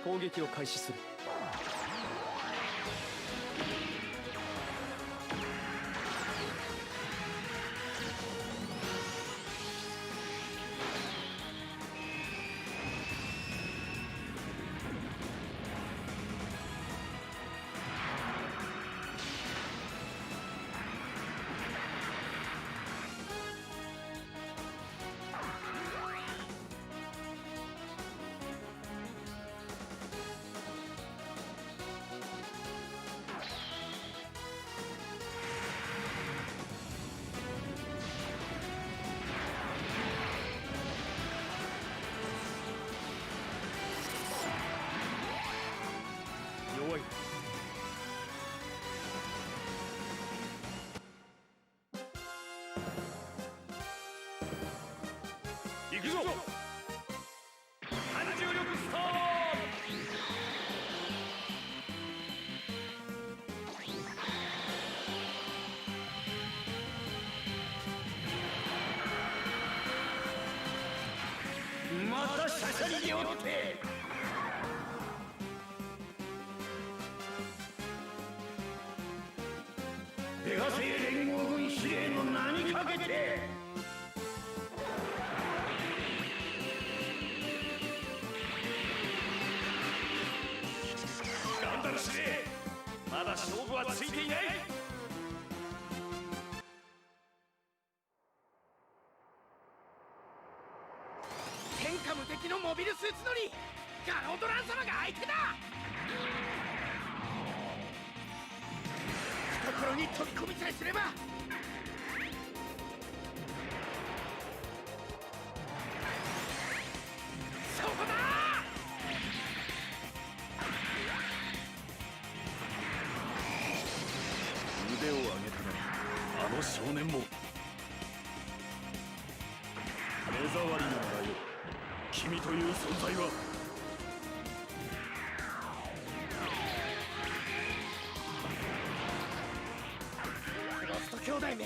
攻撃を開始する。弱い。行くぞ。反重力スタート。またしゃしゃりにおってベガ星連合軍司令の名にかけてガンダム司令、まだ勝負はついていない。天下無敵のモビルスーツ乗りガロードラン様が相手だ。懐に飛び込みさえすればそこだ。腕を上げたな、あの少年も。目障りなのだよ、君という存在は。クロスト兄弟め、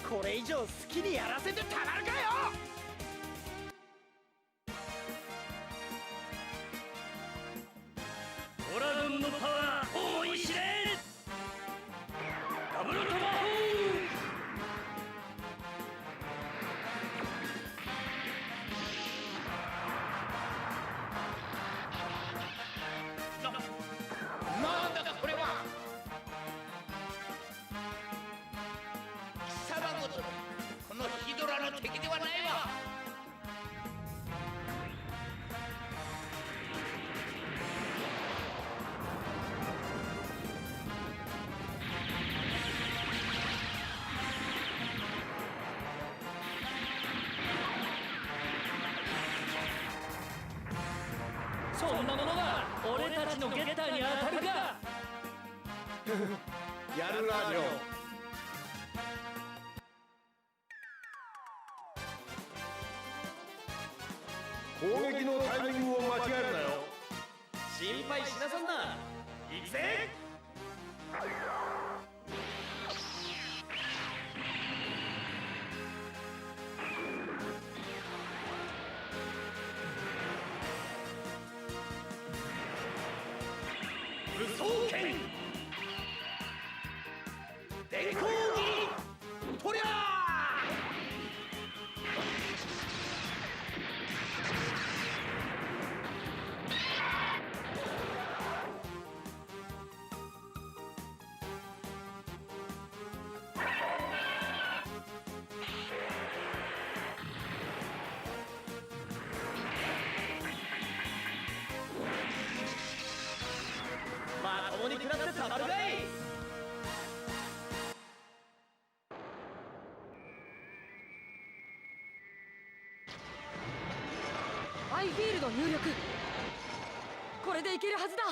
これ以上好きにやらせてたまるかよ。ドラゴンのパワー思い知れ。ダブルトマホーなんだこれは。貴様ごとこのヒドラの敵ではないわ。そんなものが俺たちのゲッターに当たるか。やるな、ジョー。攻撃のタイミングを間違えるなよ。心配しなさんな。行くぜ。武装剣電光斬りとりゃまともに食らってたまるかい。アイフィールド入力。これでいけるはずだ。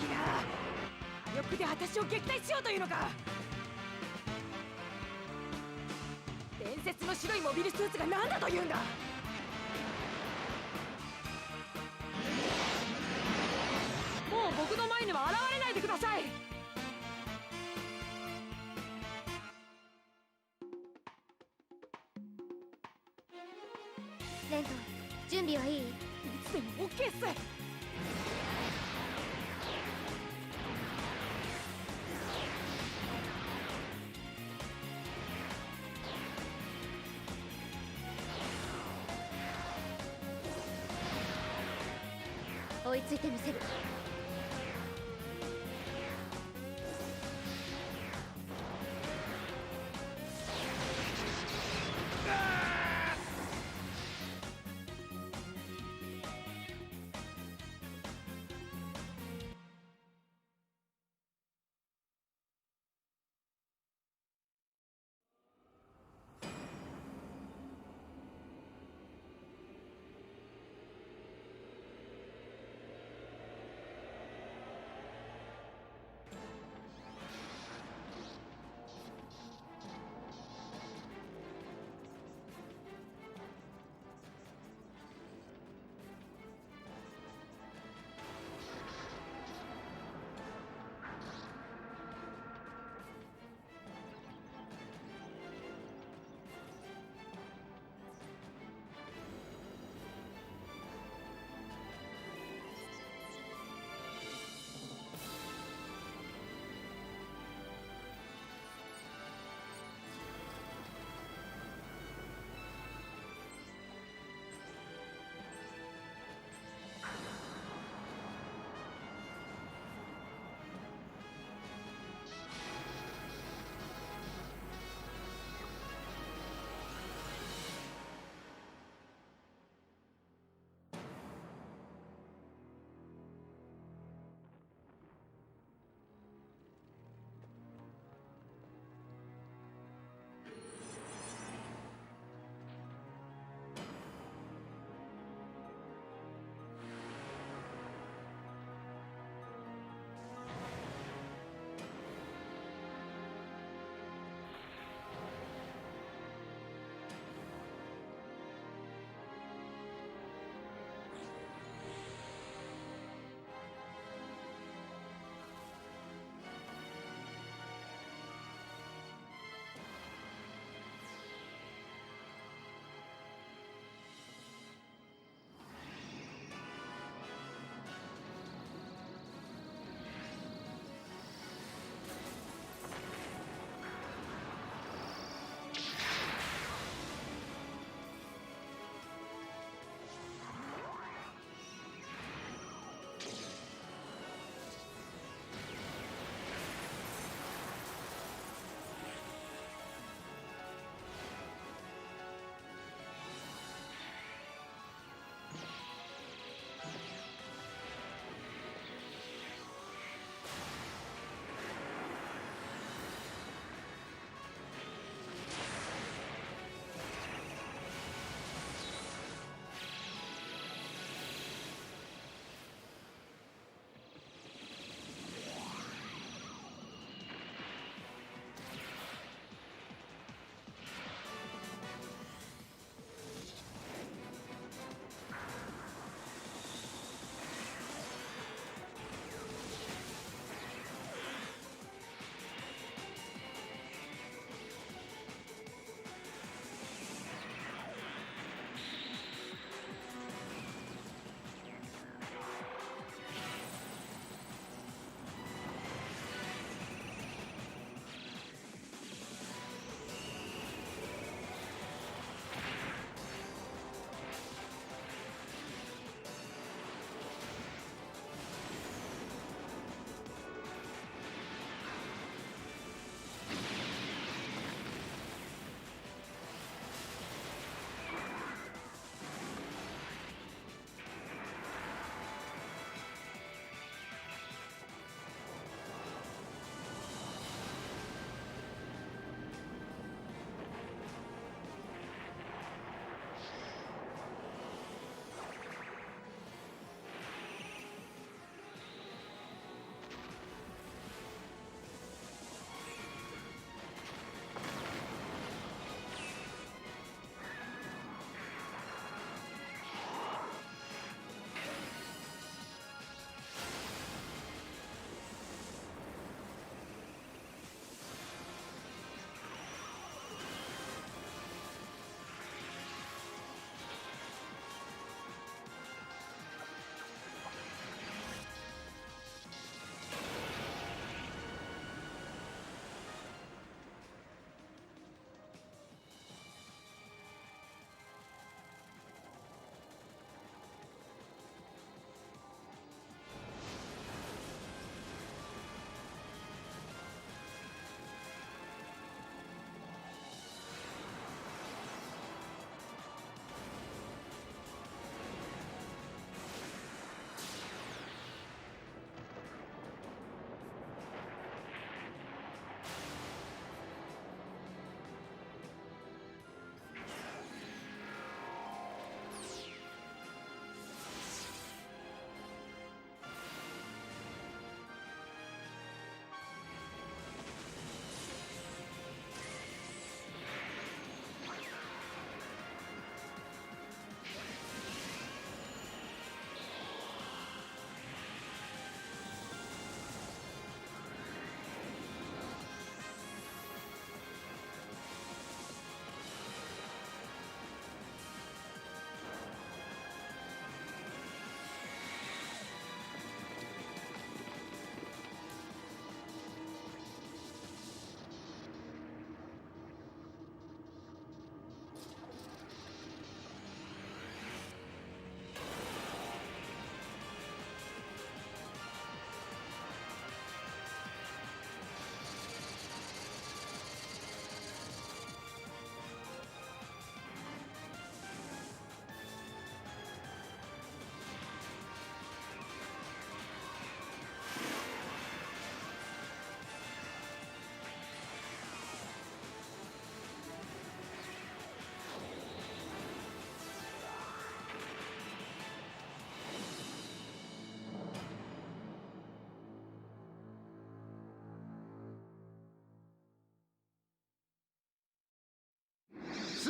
敵だ。火力で私を撃退しようというのか。伝説の白いモビルスーツが何だというんだ。もう僕僕の前には現れないでください。レント、準備はいい？いつでも OK っす。追いついてみせる。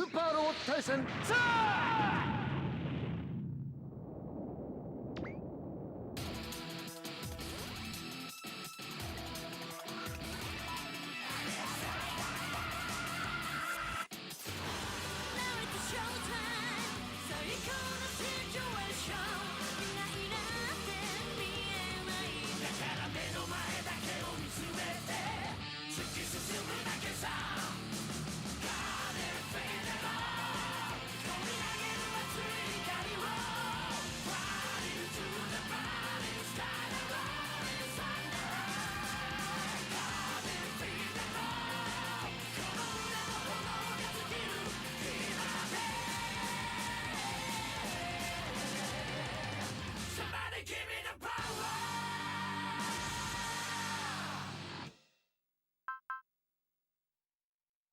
ーパーロボット大戦 Z!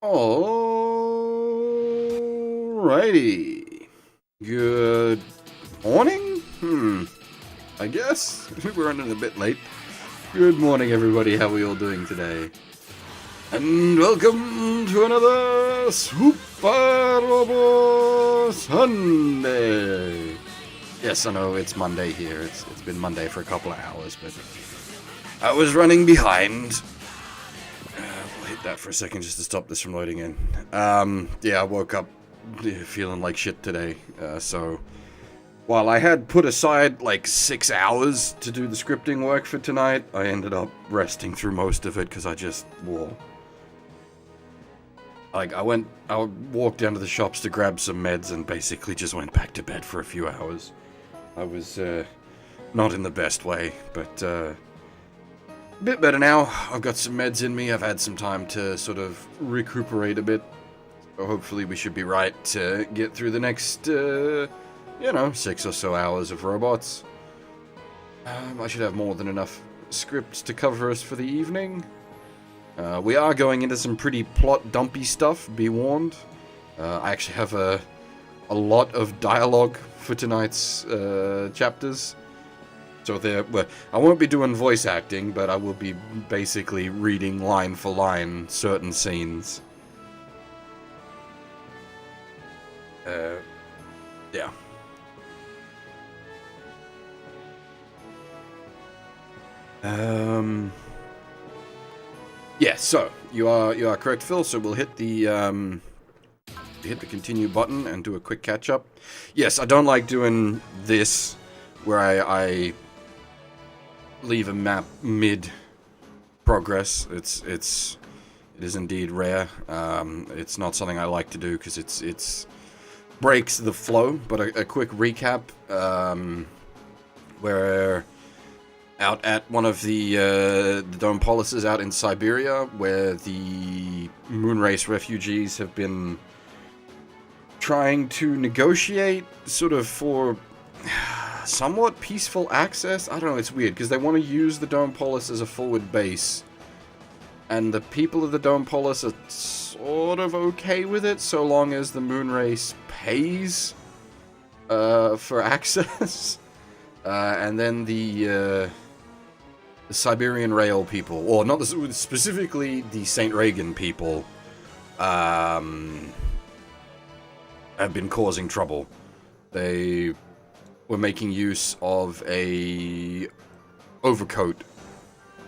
Alrighty. Good morning? I guess. We're running a bit late. Good morning, everybody. How are we all doing today? And welcome to another Suparobo Sunday. Yes, I know it's Monday here. It's been Monday for a couple of hours, but I was running behind. We'll hit that for a second just to stop this from loading in. Yeah, I woke up feeling like shit today. So while I had put aside like 6 hours to do the scripting work for tonight, I ended up resting through most of it because I just whoa. Like I walked down to the shops to grab some meds and basically just went back to bed for a few hours. I was not in the best way, but a bit better now. I've got some meds in me. I've had some time to sort of recuperate a bit. So hopefully we should be right to get through the next, 6 or so hours of robots. I should have more than enough scripts to cover us for the evening. We are going into some pretty plot-dumpy stuff, be warned. I actually have a lot of dialogue for tonight's chapters. So I won't be doing voice acting, but I will be basically reading line for line certain scenes. Yeah. Yeah, so you are correct, Phil. So we'll hit the continue button and do a quick catch up. Yes, I don't like doing this where I leave a map mid progress. It is indeed rare. It's not something I like to do because it's breaks the flow. But a quick recap. We're out at one of the dome polises out in Siberia, where the moonrace refugees have been trying to negotiate sort of for somewhat peaceful access. I don't know, it's weird, because they want to use the Dome Polis as a forward base. And the people of the Dome Polis are sort of okay with it, so long as the Moonrace pays for access. And then the Siberian Rail people, or not specifically the St. Reagan people, have been causing trouble. They were making use of a overcoat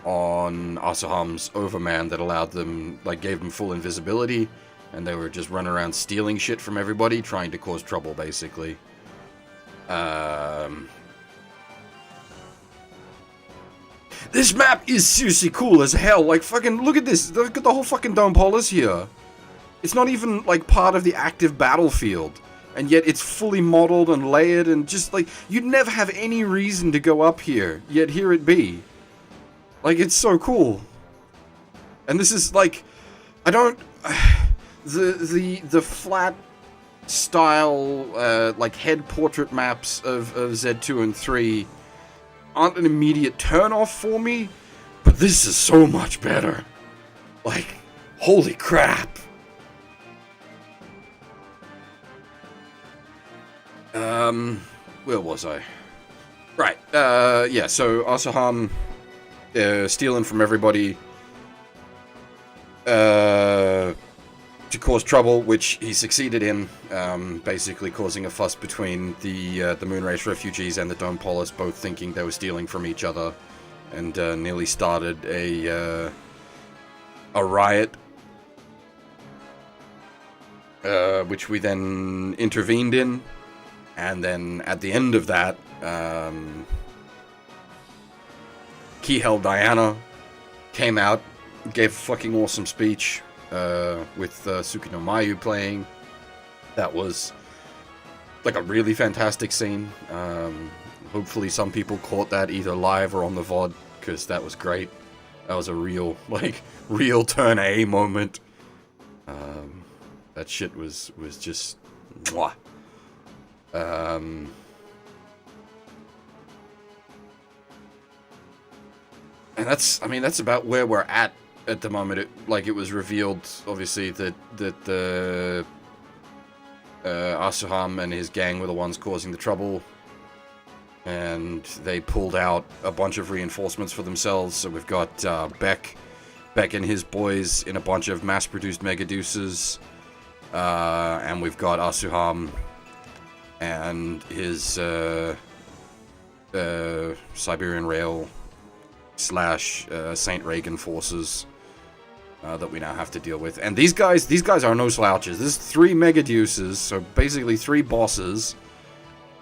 on Asaham's Overman that allowed them, like, gave them full invisibility, and they were just running around stealing shit from everybody, trying to cause trouble, basically. This map is seriously cool as hell. Like, fucking, look at this. Look at the whole fucking Dome Polis here. It's not even, like, part of the active battlefield. And yet it's fully modeled and layered and just, like, you'd never have any reason to go up here. Yet here it be. Like, it's so cool. And this is, like, I don't... The flat style, like, head portrait maps of Z2 and 3 aren't an immediate turn-off for me, but this is so much better. Like, holy crap. Where was I? Right, yeah, so Asaham, stealing from everybody, to cause trouble, which he succeeded in, basically causing a fuss between the Moonrace refugees and the Dome Polis, both thinking they were stealing from each other, and nearly started a riot, which we then intervened in, and then at the end of that, Keyheld Diana came out, gave a fucking awesome speech, with Tsukino Mayu playing. That was like a really fantastic scene. Hopefully some people caught that either live or on the VOD, because that was great. That was a real turn A moment. That shit was just mwah. And that's about where we're at the moment. It was revealed, obviously, that the Asuham and his gang were the ones causing the trouble, and they pulled out a bunch of reinforcements for themselves. So we've got Beck and his boys in a bunch of mass-produced Megaduces, and we've got Asuham and his Siberian Rail / Saint Reagan forces that we now have to deal with. And these guys are no slouches. There's 3 Megaduces, so basically 3 bosses.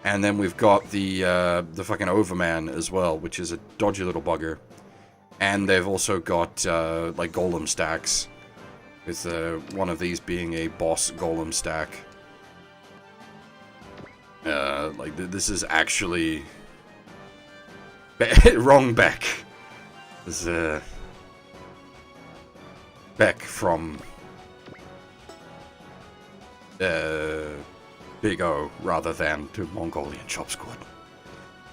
And then we've got the fucking Overman as well, which is a dodgy little bugger. And they've also got like golem stacks, with one of these being a boss golem stack. This is actually wrong Beck. This is Beck from Big O rather than to Mongolian Chop Squad.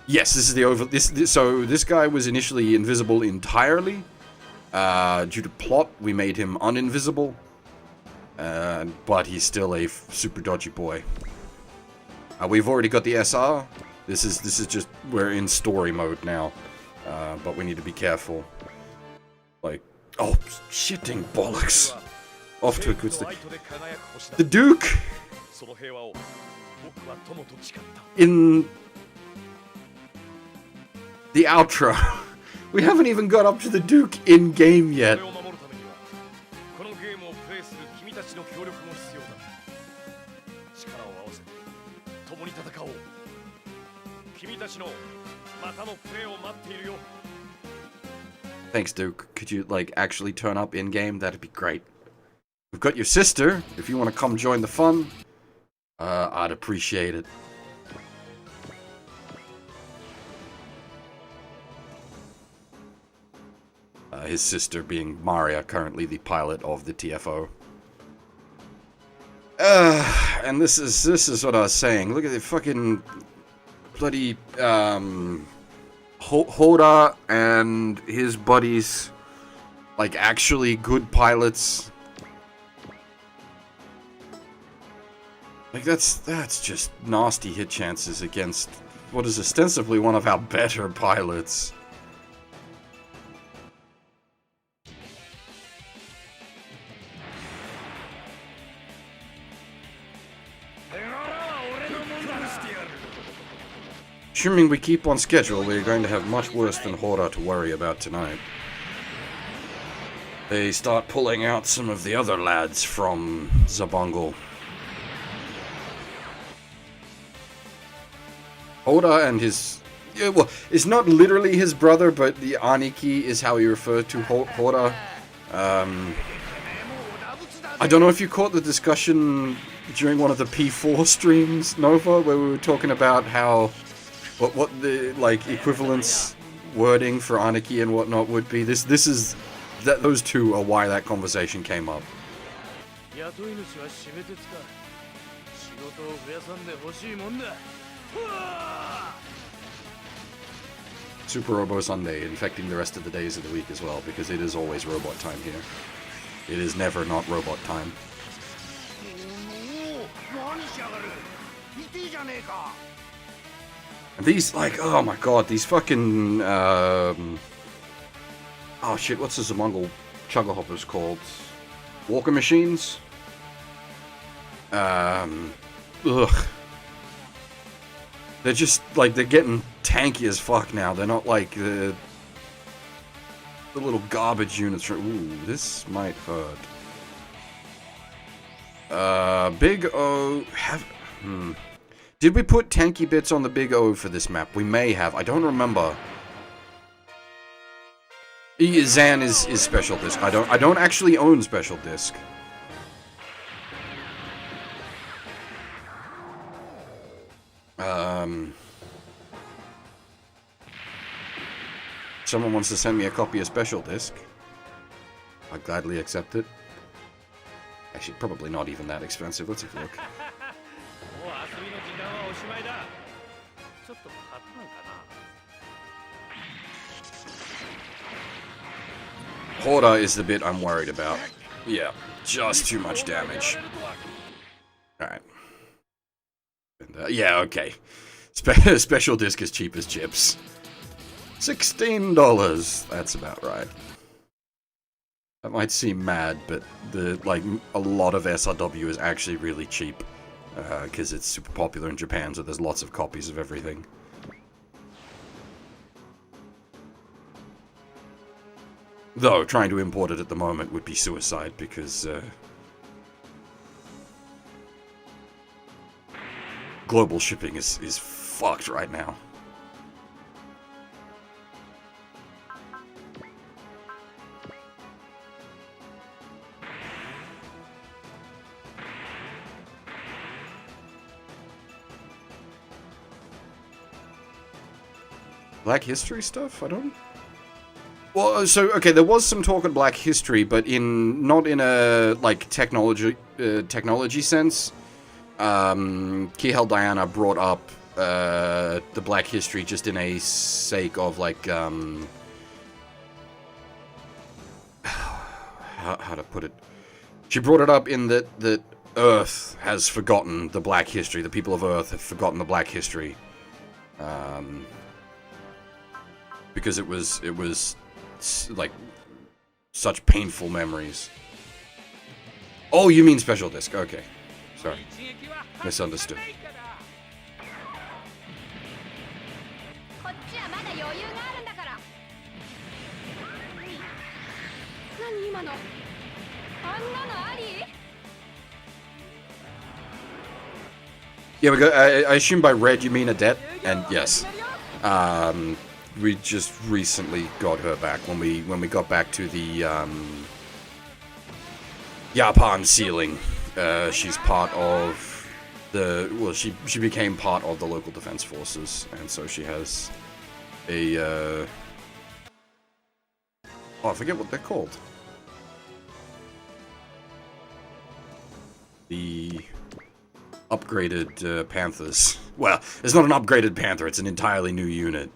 Yes, this is the so this guy was initially invisible entirely. Due to plot, we made him uninvisible. But he's still a super dodgy boy. We've already got the SR. This is just, we're in story mode now. But we need to be careful. Like, oh, shitting bollocks. Off to a good start. The Duke! In the outro. We haven't even got up to the Duke in-game yet. Thanks, Duke. Could you, actually turn up in-game? That'd be great. We've got your sister. If you want to come join the fun, I'd appreciate it. His sister being Maria, currently the pilot of the TFO. And this is what I was saying. Look at the fucking bloody Hoda and his buddies, actually good pilots. That's just nasty hit chances against what is ostensibly one of our better pilots. Assuming we keep on schedule, we're going to have much worse than Hora to worry about tonight. They start pulling out some of the other lads from Zabongal. Hora and his... Yeah, well, it's not literally his brother, but the Aniki is how he referred to Hora. I don't know if you caught the discussion during one of the P4 streams, Nova, where we were talking about how... What the, equivalence wording for Aniki and whatnot would be. This is... those two are why that conversation came up. Suparobo Sunday, infecting the rest of the days of the week as well, because it is always robot time here. It is never not robot time. And these, oh my god, these fucking, oh shit, what's the Mongol chugga hoppers called? Walker machines? Ugh. They're just, like, they're getting tanky as fuck now. They're not like the little garbage units. Ooh, this might hurt. Big O... Did we put tanky bits on the Big O for this map? We may have. I don't remember. Zan is special disc. I don't actually own special disc. Someone wants to send me a copy of special disc. I'll gladly accept it. Actually, probably not even that expensive. Let's have a look. Horda is the bit I'm worried about. Yeah, just too much damage. Alright. Yeah, okay. Special disc is cheap as chips. $16. That's about right. That might seem mad, but a lot of SRW is actually really cheap. Because it's super popular in Japan, so there's lots of copies of everything. Though, trying to import it at the moment would be suicide, because, global shipping is fucked right now. Black History stuff? I don't... Well, so, okay, there was some talk of Black History, but not in a, like, technology sense. Kihel Diana brought up, the Black History just in a sake of, like, how to put it? She brought it up in that Earth has forgotten the Black History. The people of Earth have forgotten the Black History. Because it was like such painful memories. Oh, you mean special disc? Okay, sorry, misunderstood. Yeah, I assume by red you mean Adet, and yes. We just recently got her back when we got back to the Japan ceiling. She's part of she became part of the local defense forces, and so she has a oh, I forget what they're called. The upgraded Panthers. Well, it's not an upgraded Panther, it's an entirely new unit.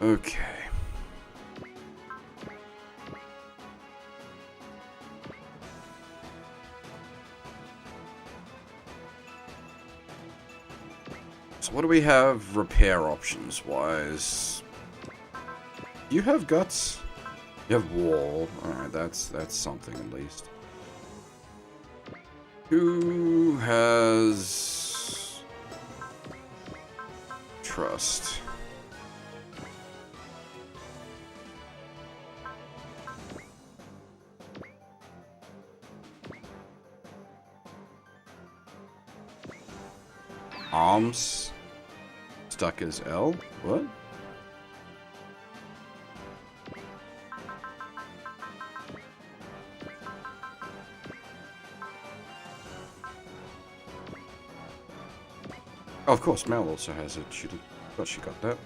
Okay. So what do we have repair options wise? You have guts? You have wall. Alright, that's something at least. Who has trust? Arms stuck as L? What? Oh, of course, Mel also has it. She thought she got that.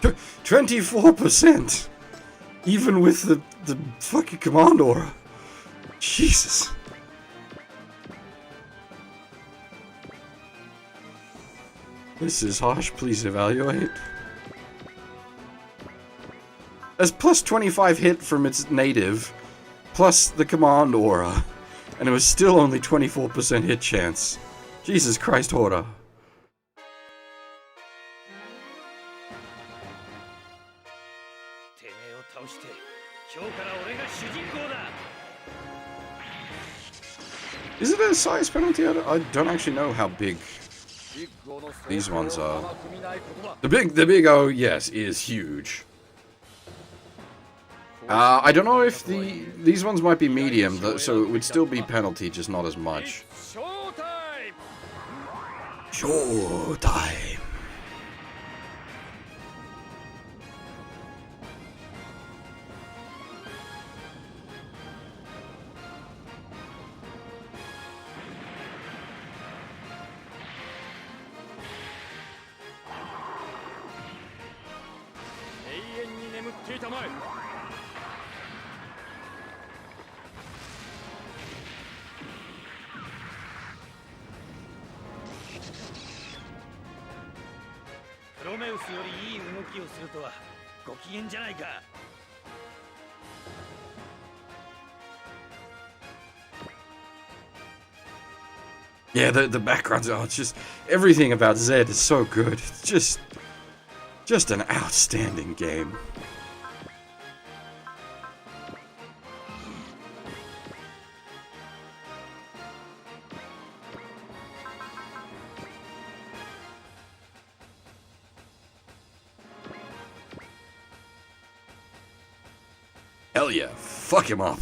24%! Even with the fucking command aura. Jesus. This is harsh, please evaluate. As plus 25 hit from its native, plus the command aura, and it was still only 24% hit chance. Jesus Christ, Hora. Is it a size penalty? I don't actually know how big these ones are. The big O, yes, is huge. I don't know if these ones might be medium, so it would still be penalty, just not as much. Showtime! Yeah, the backgrounds are just everything about Zed is so good. It's just an outstanding game. Hell yeah, fuck him up.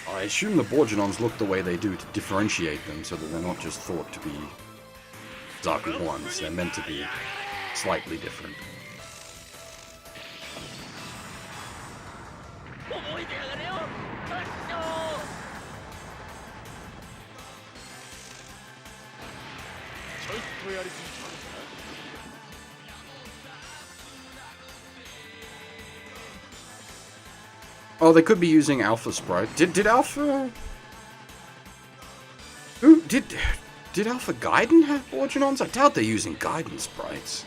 I assume the Borginons look the way they do to differentiate them, so that they're not just thought to be Zaku ones. They're meant to be slightly different. Oh, they could be using Alpha Sprite. Did Alpha... Who did Alpha Gaiden have Borginons? I doubt they're using Gaiden sprites.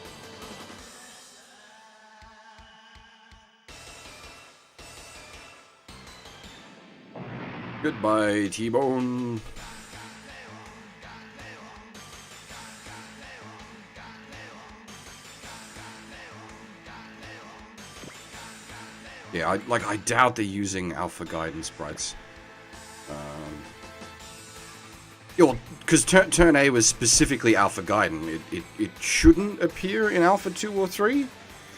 Goodbye, T-Bone. Yeah, I doubt they're using Alpha Gaiden sprites. Yeah, because Turn A was specifically Alpha Gaiden. It shouldn't appear in Alpha 2 or 3.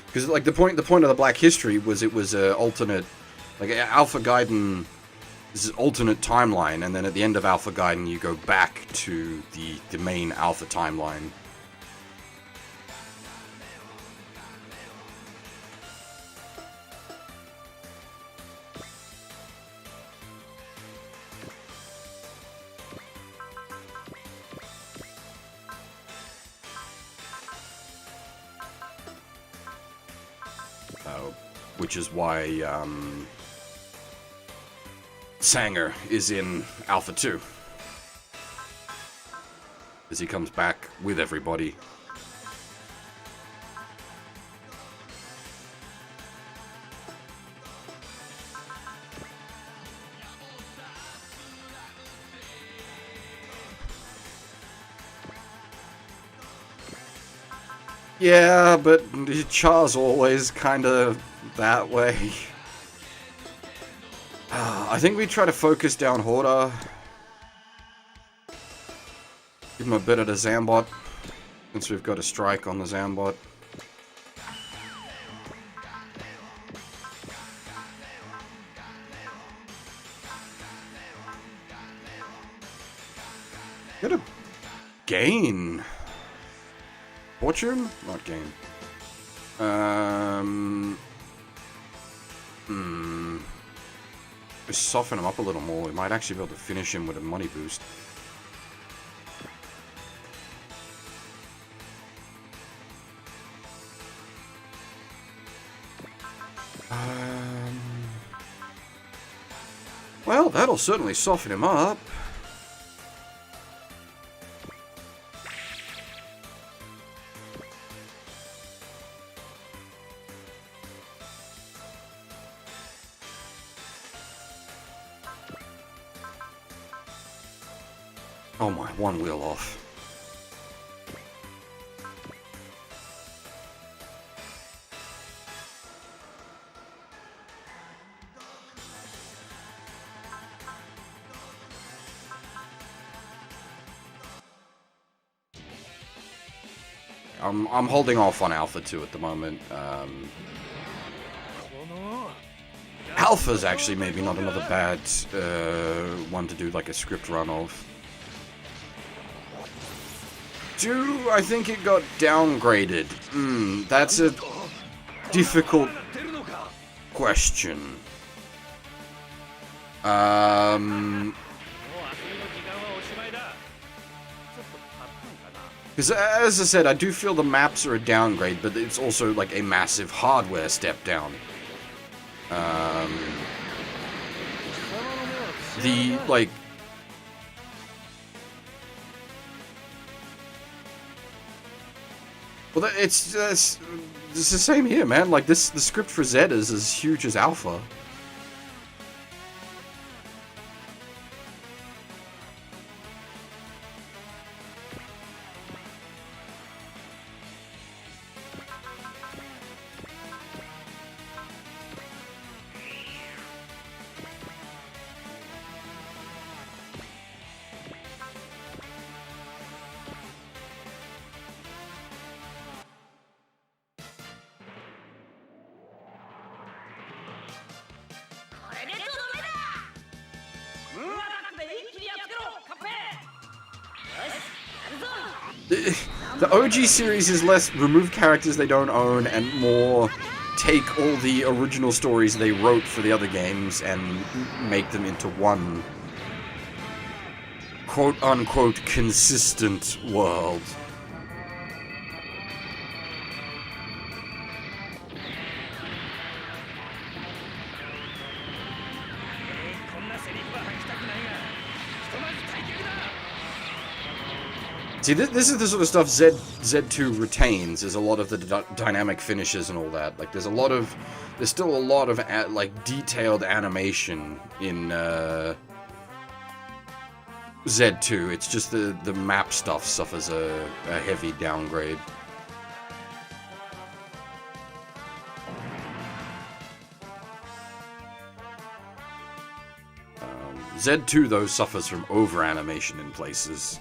Because, like, the point of the Black History was it was a alternate... Like, Alpha Gaiden is an alternate timeline, and then at the end of Alpha Gaiden you go back to the main Alpha timeline. Which is why Sanger is in Alpha 2. As he comes back with everybody. Yeah, but Char's always kind of that way. I think we try to focus down Horda. Give him a bit of the Zambot, since we've got a strike on the Zambot. Get a gain. Fortune? Not gain. We soften him up a little more. We might actually be able to finish him with a money boost. Well, that'll certainly soften him up. Oh my, one wheel off. I'm holding off on Alpha 2 at the moment. Alpha's actually maybe not another bad one to do like a script run of. 2, I think it got downgraded. That's a difficult question. Because, as I said, I do feel the maps are a downgrade, but it's also, like, a massive hardware step down. Like... Well, it's the same here, man. Like, the script for Z is as huge as Alpha. The OG series is less remove characters they don't own and more take all the original stories they wrote for the other games and make them into one quote-unquote consistent world. See, this is the sort of stuff Z2 retains, is a lot of the dynamic finishes and all that. Like, there's still a lot of, like, detailed animation in, Z2. It's just the map stuff suffers a heavy downgrade. Z2, though, suffers from over-animation in places.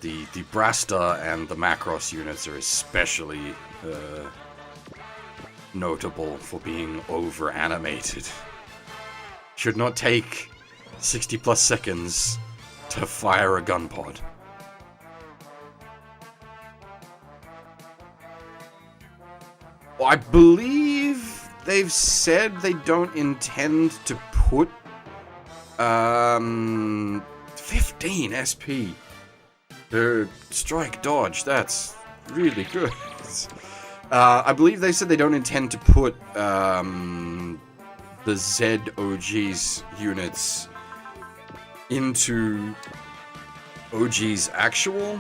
The Brasta and the Macross units are especially notable for being over-animated. Should not take 60+ seconds to fire a gun pod. Well, I believe they've said they don't intend to put 15 SP. Strike dodge, that's really good. I believe they said they don't intend to put the ZOG's units into OG's actual.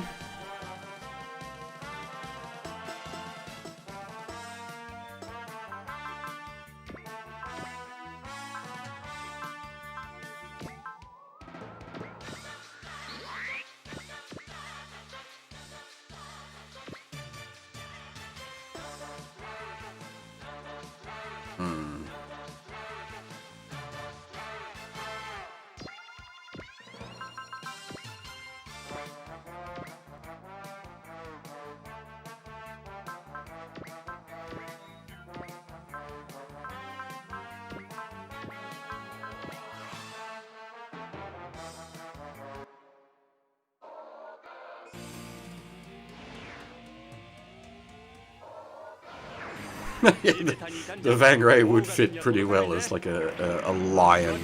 The Vangray would fit pretty well as like a lion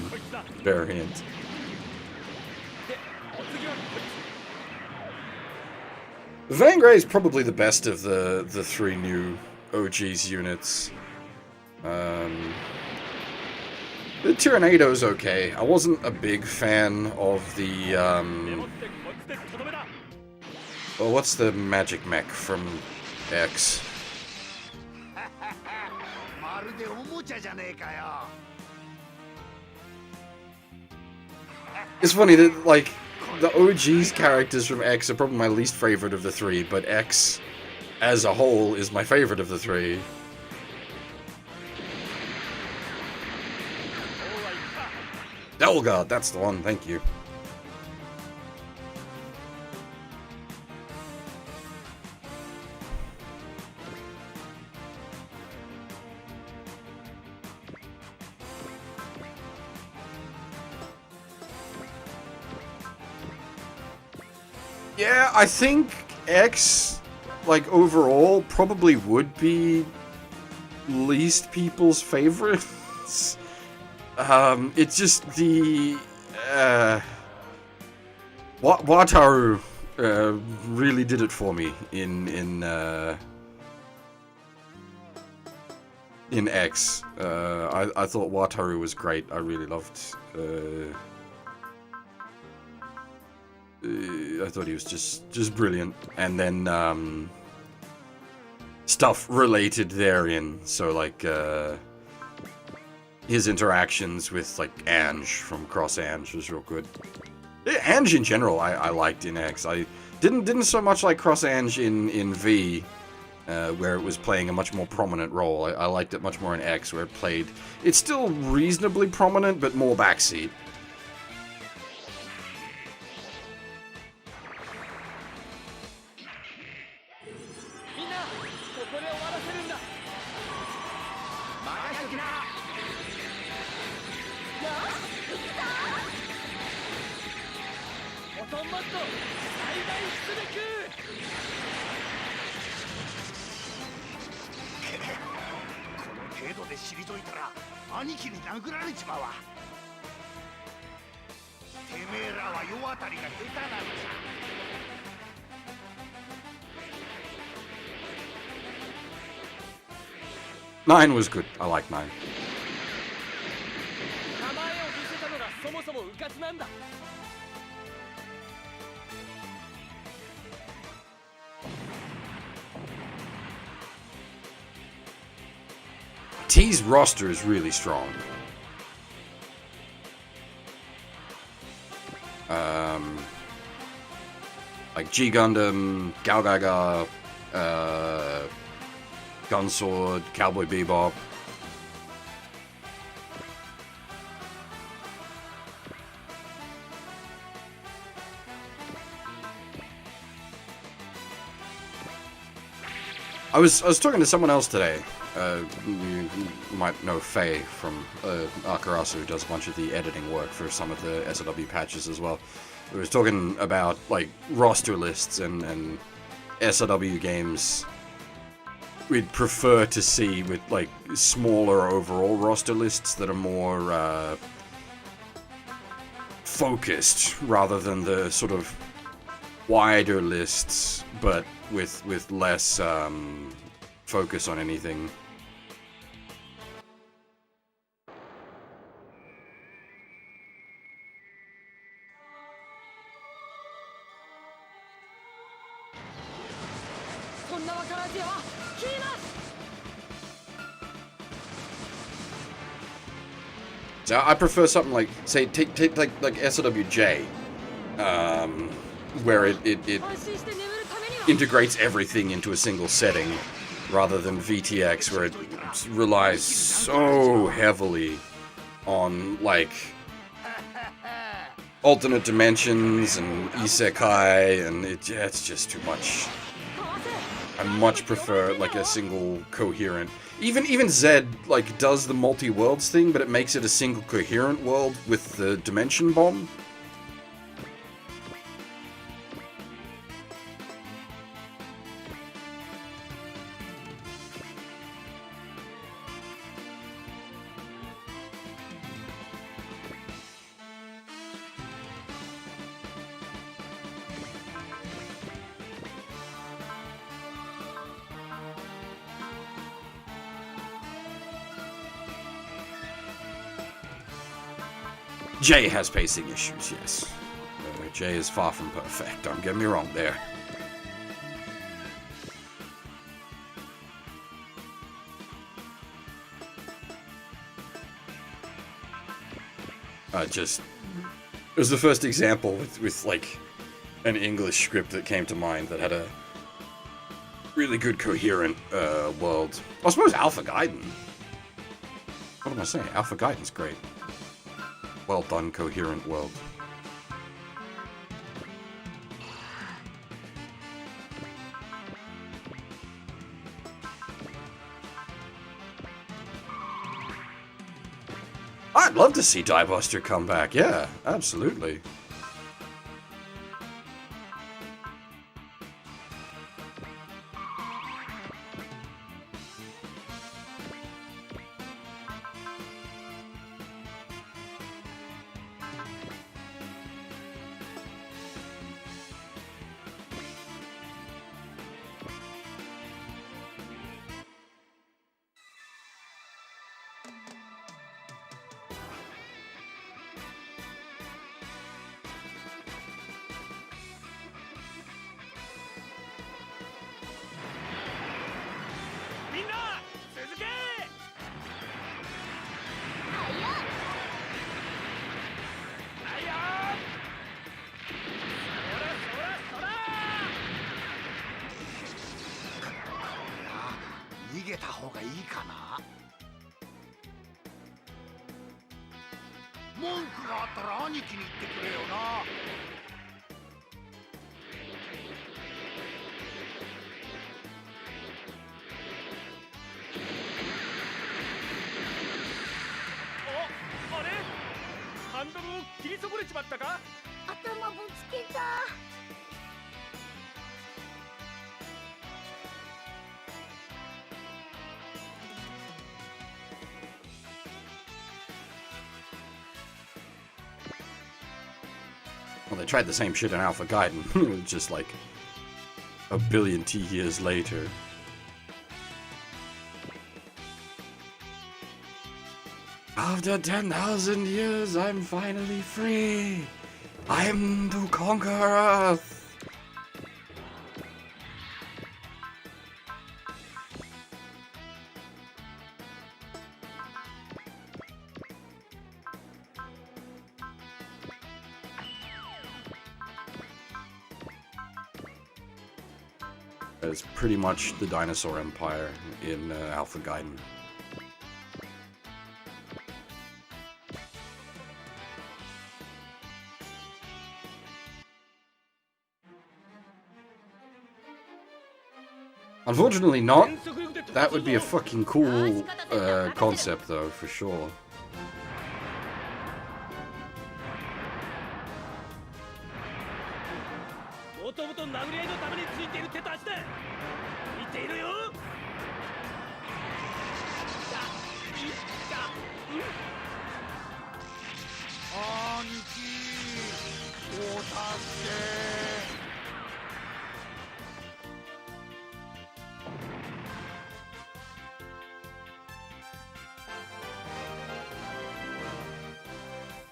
variant. Vangray is probably the best of the three new OG's units. The Tyrannado's okay. I wasn't a big fan of the, well, what's the magic mech from X? It's funny that, like, the OG's characters from X are probably my least favorite of the three, but X as a whole is my favorite of the three. Delgard, that's the one, thank you. Yeah, I think X, like, overall, probably would be least people's favorites. It's just the, Wataru, really did it for me in X. I thought Wataru was great. I really loved, I thought he was just brilliant. And then, stuff related therein, so like, his interactions with, like, Ange from Cross Ange was real good. Ange in general I liked in X. I didn't so much like Cross Ange in V, where it was playing a much more prominent role. I liked it much more in X, where it played... It's still reasonably prominent, but more backseat. Nine was good. I like 9. T's roster is really strong. Like G Gundam, Galgaga, Gunsword, Cowboy Bebop. I was talking to someone else today. You might know Faye from Akarasu, who does a bunch of the editing work for some of the SLW patches as well. We was talking about like roster lists and SLW games we'd prefer to see with like smaller overall roster lists that are more focused rather than the sort of wider lists, but with less focus on anything. So I prefer something like, say, take like SLWJ, where it integrates everything into a single setting, rather than VTX, where it relies so heavily on, like, alternate dimensions and isekai, and it's just too much. I much prefer, like, a single coherent... Even Zed, like, does the multi-worlds thing, but it makes it a single coherent world with the dimension bomb. J has pacing issues, yes. J is far from perfect, don't get me wrong there. It was the first example with like an English script that came to mind that had a really good coherent world. I suppose Alpha Gaiden. What am I saying? Alpha Gaiden's great. Well done, coherent world. I'd love to see Die Buster come back, yeah, absolutely. Well, they tried the same shit in Alpha Gaiden, just like a billion years later. After 10,000 years, I'm finally free. I'm to conquer Earth. It's pretty much the dinosaur empire in Alpha Gaiden. Unfortunately not. That would be a fucking cool concept though, for sure.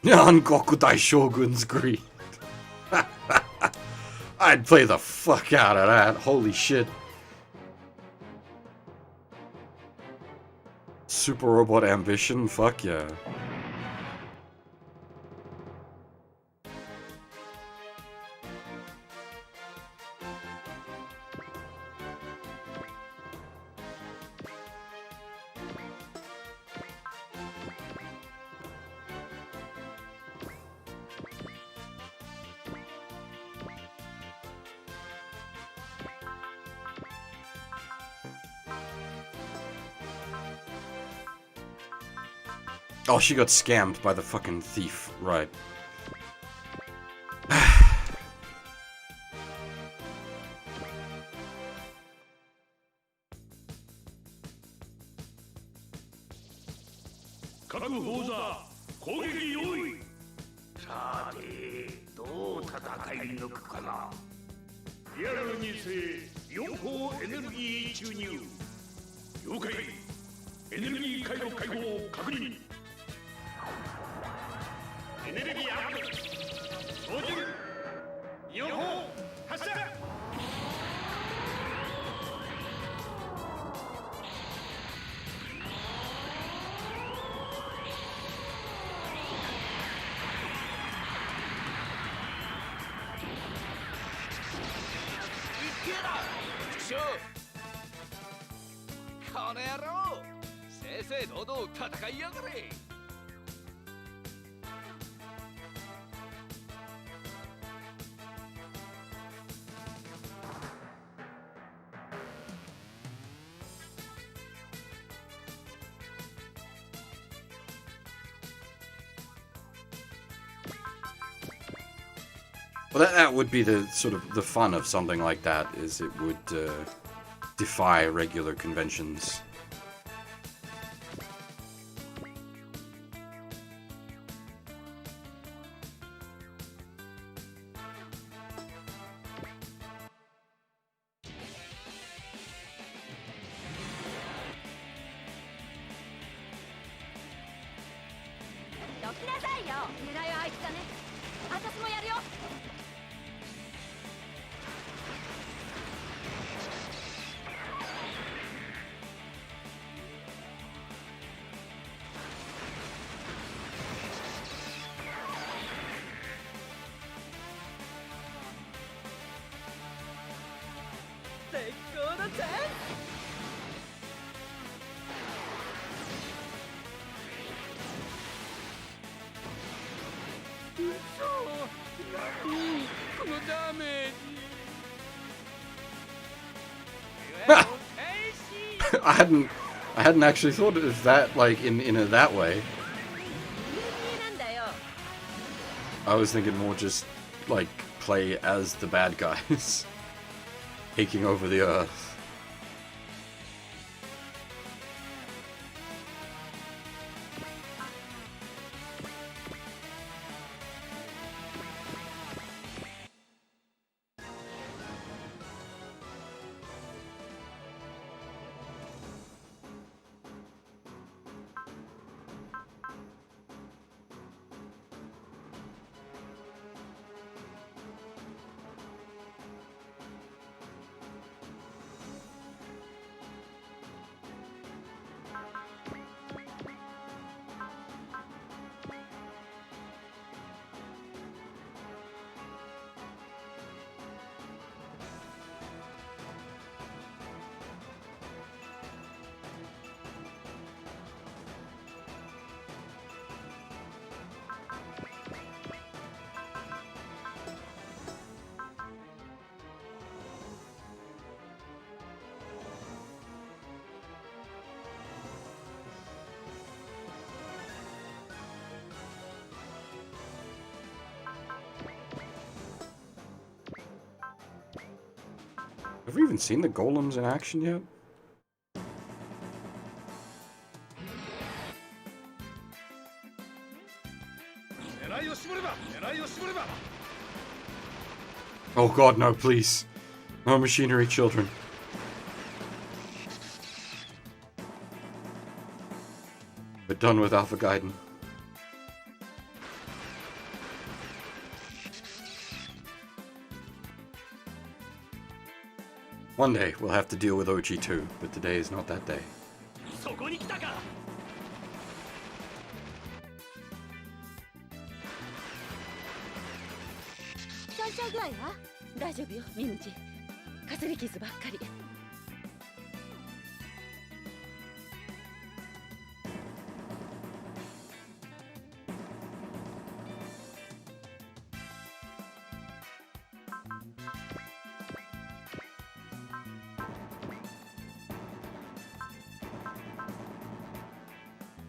Angoku Daishogun's greed. I'd play the fuck out of that. Holy shit. Super Robot Ambition? Fuck yeah. Oh, she got scammed by the fucking thief, right. エネルギーアップ標準イオン砲発射この野郎正々堂々戦いやがれ Well, that would be the sort of the fun of something like that, is it would defy regular conventions. I hadn't actually thought of that, like, in a that way. I was thinking more just, like, play as the bad guys. Taking over the earth. Have we even seen the golems in action yet? Oh god, no, please. No machinery children. We're done with Alpha Gaiden. One day we'll have to deal with OG2, but today is not that day.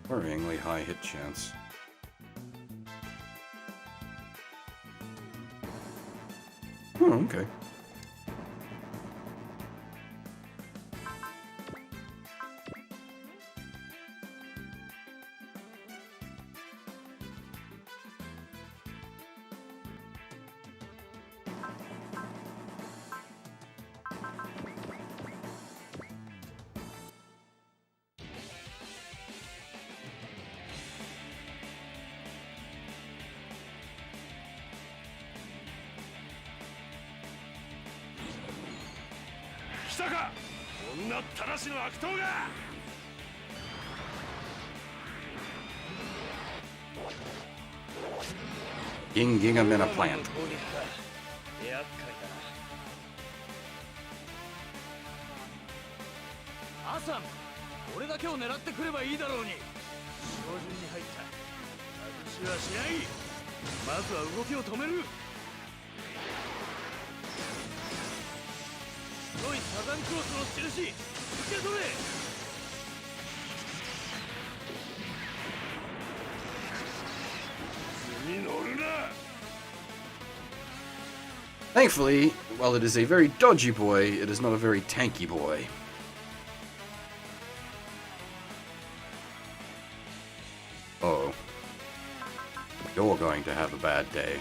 Worryingly high hit chance. Oh, okay. たか、女たらしの悪党が。Gingamina 攻 plant. 撃か。厄介だな。アサン、俺だけを狙ってくればいいだろうに。照準に入った。外しはしない。まずは動きを止める。白いサザンクロスの印、受け取れ。図に乗るな。 Thankfully, while it is a very dodgy boy, it is not a very tanky boy. Oh. You're going to have a bad day.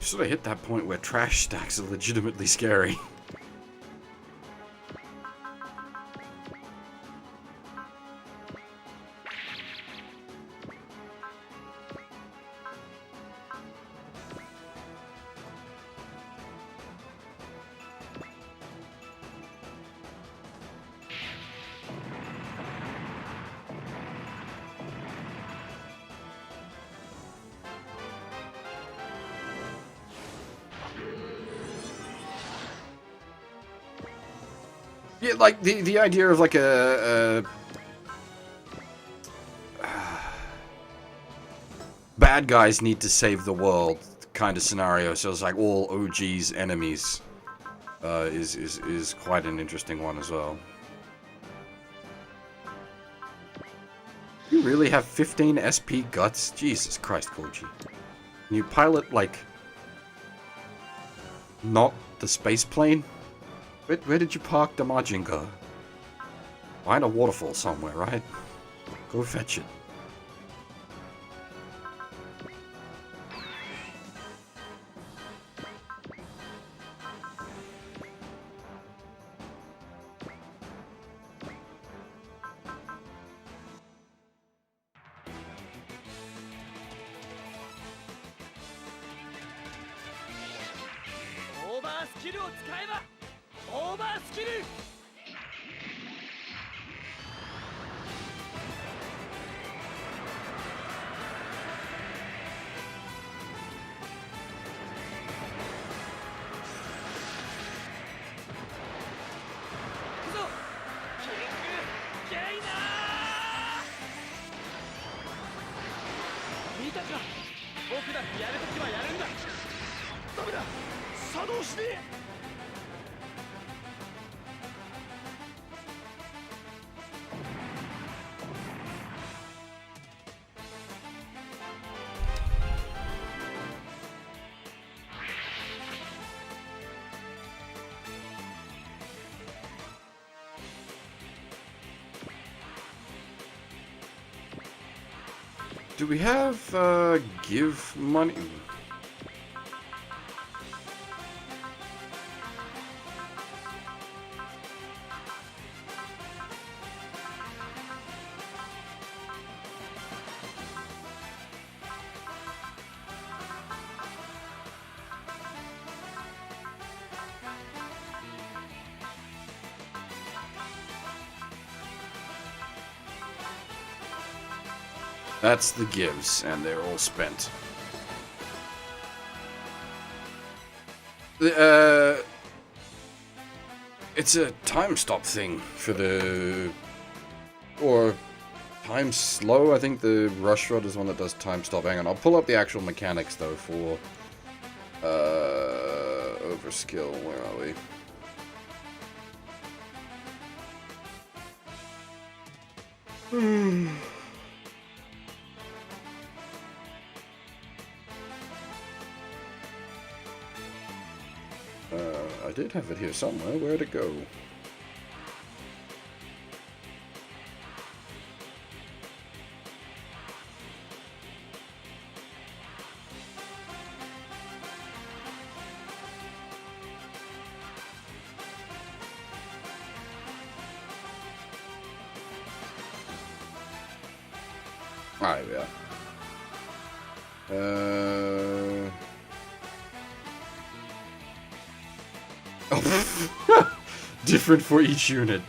Sort of hit that point where trash stacks are legitimately scary. Yeah, like the idea of like a bad guys need to save the world kind of scenario. So it's like all OG's enemies is quite an interesting one as well. You really have 15 SP guts? Jesus Christ, Koji. Can you pilot like not the space plane? Where did you park the Majinga? Find a waterfall somewhere, right? Go fetch it. Do we have, give money? That's the gives, and they're all spent. It's a time stop thing for the... Or time slow, I think the Rush Rod is one that does time stop. Hang on, I'll pull up the actual mechanics, though, for... Overskill, where are we? I did have it here somewhere. Where'd it go? Alright, yeah. Oh, different for each unit.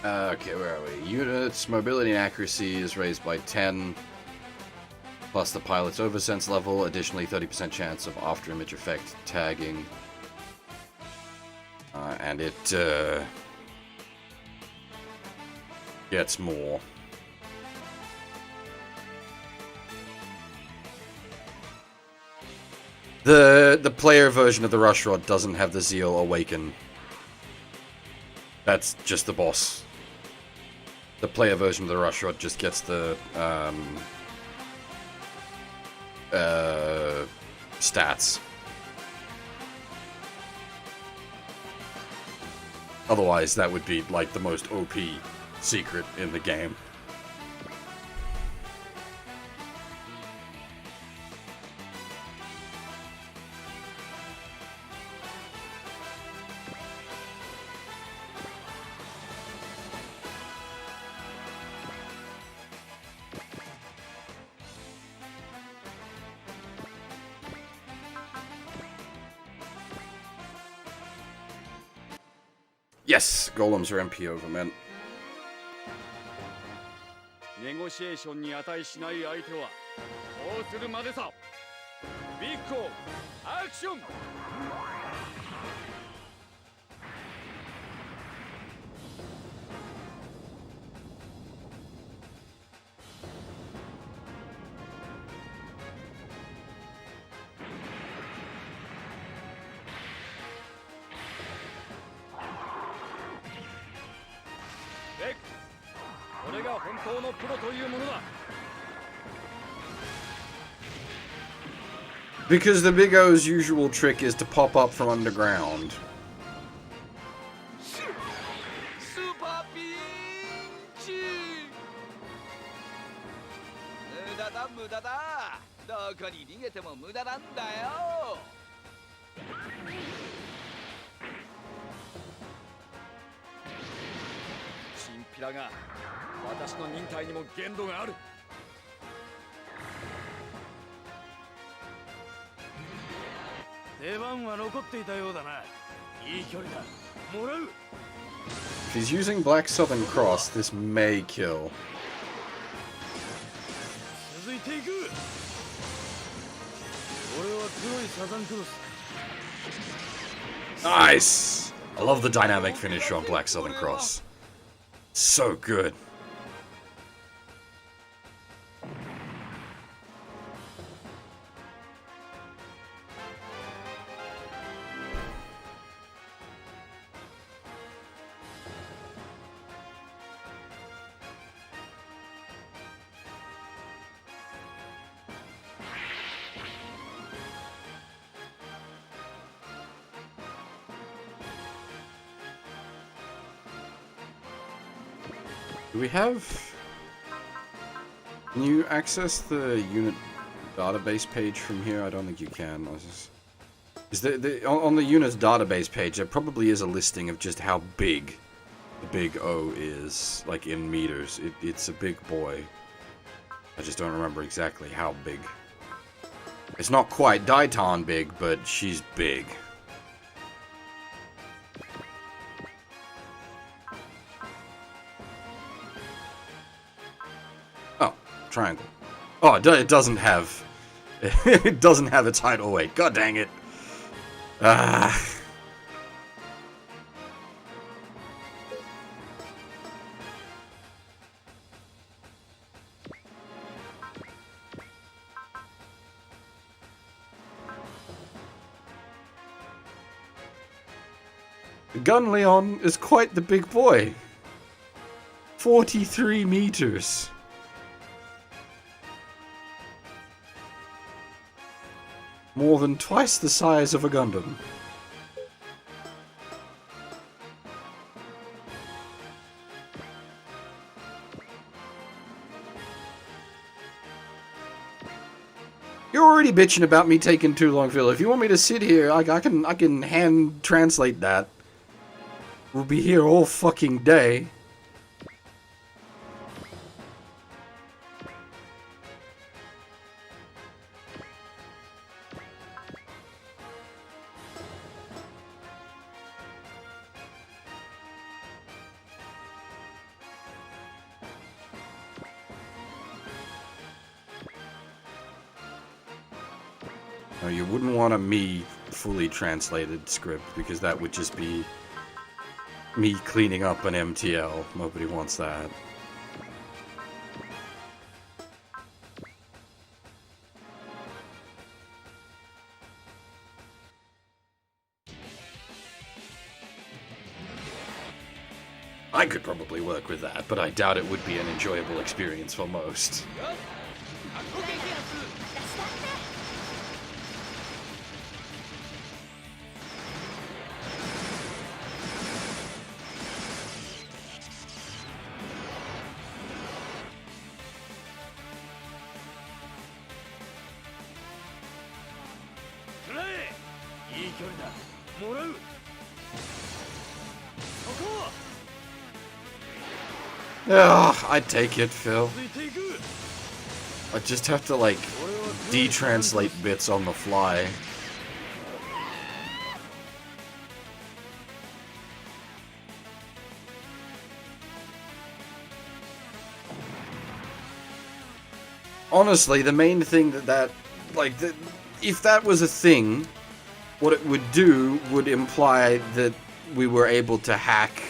Okay, where are we? Units, mobility and accuracy is raised by 10. Plus the pilot's oversense level, additionally 30% chance of after-image effect tagging. And it gets more. The player version of the Rush Rod doesn't have the Zeal Awaken. That's just the boss. The player version of the Rush Rod just gets the stats. Otherwise, that would be like the most OP secret in the game. Yes, golems are MP over men. ネゴシエーションに値しない相手はこうするまでさ。ビッコアクション。これが本当のプロというものだ。 Because the Big O's usual trick is to pop up from underground. スーパーピンチ。無駄だ無駄だ。どこに逃げても無駄なんだよ。チンピラが私の忍耐にも限度がある。出番は残っていたようだな。いい距離だ。もらう。 If he's using Black Southern Cross, this may kill. 続いていく。俺は黒いサザンクロス。 Nice! I love the dynamic finish on Black Southern Cross. So good. Do we have... Can you access the unit database page from here? I don't think you can. Is on the unit's database page, there probably is a listing of just how big the Big O is, like in meters. It's a big boy. I just don't remember exactly how big. It's not quite Daiton big, but she's big. Triangle. Oh, it doesn't have... it doesn't have its height or weight. God dang it. Ah. Gun Leon is quite the big boy. 43 meters. More than twice the size of a Gundam. You're already bitching about me taking too long, Phil. If you want me to sit here, I can hand translate that. We'll be here all fucking day. No, you wouldn't want a me fully translated script, because that would just be me cleaning up an MTL. Nobody wants that. I could probably work with that, but I doubt it would be an enjoyable experience for most. Ugh, I'd take it, Phil. I just have to, like, de-translate bits on the fly. Honestly, the main thing if that was a thing, what it would do would imply that we were able to hack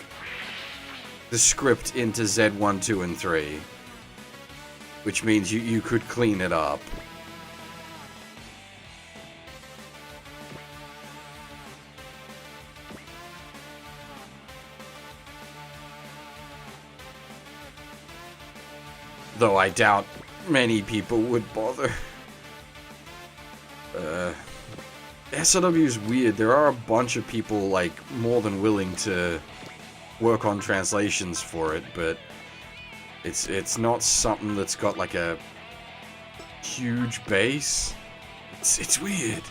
the script into Z1, 2, and 3. Which means you could clean it up. Though I doubt many people would bother. SLW is weird. There are a bunch of people, like, more than willing to work on translations for it, but it's not something that's got, like, a huge base. It's weird.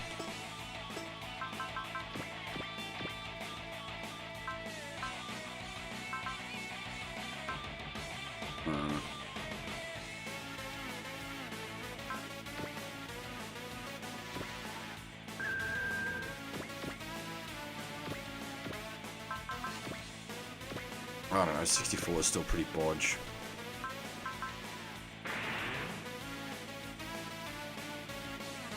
I don't know, 64 is still pretty bodge.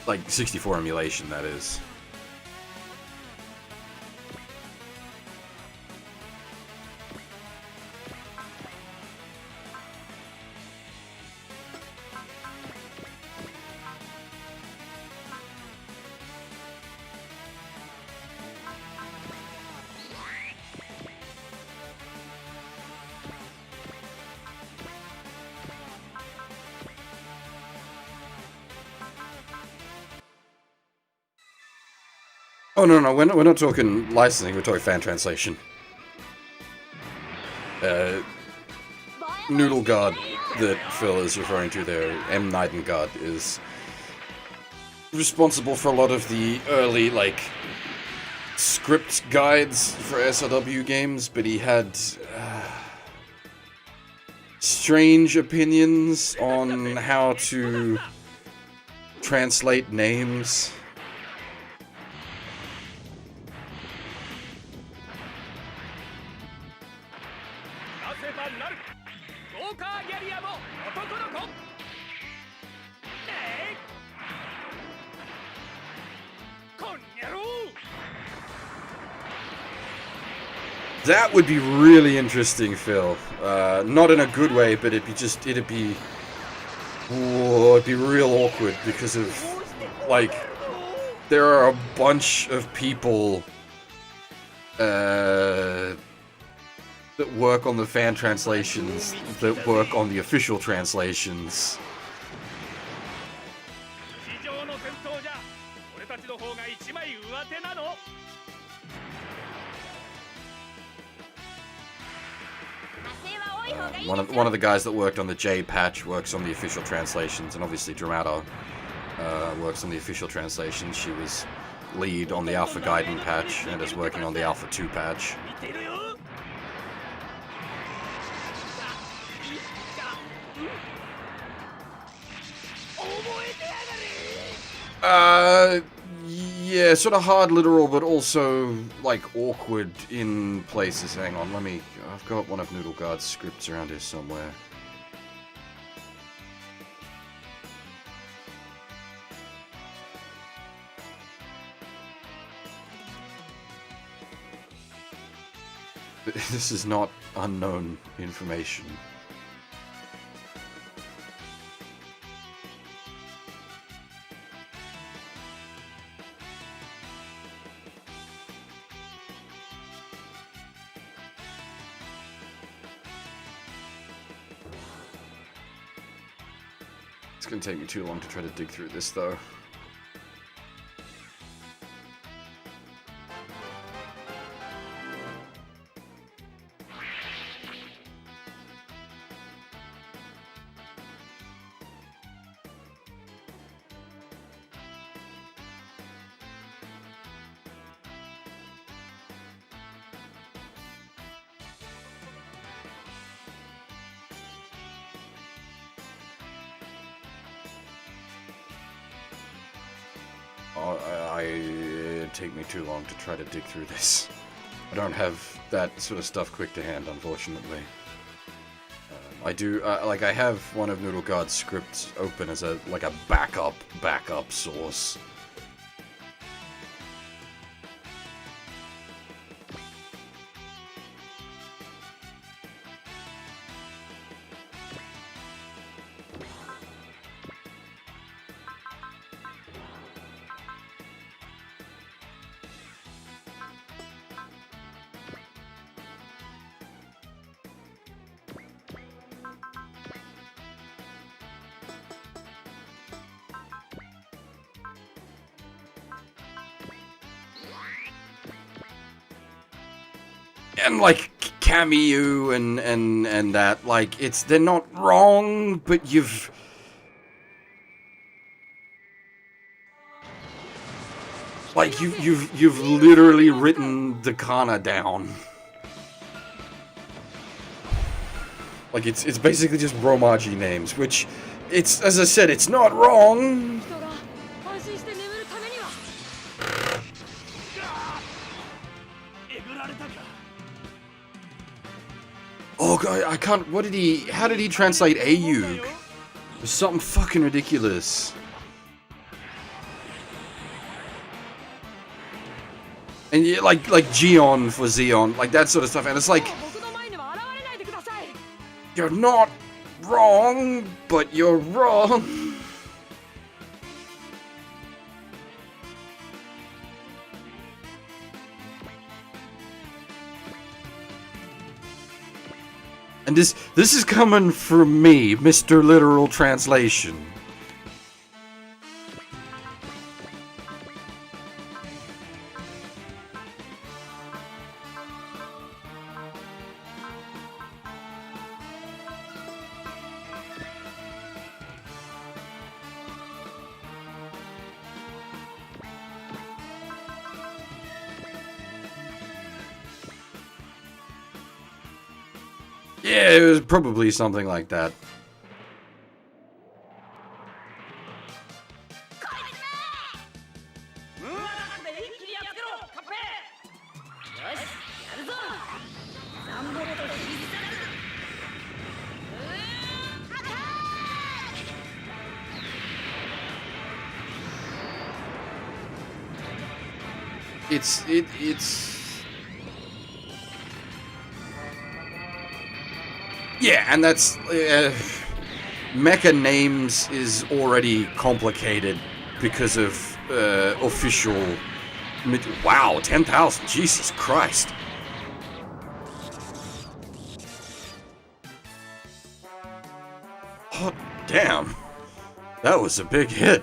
Like, 64 emulation, that is. Oh, no, we're not talking licensing, we're talking fan translation. Noodle God that Phil is referring to there, M. Nidengard, is responsible for a lot of the early, like, script guides for SLW games, but he had strange opinions on how to translate names. That would be really interesting, Phil. Not in a good way, but it'd be real awkward because of, like, there are a bunch of people that work on the fan translations that work on the official translations. 地上の戦闘じゃ俺たちの方が一枚上手なの。 One of the guys that worked on the J patch works on the official translations, and obviously Dramata works on the official translations. She was lead on the Alpha Gaiden patch and is working on the Alpha 2 patch. Yeah, sort of hard literal, but also, like, awkward in places. Hang on, I've got one of Noodle Guard's scripts around here somewhere. This is not unknown information. It's gonna take me too long to try to dig through this, though. It'd take me too long to try to dig through this. I don't have that sort of stuff quick to hand, unfortunately. I do, like, I have one of Noodle Guard's scripts open as a, like, a backup source. And like Cameo and that, like, they're not wrong, but you've literally written the kana down. Like it's basically just Romaji names, which it's, as I said, it's not wrong. Oh god, I can't, how did he translate Ayug? It was something fucking ridiculous. And yeah, like Gion for Xeon, like that sort of stuff, and it's like, you're not wrong, but you're wrong. And this is coming from me, Mr. Literal Translation. Yeah, it was probably something like that. It's yeah, and that's mecha names is already complicated because of official Wow, 10,000. Jesus Christ. Oh, damn. That was a big hit.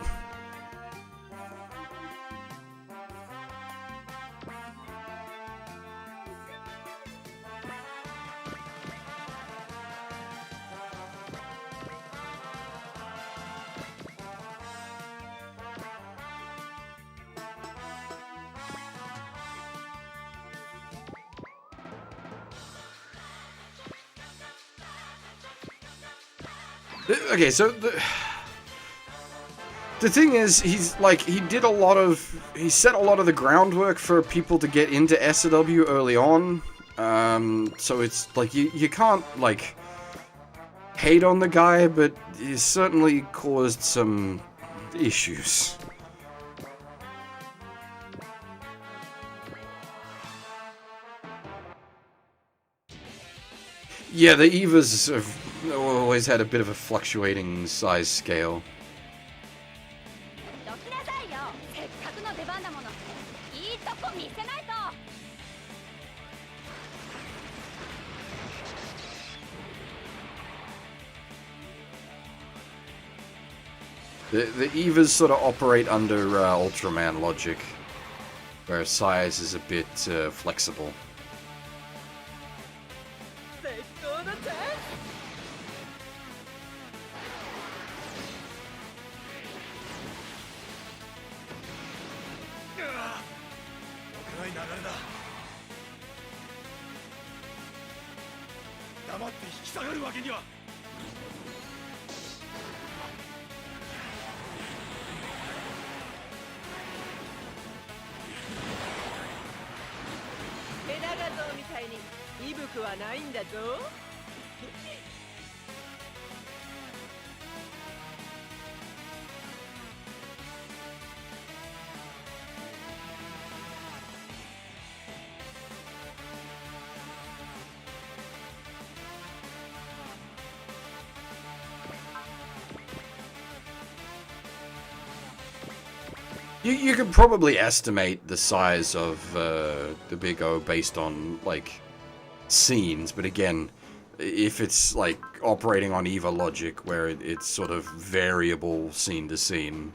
Okay, so the thing is, he set a lot of the groundwork for people to get into SW early on. So it's like you can't like hate on the guy, but he certainly caused some issues. Yeah, the Evas have always had a bit of a fluctuating size scale. The Evas sort of operate under Ultraman logic, where size is a bit flexible. You could probably estimate the size of the Big O based on, like, scenes, but again, if it's, like, operating on EVA logic, where it's sort of variable scene to scene.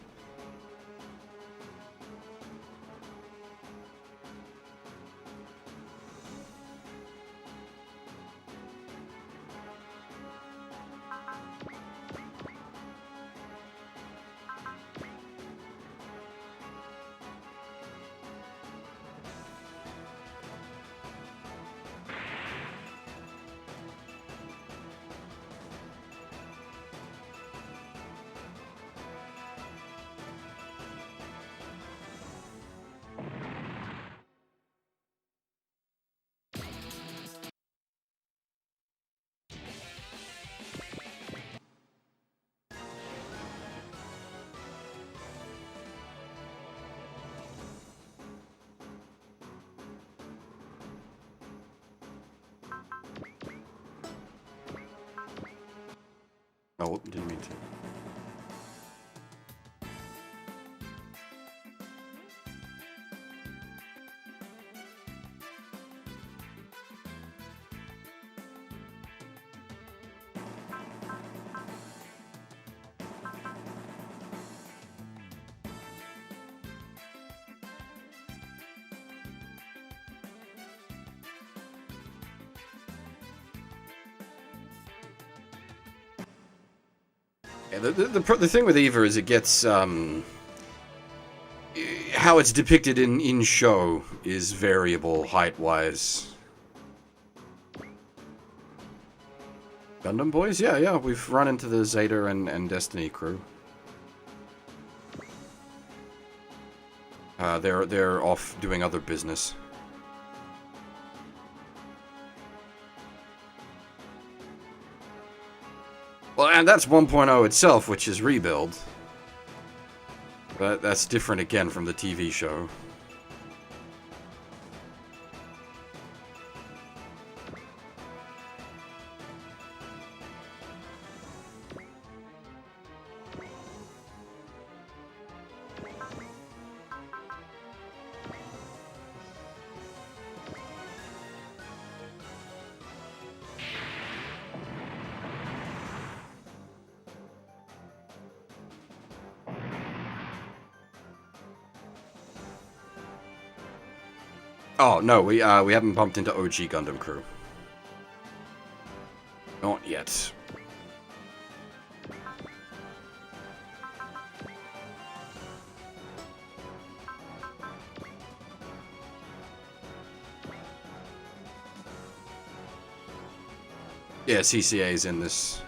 Oh, didn't mean to. Yeah, the thing with EVA is it gets, how it's depicted in show is variable height-wise. Gundam Boys? Yeah, we've run into the Zeta and Destiny crew. They're off doing other business. Well, and that's 1.0 itself, which is Rebuild. But that's different again from the TV show. Oh no, we haven't bumped into OG Gundam crew. Not yet. Yeah, CCA's in this.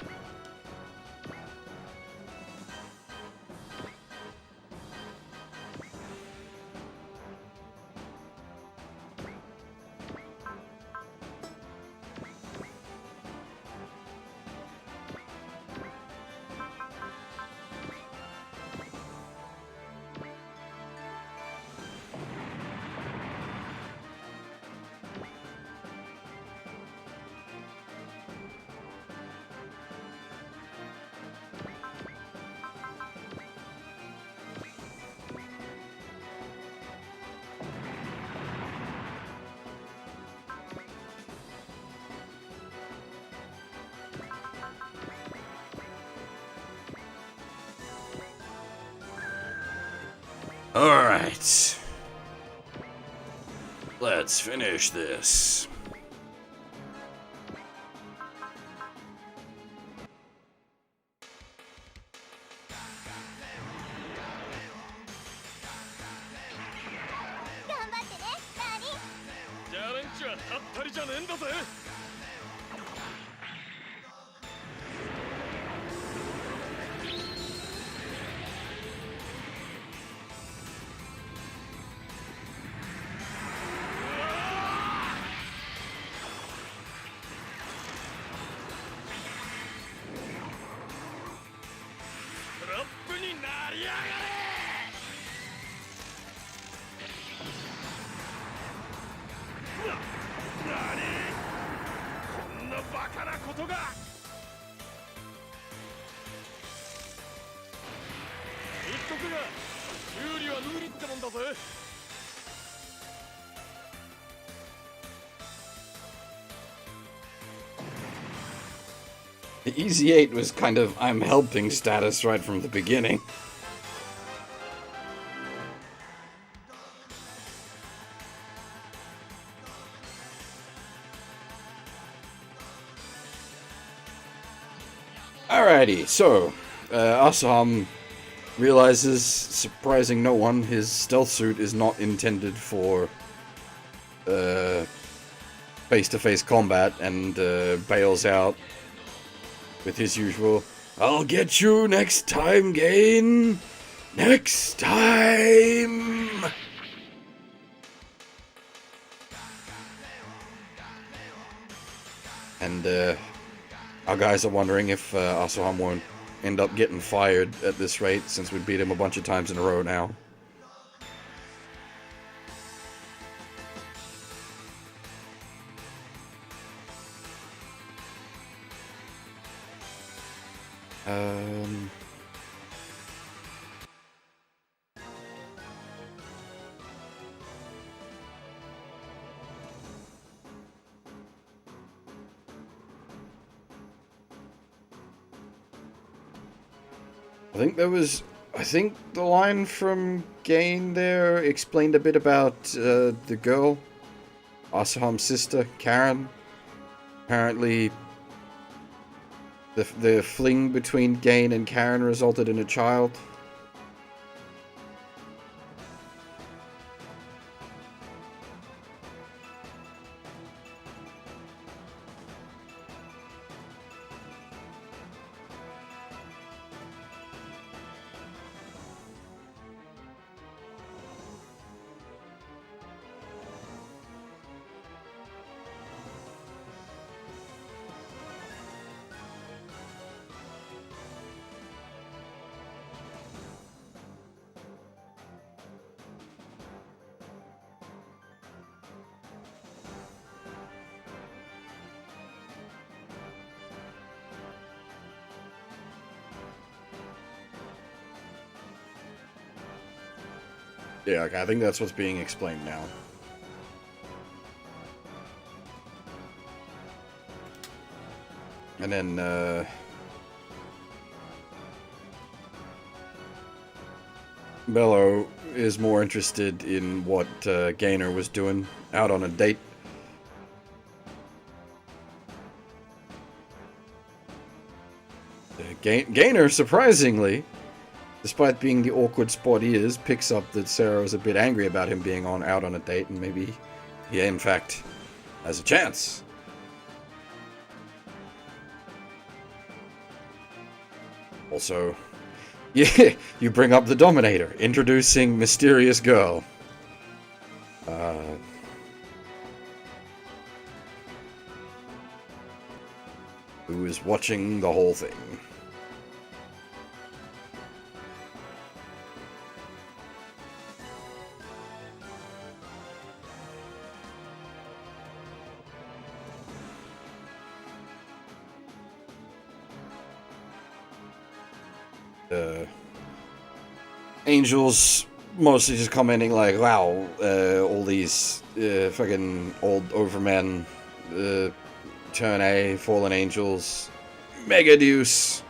Alright. Let's finish this. The Easy 8 was kind of I'm helping status right from the beginning. Alrighty, so Asaham realizes, surprising no one, his stealth suit is not intended for face-to-face combat and bails out with his usual, "I'll get you next time, Gain! Next time!" And our guys are wondering if Asaham won't end up getting fired at this rate, since we beat him a bunch of times in a row now. I think the line from Gain there explained a bit about the girl, Asaham's sister, Karen. Apparently, the fling between Gain and Karen resulted in a child. Yeah, okay, I think that's what's being explained now. And then, Bello is more interested in what Gainer was doing out on a date. Gainer, surprisingly, despite being the awkward spot he is, picks up that Sarah was a bit angry about him being out on a date, and maybe he, in fact, has a chance. Also, yeah, you bring up the Dominator, introducing Mysterious Girl. Who is watching the whole thing. Angels mostly just commenting like, wow, all these fucking old overmen, turn A, fallen angels, mega deuce.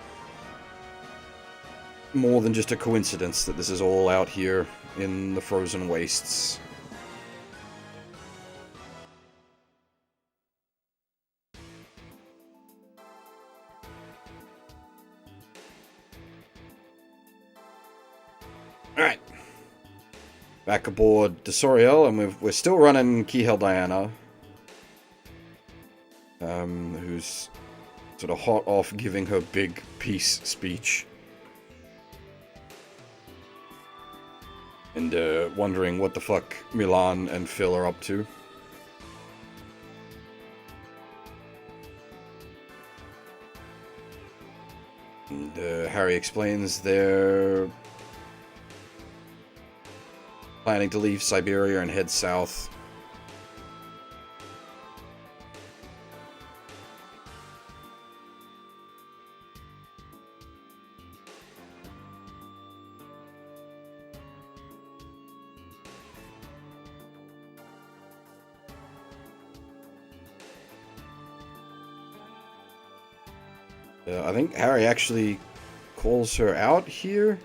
More than just a coincidence that this is all out here in the frozen wastes. Alright. Back aboard Desoriel, and we're still running Keyhell Diana. Who's sort of hot off giving her big peace speech. And wondering what the fuck Milan and Phil are up to. And Harry explains they're planning to leave Siberia and head south. I think Harry actually calls her out here.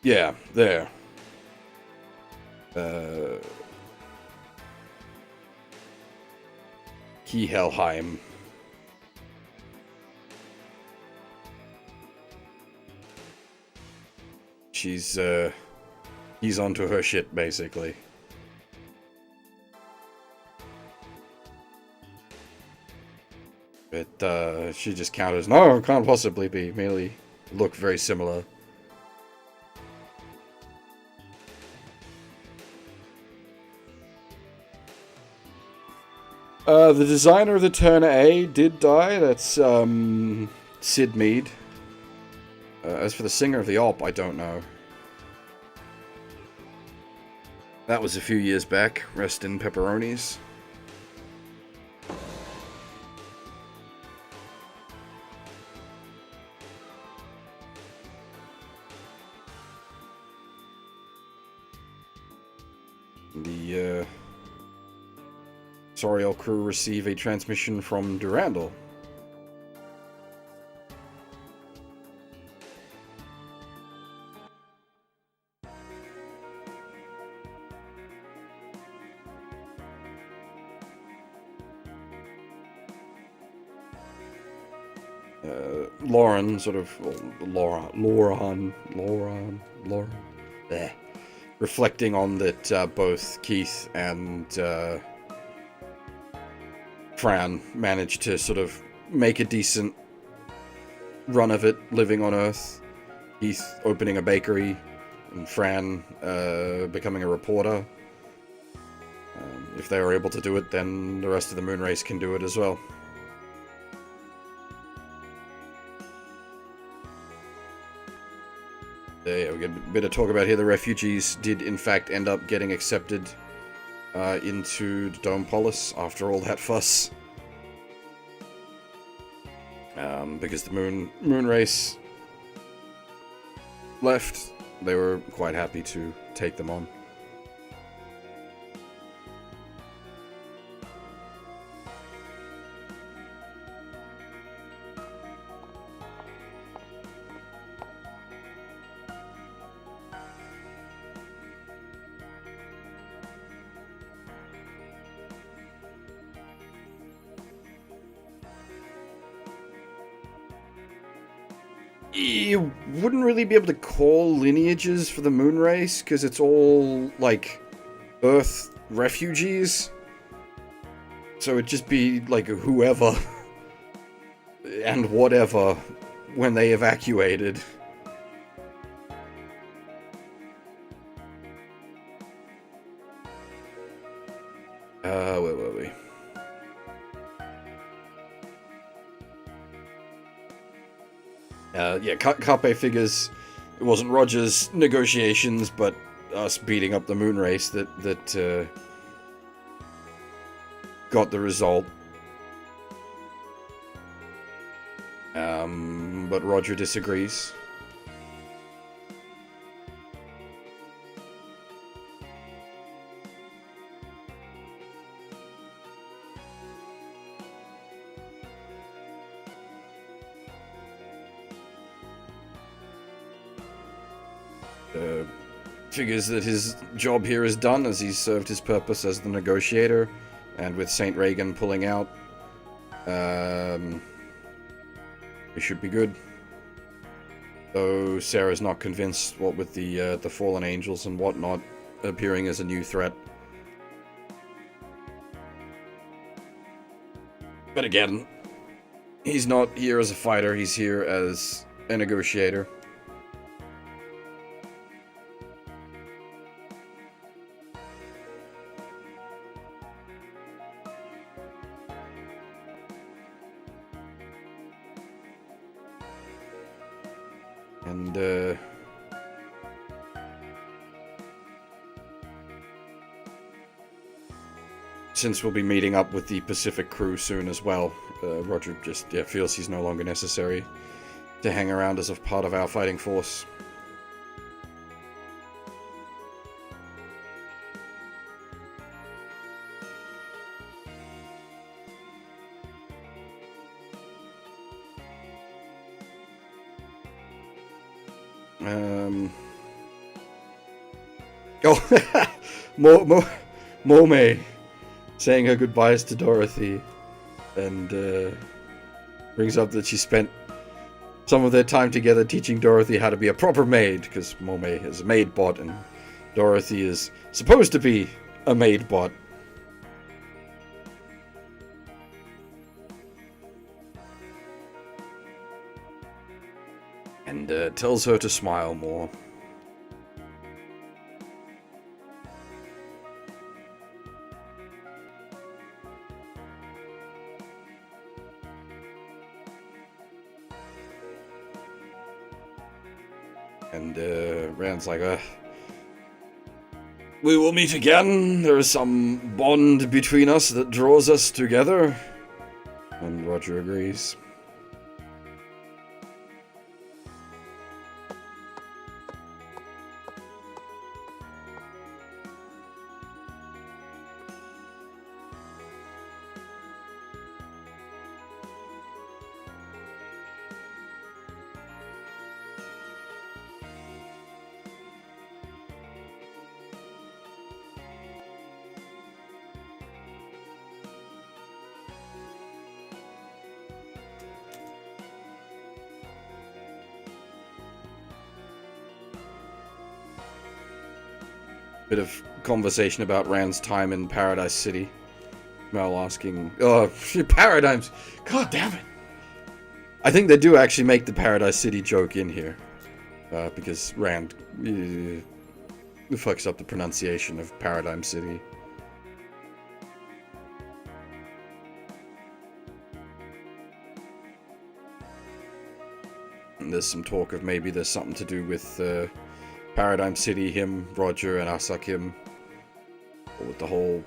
Yeah, there. Keyhelheim. He's onto her shit, basically. But, she just counters, no, it can't possibly be, merely look very similar. The designer of the Turner A did die, that's, Sid Mead. As for the singer of the Op, I don't know. That was a few years back, rest in pepperonis. The Soriel crew receive a transmission from Durandal. Lauren, sort of, Lauren, reflecting on that both Keith and Fran managed to sort of make a decent run of it living on Earth. Keith opening a bakery, and Fran becoming a reporter. If they were able to do it, then the rest of the moon race can do it as well. Yeah, we get a bit of talk about here. The refugees did, in fact, end up getting accepted into the Dome Polis after all that fuss. Because the moon race left, they were quite happy to take them on. You wouldn't really be able to call lineages for the moon race, because it's all, like, Earth refugees. So it'd just be, like, whoever and whatever when they evacuated. Where were we? Yeah, Carpe figures it wasn't Roger's negotiations, but us beating up the moon race that got the result. But Roger disagrees. Figures that his job here is done, as he's served his purpose as the negotiator, and with Saint Reagan pulling out, we should be good. Though Sarah's not convinced, what with the fallen angels and whatnot appearing as a new threat. But again, he's not here as a fighter, he's here as a negotiator. And, since we'll be meeting up with the Pacific crew soon as well, Roger just feels he's no longer necessary to hang around as a part of our fighting force. Oh, Momei saying her goodbyes to Dorothy, and brings up that she spent some of their time together teaching Dorothy how to be a proper maid, because Momei is a maid bot and Dorothy is supposed to be a maid bot. And tells her to smile more. And Rand's like, we will meet again. There is some bond between us that draws us together. And Roger agrees. Bit of conversation about Rand's time in Paradise City. Mel asking, oh, Paradigms! God damn it! I think they do actually make the Paradise City joke in here. Because Rand fucks up the pronunciation of Paradigm City. And there's some talk of maybe there's something to do with Paradigm City, him, Roger, and Asakim. Or with the whole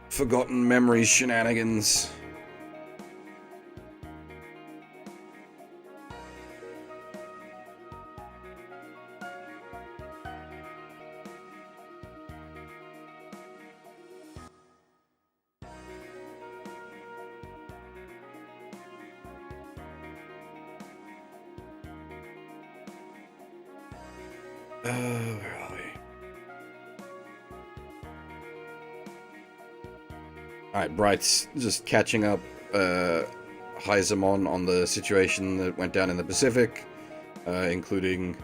Forgotten Memories shenanigans. Where are we? Alright, Bright's just catching up Heizamon on the situation that went down in the Pacific, including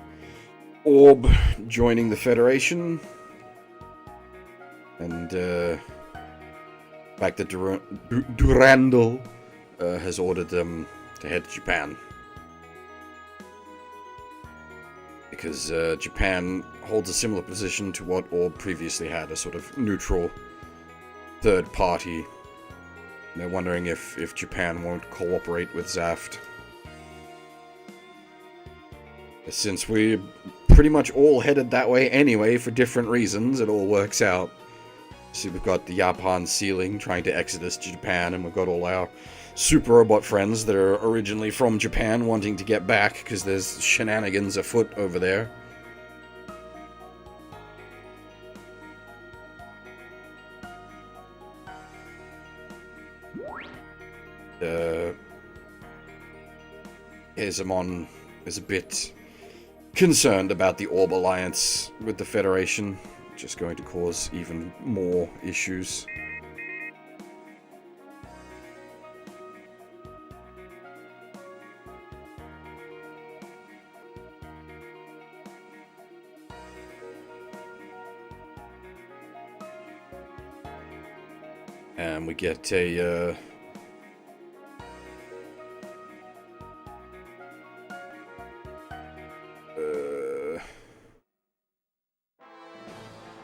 Orb joining the Federation, and the fact that Durandal has ordered them to head to Japan. Because Japan holds a similar position to what Orb previously had, a sort of neutral third party. And they're wondering if Japan won't cooperate with Zaft. Since we're pretty much all headed that way anyway for different reasons, it all works out. See, we've got the Japan sealing trying to exodus to Japan, and we've got all our super robot friends that are originally from Japan wanting to get back because there's shenanigans afoot over there. Izamon is a bit concerned about the Orb alliance with the Federation, which is going to cause even more issues. And we get a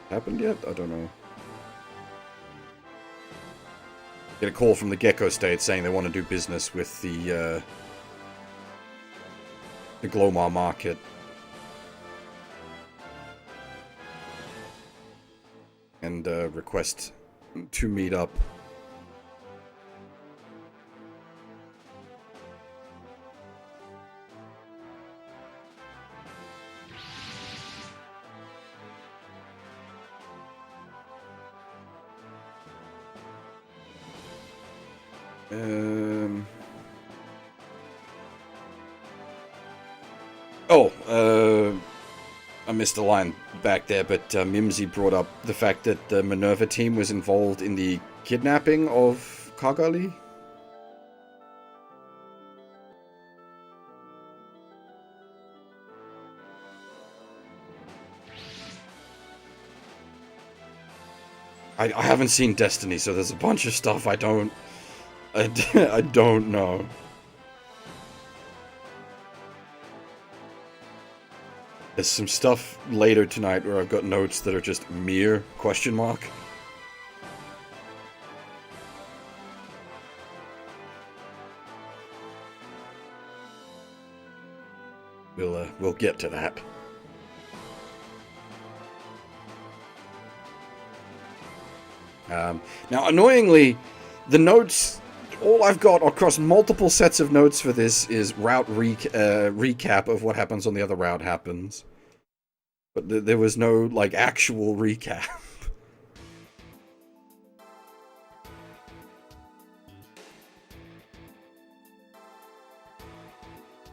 happened yet? I don't know. Get a call from the Gecko State saying they want to do business with the Glomar market. And request to meet up. I missed a line back there, but Mimsy brought up the fact that the Minerva team was involved in the kidnapping of Kagali. I haven't seen Destiny, so there's a bunch of stuff I don't know. There's some stuff later tonight where I've got notes that are just mere question mark. We'll get to that. Now, annoyingly, the notes, all I've got across multiple sets of notes for this is route recap of what happens on the other route happens. But there was no, like, actual recap.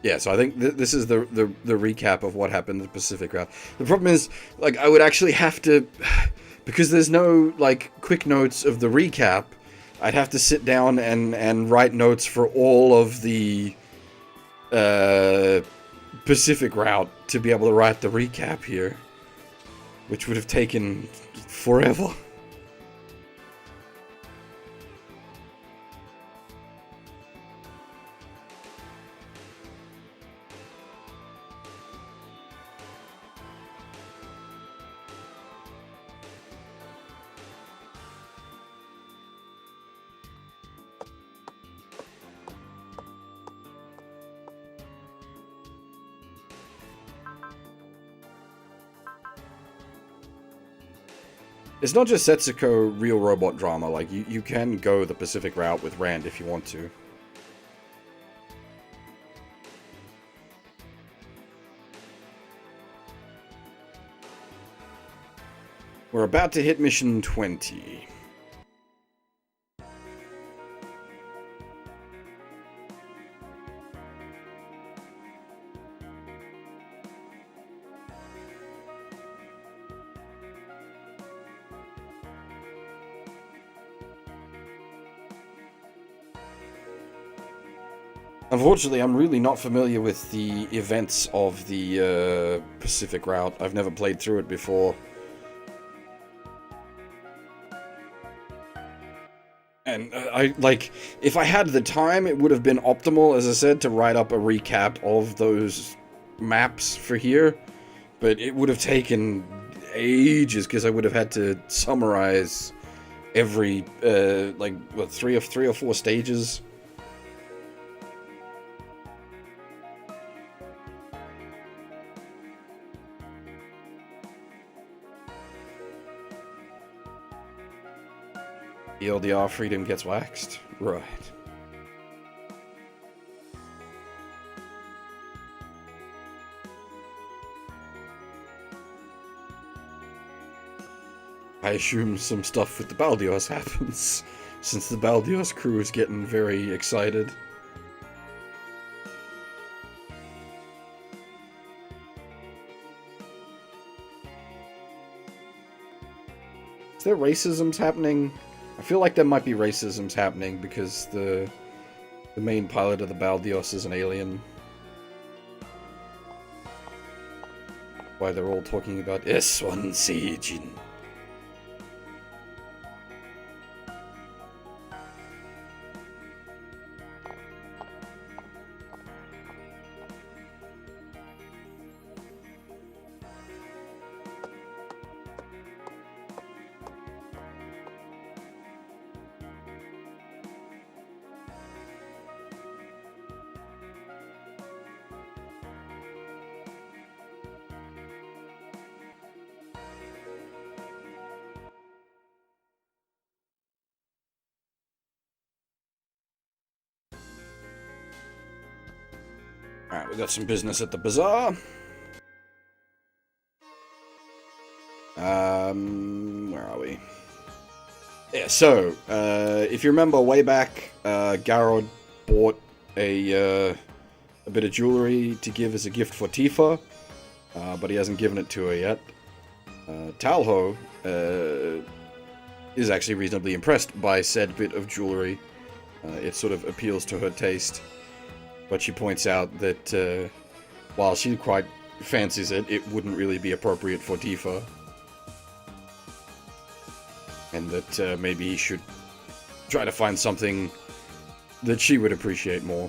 Yeah, so I think this is the recap of what happened in the Pacific route. The problem is, like, I would actually have to... Because there's no, like, quick notes of the recap, I'd have to sit down and write notes for all of the Pacific route to be able to write the recap here, which would have taken forever. It's not just Setsuko real robot drama, like, you can go the Pacific route with Rand if you want to. We're about to hit mission 20. Unfortunately, I'm really not familiar with the events of the Pacific route. I've never played through it before. And if I had the time, it would have been optimal, as I said, to write up a recap of those maps for here. But it would have taken ages, because I would have had to summarize every, three or four stages. The LDR freedom gets waxed? Right. I assume some stuff with the Baldios happens, since the Baldios crew is getting very excited. Is there racisms happening? I feel like there might be racisms happening because the main pilot of the Baldios is an alien. Why they're all talking about S1 Seijin. Alright, we got some business at the bazaar. Where are we? Yeah, so, if you remember way back, Garrod bought a bit of jewelry to give as a gift for Tifa, but he hasn't given it to her yet. Talho is actually reasonably impressed by said bit of jewelry. It sort of appeals to her taste. But she points out that while she quite fancies it, it wouldn't really be appropriate for Tifa. And that maybe he should try to find something that she would appreciate more.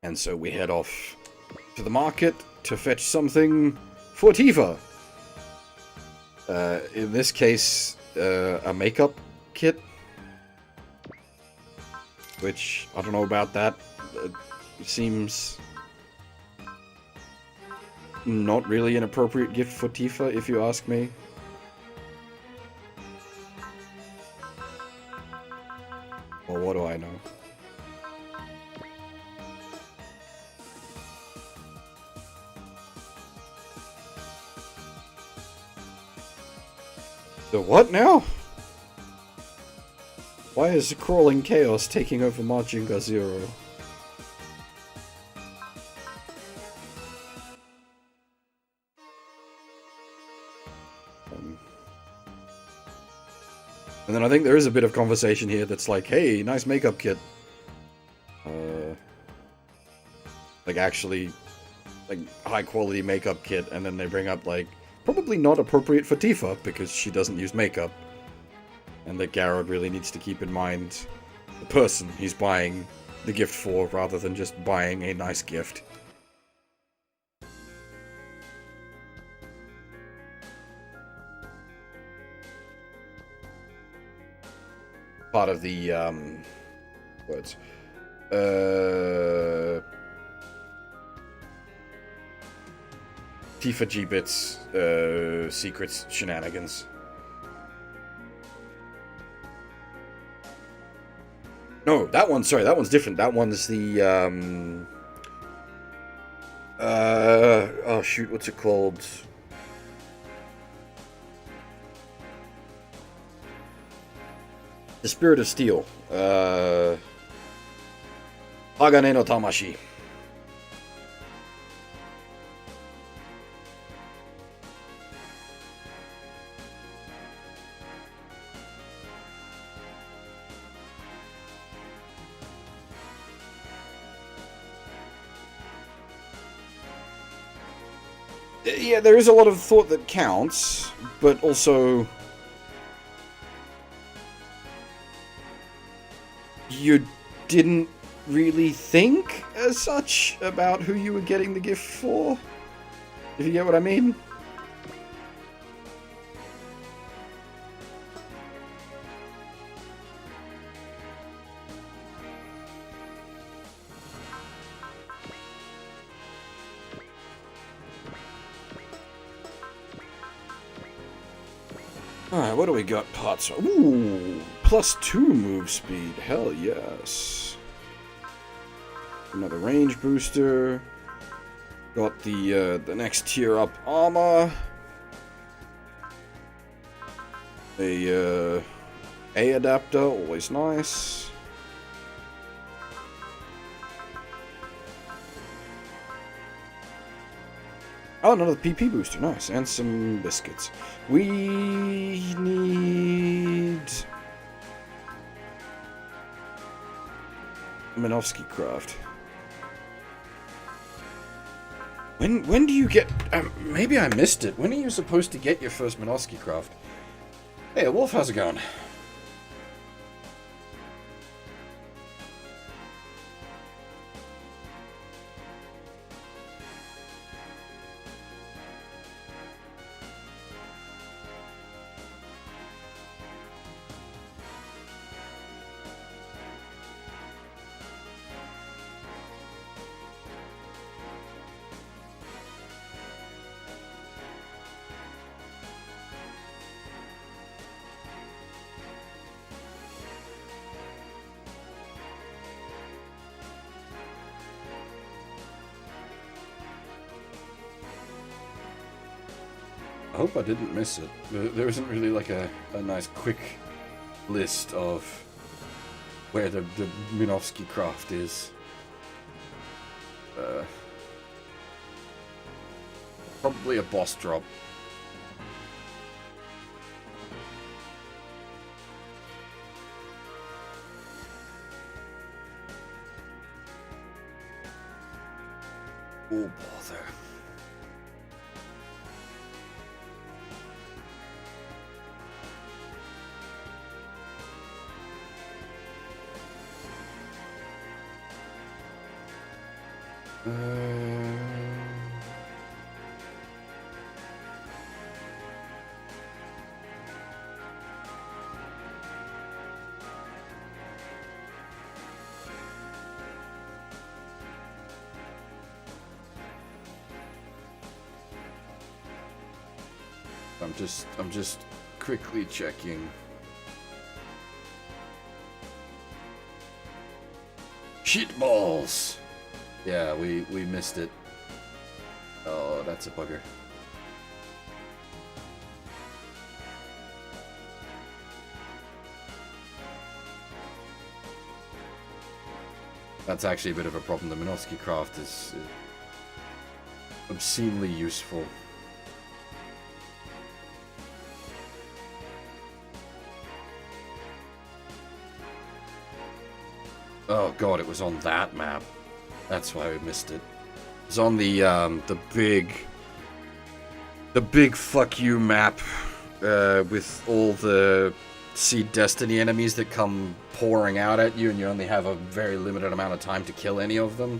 And so we head off to the market to fetch something for Tifa. In this case, a makeup kit. Which, I don't know about that. It seems not really an appropriate gift for Tifa, if you ask me. Well, what do I know? The what now? Why is the crawling chaos taking over Majinga Zero? And then I think there is a bit of conversation here that's like, hey, nice makeup kit. Like actually, like high quality makeup kit, and then they bring up like, probably not appropriate for Tifa, because she doesn't use makeup. And that Garrod really needs to keep in mind the person he's buying the gift for, rather than just buying a nice gift. Part of the, words. Tifa G-Bit's secrets shenanigans. No, that one, sorry, that one's different. That one's the, oh shoot, what's it called? The Spirit of Steel. Hagane no Tamashi. Yeah, there is a lot of thought that counts, but also you didn't really think as such about who you were getting the gift for, if you get what I mean. Alright, what do we got? Pots. Ooh, +2 move speed. Hell yes. Another range booster. Got the next tier up armor. A adapter, always nice. Oh, another PP booster, nice, and some biscuits. We need Minovsky craft. When do you get? Maybe I missed it. When are you supposed to get your first Minovsky craft? Hey, Wolf, how's it going? I hope I didn't miss it. There isn't really like a nice quick list of where the Minovsky craft is. Probably a boss drop. Oh, bother. I'm just quickly checking. Shitballs! Yeah, we missed it. Oh, that's a bugger. That's actually a bit of a problem. The Minovsky craft is obscenely useful. Oh god, it was on that map. That's why we missed it. It was on the big fuck you map with all the Seed Destiny enemies that come pouring out at you, and you only have a very limited amount of time to kill any of them.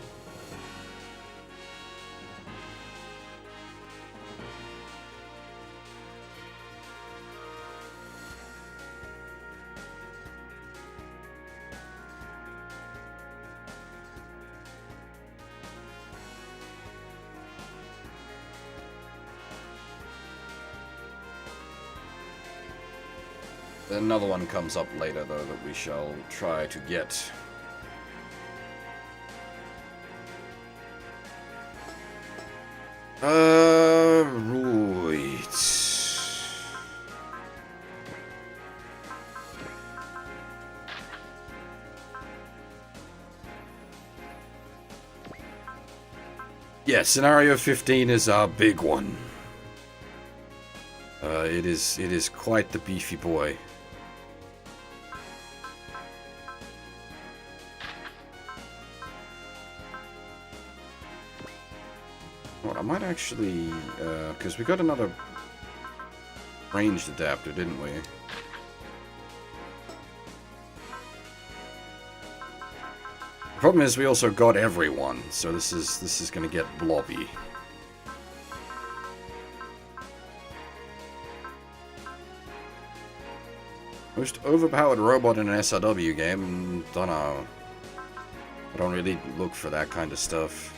Another one comes up later, though, that we shall try to get. Right. Yeah, scenario 15 is our big one. It is quite the beefy boy. Well, I might actually, because we got another ranged adapter, didn't we? Problem is, we also got everyone, so this is gonna get blobby. Most overpowered robot in an SRW game? Dunno. I don't really look for that kind of stuff.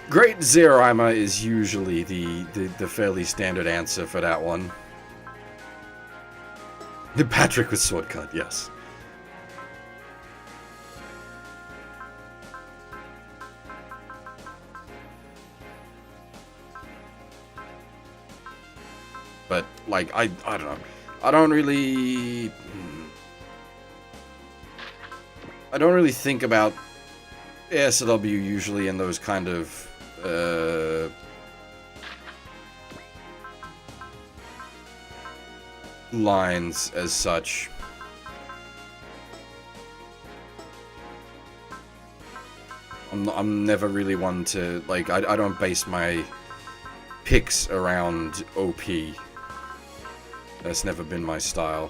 Great Zerima is usually the fairly standard answer for that one. The Patrick with sword cut, yes. But, like, I don't know. I don't really think about ASW usually in those kind of lines as such. I'm never really one to, like, I don't base my picks around OP. That's never been my style.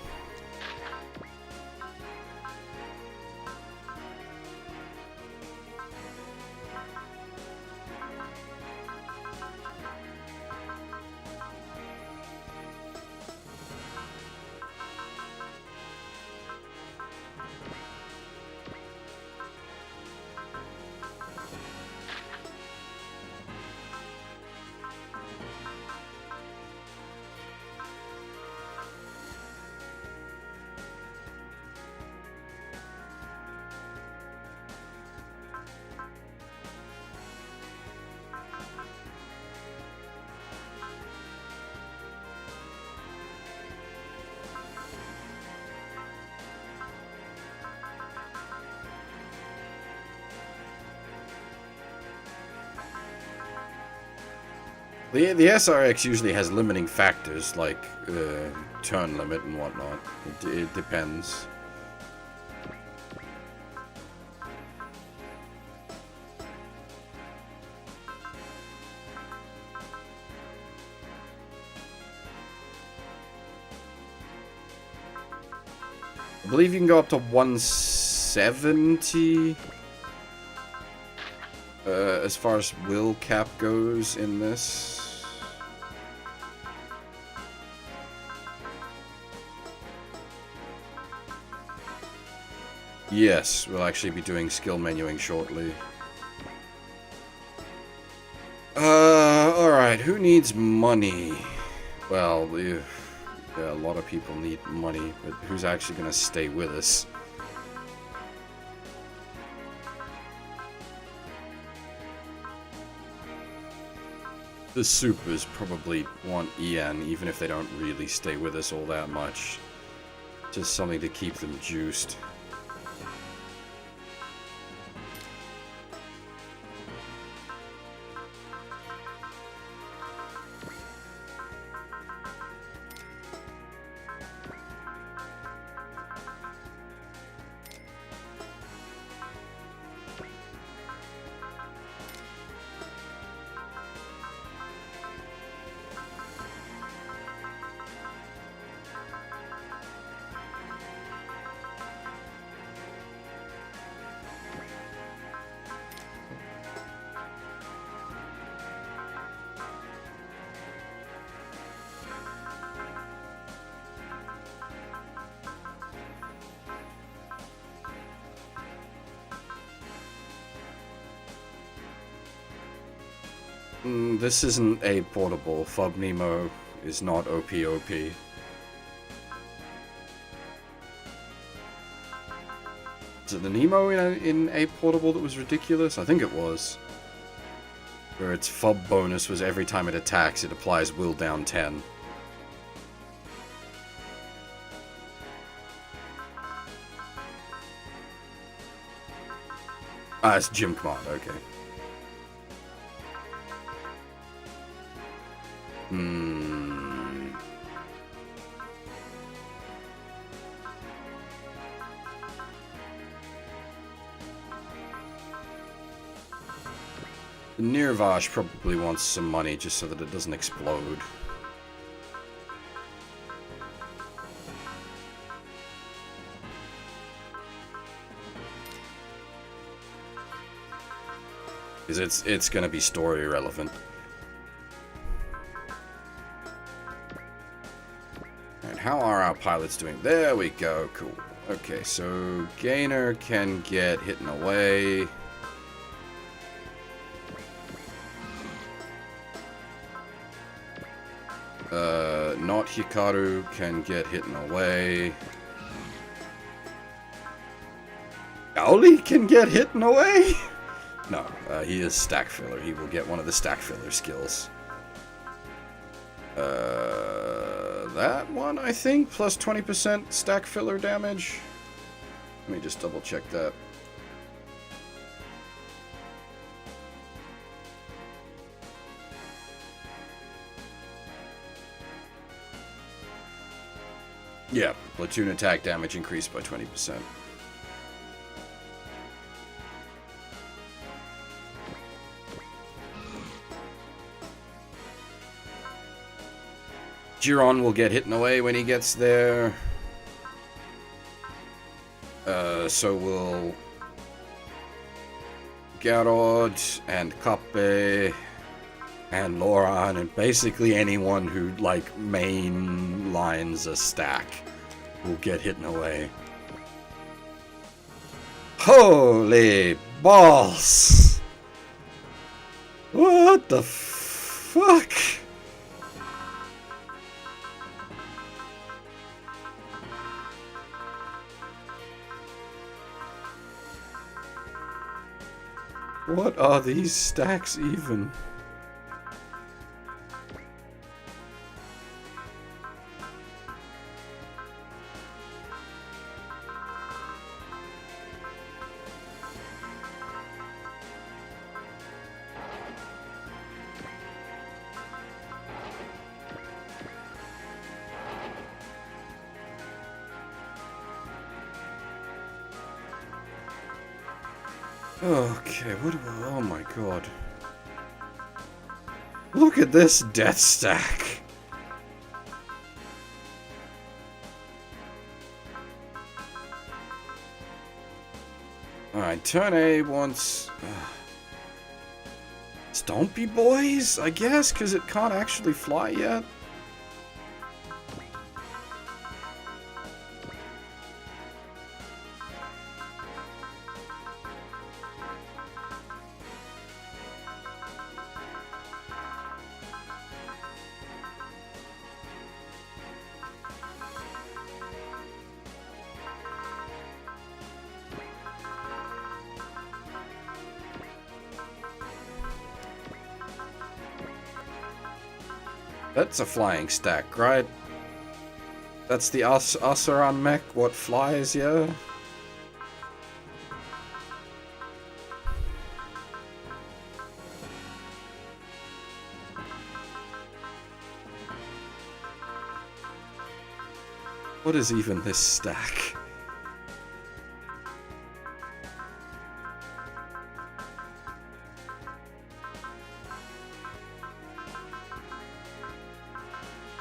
The SRX usually has limiting factors like turn limit and whatnot. It depends. I believe you can go up to 170 as far as will cap goes in this. Yes, we'll actually be doing skill menuing shortly. Alright, who needs money? Well, yeah, a lot of people need money, but who's actually gonna stay with us? The supers probably want EN, even if they don't really stay with us all that much. Just something to keep them juiced. This isn't a portable. Fub Nemo is not OP. Is it the Nemo in a portable that was ridiculous? I think it was. Where its Fub bonus was every time it attacks, it applies will down 10. Ah, it's Gym Command, okay. The Nirvash probably wants some money just so that it doesn't explode. Because it's gonna be story relevant. And how are our pilots doing? There we go, cool. Okay, so Gainer can get hidden away. Not Hikaru can get hidden away. Aoli can get hidden away? No, he is stack filler. He will get one of the stack filler skills. That one, I think, plus 20% stack filler damage. Let me just double check that. Yeah, platoon attack damage increased by 20%. Jiron will get hidden away when he gets there. So will Garod and Kappe and Loran and basically anyone who, like, main lines a stack will get hidden away. Holy balls! What the fuck? What are these stacks even? Okay, what do I... Oh my god. Look at this death stack. Alright, turn A wants... Stompy Boys, I guess, because it can't actually fly yet. That's a flying stack, right? That's the Asaran mech, what flies, yeah? What is even this stack?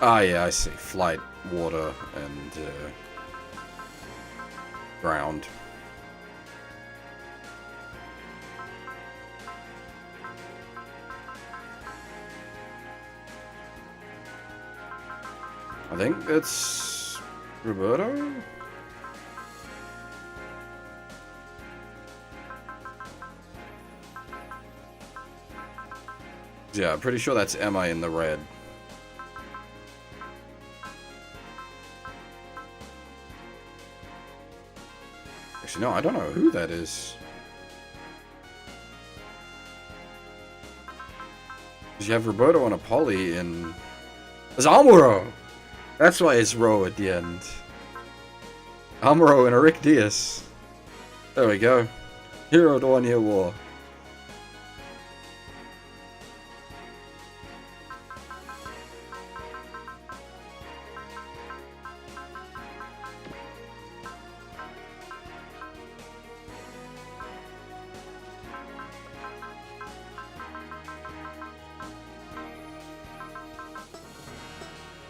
Ah, yeah, I see. Flight, water, and ground. I think it's Roberto? Yeah, I'm pretty sure that's Emma in the red. Actually, no, I don't know who that is. You have Roberto and Apolli in... It's Amuro! That's why it's Ro at the end. Amuro and Eric Diaz. There we go. Hero to 1 Year War.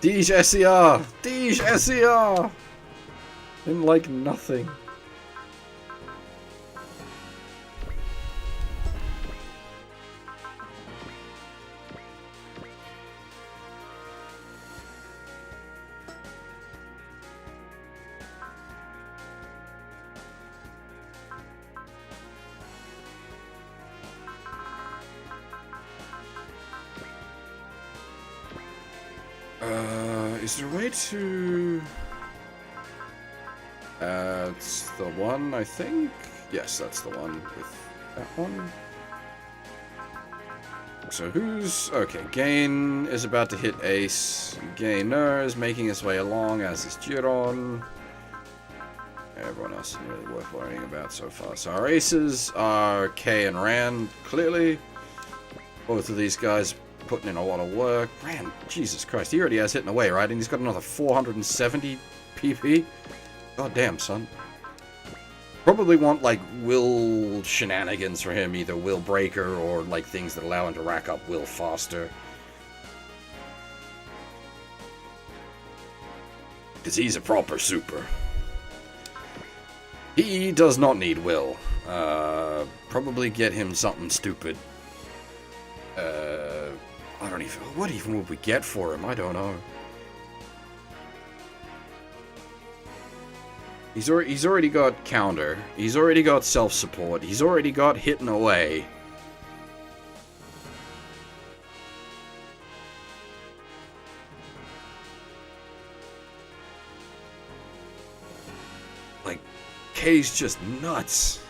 Deej SER! Deej SER! In like nothing. Is there a way to... it's the one, I think? Yes, that's the one with that one. So who's... Okay, Gain is about to hit Ace. Gainer is making his way along, as is Jiron. Everyone else isn't really worth worrying about so far. So our aces are Kay and Rand, clearly. Both of these guys putting in a lot of work. Rand, Jesus Christ, he already has hitting away, right? And he's got another 470 PP. God damn, son. Probably want, like, will shenanigans for him, either will breaker or, like, things that allow him to rack up will faster. Because he's a proper super. He does not need will. Probably get him something stupid. I don't even... What even would we get for him? I don't know. He's already got counter. He's already got self-support. He's already got hitting away. Like, Kay's just nuts.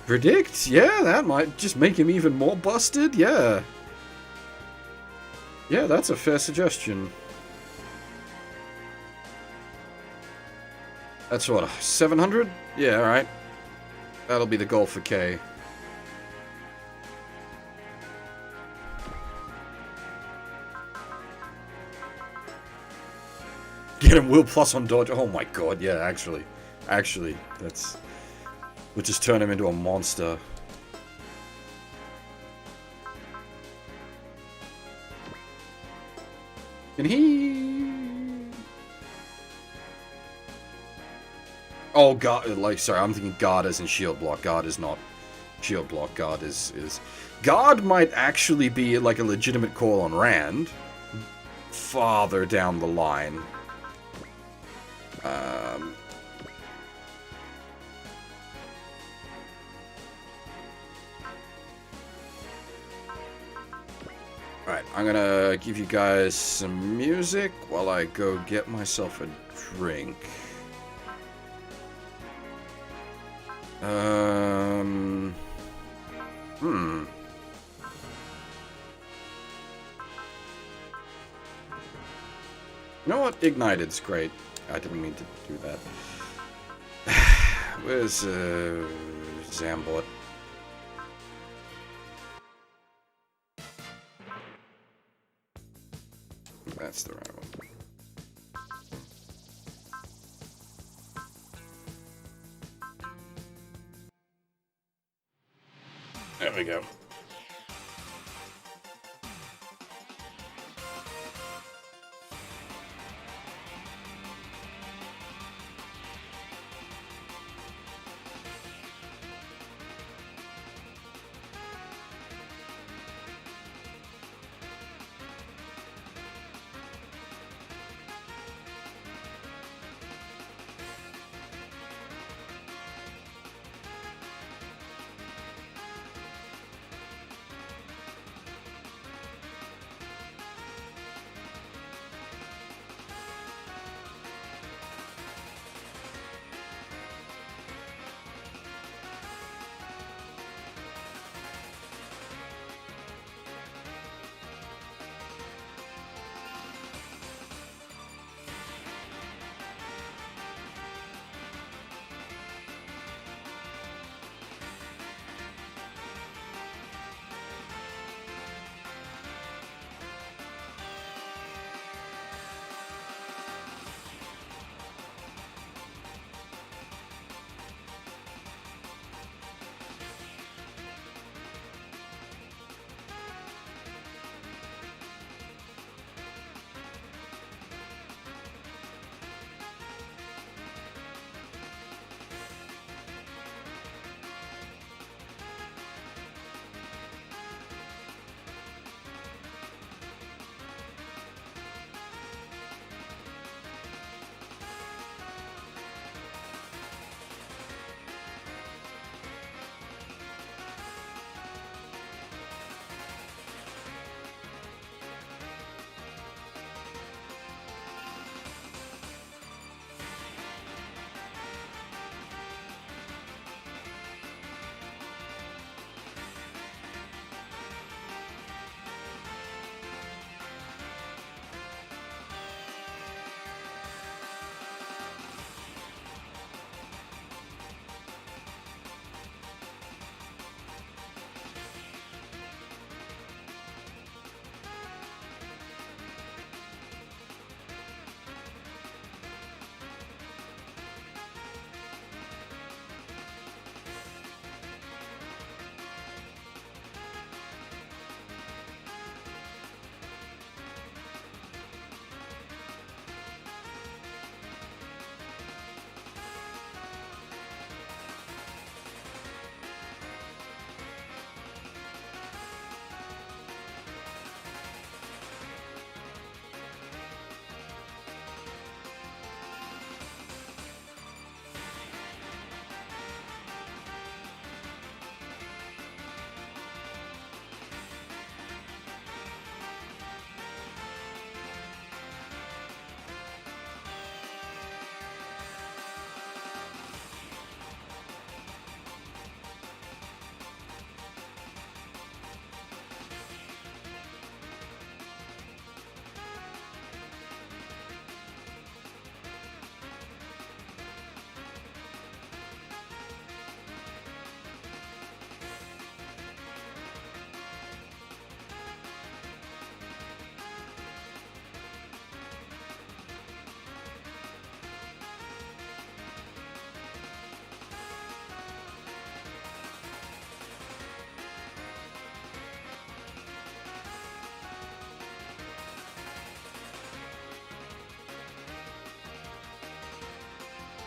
Predict? Yeah, that might just make him even more busted, yeah. Yeah, that's a fair suggestion. That's what, 700? Yeah, alright. That'll be the goal for K. Get him will plus on dodge. Oh my god, yeah, actually. Actually, that's... We'll just turn him into a monster. Can he... Oh, God, like, sorry, I'm thinking guard as in shield block. Guard is not shield block. Guard is... Guard might actually be, like, a legitimate call on Rand. Farther down the line. Alright, I'm gonna give you guys some music while I go get myself a drink. You know what? Ignited's great. I didn't mean to do that. Where's, Zambot? That's the right one. There we go.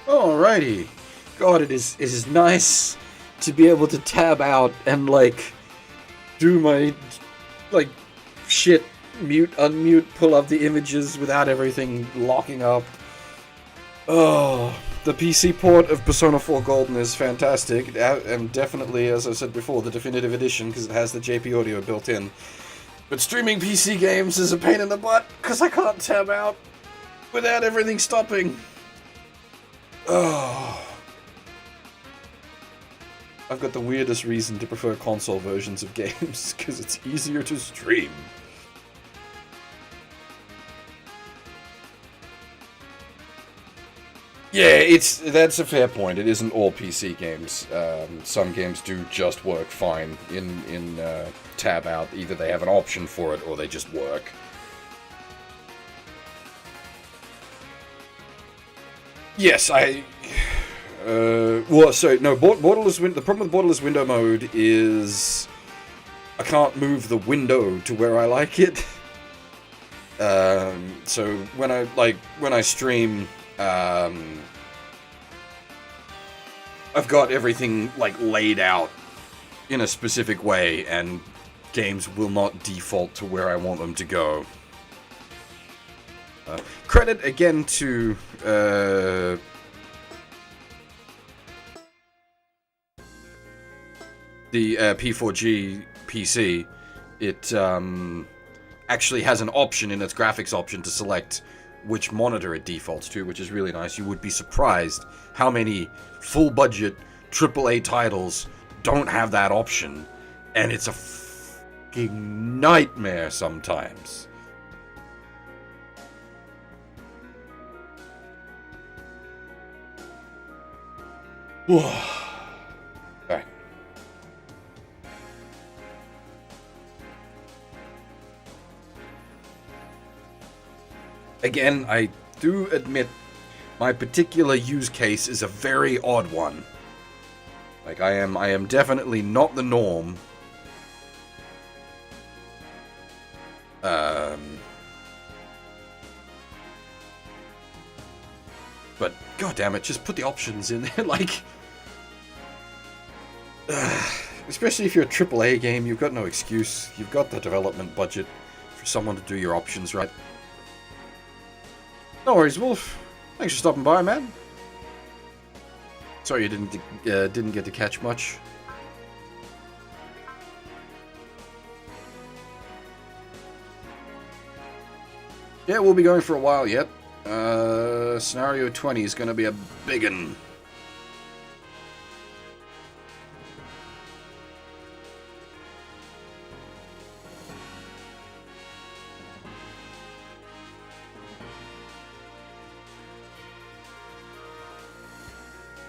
Alrighty. God, it is nice to be able to tab out and, like, do my, like, shit, mute, unmute, pull up the images without everything locking up. Oh, the PC port of Persona 4 Golden is fantastic, and definitely, as I said before, the definitive edition, because it has the JP audio built in. But streaming PC games is a pain in the butt, because I can't tab out without everything stopping. Oh. I've got the weirdest reason to prefer console versions of games, because it's easier to stream. Yeah, that's a fair point. It isn't all PC games. Some games do just work fine in tab out. Either they have an option for it, or they just work. Yes, well, so, no, the problem with Borderless Window Mode is I can't move the window to where I like it. So when I stream, I've got everything, like, laid out in a specific way, and games will not default to where I want them to go. Credit again to the P4G PC. It actually has an option in its graphics option to select which monitor it defaults to, which is really nice. You would be surprised how many full-budget AAA titles don't have that option, and it's a fucking nightmare sometimes. Alright. Again, I do admit my particular use case is a very odd one. Like, I am definitely not the norm. But, goddammit, just put the options in there, like... especially if you're a AAA game, you've got no excuse. You've got the development budget for someone to do your options right. No worries, Wolf. Thanks for stopping by, man. Sorry you didn't get to catch much. Yeah, we'll be going for a while yet. Scenario 20 is going to be a big one.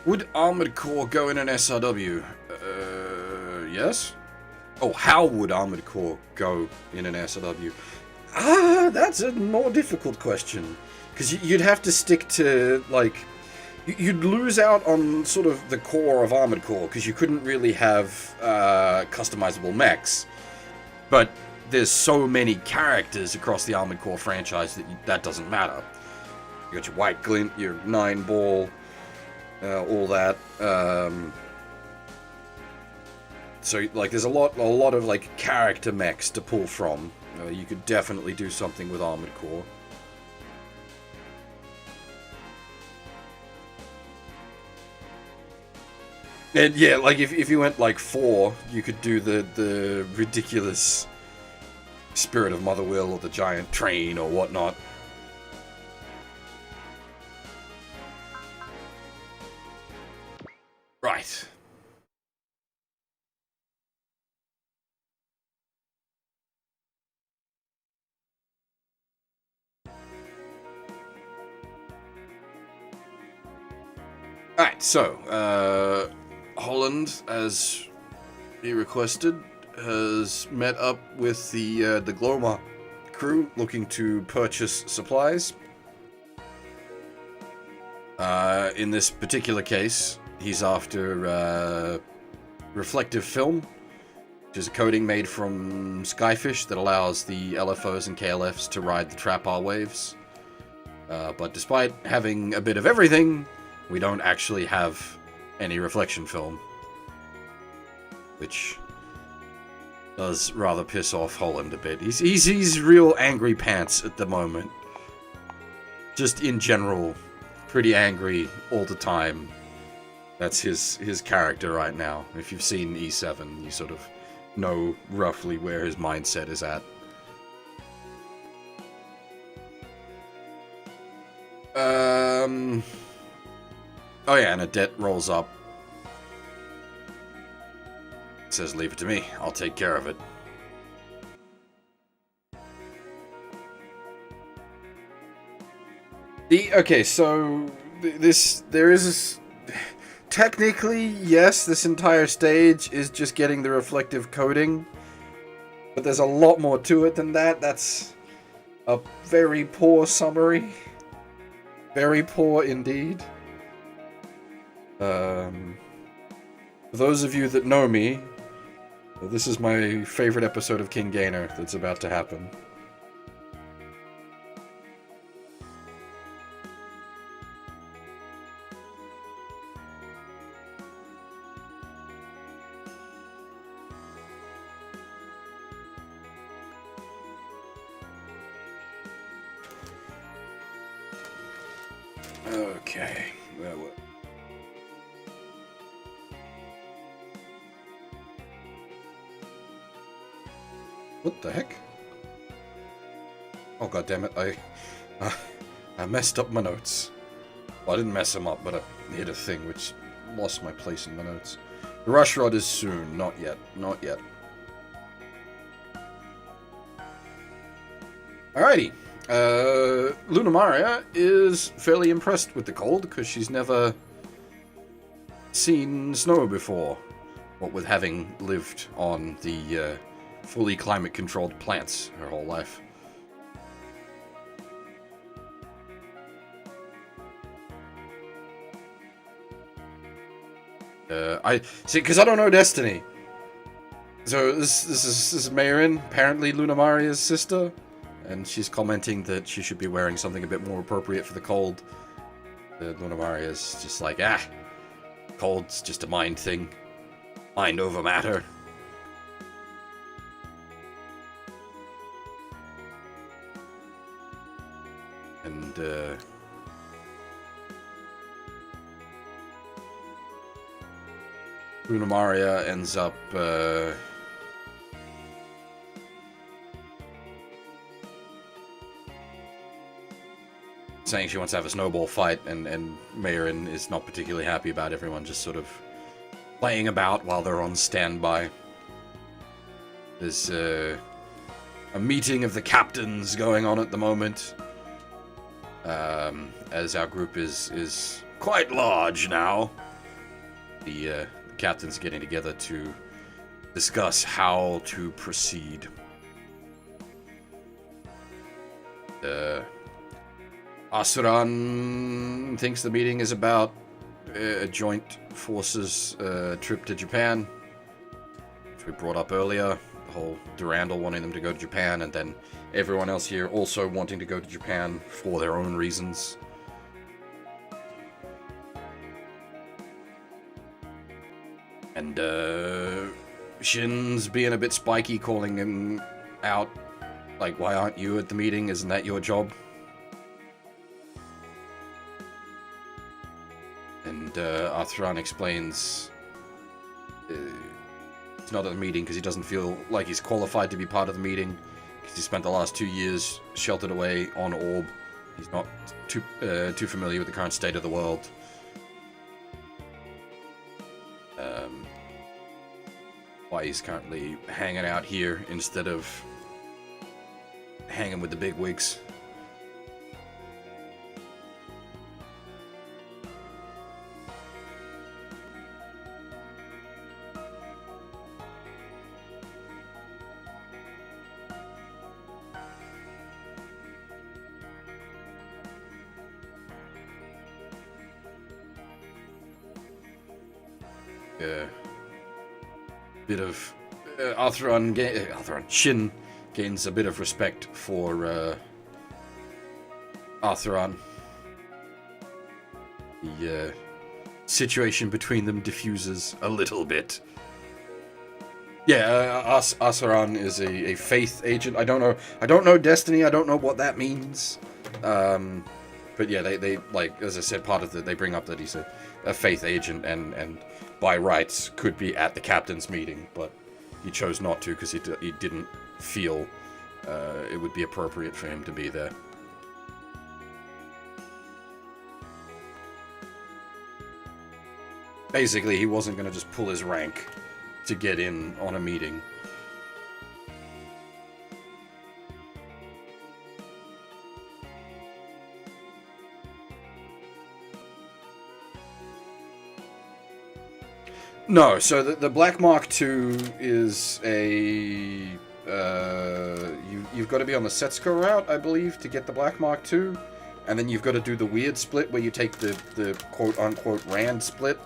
Would Armored Core go in an SRW? Yes? Oh, how would Armored Core go in an SRW? That's a more difficult question. Because you'd have to stick to, like... You'd lose out on sort of the core of Armored Core, because you couldn't really have customizable mechs. But there's so many characters across the Armored Core franchise that doesn't matter. You got your White Glint, your Nine Ball... all that. So, like, there's a lot of, like, character mechs to pull from. You could definitely do something with Armored Core. And, yeah, like, if you went, like, 4, you could do the ridiculous Spirit of Mother Will or the giant train or whatnot. Right. Alright, so, Holland, as he requested, has met up with the Gloma crew looking to purchase supplies. In this particular case, he's after reflective film, which is a coating made from skyfish that allows the LFOs and KLFs to ride the trap R waves. But despite having a bit of everything, We don't actually have any reflection film. Which does rather piss off Holland a bit. He's real angry pants at the moment. Just in general, pretty angry all the time. That's his character right now. If you've seen E7, you sort of know roughly where his mindset is at. Oh yeah, and a debt rolls up. It says, leave it to me. I'll take care of it. Okay, so there is technically, yes, this entire stage is just getting the reflective coating, but there's a lot more to it than that. That's a very poor summary. Very poor indeed. For those of you that know me, this is my favorite episode of King Gainer that's about to happen. Okay. What the heck? Oh god damn it! I messed up my notes. Well, I didn't mess them up, but I hit a thing which lost my place in my notes. The rush rod is soon. Not yet. Not yet. Alrighty. Luna Maria is fairly impressed with the cold because she's never seen snow before. What with having lived on the fully climate-controlled plants her whole life. I see, because I don't know Destiny. So this is Mayrin, apparently Luna Maria's sister. And she's commenting that she should be wearing something a bit more appropriate for the cold. Luna Maria's just like, cold's just a mind thing. Mind over matter. And, Luna Maria ends up, saying she wants to have a snowball fight, and Mayrin is not particularly happy about everyone just sort of playing about while they're on standby. There's a meeting of the captains going on at the moment, as our group is quite large now. The captains getting together to discuss how to proceed. Asuran thinks the meeting is about a joint forces trip to Japan, which we brought up earlier. The whole Durandal wanting them to go to Japan, and then everyone else here also wanting to go to Japan for their own reasons. And Shin's being a bit spiky, calling him out, like, why aren't you at the meeting? Isn't that your job? And Arthran explains he's not at the meeting because he doesn't feel like he's qualified to be part of the meeting, because he spent the last 2 years sheltered away on Orb. He's not too familiar with the current state of the world. Why he's currently hanging out here instead of hanging with the big wigs. Bit of Shin gains a bit of respect for Arthuran. situation between them diffuses a little bit. Yeah, Asaran is a faith agent. I don't know Destiny. I don't know what that means. But yeah, they like, as I said, part of they bring up that he's a faith agent and by rights could be at the captain's meeting, but he chose not to because he didn't feel it would be appropriate for him to be there. Basically, he wasn't going to just pull his rank to get in on a meeting. No, so the Black Mark II is a... you've got to be on the Setsuko route, I believe, to get the Black Mark II. And then you've got to do the weird split where you take the quote-unquote Rand split.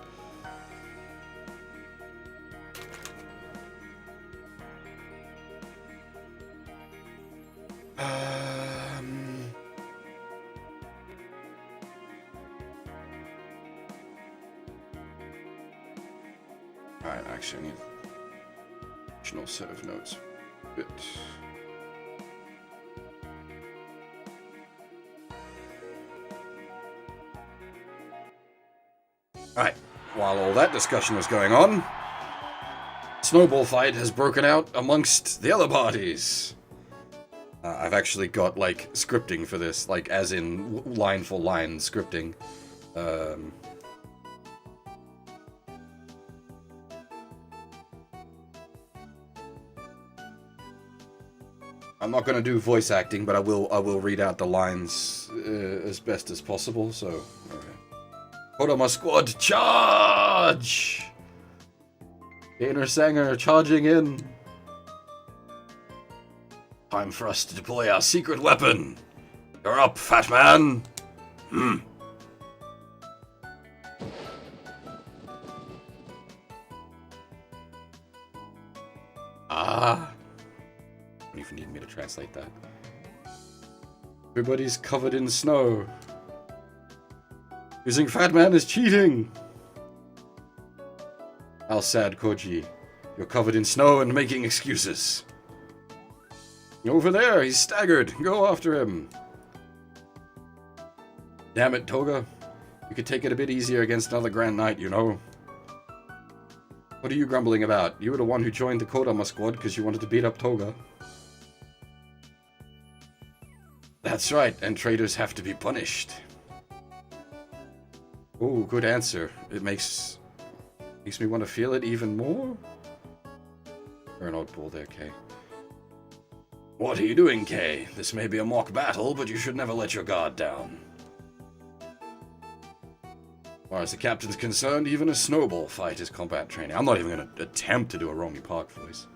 Alright, actually I need an additional set of notes. Bit. Alright, while all that discussion was going on, snowball fight has broken out amongst the other parties. I've actually got, like, scripting for this, like, as in line for line scripting. I'm not gonna do voice acting, but I will read out the lines as best as possible, so... Okay. Kodama squad, charge! Gainer Sanger charging in. Time for us to deploy our secret weapon. You're up, fat man. Ah. Don't even need me to translate that. Everybody's covered in snow. Using fat man is cheating. How sad, Koji. You're covered in snow and making excuses. Over there, he's staggered. Go after him. Damn it, Toga. You could take it a bit easier against another Grand Knight, you know. What are you grumbling about? You were the one who joined the Kodama squad because you wanted to beat up Toga. That's right, and traitors have to be punished. Oh, good answer. It makes me want to feel it even more. You're an oddball there, Kay. What are you doing, Kay? This may be a mock battle, but you should never let your guard down. As far as the captain's concerned, even a snowball fight is combat training. I'm not even going to attempt to do a Romy Park voice.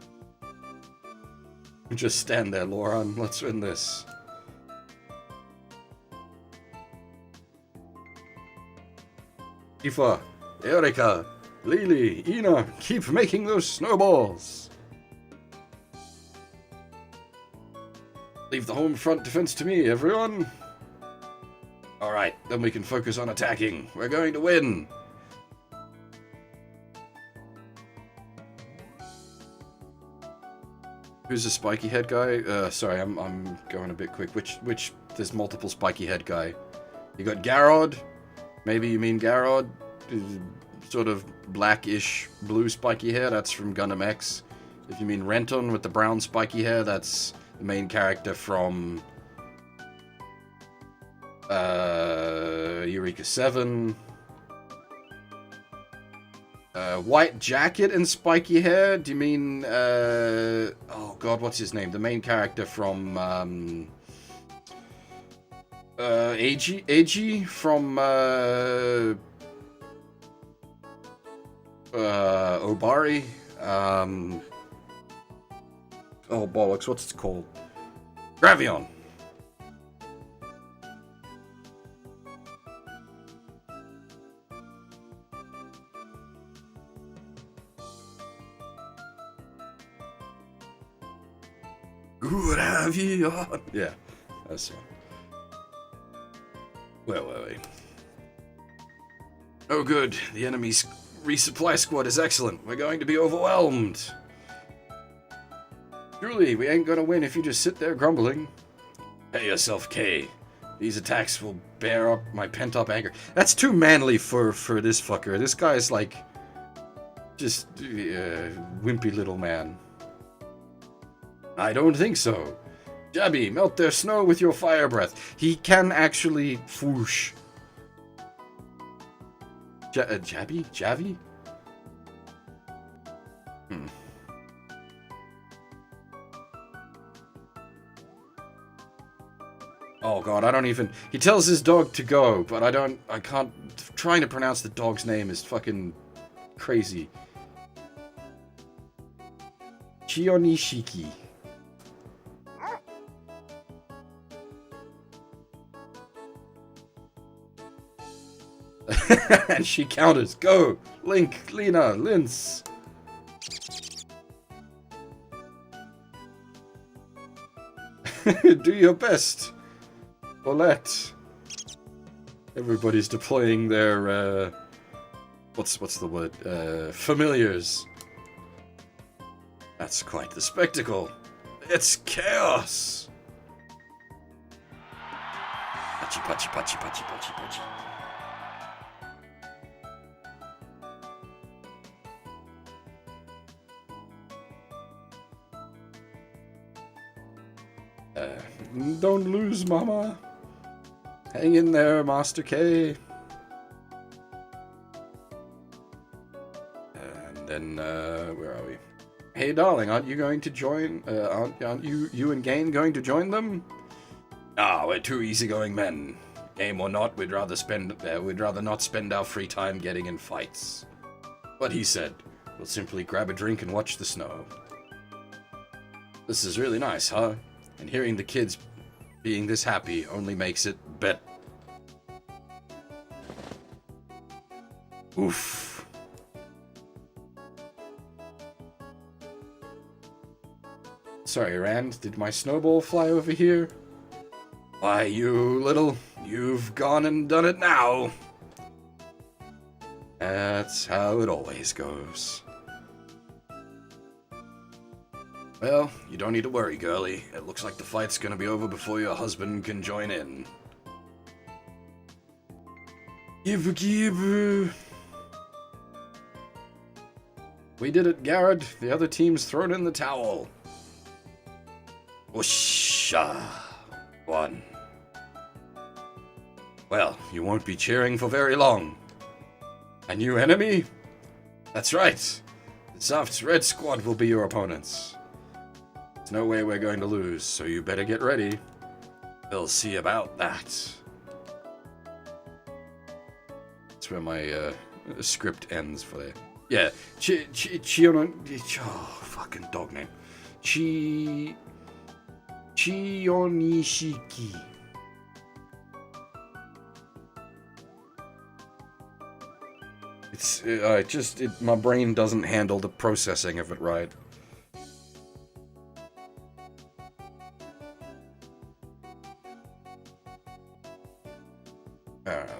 Just stand there, Loran. Let's win this. Tifa, Erika, Lily, Ina, keep making those snowballs. Leave the home front defense to me, everyone. Alright, then we can focus on attacking. We're going to win. Who's the spiky head guy? Sorry, I'm going a bit quick. Which there's multiple spiky head guy. You got Garrod. Maybe you mean Garrod. Sort of blackish blue spiky hair. That's from Gundam X. If you mean Renton with the brown spiky hair, that's the main character from Eureka 7. White jacket and spiky hair? Do you mean oh god, what's his name? The main character from Eiji from Obari. Oh bollocks, what's it called? Gravion. Gravion. Yeah, that's one. Wait. Oh good, the enemy's resupply squad is excellent. We're going to be overwhelmed. Truly, we ain't gonna win if you just sit there grumbling. Pay yourself, Kay. These attacks will bear up my pent-up anger. That's too manly for this fucker. This guy's like... just... wimpy little man. I don't think so. Jabby, melt their snow with your fire breath. He can actually... whoosh. Jabby? Javi? Oh god, I don't even... He tells his dog to go, but I can't... Trying to pronounce the dog's name is fucking crazy. Chionishiki. And she counters. Go! Link, Lena, Linz. Do your best. Olette. Everybody's deploying their, what's the word? Familiars. That's quite the spectacle. It's chaos! Pachi, pachi, pachi, pachi, pachi, pachi. Don't lose, Mama. Hang in there, Master K. And then, where are we? Hey, darling, aren't you going to join? Aren't you and Gain going to join them? Ah, we're two easygoing men. Game or not, we'd rather not spend our free time getting in fights. But he said, we'll simply grab a drink and watch the snow. This is really nice, huh? And hearing the kids being this happy only makes it bet. Oof. Sorry, Rand, did my snowball fly over here? Why, you've gone and done it now. That's how it always goes. Well, you don't need to worry, girlie. It looks like the fight's gonna be over before your husband can join in. Give. We did it, Garrett. The other team's thrown in the towel. Whoosha. One. Well, you won't be cheering for very long. A new enemy? That's right. The Soft's Red Squad will be your opponents. There's no way we're going to lose, so you better get ready. We'll see about that. That's where my script ends for that. Yeah, oh, fucking dog name. Chionishiki. It's my brain doesn't handle the processing of it right.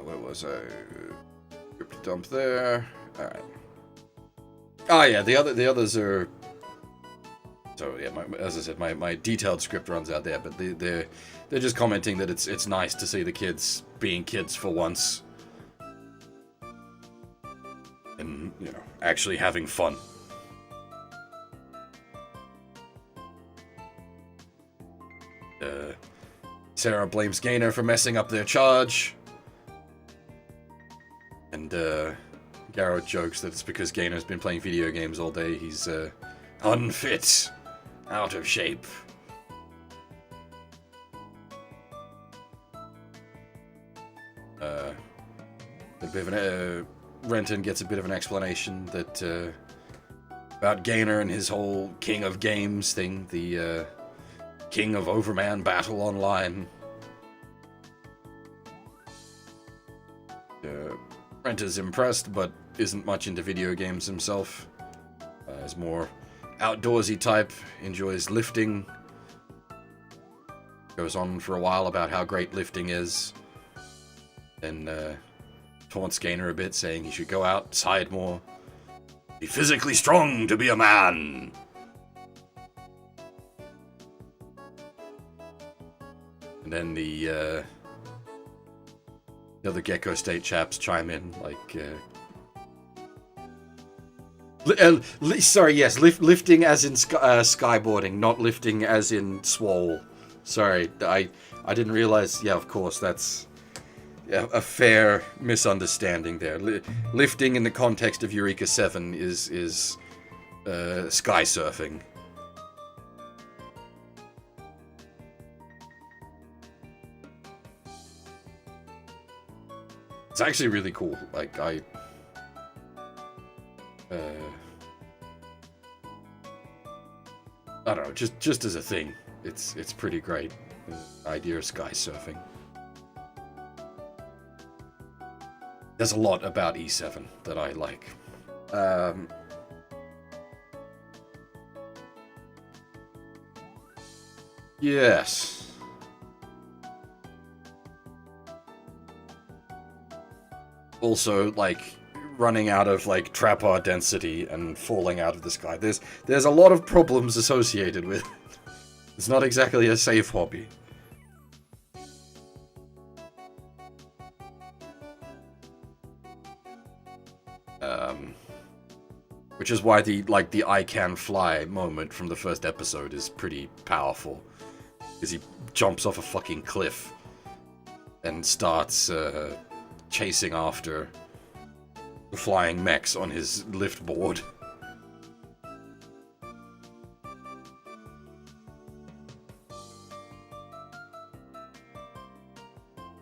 Where was I? Script dump there. Alright. Oh yeah, the others are. So yeah, as I said, my detailed script runs out there, but they're just commenting that it's nice to see the kids being kids for once, and you know, actually having fun. Sarah blames Gainer for messing up their charge, and Garrett jokes that it's because Gainer's been playing video games all day. He's unfit. Out of shape. Renton gets a bit of an explanation that about Gainer and his whole King of Games thing, the King of Overman Battle Online. Renton's impressed, but isn't much into video games himself. Is more outdoorsy type, enjoys lifting, goes on for a while about how great lifting is, then taunts Gainer a bit, saying he should go outside more. Be physically strong to be a man. And then the other Gecko State chaps chime in, like, sorry, yes, lifting as in skyboarding, not lifting as in swole. Sorry, I didn't realize, yeah, of course, that's a fair misunderstanding there. Lifting in the context of Eureka 7 is sky surfing. It's actually really cool. Like, I don't know, just as a thing, it's pretty great. The idea of sky surfing. There's a lot about E7 that I like. Yes. Also, like, running out of, like, trapper density and falling out of the sky. There's a lot of problems associated with it. It's not exactly a safe hobby. Which is why the I can fly moment from the first episode is pretty powerful. Because he jumps off a fucking cliff and starts chasing after flying mechs on his lift board.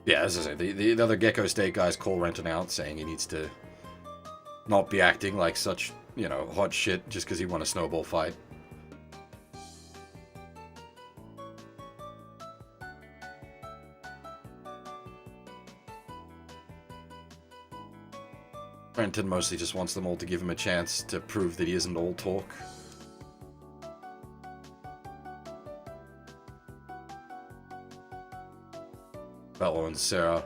Yeah, as I say, the other Gecko State guys call Renton out, saying he needs to not be acting like such, you know, hot shit just because he won a snowball fight. Renton mostly just wants them all to give him a chance to prove that he isn't all talk. Bello and Sarah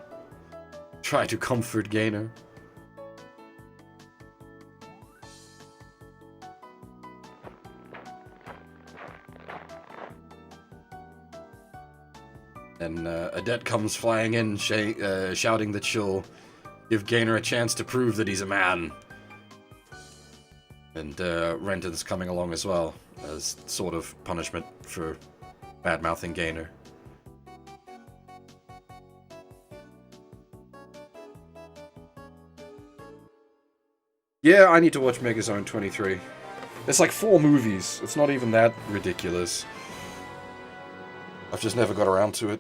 try to comfort Gainer. And Adette comes flying in, shouting that she'll give Gainer a chance to prove that he's a man. And Renton's coming along as well, as sort of punishment for bad-mouthing Gainer. Yeah, I need to watch Megazone 23. It's like 4 movies. It's not even that ridiculous. I've just never got around to it.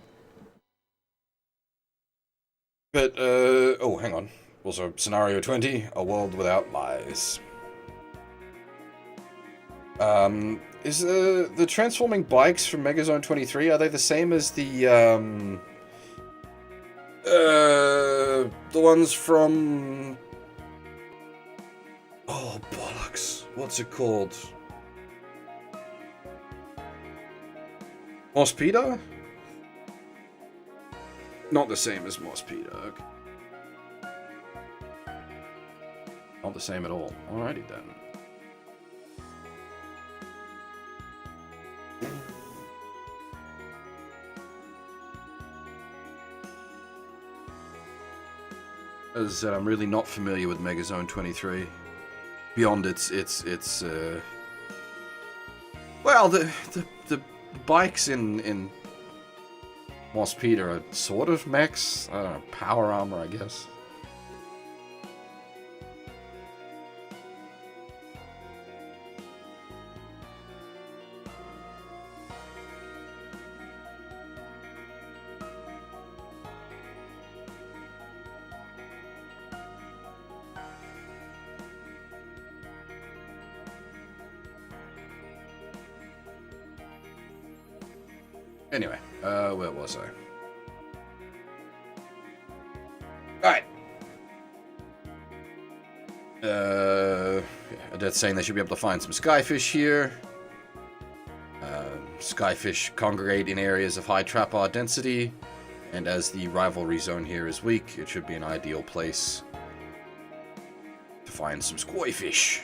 But, oh, hang on. Also, Scenario 20, A World Without Lies. Is the transforming bikes from Megazone 23, are they the same as the ones from... Oh, bollocks. What's it called? Mospita? Not the same as Mospita. Okay. Not the same at all. Alrighty then. As I said, I'm really not familiar with Megazone 23. Beyond its well, the bikes in Mospita are sort of mechs. I don't know, power armor, I guess. Anyway, where was I? Alright. Adette's saying they should be able to find some skyfish here. Skyfish congregate in areas of high trapper density. And as the rivalry zone here is weak, it should be an ideal place to find some squoy fish.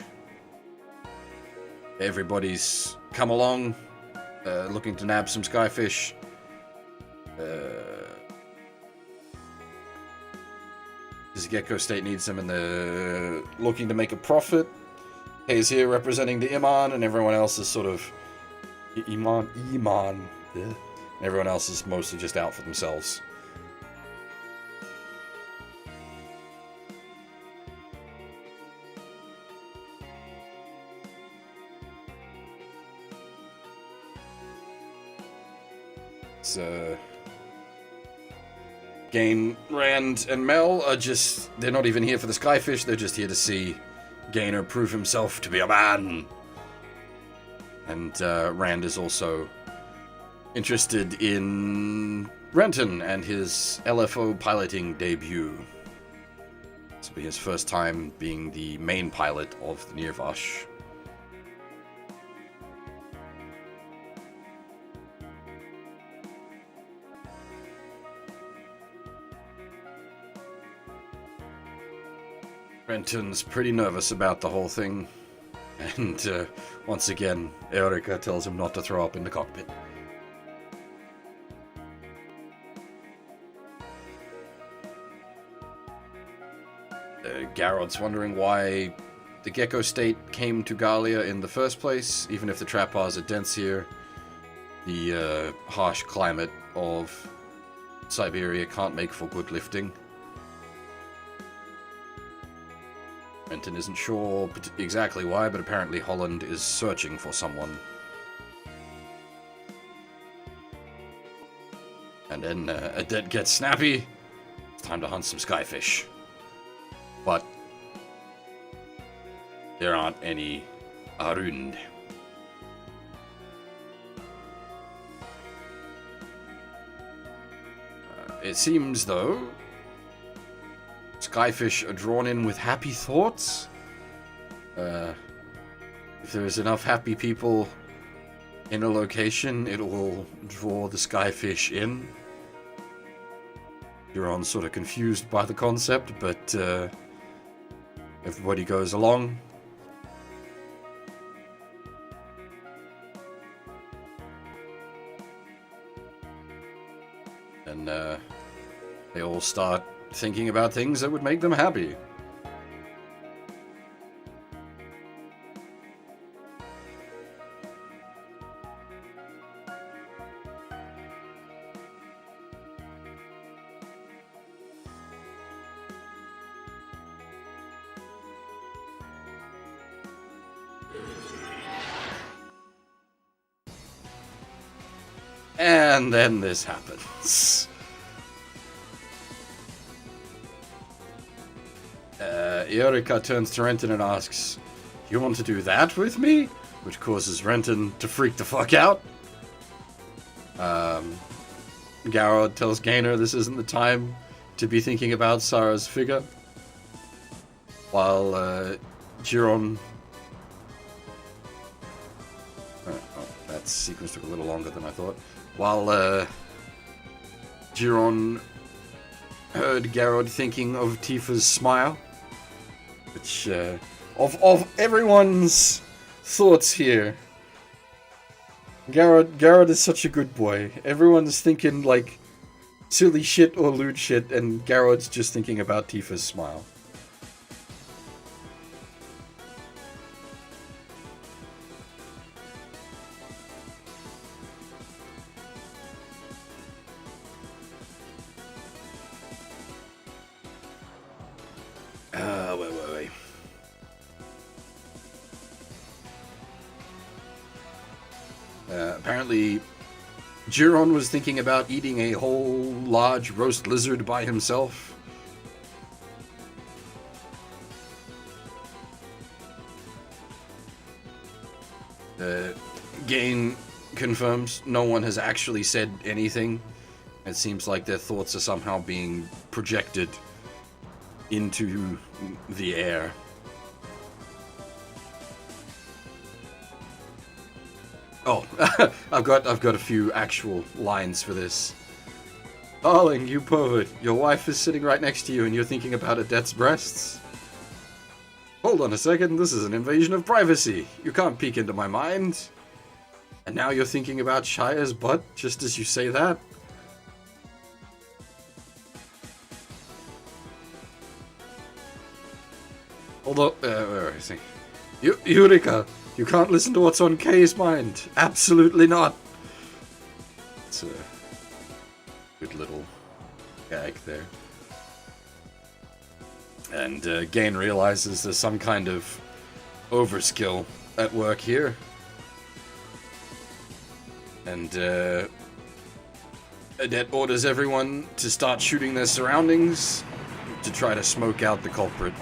Everybody's come along, looking to nab some skyfish. Because Gecko State needs them and they're looking to make a profit. Hayes here representing the Iman, and everyone else is sort of... Iman. Yeah. Everyone else is mostly just out for themselves. So... Gain, Rand, and Mel are just... They're not even here for the skyfish, they're just here to see Gainer prove himself to be a man. And Rand is also interested in Renton and his LFO piloting debut. This will be his first time being the main pilot of the Nirvash. Renton's pretty nervous about the whole thing, and once again, Erika tells him not to throw up in the cockpit. Garrod's wondering why the Gecko State came to Galia in the first place, even if the trap bars are dense here. The harsh climate of Siberia can't make for good lifting. Renton isn't sure exactly why, but apparently Holland is searching for someone. And then Adet gets snappy. It's time to hunt some skyfish. But there aren't any Arund. It seems, though, skyfish are drawn in with happy thoughts. If there is enough happy people in a location, it will draw the skyfish in. You're sort of confused by the concept, but everybody goes along. And they all start thinking about things that would make them happy. And then this happens. Erika turns to Renton and asks, "You want to do that with me?" Which causes Renton to freak the fuck out. Garrod tells Gainer this isn't the time to be thinking about Sarah's figure. While Giron... that sequence took a little longer than I thought. While Giron heard Garrod thinking of Tifa's smile. Which, of everyone's thoughts here, Garrod is such a good boy. Everyone's thinking, like, silly shit or lewd shit, and Garrod's just thinking about Tifa's smile. Wait. Apparently, Giron was thinking about eating a whole large roast lizard by himself. Gain confirms no one has actually said anything. It seems like their thoughts are somehow being projected into the air. Oh, I've got a few actual lines for this. Darling, you pervert. Your wife is sitting right next to you and you're thinking about Adette's breasts? Hold on a second, this is an invasion of privacy. You can't peek into my mind. And now you're thinking about Shire's butt just as you say that? Although, where is he? Eureka! You can't listen to what's on Kay's mind. Absolutely not. It's a good little gag there. And Gain realizes there's some kind of overskill at work here. And Adette orders everyone to start shooting their surroundings to try to smoke out the culprit.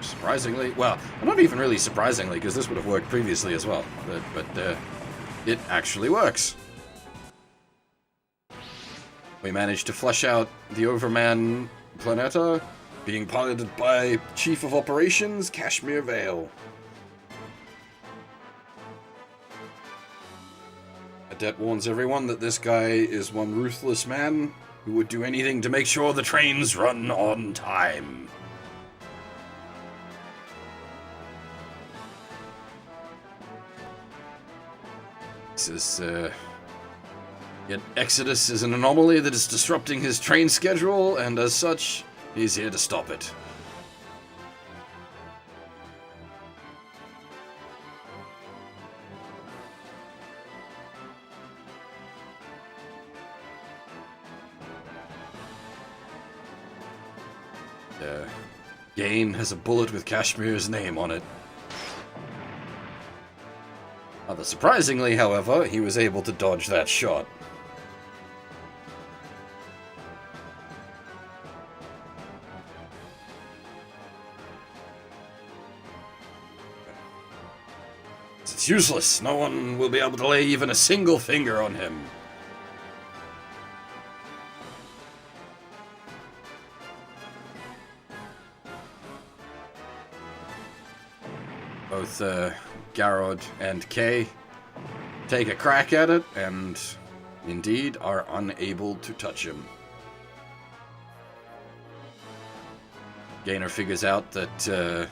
Surprisingly, well, not even really surprisingly, because this would have worked previously as well, but it actually works. We managed to flush out the Overman Planeta, being piloted by Chief of Operations, Kashmir Vale. Adette warns everyone that this guy is one ruthless man who would do anything to make sure the trains run on time. Yet Exodus is an anomaly that is disrupting his train schedule, and as such, he's here to stop it. Gain has a bullet with Kashmir's name on it. Rather surprisingly, however, he was able to dodge that shot. It's useless. No one will be able to lay even a single finger on him. Both Garrod and Kay take a crack at it, and indeed are unable to touch him. Gainer figures out that the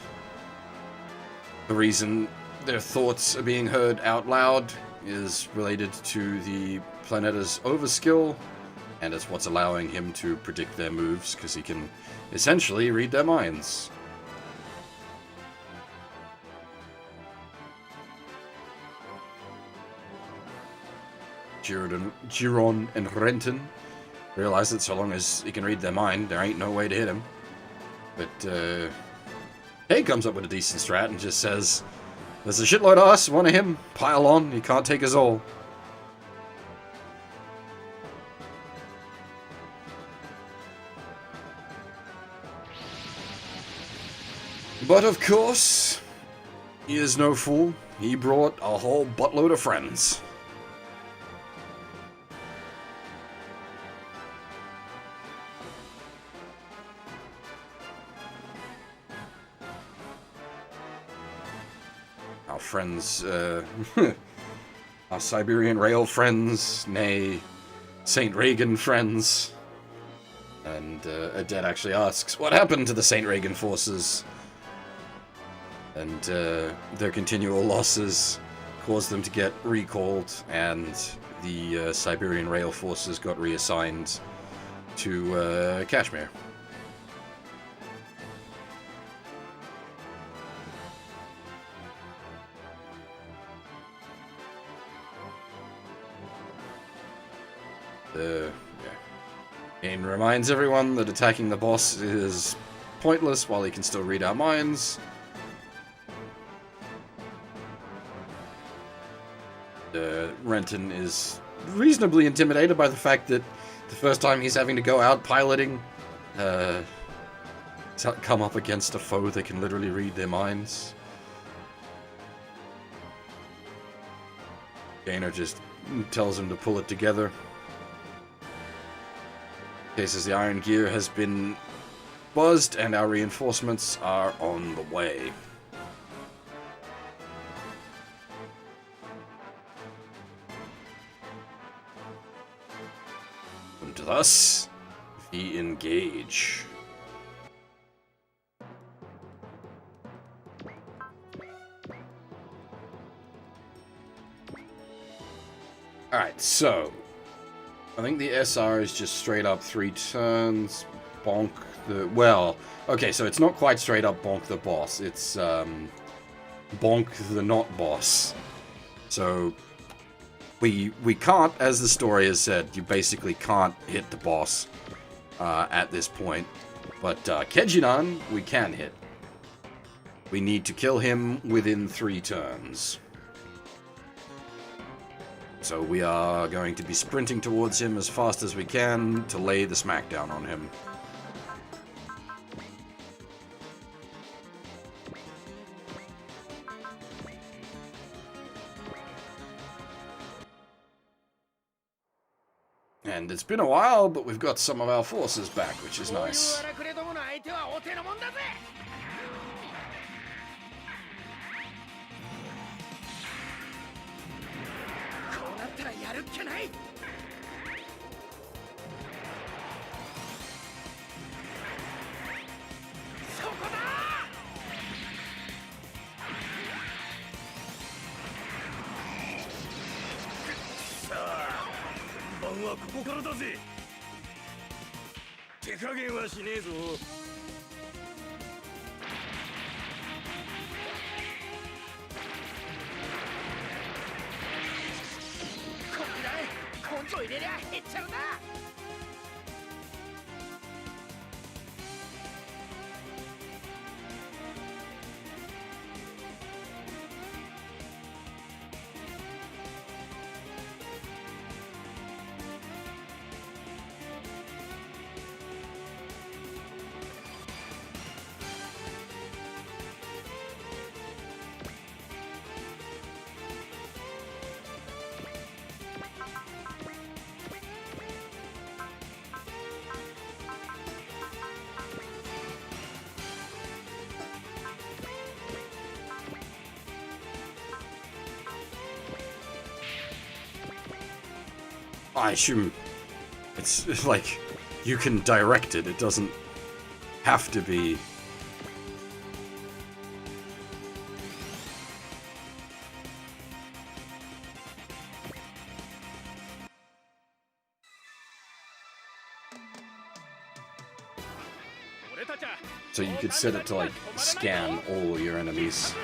reason their thoughts are being heard out loud is related to the Planeta's overskill, and it's what's allowing him to predict their moves, because he can essentially read their minds. Giron and Renton realize that so long as he can read their mind, there ain't no way to hit him. But Hay comes up with a decent strat and just says, "There's a shitload of us, one of him, pile on, he can't take us all." But of course, he is no fool. He brought a whole buttload of friends. Our friends, our Siberian Rail friends, nay, St. Reagan friends. And Adette actually asks, what happened to the St. Reagan forces? And their continual losses caused them to get recalled, and the Siberian Rail forces got reassigned to Kashmir. Gain reminds everyone that attacking the boss is pointless while he can still read our minds. Renton is reasonably intimidated by the fact that the first time he's having to go out piloting, come up against a foe that can literally read their minds. Gainer just tells him to pull it together. Cases the Iron Gear has been buzzed and our reinforcements are on the way. And thus, we engage. Alright, so I think the SR is just straight up 3 turns, bonk the... Well, okay, so it's not quite straight up bonk the boss. It's, bonk the not boss. So, we can't, as the story has said, you basically can't hit the boss at this point. But Kejinan, we can hit. We need to kill him within 3 turns. So we are going to be sprinting towards him as fast as we can to lay the smackdown on him. And it's been a while, but we've got some of our forces back, which is nice. I assume it's like you can direct it. It doesn't have to be. So you could set it to like scan all your enemies.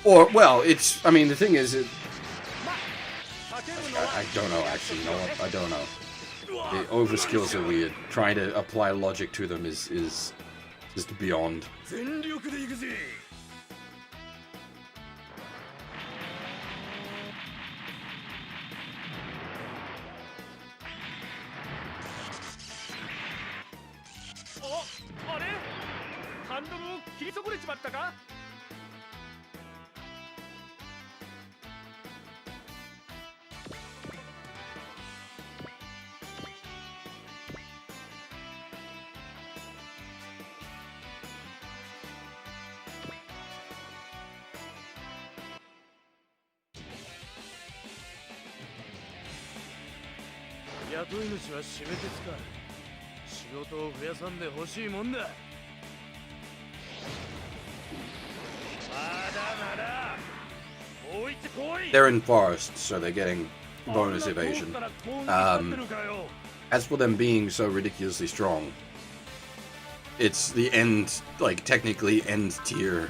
Or, well, it's, I mean, the thing is, I don't know, actually, you know what, I don't know. The overskills are weird. Trying to apply logic to them is just beyond. They're in forest, so they're getting bonus evasion. As for them being so ridiculously strong, it's the end, like, technically end tier,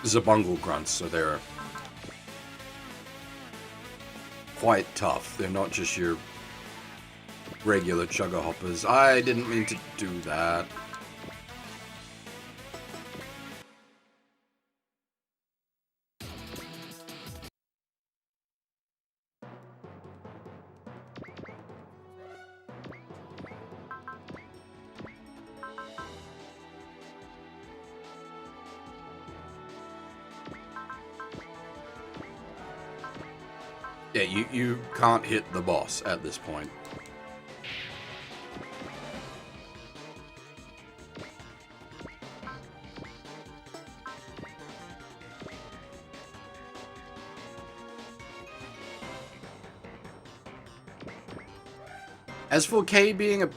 Zabungle grunts, so they're quite tough. They're not just your regular chugga hoppers. I didn't mean to do that. Yeah, you can't hit the boss at this point. As for Kay being a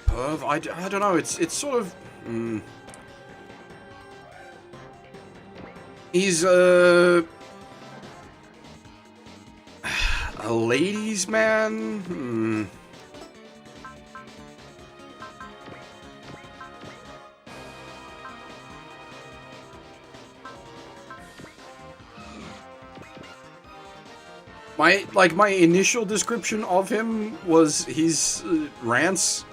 perv, I don't know. It's sort of. He's a ladies' man. My initial description of him was he's rants,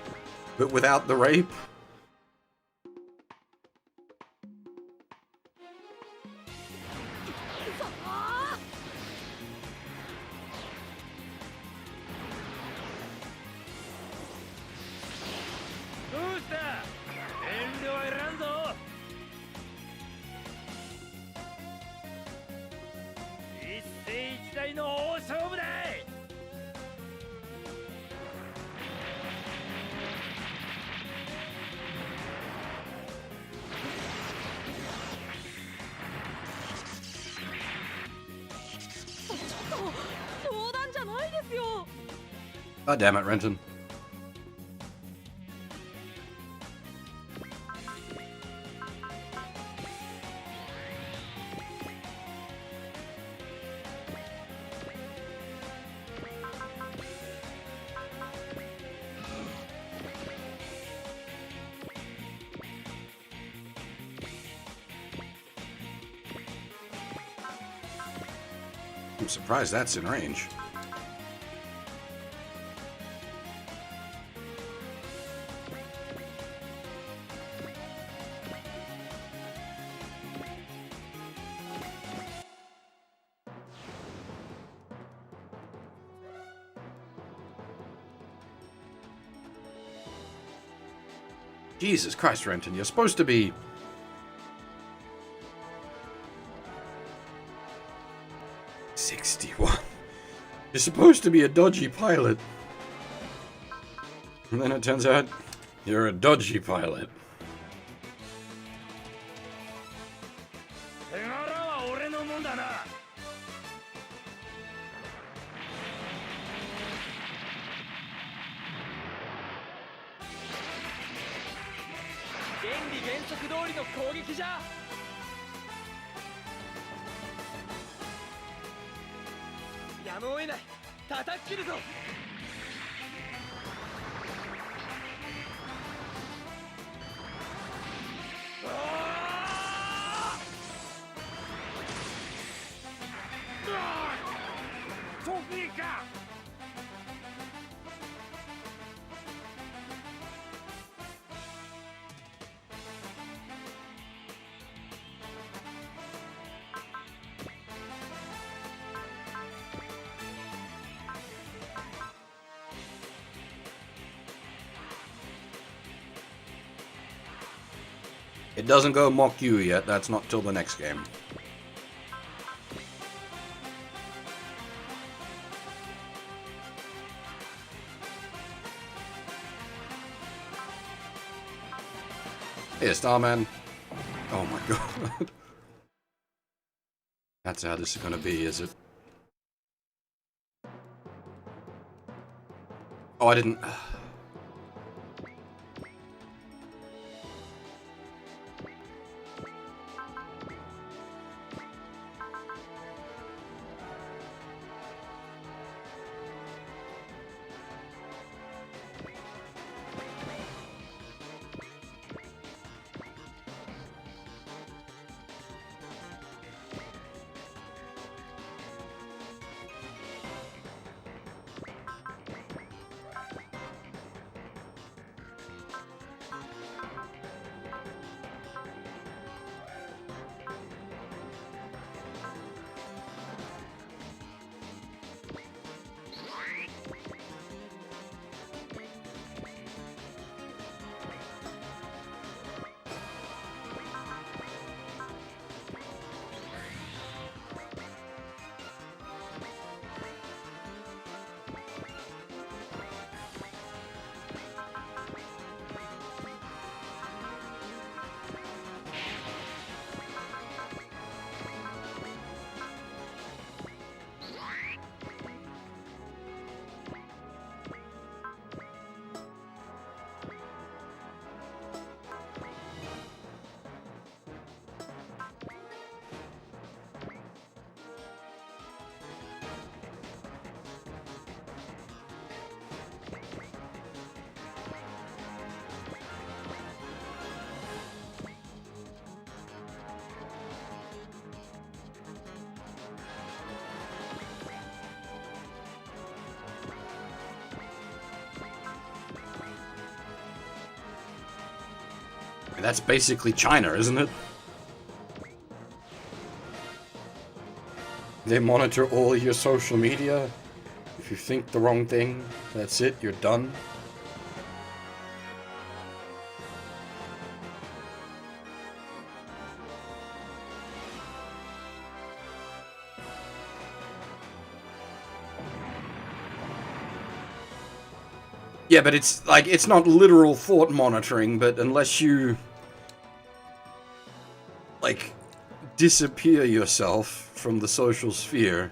but without the rape. God damn it, Renton. I'm surprised that's in range. Jesus Christ, Renton, you're supposed to be... You're supposed to be a dodgy pilot. And then it turns out you're a dodgy pilot. It doesn't go mock you yet, that's not till the next game. Hey, Starman. Oh my god. That's how this is gonna be, is it? Oh, I didn't... That's basically China, isn't it? They monitor all your social media. If you think the wrong thing, that's it, you're done. Yeah, but it's like, it's not literal thought monitoring, but unless you, like, disappear yourself from the social sphere,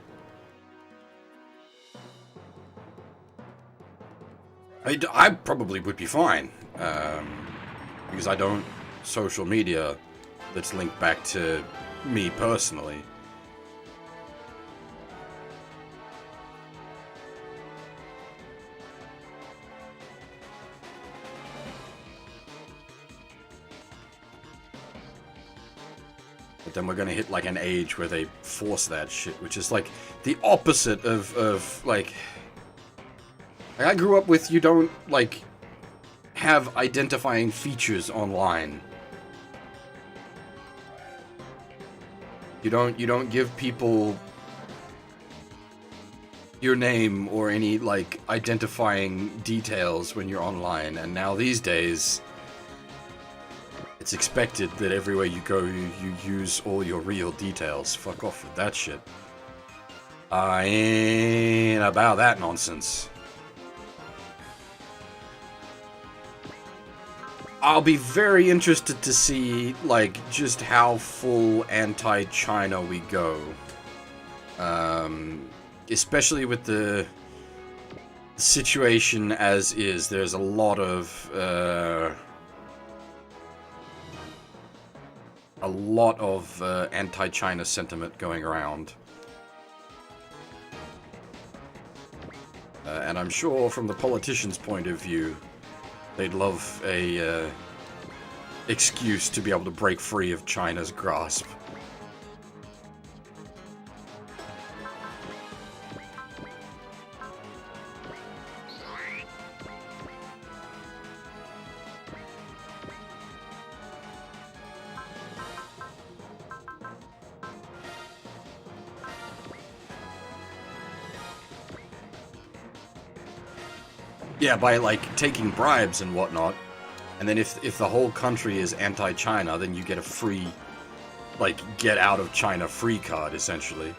I probably would be fine, because I don't social media that's linked back to me personally. But then we're gonna hit like an age where they force that shit, which is like the opposite of like I grew up with, you don't like have identifying features online. You don't give people your name or any like identifying details when you're online, and now these days it's expected that everywhere you go, you use all your real details. Fuck off with that shit. I ain't about that nonsense. I'll be very interested to see, like, just how full anti-China we go. Especially with the situation as is. There's a lot of anti-China sentiment going around. And I'm sure from the politicians' point of view, they'd love a excuse to be able to break free of China's grasp. Yeah, by, like, taking bribes and whatnot. And then if the whole country is anti-China, then you get a free, like, get out of China free card, essentially.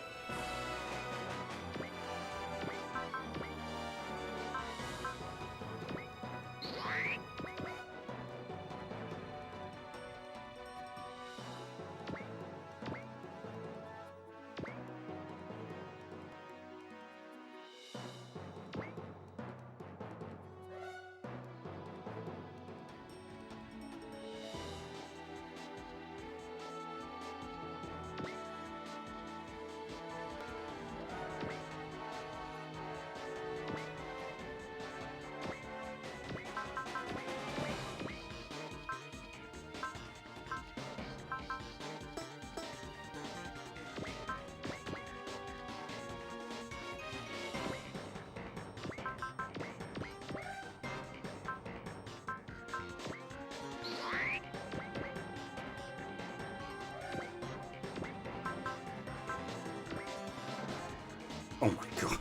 Oh my god.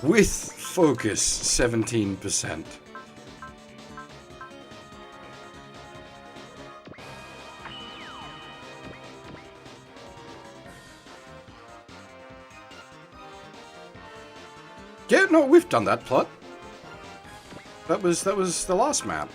With focus, 17%. Yeah, no, we've done that plot. That was the last map.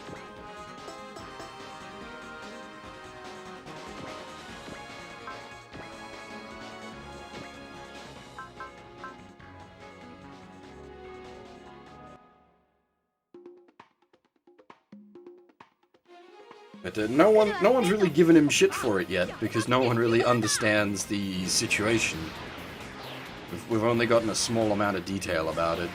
But no one's really given him shit for it yet, because no one really understands the situation. We've only gotten a small amount of detail about it.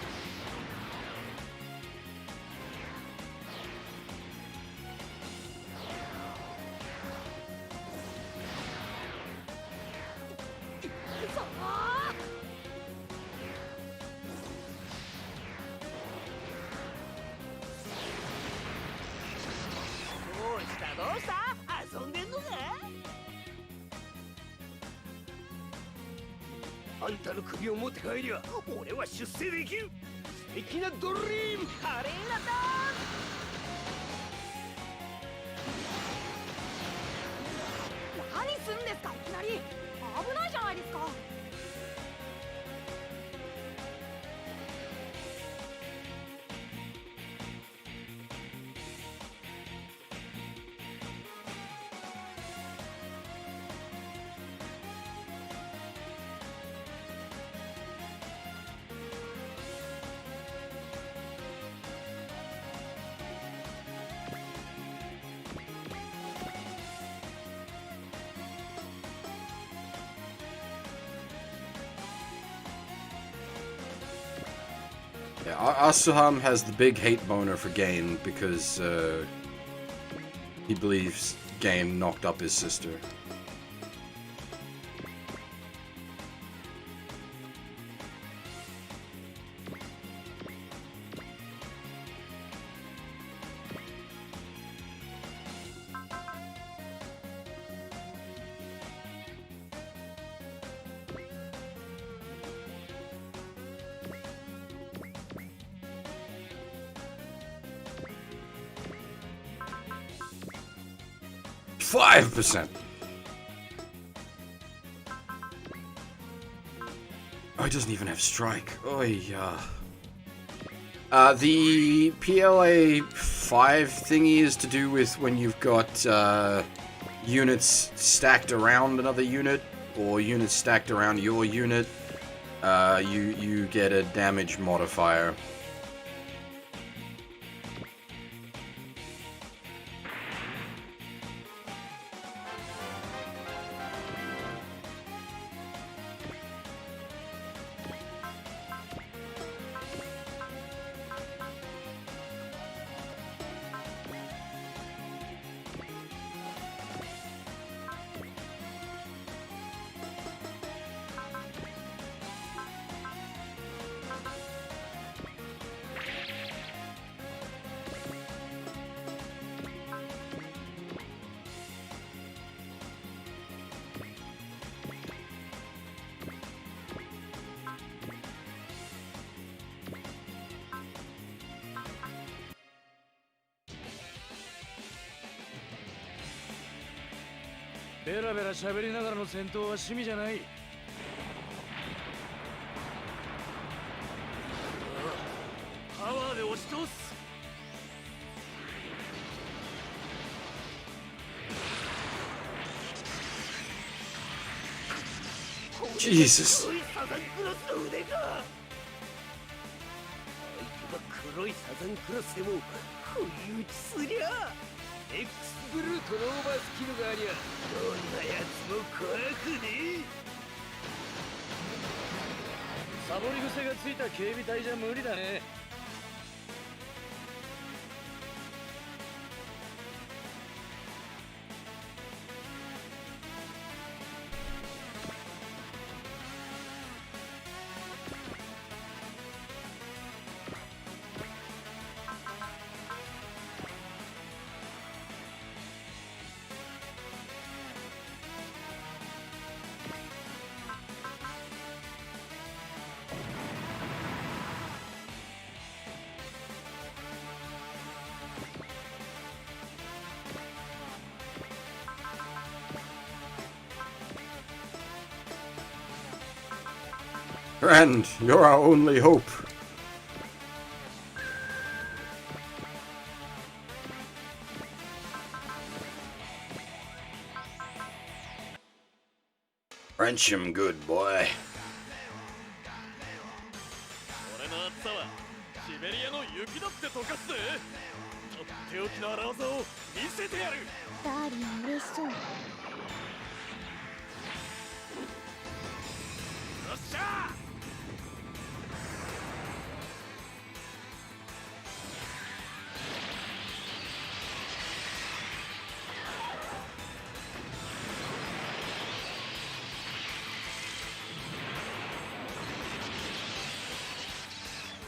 あんたの首を持って帰りゃ俺は出世できる。素敵なドリーム華麗なダーン。何すんですかいきなり。危ないじゃないですか。Yeah, Asuham has the big hate boner for Gain because he believes Gain knocked up his sister. %. Oh, he doesn't even have strike. Oh, yeah. The PLA 5 thingy is to do with when you've got units stacked around another unit, or units stacked around your unit. You get a damage modifier.ベラベラ喋りながらの戦闘は趣味じゃない。パワーで押し通す。Jesus. 黒いサザンクロスの腕か。相手が黒いサザンクロスでも不意打ちすりゃ X ブルートのオーバースキルがありゃどんなやつも怖くねえ。サボり癖がついた警備隊じゃ無理だね。Friend, you're our only hope. Wrench him good, boy. 俺の熱さはシベリアの雪だって溶かすぜ。とっておきの荒技を見せてやる。ダーリン嬉しそう。よっしゃー。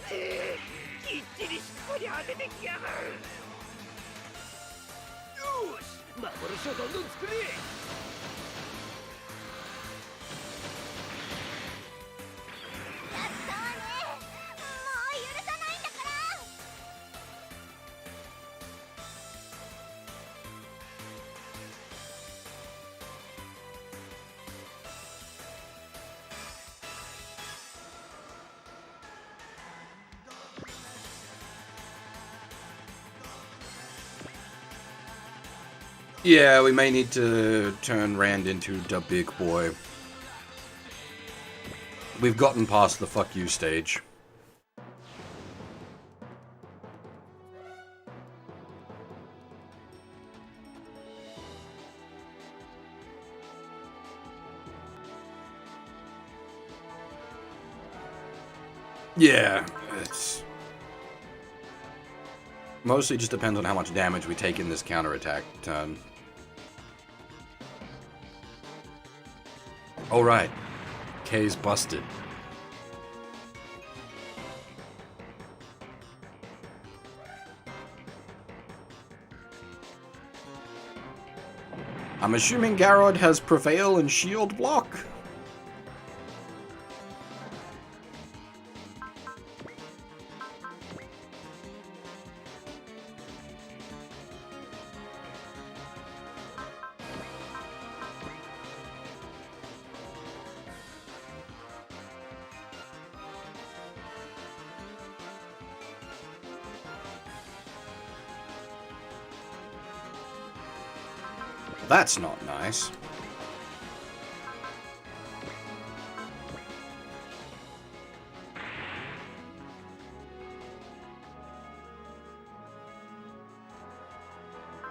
きっちりしっかり当ててきやがる。よし幻をどんどん作れ。Yeah, we may need to turn Rand into the big boy. We've gotten past the fuck you stage. Yeah, it's... mostly just depends on how much damage we take in this counterattack turn. Alright. K's busted. I'm assuming Garrod has Prevail and Shield Block? That's not nice.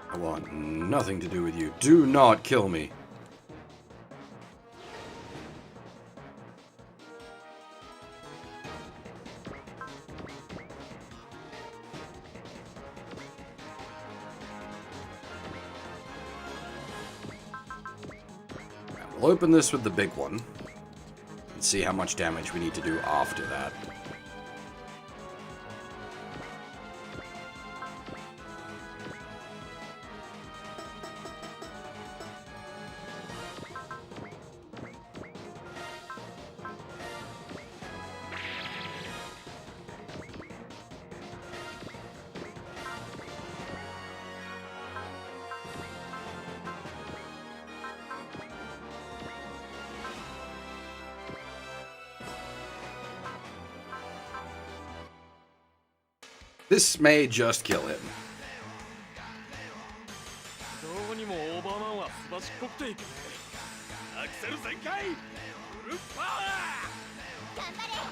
I want nothing to do with you. Do not kill me. We'll open this with the big one and see how much damage we need to do after that. This may just kill him. どうにもオーバーマンはすばしっこくていけねえ。アクセル全開フルパワー。頑張れガ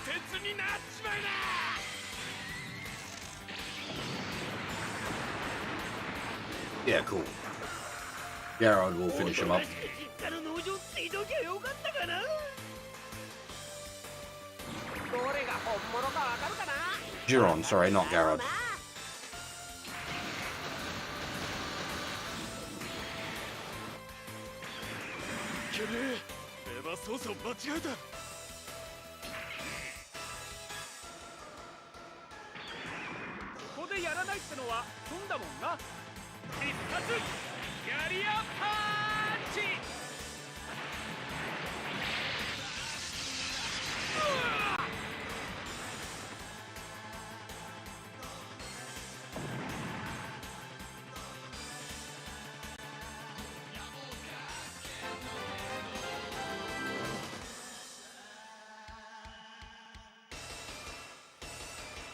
鉄になっちまいな。Yeah, cool. Garrod will finish him up. Giron, sorry, not Garrod. いけねえ。レバー操作を間違えた。ここでやらないってのは損だもんな。必殺やりやパンチ。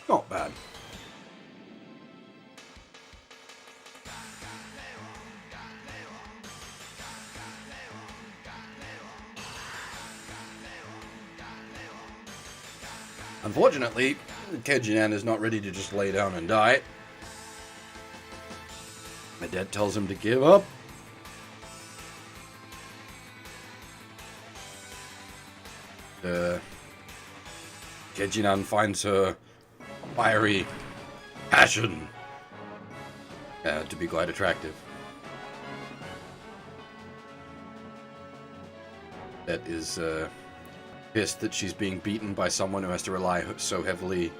Not bad. Unfortunately, Kejinan is not ready to just lay down and die. My dad tells him to give up. Kejinan finds her fiery passion to be quite attractive. That is pissed that she's being beaten by someone who has to rely so heavily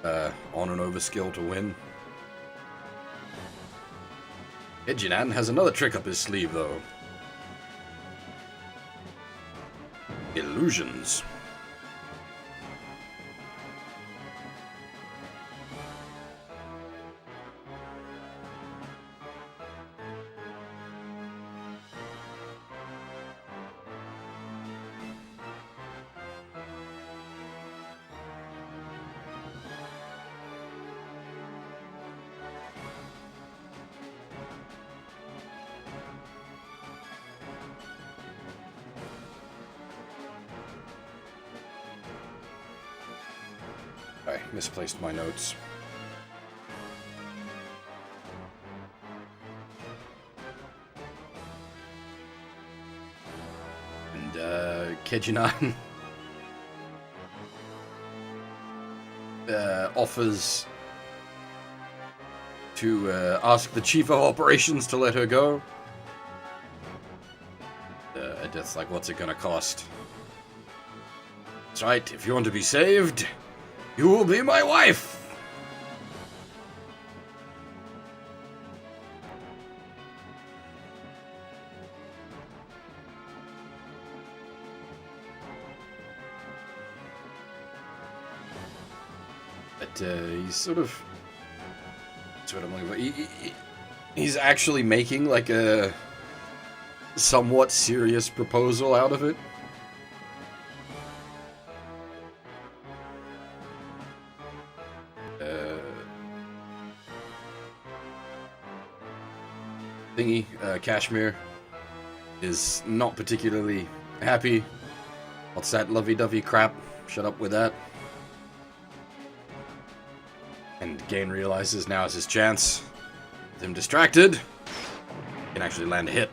on an overskill to win. Kejinan has another trick up his sleeve, though. Illusions. I misplaced my notes. And, Kejinan offers to ask the Chief of Operations to let her go. Edith's like, what's it gonna cost? That's right, if you want to be saved, you will be my wife! But he's sort of... That's what I'm looking for. He's actually making like a somewhat serious proposal out of it. Kashmir is not particularly happy. What's that lovey-dovey crap? Shut up with that. And Gain realizes now is his chance. With him distracted, he can actually land a hit.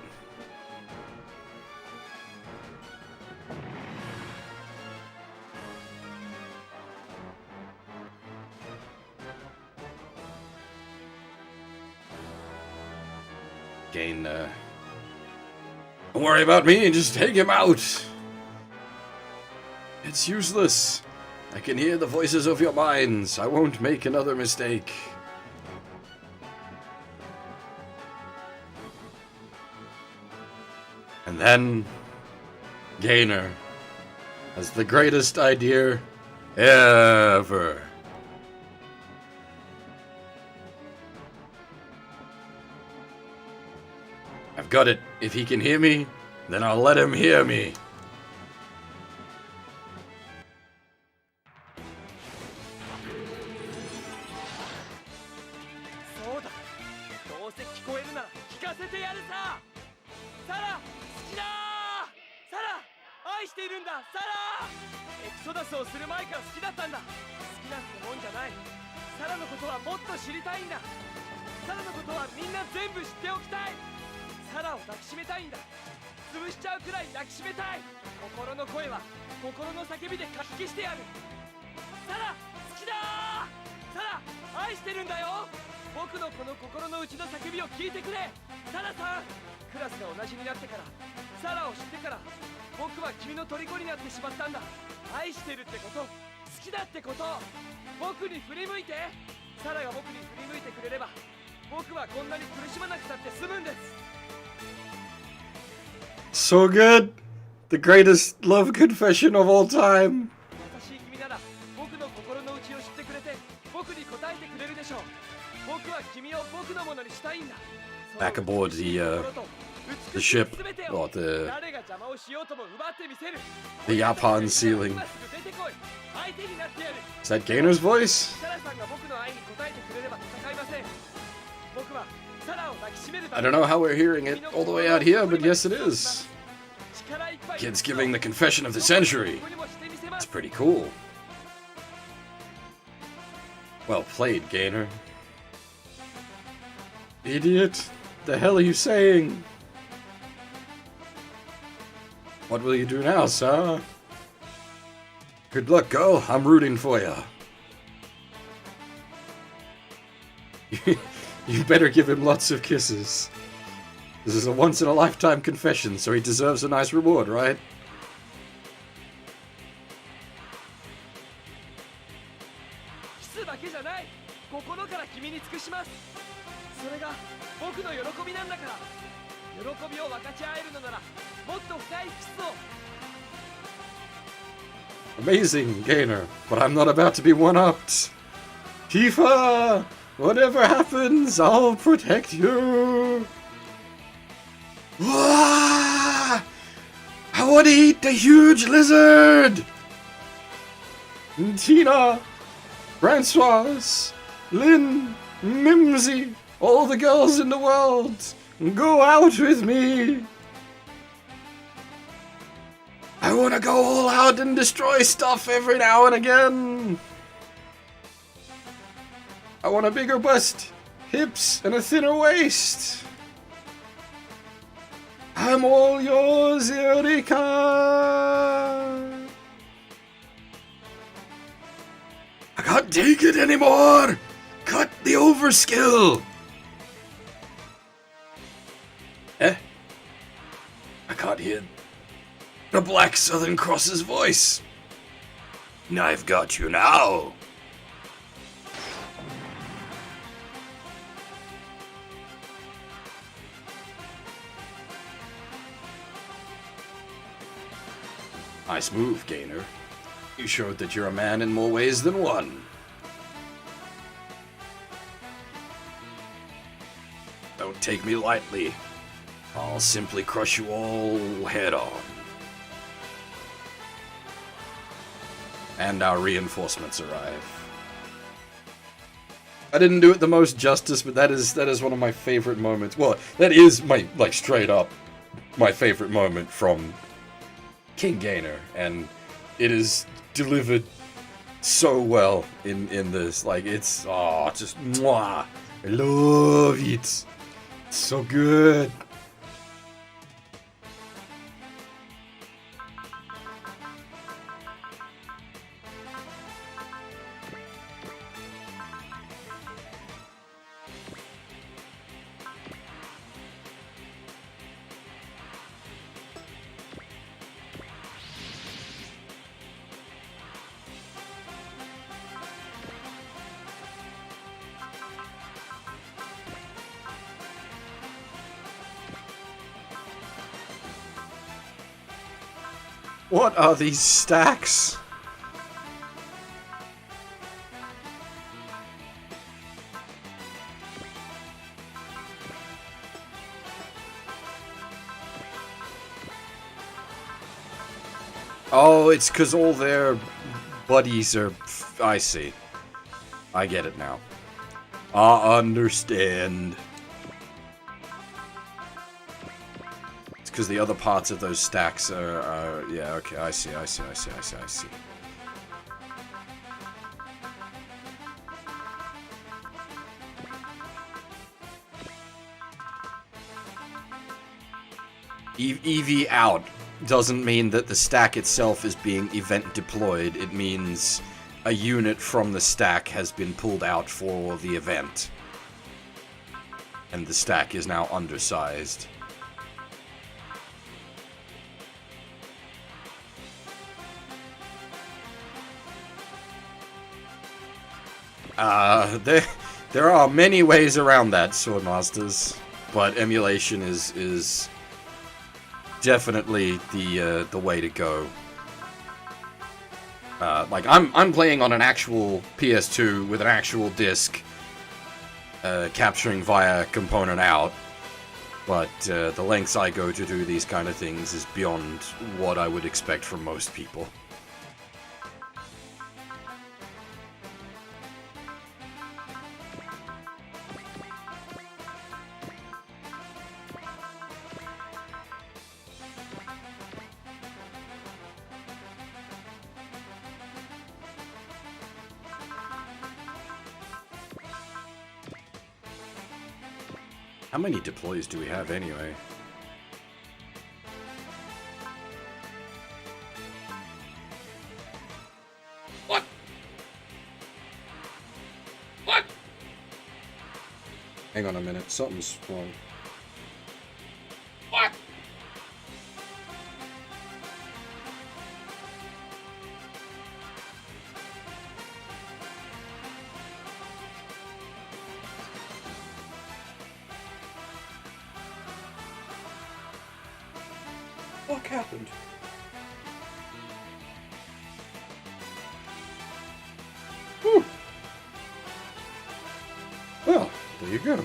Gain, don't worry about me, just take him out. It's useless. I can hear the voices of your minds. I won't make another mistake. And then, Gainer has the greatest idea ever. I've got it. If he can hear me, then I'll let him hear me. So good! The greatest love confession of all time! Back aboard the ship, or the Japan ceiling. Is that Gainer's voice? I don't know how we're hearing it all the way out here, but yes it is. Kid's giving the confession of the century. It's pretty cool. Well played, Gainer. Idiot. The hell are you saying? What will you do now, sir? Good luck, girl. I'm rooting for you. You better give him lots of kisses. This is a once-in-a-lifetime confession, so he deserves a nice reward, right? Amazing, Gainer, but I'm not about to be one-upped. Tifa! Whatever happens, I'll protect you! Wah! I want to eat the huge lizard! And Tina, Francoise, Lynn, Mimsy, all the girls in the world, go out with me! I want to go all out and destroy stuff every now and again! I want a bigger bust, hips, and a thinner waist. I'm all yours, Eureka! I can't take it anymore! Cut the overskill! I can't hear the Black Southern Cross's voice. I've got you now. Nice move, Gainer. You showed that you're a man in more ways than one. Don't take me lightly. I'll simply crush you all head on. And our reinforcements arrive. I didn't do it the most justice, but that is one of my favorite moments. Well, that is my, like, straight up my favorite moment from King Gainer, and it is delivered so well in this. Like, it's just mwah. I love it. It's so good. What are these stacks? Oh, it's because all their buddies are... I see. I get it now. I understand. Because the other parts of those stacks are yeah, okay, I see. EV out doesn't mean that the stack itself is being event deployed. It means a unit from the stack has been pulled out for the event. And the stack is now undersized. There are many ways around that, Swordmasters, but emulation is definitely the way to go. Like I'm playing on an actual PS2 with an actual disc, capturing via component out, but the lengths I go to do these kind of things is beyond what I would expect from most people. How many deploys do we have anyway? What? What? Hang on a minute, something's wrong. What? What happened? Whew. Well, there you go.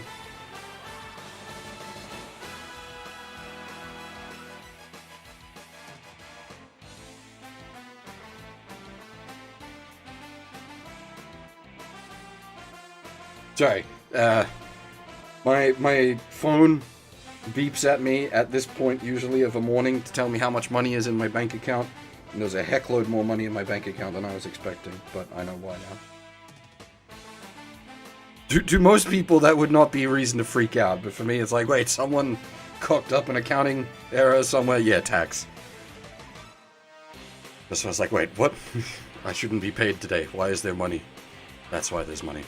Sorry, my phone beeps at me at this point usually of a morning to tell me how much money is in my bank account. And there's a heckload more money in my bank account than I was expecting, but I know why now. To most people, that would not be a reason to freak out. But for me, it's like, wait, someone cocked up an accounting error somewhere? Yeah, tax. So I was like, wait, what? I shouldn't be paid today. Why is there money? That's why there's money.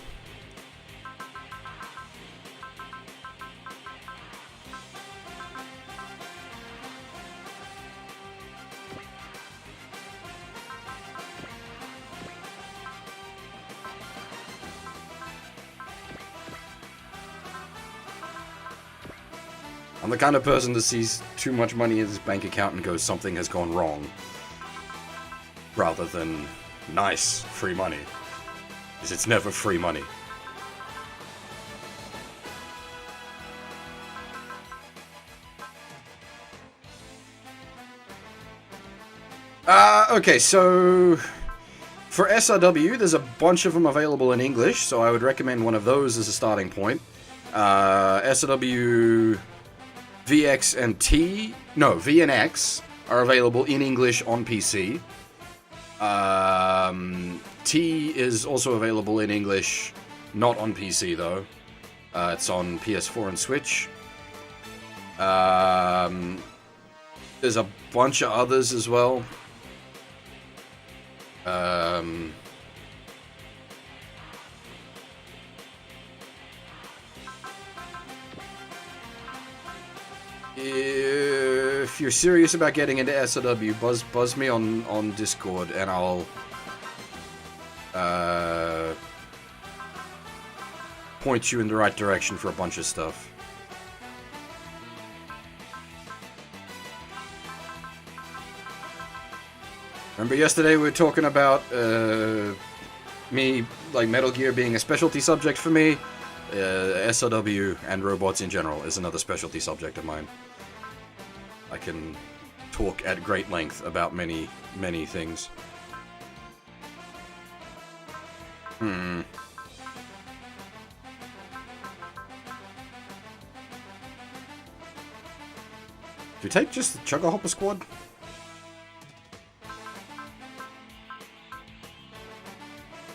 I'm the kind of person that sees too much money in his bank account and goes, something has gone wrong. Rather than, nice, free money. Because it's never free money. Okay, so for SRW, there's a bunch of them available in English, so I would recommend one of those as a starting point. SRW VX and T, no, V and X are available in English on PC. T is also available in English, not on PC though. It's on PS4 and Switch. There's a bunch of others as well. If you're serious about getting into SRW, buzz me on Discord, and I'll point you in the right direction for a bunch of stuff. Remember yesterday we were talking about me, like Metal Gear being a specialty subject for me? SRW and robots in general is another specialty subject of mine. I can talk at great length about many, many things. Do we take just the Chugga Hopper squad?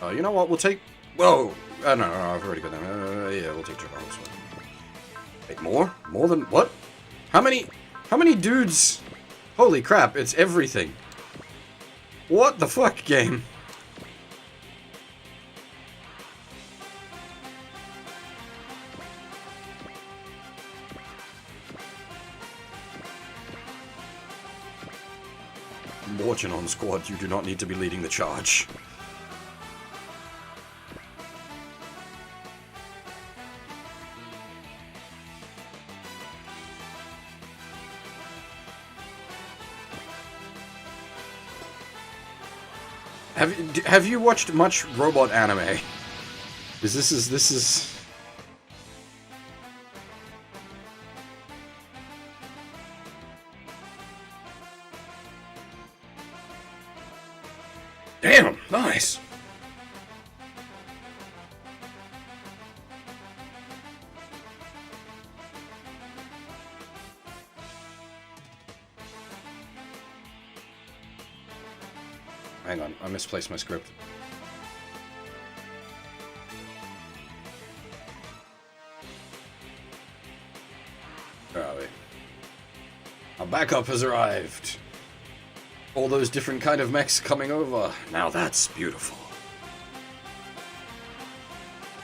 You know what? We'll take. Whoa! No, I've already got them. Yeah, we'll take Chugga Hopper squad. Wait, more? More than what? How many dudes? Holy crap! It's everything. What the fuck, game? Watching on squad, you do not need to be leading the charge. Have you watched much robot anime? Because this is. Damn, nice. Hang on, I misplaced my script. Where are we? Our backup has arrived. All those different kind of mechs coming over. Now that's beautiful.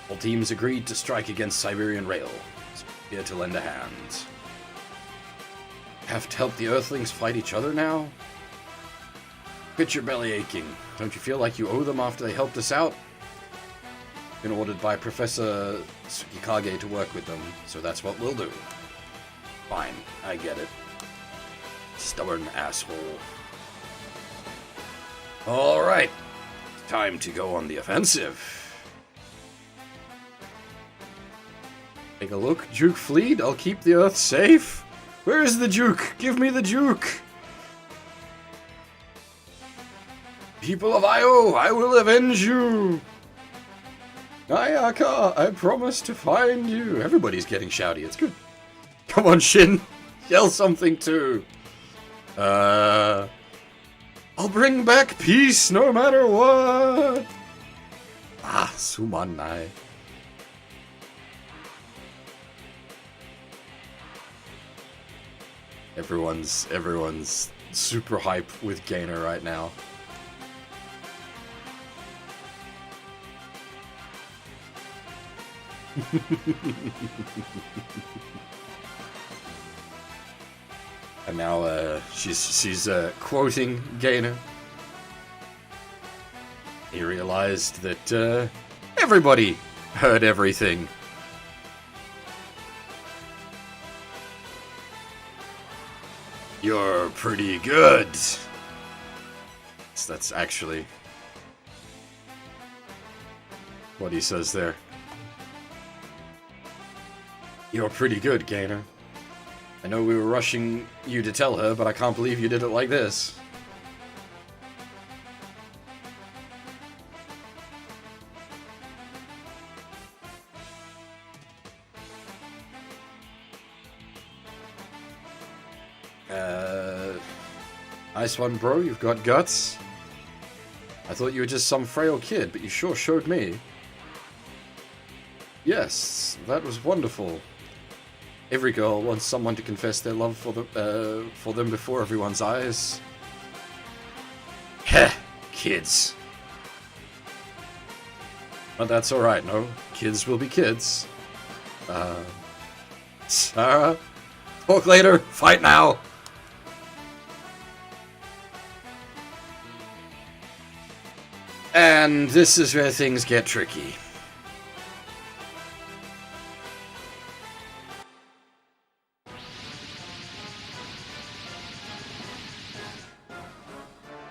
All teams agreed to strike against Siberian Rail. Here to lend a hand. Have to help the Earthlings fight each other now? Quit your belly aching. Don't you feel like you owe them after they helped us out? Been ordered by Professor Tsukikage to work with them, so that's what we'll do. Fine, I get it. Stubborn asshole. Alright, time to go on the offensive. Take a look, Juke Fleet, I'll keep the Earth safe. Where is the Juke? Give me the Juke! People of Io, I will avenge you! Ayaka, I promise to find you. Everybody's getting shouty, it's good. Come on, Shin, yell something too. I'll bring back peace no matter what! Ah, Sumanai. Everyone's super hype with Gainer right now. And now she's quoting Gainer. He realized that everybody heard everything. You're pretty good. So that's actually what he says there. You're pretty good, Gainer. I know we were rushing you to tell her, but I can't believe you did it like this. Nice one, bro. You've got guts. I thought you were just some frail kid, but you sure showed me. Yes, that was wonderful. Every girl wants someone to confess their love for them before everyone's eyes. Heh, kids. But that's alright, no? Kids will be kids. Sarah? Talk later, fight now! And this is where things get tricky.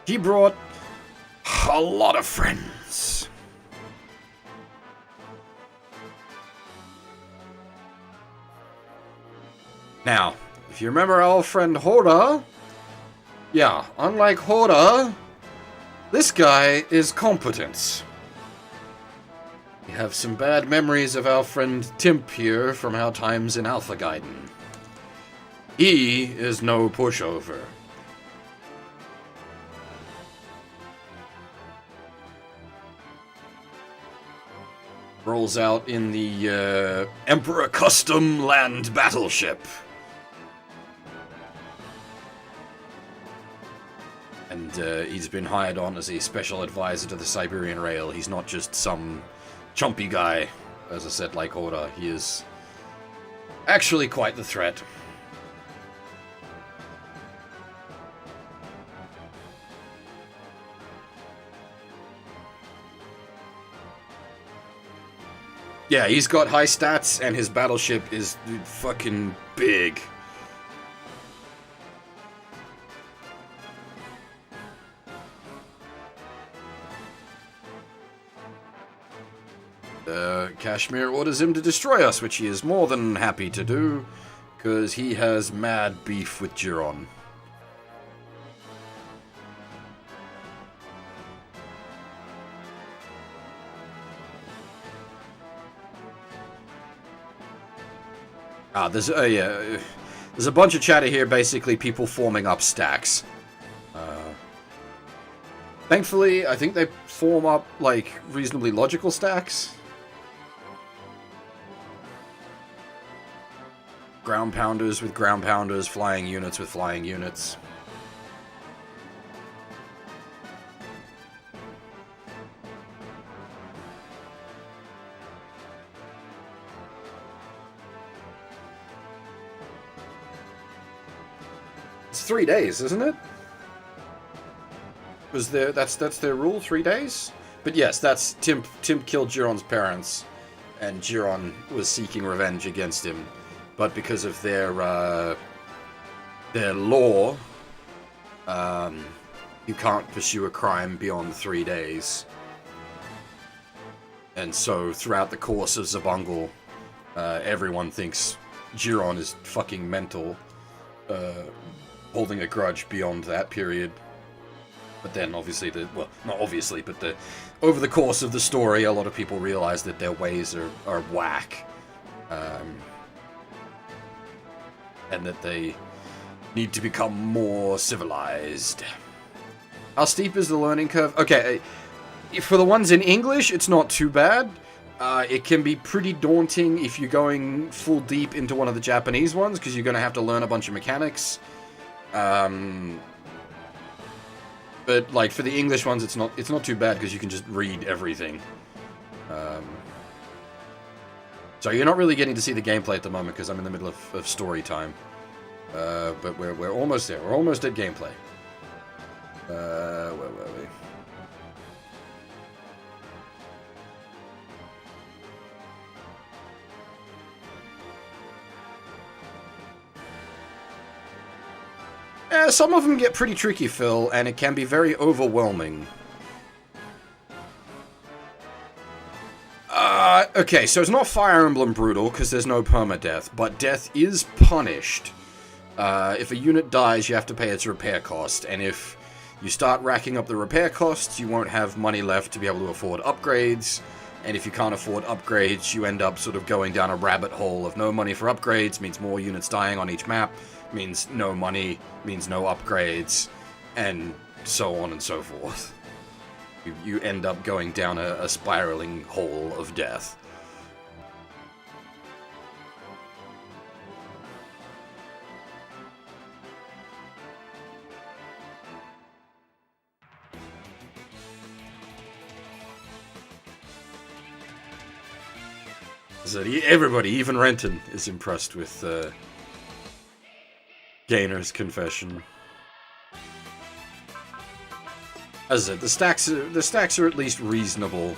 He brought a lot of friends. Now, if you remember our old friend Hoda, yeah, unlike Hoda, this guy is competent. We have some bad memories of our friend Timp here from our times in Alpha Gaiden. He is no pushover. Rolls out in the Emperor Custom Land Battleship. And he's been hired on as a special advisor to the Siberian Rail. He's not just some chumpy guy, as I said, like Oda. He is actually quite the threat. Yeah, he's got high stats, and his battleship is fucking big. Kashmir orders him to destroy us, which he is more than happy to do, because he has mad beef with Jiron. There's a bunch of chatter here, basically people forming up stacks. Thankfully, I think they form up, like, reasonably logical stacks. Ground pounders with ground pounders, flying units with flying units. It's 3 days, isn't it? Was there that's their rule, 3 days? But yes, that's Timp killed Jiron's parents, and Jiron was seeking revenge against him. But because of their law, you can't pursue a crime beyond 3 days. And so throughout the course of Zabungle, everyone thinks Jiron is fucking mental, holding a grudge beyond that period. But then, obviously, not obviously, but over the course of the story, a lot of people realize that their ways are whack. And that they need to become more civilized. How steep is the learning curve? Okay, for the ones in English, it's not too bad. It can be pretty daunting if you're going full deep into one of the Japanese ones, because you're going to have to learn a bunch of mechanics. But like for the English ones, it's not too bad because you can just read everything. So you're not really getting to see the gameplay at the moment because I'm in the middle of story time. But we're almost there. We're almost at gameplay. Where were we? Some of them get pretty tricky, Phil, and it can be very overwhelming. Okay, so it's not Fire Emblem Brutal, because there's no permadeath, but death is punished. If a unit dies, you have to pay its repair cost, and if you start racking up the repair costs, you won't have money left to be able to afford upgrades, and if you can't afford upgrades, you end up sort of going down a rabbit hole of no money for upgrades, means more units dying on each map, means no money, means no upgrades, and so on and so forth. You end up going down a spiraling hole of death. So everybody, even Renton, is impressed with Gainer's confession. As I said, the stacks are at least reasonable.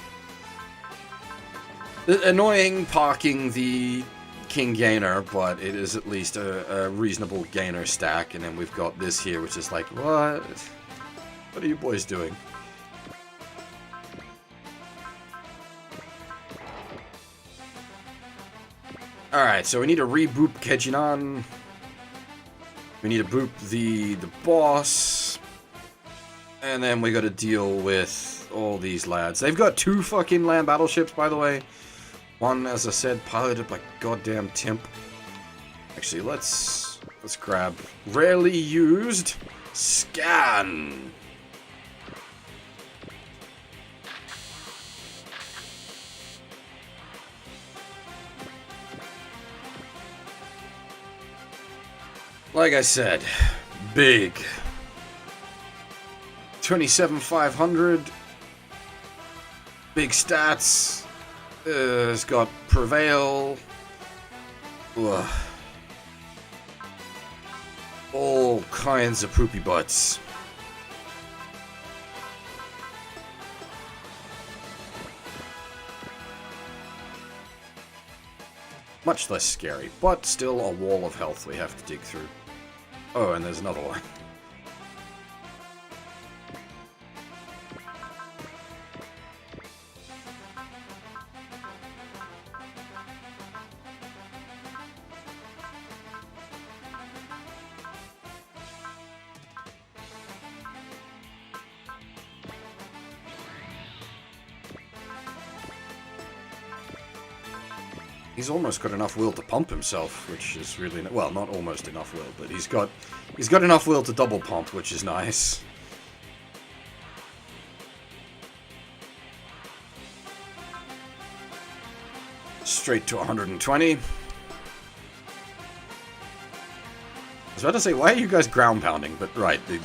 Annoying parking the King Gainer, but it is at least a reasonable Gainer stack. And then we've got this here, which is like, what? What are you boys doing? Alright, so we need to reboot Kejinan. We need to boot the boss. And then we gotta deal with all these lads. They've got 2 fucking land battleships, by the way. One, as I said, piloted by goddamn Timp. Actually, let's grab rarely used scan. Like I said, big. 27,500. Big stats. It's got Prevail. Ugh. All kinds of poopy butts. Much less scary, but still a wall of health we have to dig through. Oh, and there's another one. He's almost got enough will to pump himself, which is really... well, not almost enough will, but he's got enough will to double pump, which is nice. Straight to 120. I was about to say, why are you guys ground pounding? But right, the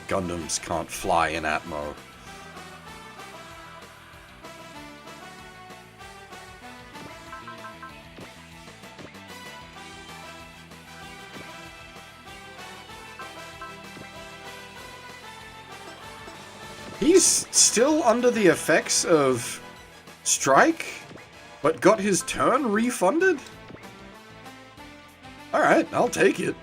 Gundams can't fly in Atmo. He's still under the effects of strike, but got his turn refunded? Alright, I'll take it.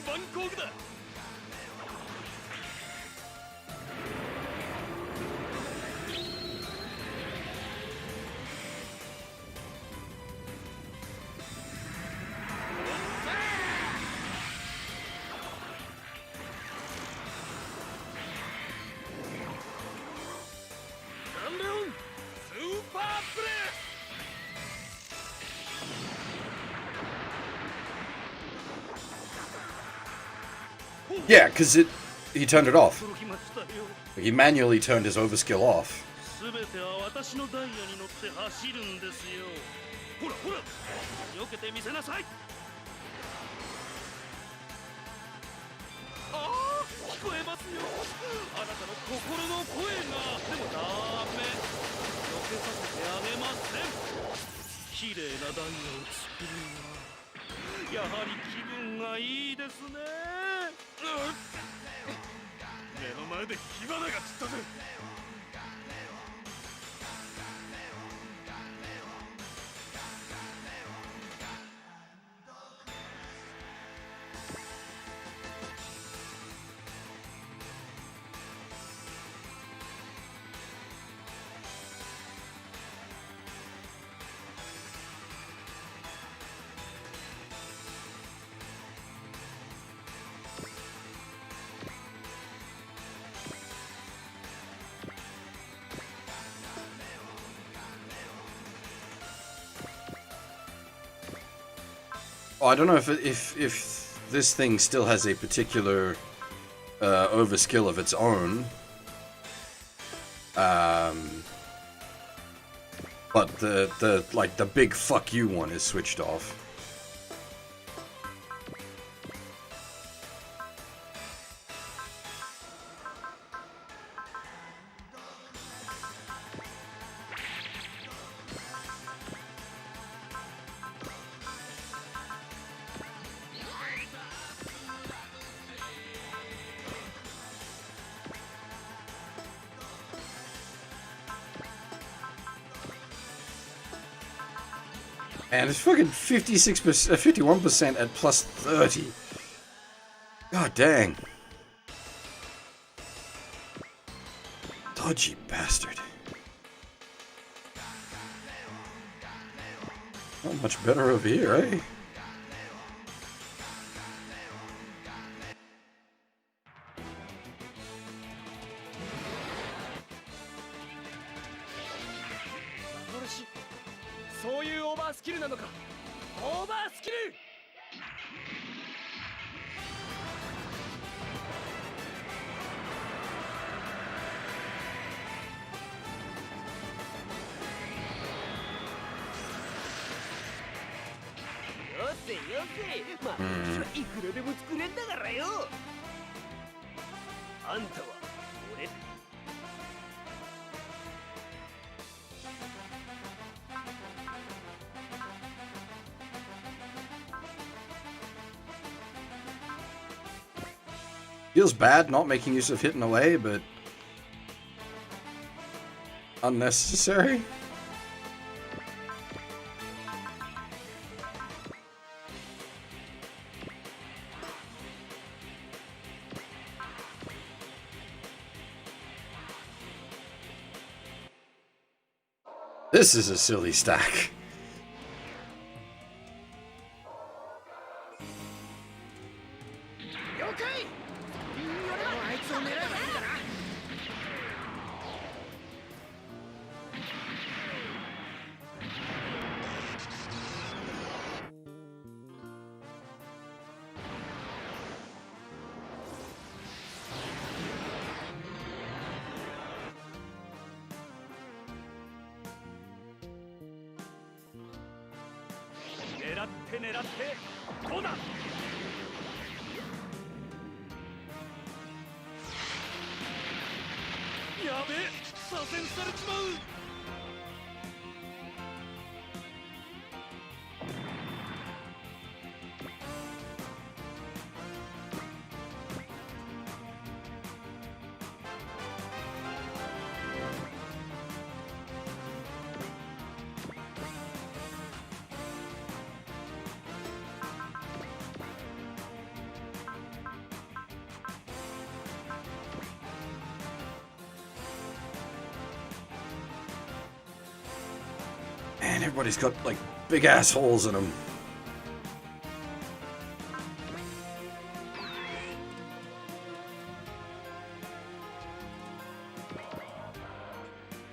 番工具だ。ダンレオンスーパープレス。Yeah, because he turned it off. 驚きましたよ。 He manually turned his overskill off. すべては私のダイヤに乗って走るんですよ。ほらほら、避けてみせなさい。ああ、聞こえますよ。あなたの心の声が。でもダメ。避けさせてあげません。綺麗なダイヤを作るにはやはり気分がいいですね。目の前で火花が散ったぜ。Oh, I don't know if this thing still has a particular overskill of its own. But the big fuck you one is switched off. And it's fucking 56%, 51% at plus 30. God dang. Dodgy bastard. Not much better over here, eh? Feels bad not making use of hitting away, but unnecessary. This is a silly stack. Man, everybody's got, like, big assholes in them.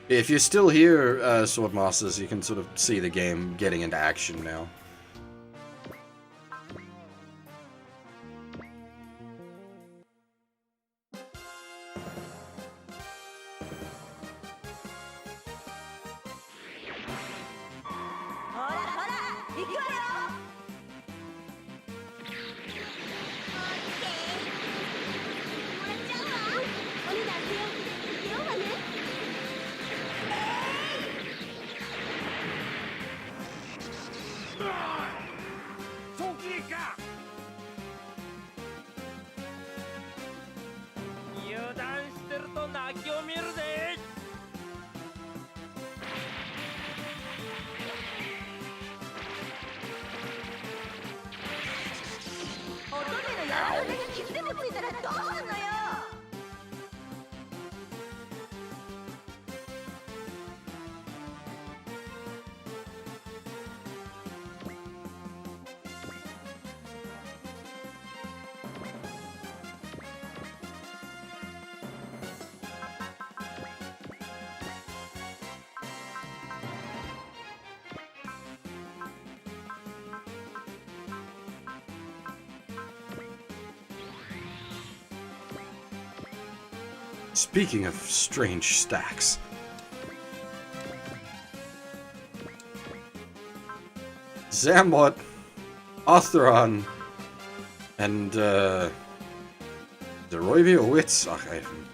If you're still here, Swordmasters, you can sort of see the game getting into action now. Speaking of strange stacks. Zambot, Artheron, and, Zeroivi or Wits? Ach, even.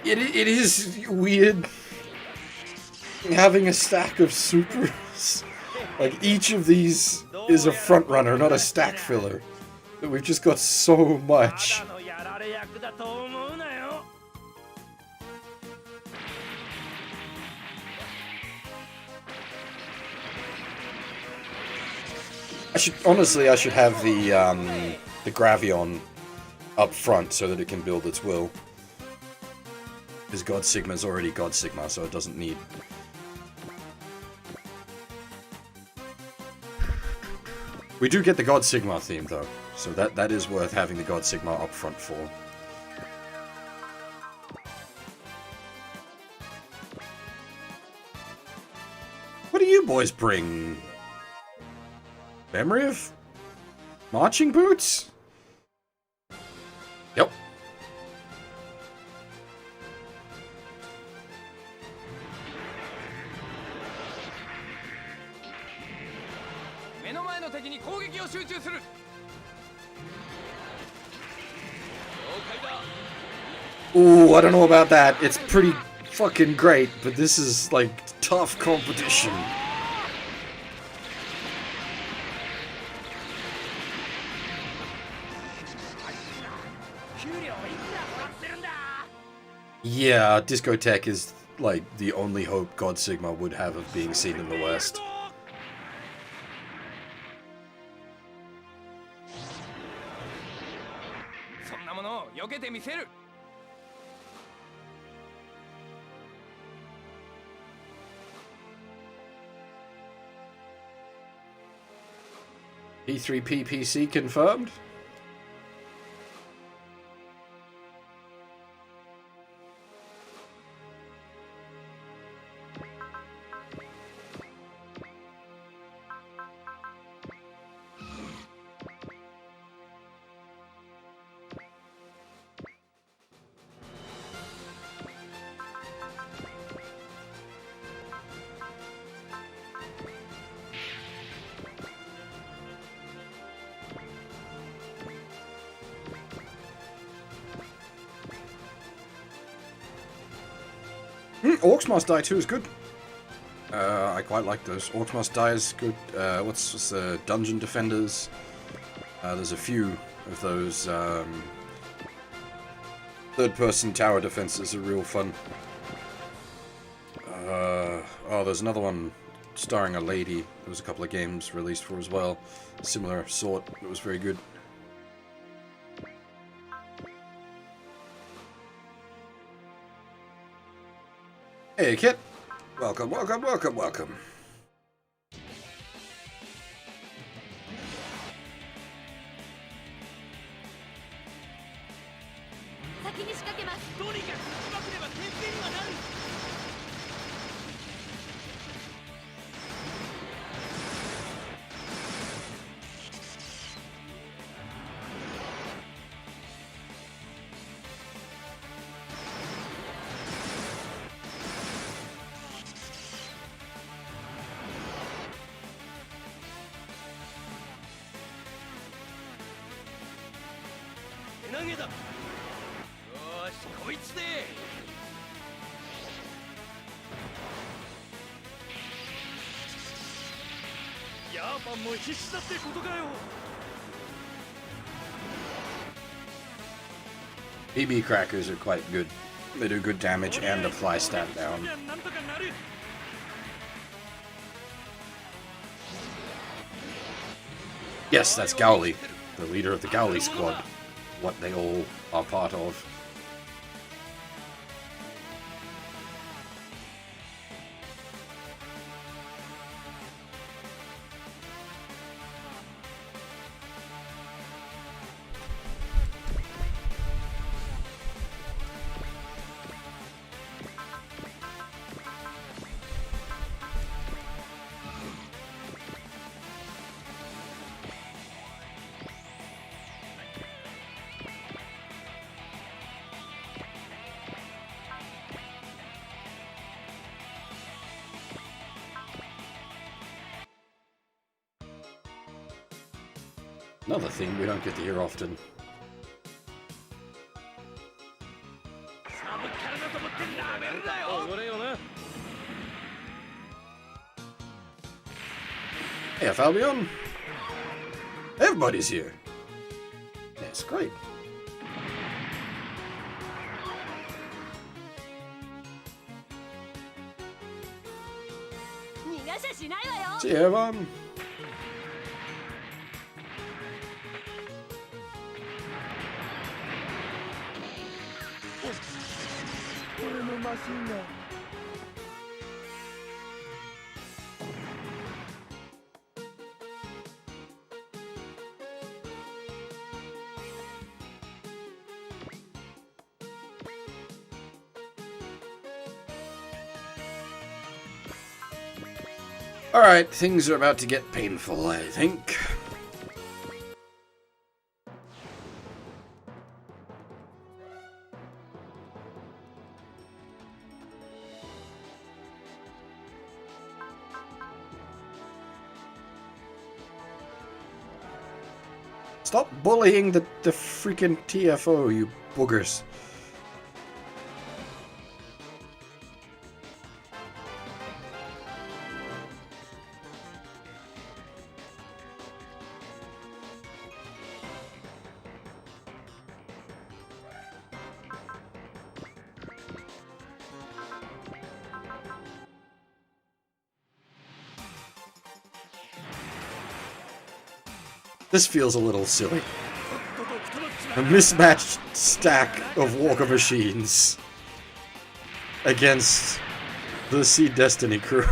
It is weird having a stack of supers. Like, each of these is a front runner, not a stack filler. But we've just got so much. I should have the Gravion up front so that it can build its will. Because God Sigma's already God Sigma, so it doesn't need... We do get the God Sigma theme, though, so that is worth having the God Sigma up front for. What do you boys bring? Memory of marching boots? Yep. Ooh, I don't know about that. It's pretty fucking great, but this is, like, tough competition. Yeah, Discotheque is, like, the only hope God Sigma would have of being seen in the West. E3P PC confirmed? Orcs Must Die 2 is good. I quite like those. Orcs Must Die is good. What's Dungeon Defenders? There's a few of those third-person tower defenses are real fun. Oh, there's another one starring a lady. There was a couple of games released for as well. Similar sort. It was very good. Hey, Kit. Welcome, welcome, welcome, welcome. 先に仕掛けます。とにかく近くでは先制にはなる。手投げだ。よーし、こいつで。ヤーパンも必死だってことかよ。BB crackers are quite good. They do good damage and apply stat down. なんとかなる。Yes, that's Gowly, the leader of the Gowly squad. What they all are part of. Another thing we don't get to hear often. サブキャラだと思ってなめるなよ。おごれよな。Hey, Falbion. Everybody's here. That's great. 逃がしゃしないわよ。 See you, everyone. 俺のマシンが Alright, things are about to get painful, I think. Stop bullying the freaking TFO, you boogers. This feels a little silly. A mismatched stack of Walker machines against the Sea Destiny crew.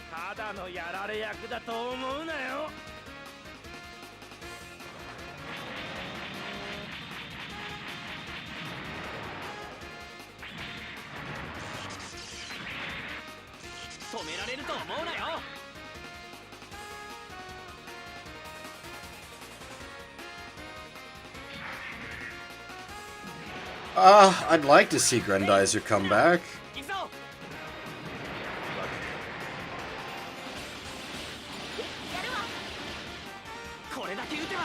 ただのやられ役だと思うなよ。止められると思うなよ。 I'd like to see Grendizer come back. 行くぞ。やるわ。これだけ撃てば。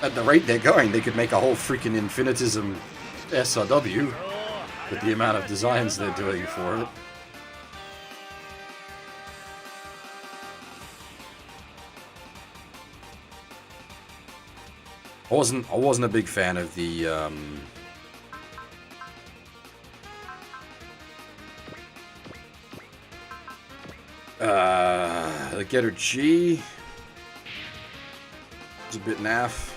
At the rate they're going, they could make a whole freaking infinitism SRW with the amount of designs they're doing for it. I wasn't a big fan of the Getter G. It's a bit naff.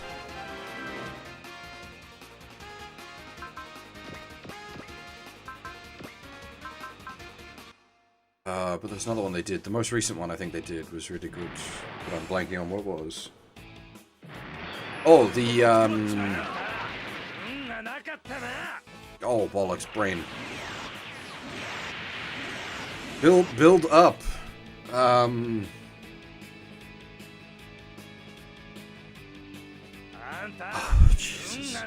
But there's another one they did. The most recent one I think they did was really good. But I'm blanking on what it was. Oh, the, oh, bollocks, brain. Build up. Oh, Jesus.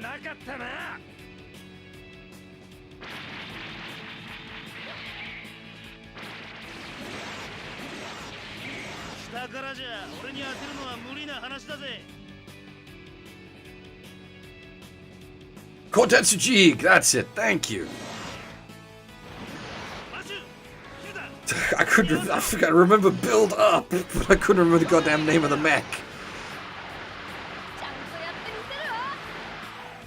だからじゃ俺に当てるのは無理な話だぜ。Kotetsuji, that's it, thank you. I think I remember build up, but I couldn't remember the goddamn name of the mech.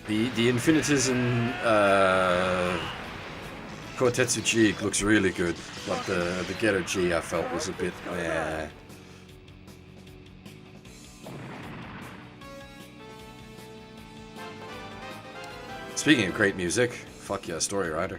The infinitism Kotetsuji looks really good, but the Getter G I felt was a bit Speaking of great music, fuck yeah, Story Rider.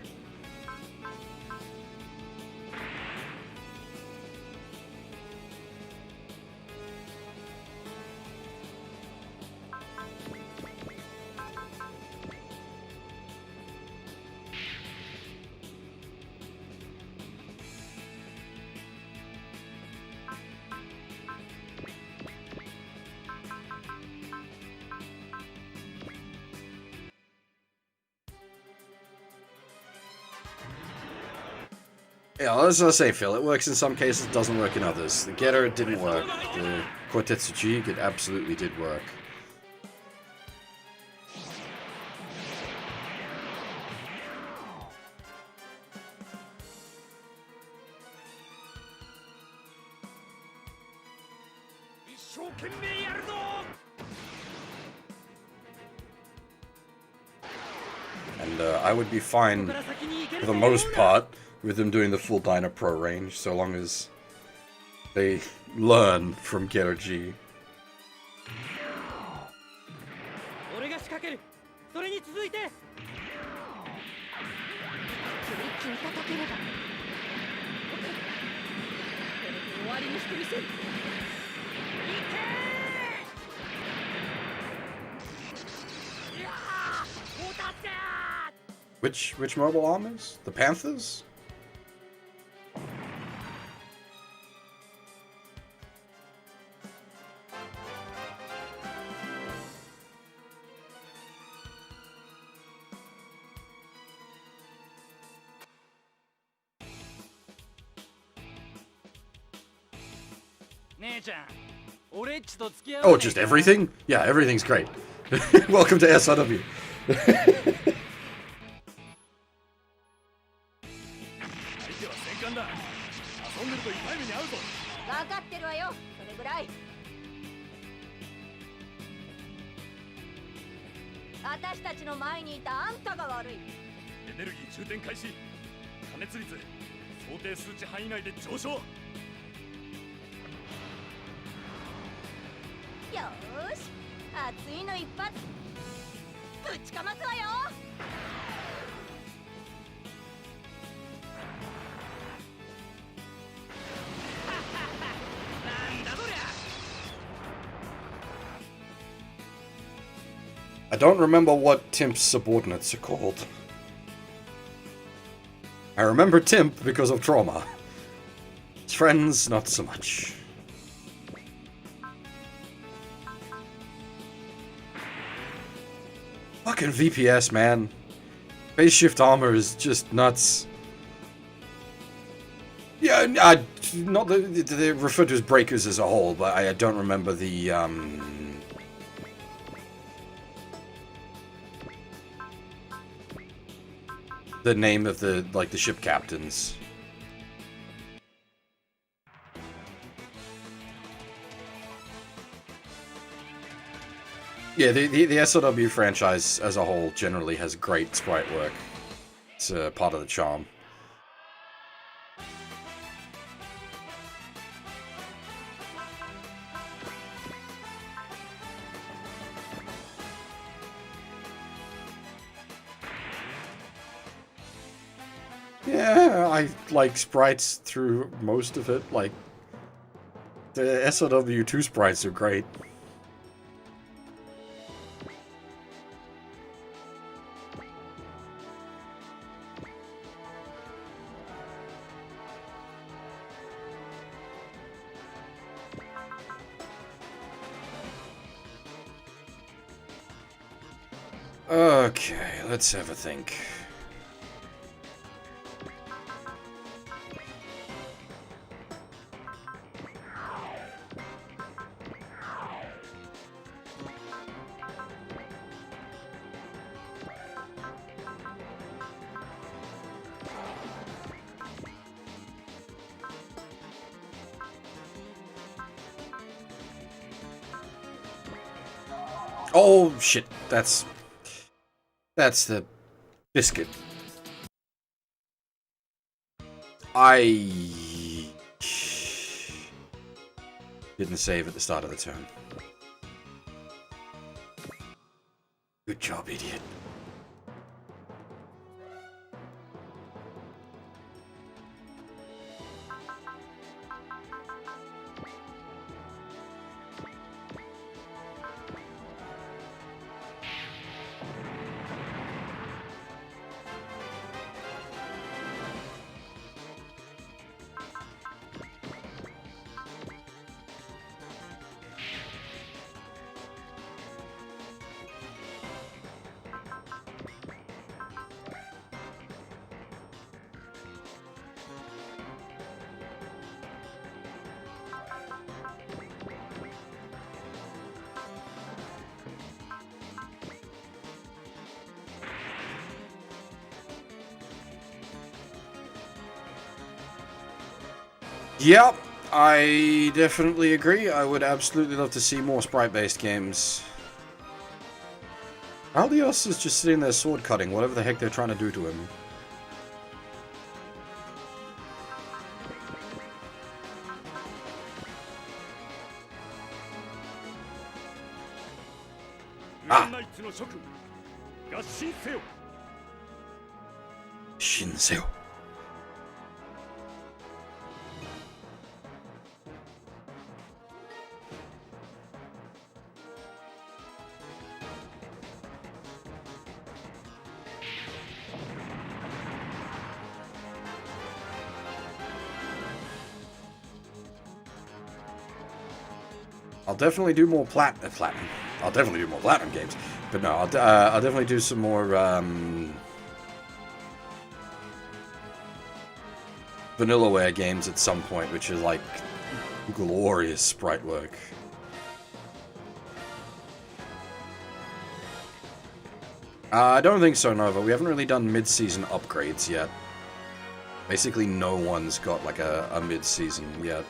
Yeah, as I say, Phil, it works in some cases, doesn't work in others. The Getter didn't work. The Kotetsuji, it absolutely did work. And I would be fine, for the most part, with them doing the full Dyna Pro range, so long as they learn from Getter G. Which mobile armors? The Panthers? Oh, just everything? Yeah, everything's great. Welcome to SRW. I don't remember what Timp's subordinates are called. I remember Timp because of trauma. His friends, not so much. Fucking VPS, man. Phase shift armor is just nuts. Yeah, not they're referred to as breakers as a whole, but I don't remember the the name of the ship captains. Yeah, the SLW franchise as a whole generally has great sprite work. It's part of the charm. Yeah, I like sprites through most of it. Like, the SLW2 sprites are great. Okay, let's have a think. Oh shit, that's the biscuit. I didn't save at the start of the turn. Good job, idiot. Yep, I definitely agree. I would absolutely love to see more sprite-based games. Aldios is just sitting there sword cutting, whatever the heck they're trying to do to him. Ah! Shinseo. I'll definitely do more platinum. I'll definitely do more platinum games, but no, I'll definitely do some more Vanillaware games at some point, which is like glorious sprite work. I don't think so, Nova. We haven't really done mid-season upgrades yet. Basically, no one's got like a mid-season yet.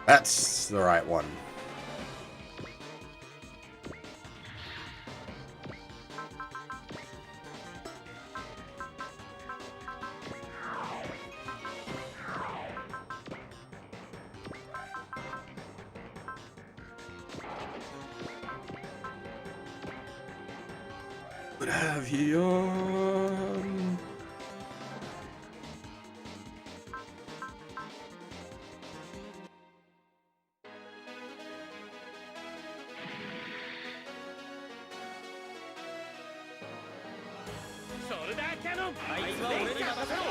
That's the right one. What have you on? あいつは俺に任せろ。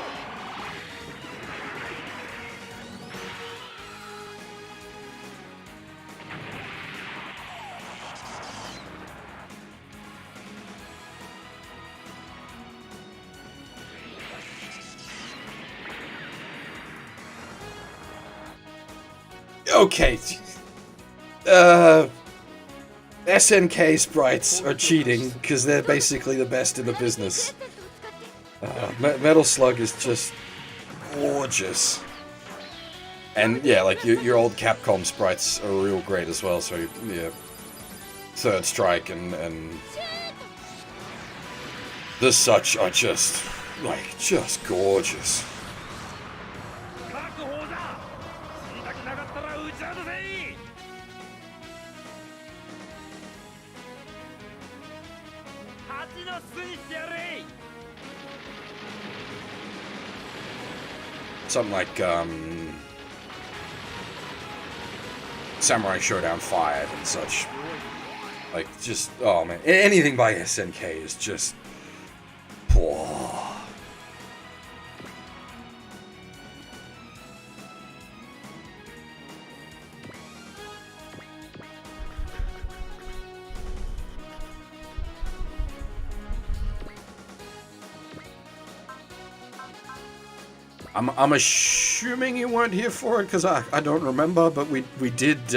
Okay. SNK sprites are cheating because they're basically the best in the business. Metal Slug is just gorgeous. And yeah, like your old Capcom sprites are real great as well, so yeah. Third Strike and the such are just, like, just gorgeous. 確保だ。死にたくなかったら撃ち当てせ。蜂の巣にしてやれ。 Something like Samurai Showdown 5 and such. Like, just, oh man, anything by SNK is just, whoa. I'm assuming you weren't here for it because I don't remember, but we did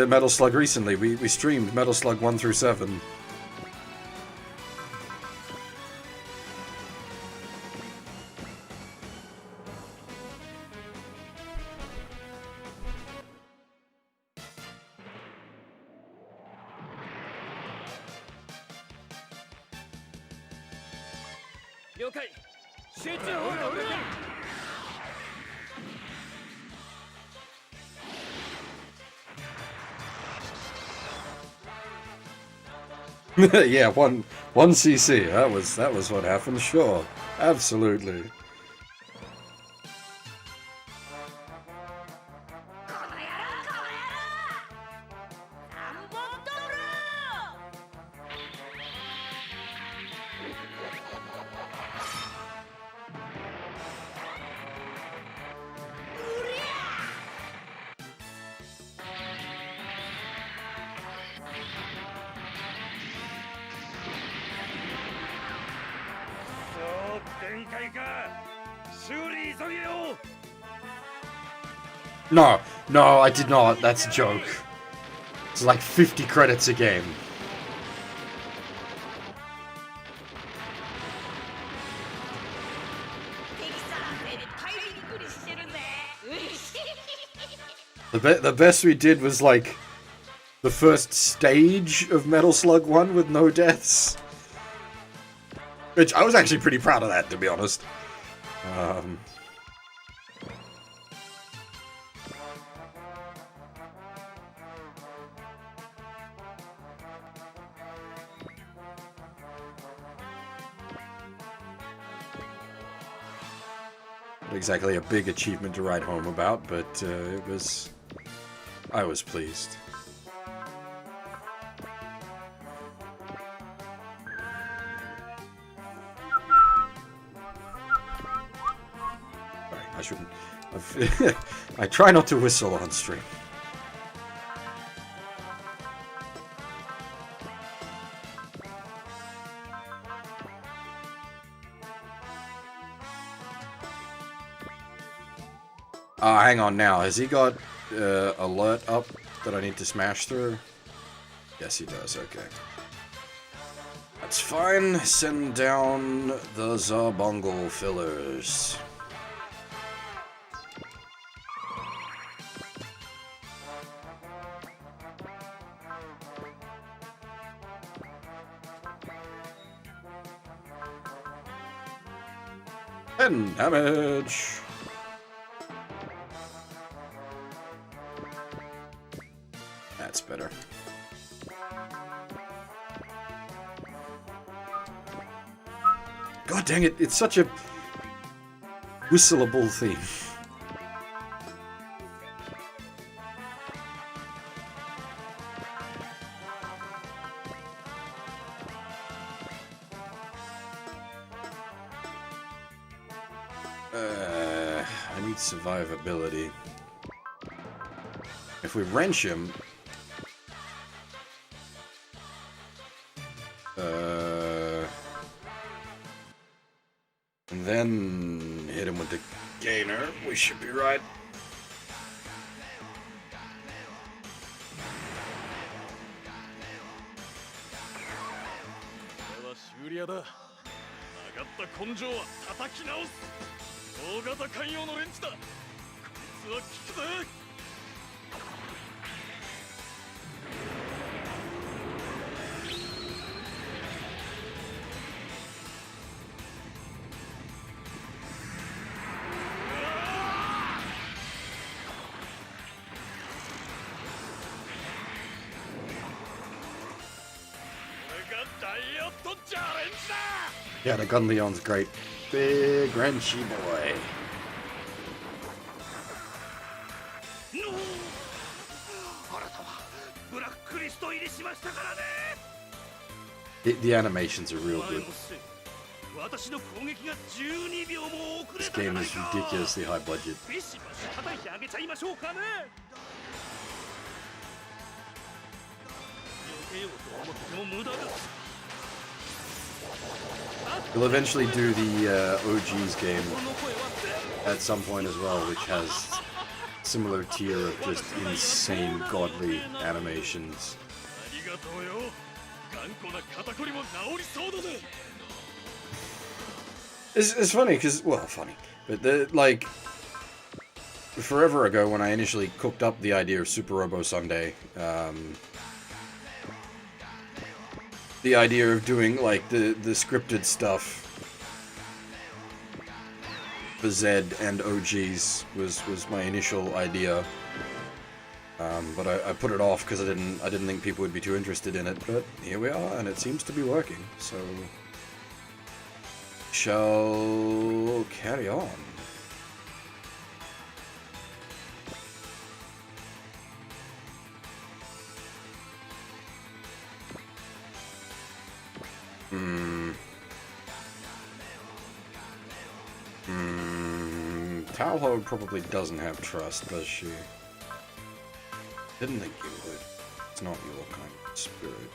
Metal Slug recently. We streamed Metal Slug 1 through 7. Yeah, one CC. That was what happened. Sure, absolutely. No, I did not. That's a joke. It's like 50 credits a game. The best we did was like the first stage of Metal Slug 1 with no deaths. Which I was actually pretty proud of that, to be honest. Not exactly a big achievement to write home about, but I was pleased. Sorry, I shouldn't. I try not to whistle on stream. Hang on now. Has he got alert up that I need to smash through? Yes, he does. Okay. That's fine. Send down the Zarbungle fillers. And damage. That's better. God dang it, it's such a whistleable theme. I need survivability. If we wrench him... and then hit him with the gainer, we should be right. Yeah, the Gunleon's great. Big wrenchy boy. The animations are real good. This game is ridiculously high budget. We'll eventually do the OG's game at some point as well, which has similar tier of just insane godly animations. It's funny because, well, funny, but like forever ago when I initially cooked up the idea of Suparobo Sunday, the idea of doing like the scripted stuff for Z and OGs was my initial idea, but I put it off because I didn't think people would be too interested in it. But here we are, and it seems to be working. So shall carry on. Talho probably doesn't have trust, does she? Didn't think you would. It's not your kind of spirit.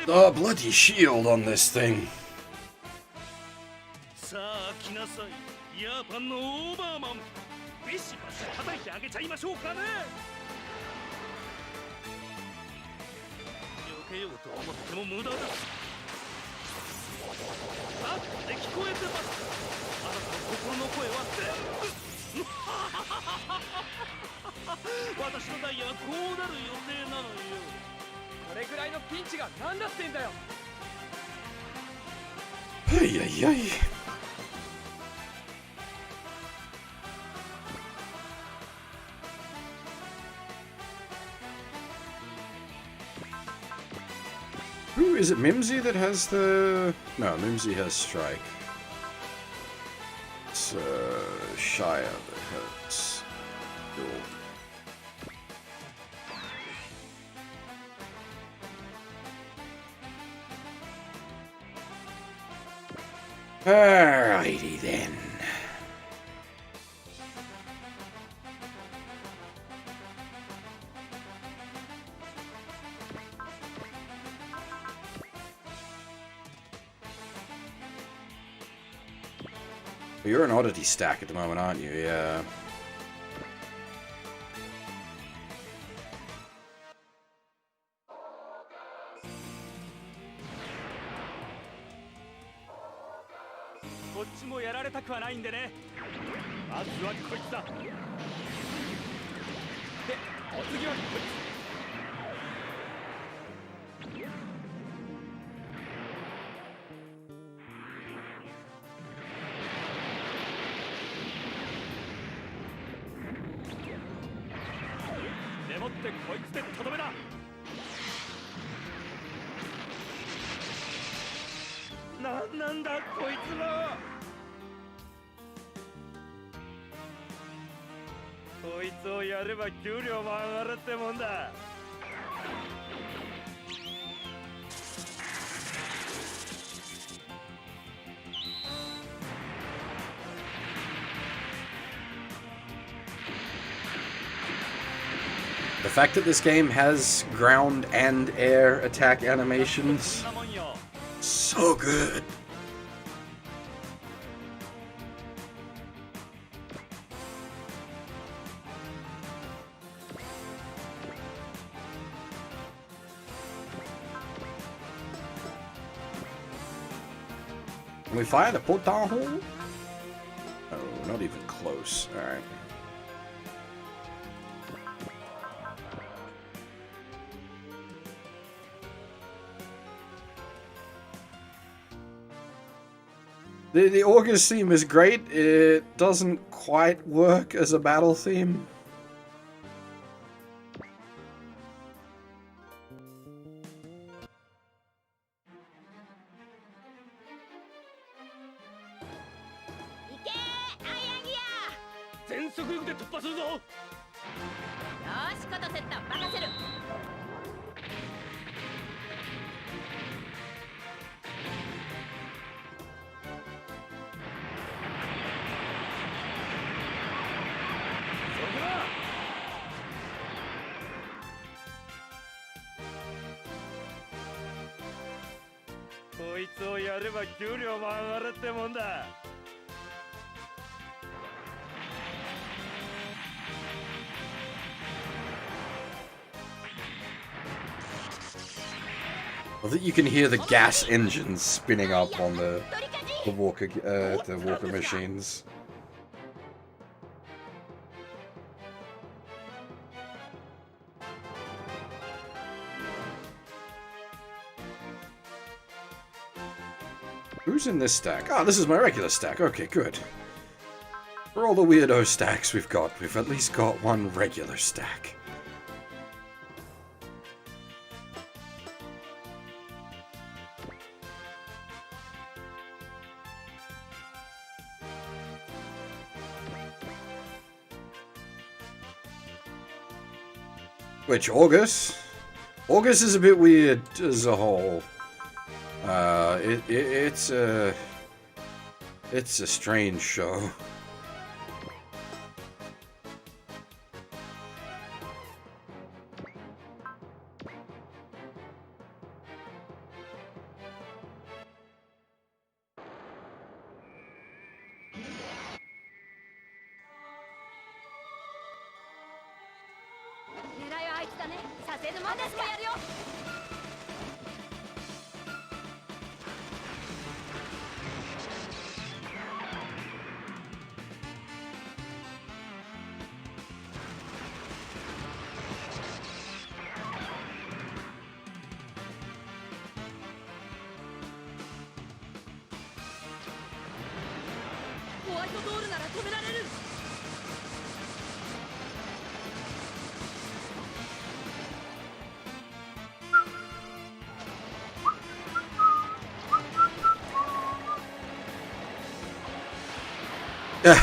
Oh, bloody shield on this thing. Ay, ay, ay. Ooh, is it Mimsy that has the... No, Mimsy has Strike. It's Shia that has Duel. Alrighty then. You're an oddity stack at the moment, aren't you? Yeah.なんだこいつは。こいつをやれば給料も上がるってもんだ。The fact that this game has ground and air attack animations, so good. Can we fire the porthole? Oh, not even close. Alright. The August theme is great. It doesn't quite work as a battle theme. I think you can hear the gas engines spinning up on the walker machines. Who's in this stack? Ah, this is my regular stack. Okay, good. For all the weirdo stacks we've at least got one regular stack. Which, August? August is a bit weird as a whole. It's a strange show.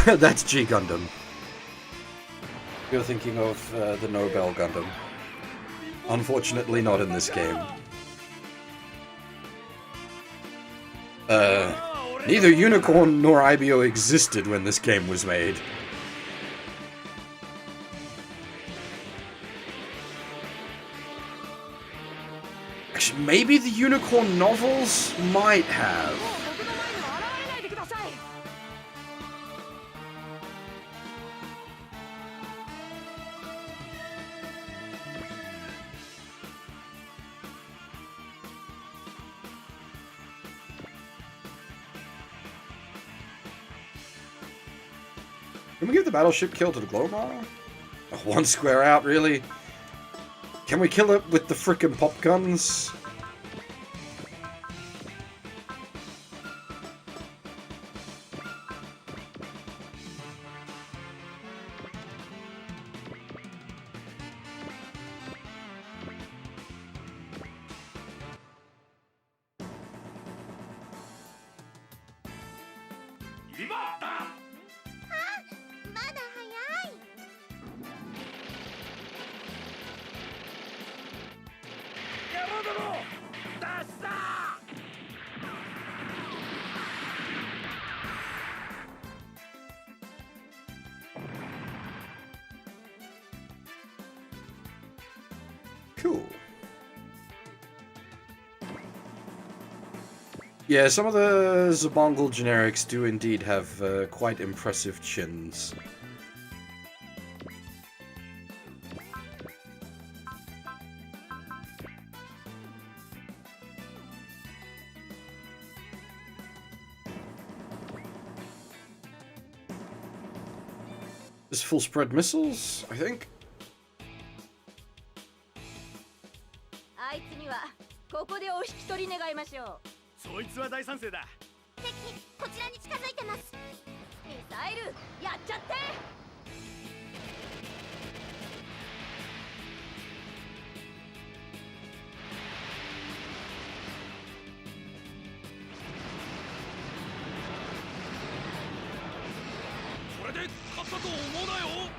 That's G Gundam. You're thinking of the Nobel Gundam. Unfortunately not in this game. Neither Unicorn nor IBO existed when this game was made. Actually, maybe the Unicorn novels might have. Can we give the battleship kill to the Glomar? Oh, one square out, really? Can we kill it with the frickin' pop guns? Cool. Yeah, some of the Zabongle generics do indeed have quite impressive chins. This full spread missiles, I think. あいつにはここでお引き取り願いましょう。そいつは大賛成だ。敵こちらに近づいてます。ミサイルやっちゃって。これで勝ったと思うなよ。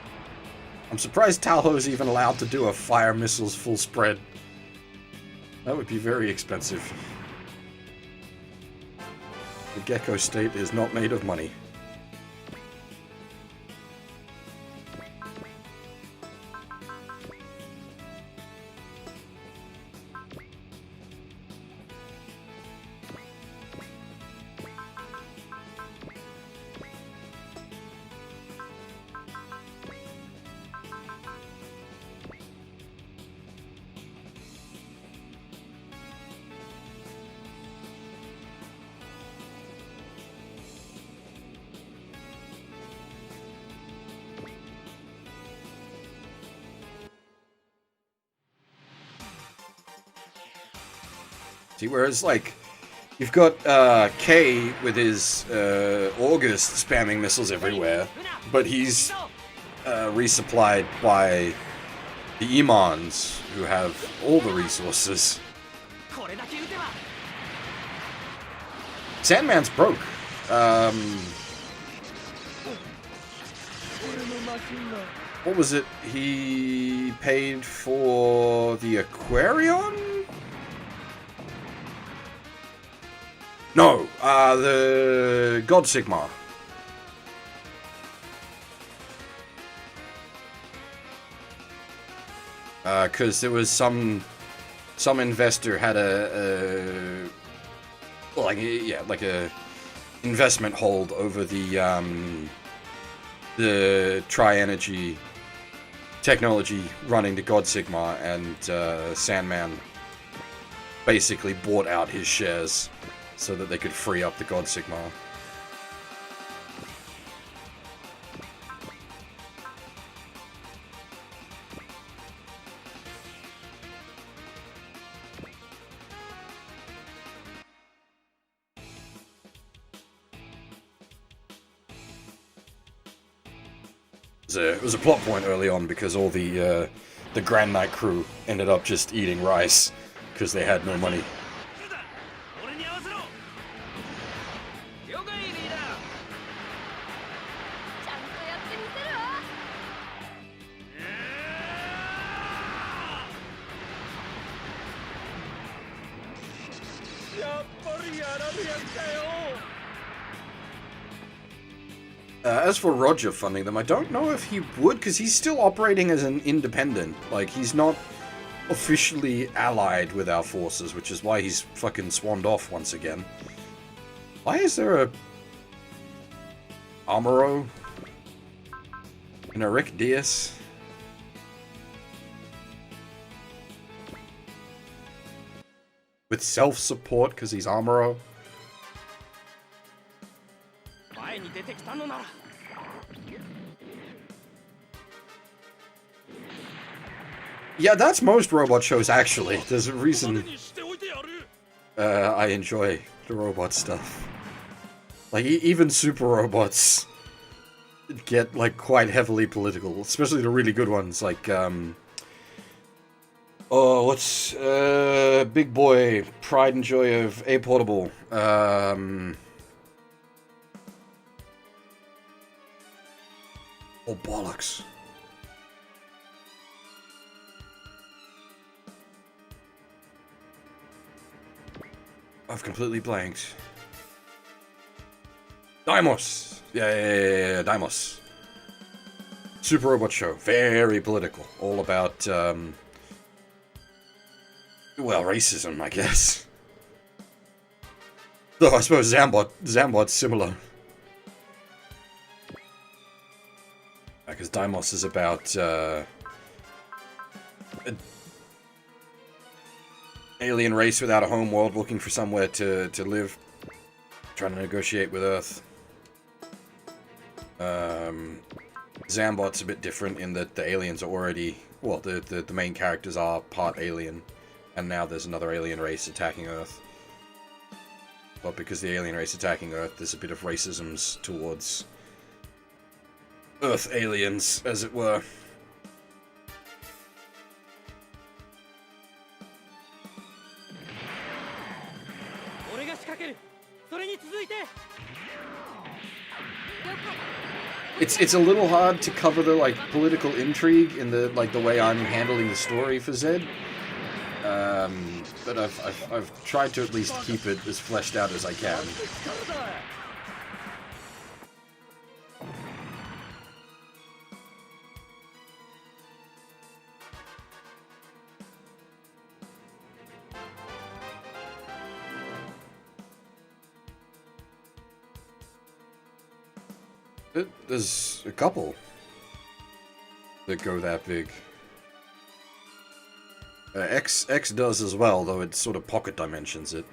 I'm surprised Talho's even allowed to do a fire missiles full spread. That would be very expensive. The Gecko State is not made of money. See, whereas, like, you've got K with his August spamming missiles everywhere, but he's resupplied by the Imans, who have all the resources. Sandman's broke. What was it? He paid for the Aquarion? No, the God Sigma. Because there was some investor had a investment hold over the Tri-Energy technology running the God Sigma, and Sandman basically bought out his shares so that they could free up the God Sigma. It was a plot point early on because all the Grand Knight crew ended up just eating rice because they had no money. As for Roger funding them, I don't know if he would, because he's still operating as an independent. Like, he's not officially allied with our forces, which is why he's fucking swanned off once again. Why is there a Amuro and a Rick Diaz? With self-support, because he's Amuro? 前に出てきたのなら Yeah, that's most robot shows, actually. There's a reason しておいてやる I enjoy the robot stuff. Like, even super robots get, like, quite heavily political. Especially the really good ones, like, oh, what's, Big Boy, Pride and Joy of A Portable. Oh, bollocks. I've completely blanked. Deimos! Yeah, Deimos. Super Robot Show. Very political. All about, well, racism, I guess. Though I suppose Zambot's similar. Because Deimos is about, an alien race without a home world looking for somewhere to live. Trying to negotiate with Earth. Zambot's a bit different in that the aliens are already... Well, the main characters are part alien. And now there's another alien race attacking Earth. But because the alien race attacking Earth, there's a bit of racisms towards Earth aliens, as it were. It's a little hard to cover the like political intrigue in the like the way I'm handling the story for Zed. But I've tried to at least keep it as fleshed out as I can. There's a couple that go that big. X does as well, though it sort of pocket dimensions it.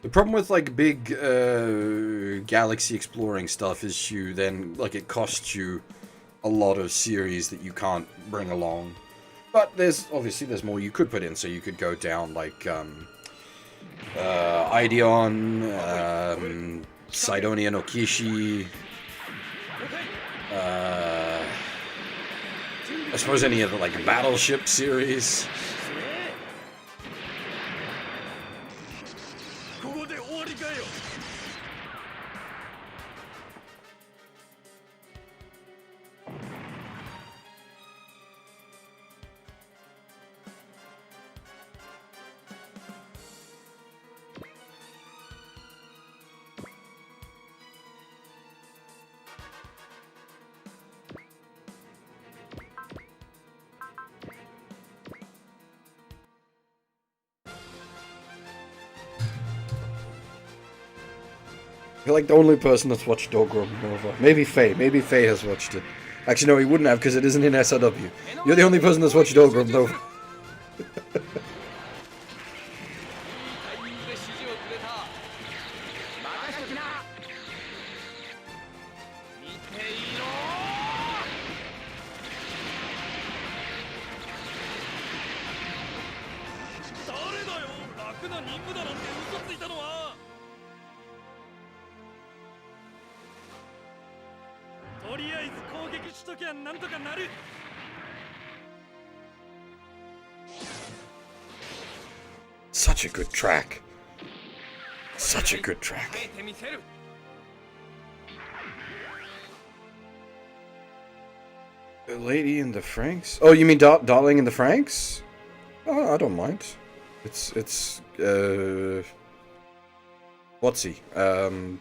The problem with, like, big, galaxy exploring stuff is it costs you a lot of series that you can't bring along. But there's more you could put in, so you could go down, like, Ideon, Sidonia no Kishi, I suppose any of the, like, Battleship series. You're like the only person that's watched Dogro Nova. Maybe Faye. Maybe Faye has watched it. Actually, no, he wouldn't have because it isn't in SRW. You're the only person that's watched Dogro Nova. Such a good track. Such a good track. The Lady in the Franks? Oh, you mean Darling in the Franks? Oh, I don't mind. It's what's he?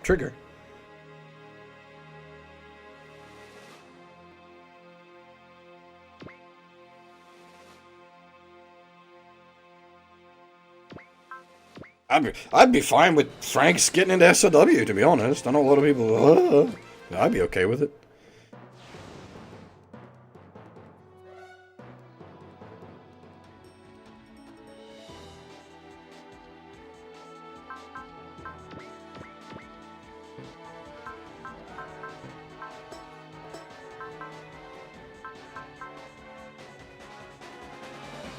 Trigger. I'd be fine with Frank's getting into SOW, to be honest. I know a lot of people, I'd be okay with it.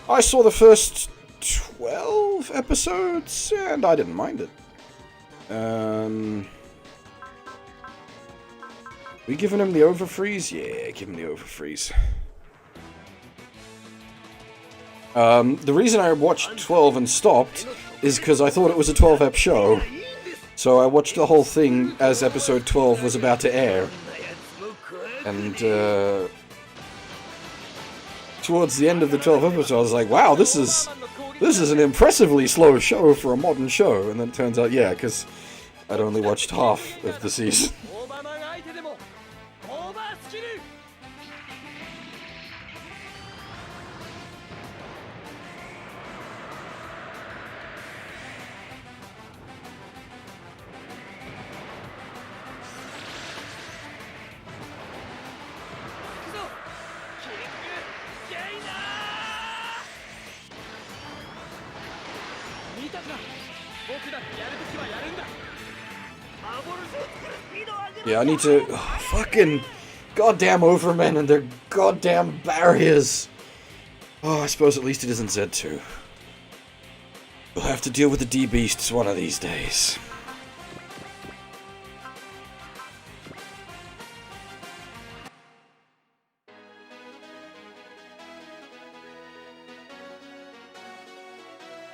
I saw the first 12 episodes, and I didn't mind it. We giving him the overfreeze? Yeah, give him the overfreeze. The reason I watched 12 and stopped is because I thought it was a 12-ep show. So I watched the whole thing as episode 12 was about to air. And, towards the end of the 12th episode, I was like, wow, this is an impressively slow show for a modern show. And then it turns out, yeah, because I'd only watched half of the season. Yeah, I need to... fucking goddamn Overmen and their goddamn barriers. Oh, I suppose at least it isn't Z2. We'll have to deal with the D-Beasts one of these days.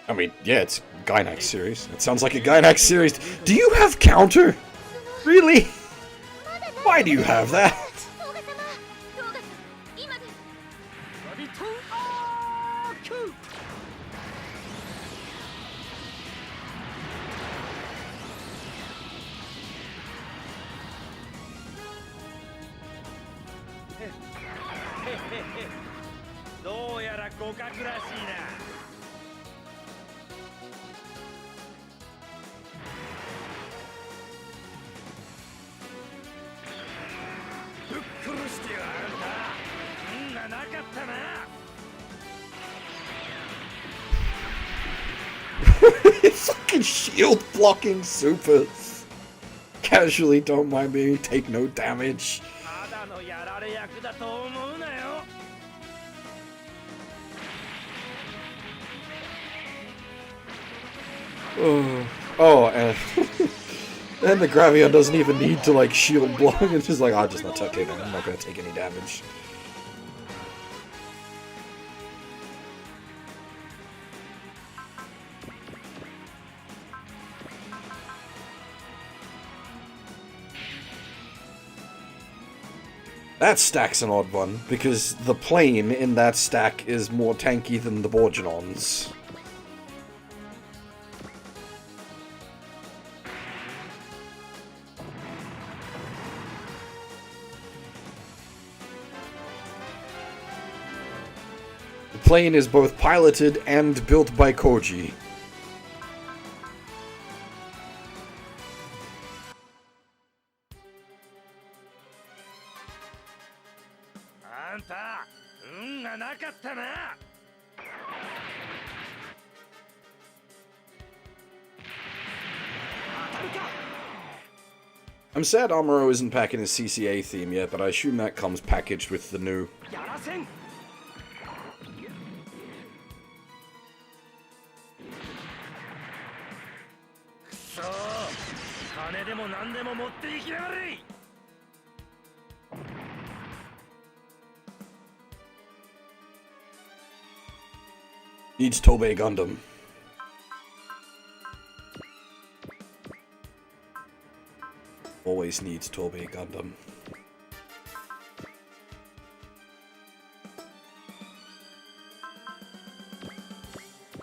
I mean, yeah, it's a Gynax series. It sounds like a Gynax series. Do you have counter? Really? Why do you have that? Fucking shield blocking supers. Casually, don't mind me, take no damage. And and the Gravion doesn't even need to like shield block. It's just like, I'll just not tuck in and I'm not gonna take any damage. That stack's an odd one, because the plane in that stack is more tanky than the Borginons. The plane is both piloted and built by Koji. I'm sad Amuro isn't packing his CCA theme yet, but I assume that comes packaged with the new. Needs Tobey Gundam. Always needs Tobey Gundam.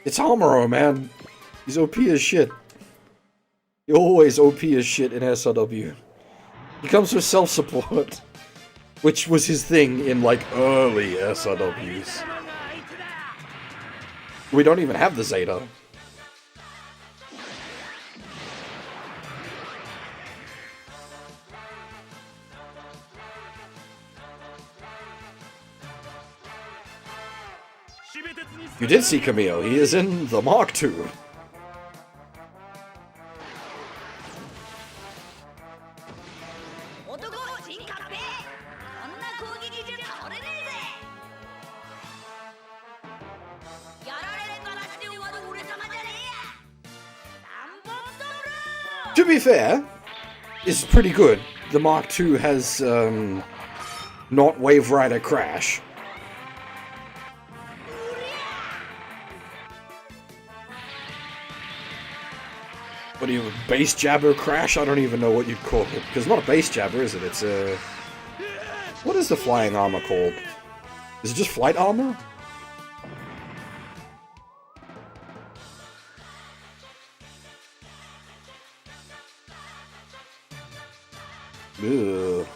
It's Amuro, man. He's OP as shit. He always OP as shit in SRW. He comes with self-support, which was his thing in, like, early SRWs. We don't even have the Zeta. You did see Camille. He is in the Mark II. 男人格兵こんな攻撃じゃ倒れねえぜやられっぱなしで終わる俺様じゃねえやダンボストブルー To be fair, it's pretty good. The Mark II has, not Wave Rider Crash. What do you, base jabber crash? I don't even know what you'd call it. Because it's not a base jabber, is it? It's a... What is the flying armor called? Is it just flight armor? Ugh.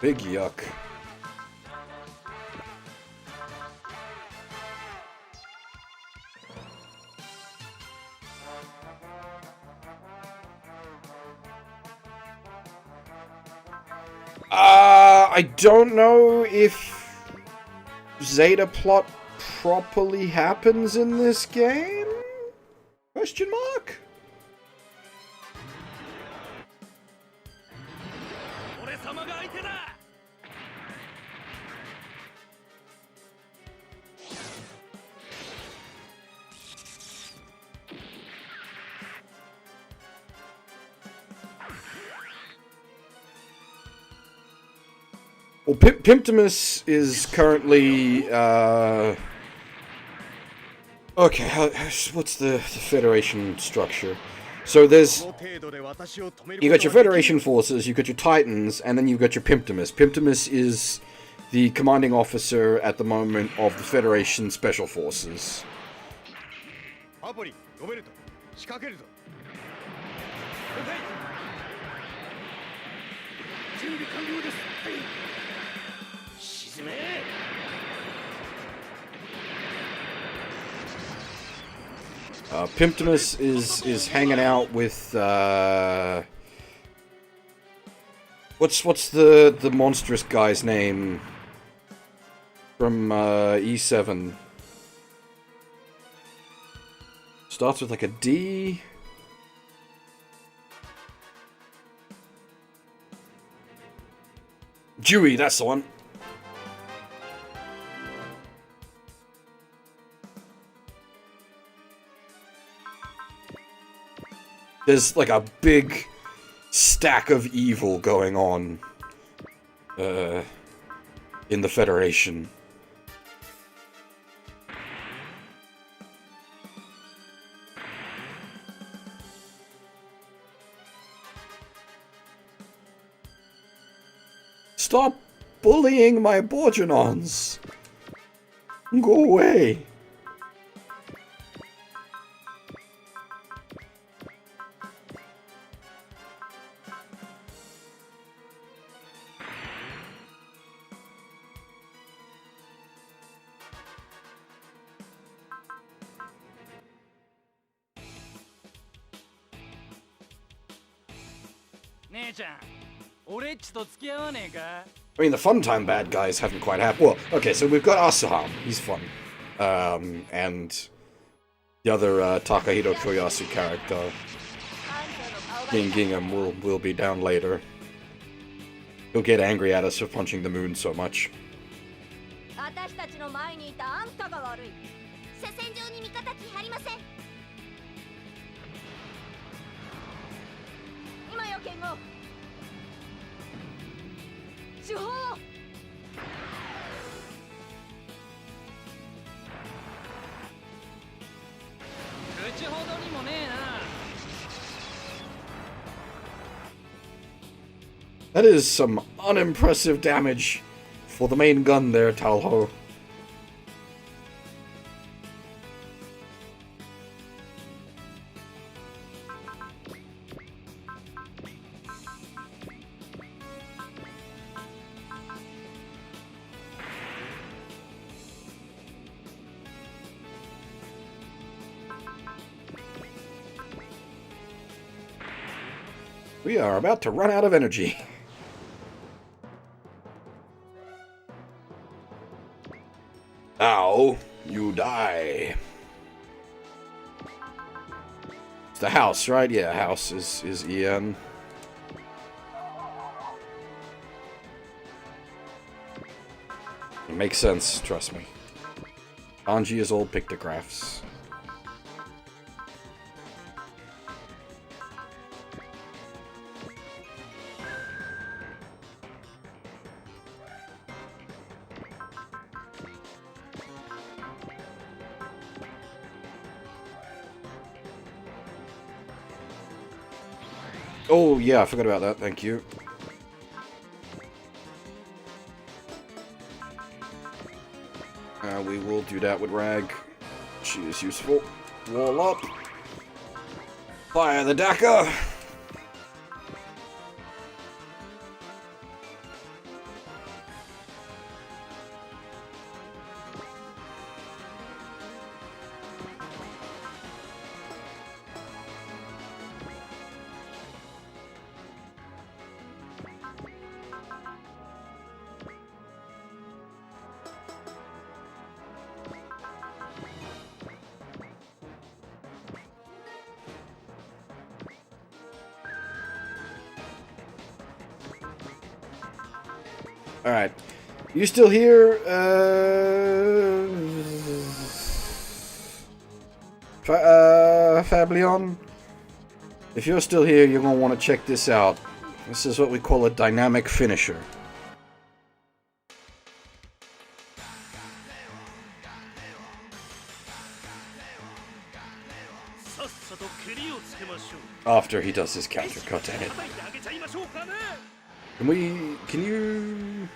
Big yuck. I don't know if Zeta plot properly happens in this game? Question mark? 俺様が相手だ Well, Pimptimus is currently, okay, what's the Federation structure? So there's... You got your Federation forces, you got your Titans, and then you've got your Pimptimus. Pimptimus is the commanding officer at the moment of the Federation Special Forces. 準備完了です。沈め。Pimptimus is hanging out with what's the monstrous guy's name from E7? Starts with like a D. Dewey, that's the one. There's like a big stack of evil going on in the Federation. Stop bullying my Borginons! Go away! I mean, the Funtime bad guys haven't quite happened. Well, okay, so we've got Asaham. He's fun. And the other Takahito Koyasu character, Gingham, will be down later. He'll get angry at us for punching the moon so much. 私たちの前にいたあんたが悪い。車線上に味方来はりません。今よ剣豪。手法を。口ほどにもねえな。That is some unimpressive damage for the main gun there, Talho. We are about to run out of energy. Ow, you die. the house, right? Yeah, house is Ian. It makes sense, trust me. Anji is all pictographs. Oh, yeah, I forgot about that. Thank you. We will do that with Rag. She is useful. Wall up. Fire the Daka. Alright. You still here? Fablion? If you're still here, you're going to want to check this out. This is what we call a dynamic finisher. After he does his counter cut at it. Can you...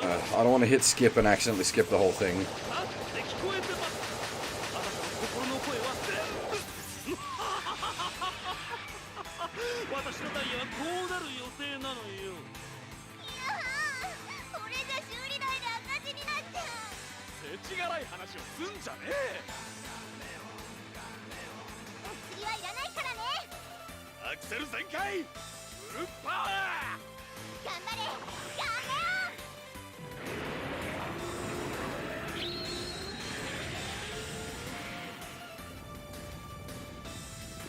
I don't want to hit skip and accidentally skip the whole thing.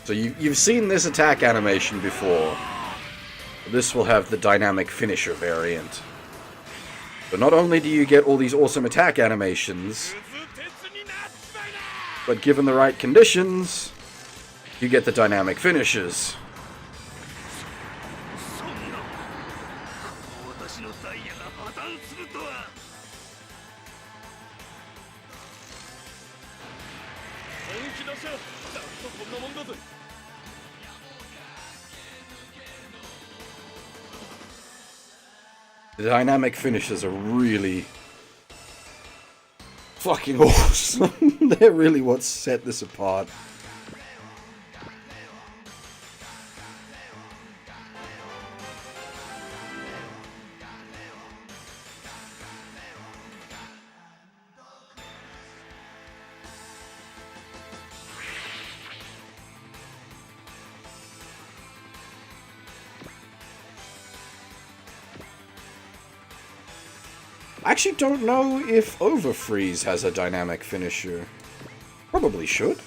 So you've seen this attack animation before. This will have the dynamic finisher variant. But not only do you get all these awesome attack animations, but given the right conditions, you get the dynamic finishes. The dynamic finishes are really fucking awesome. They're really what set this apart. I actually don't know if Overfreeze has a dynamic finisher. Probably should.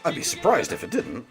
I'd be surprised if it didn't.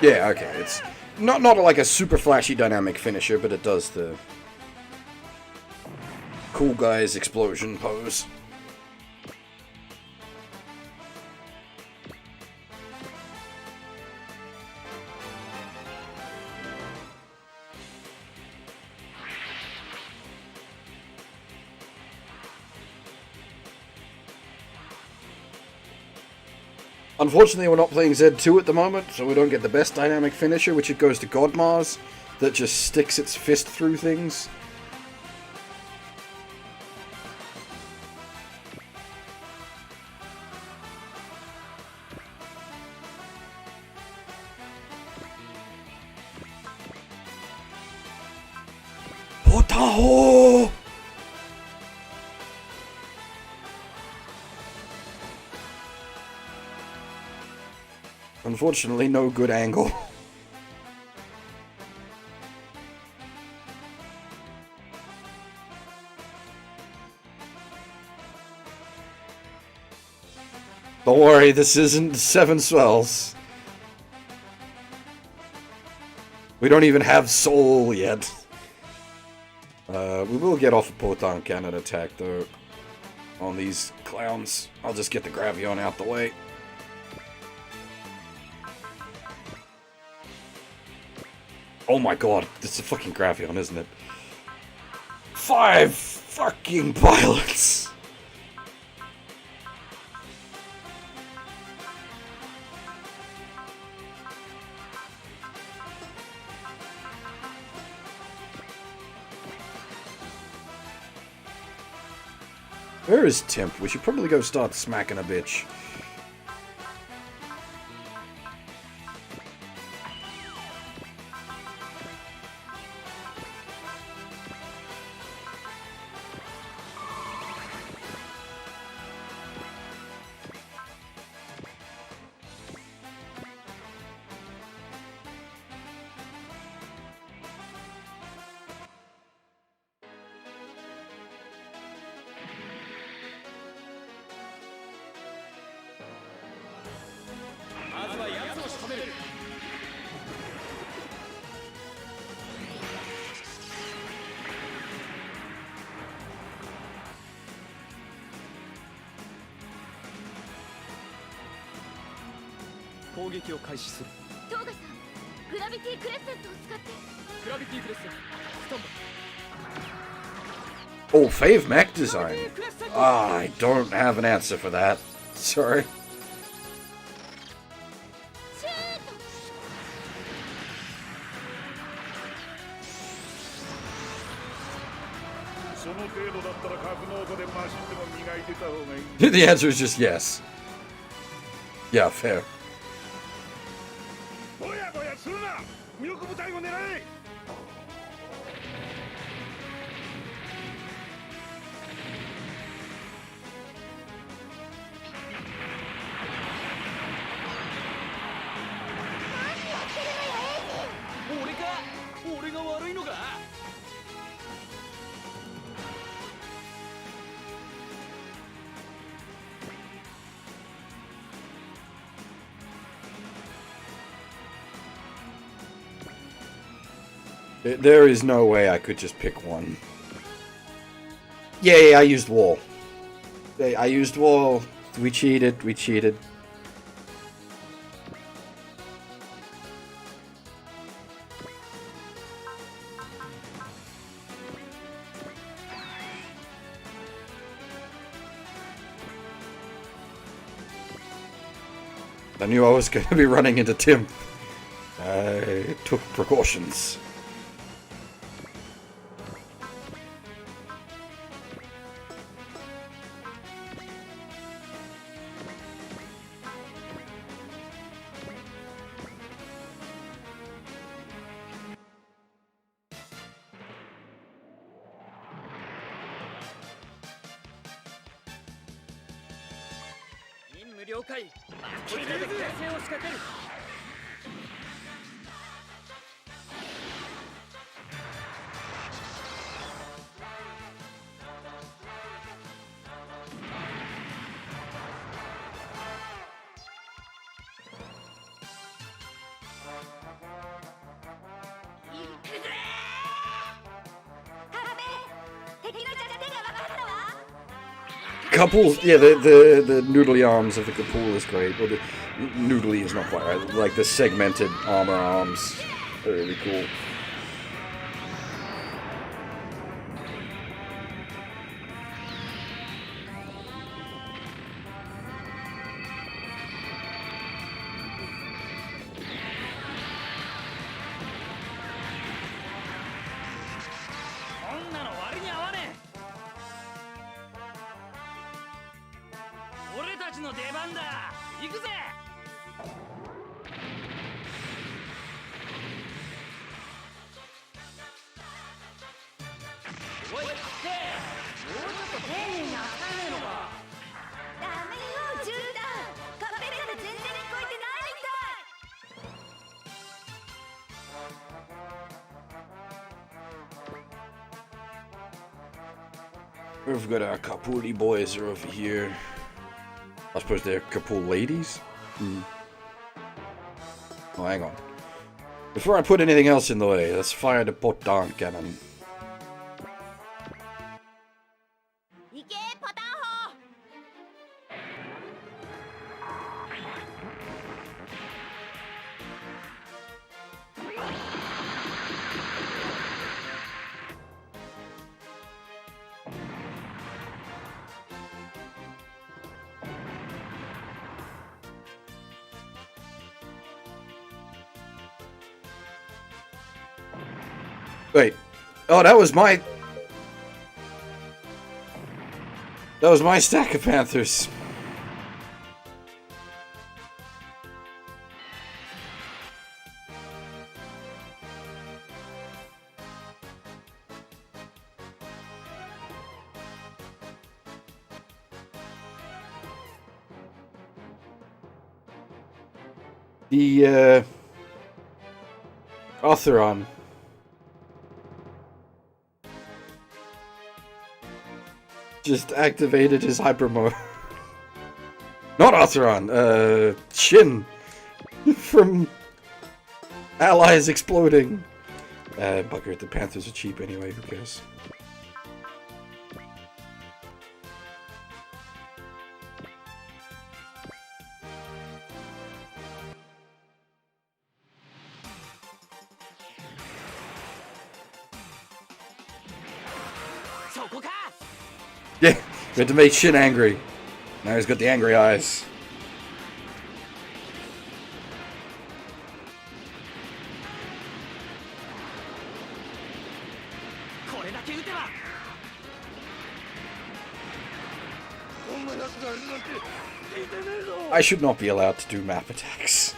Yeah, okay, it's not like a super flashy dynamic finisher, but it does the cool guys explosion pose. Unfortunately, we're not playing Z2 at the moment, so we don't get the best dynamic finisher, which it goes to Godmars. that just sticks its fist through things. Potaho! Unfortunately, no good angle. Don't worry, this isn't 7 spells. We don't even have soul yet. We will get off a Poton Cannon attack, though, on these clowns. I'll just get the Gravion out the way. Oh my god, this is a fucking Gravion, isn't it? 5 fucking pilots! Where is Timp? We should probably go start smacking a bitch. Oh, Fave mech design. Ah, I don't have an answer for that. Sorry. The answer is just yes. Yeah, fair. There is no way I could just pick one. Yeah, I used wall. I used wall. We cheated. We cheated. I knew I was going to be running into Tim. I took precautions. Couple, yeah, the noodly arms of the Kapool is great. Well, the noodly is not quite right. Like the segmented armor arms are really cool. の出番だ。行くぜ。おい、もうちょっと丁寧に扱えねえのか。ダメよ銃弾、カペラで全然聞こえてないみたい。 We've got our Kapuli boys are over here. I suppose they're Kapul ladies? Oh, hang on. Before I put anything else in the way, let's fire the Potan cannon. 行けパターン砲。 Wait. Oh, that was my stack of Panthers. The Otheron. Just activated his hyper mode. Not Otheron, Shin from Allies Exploding. Bugger, the Panthers are cheap anyway, who cares? Yeah, we had to make Shin angry. Now he's got the angry eyes. I should not be allowed to do map attacks.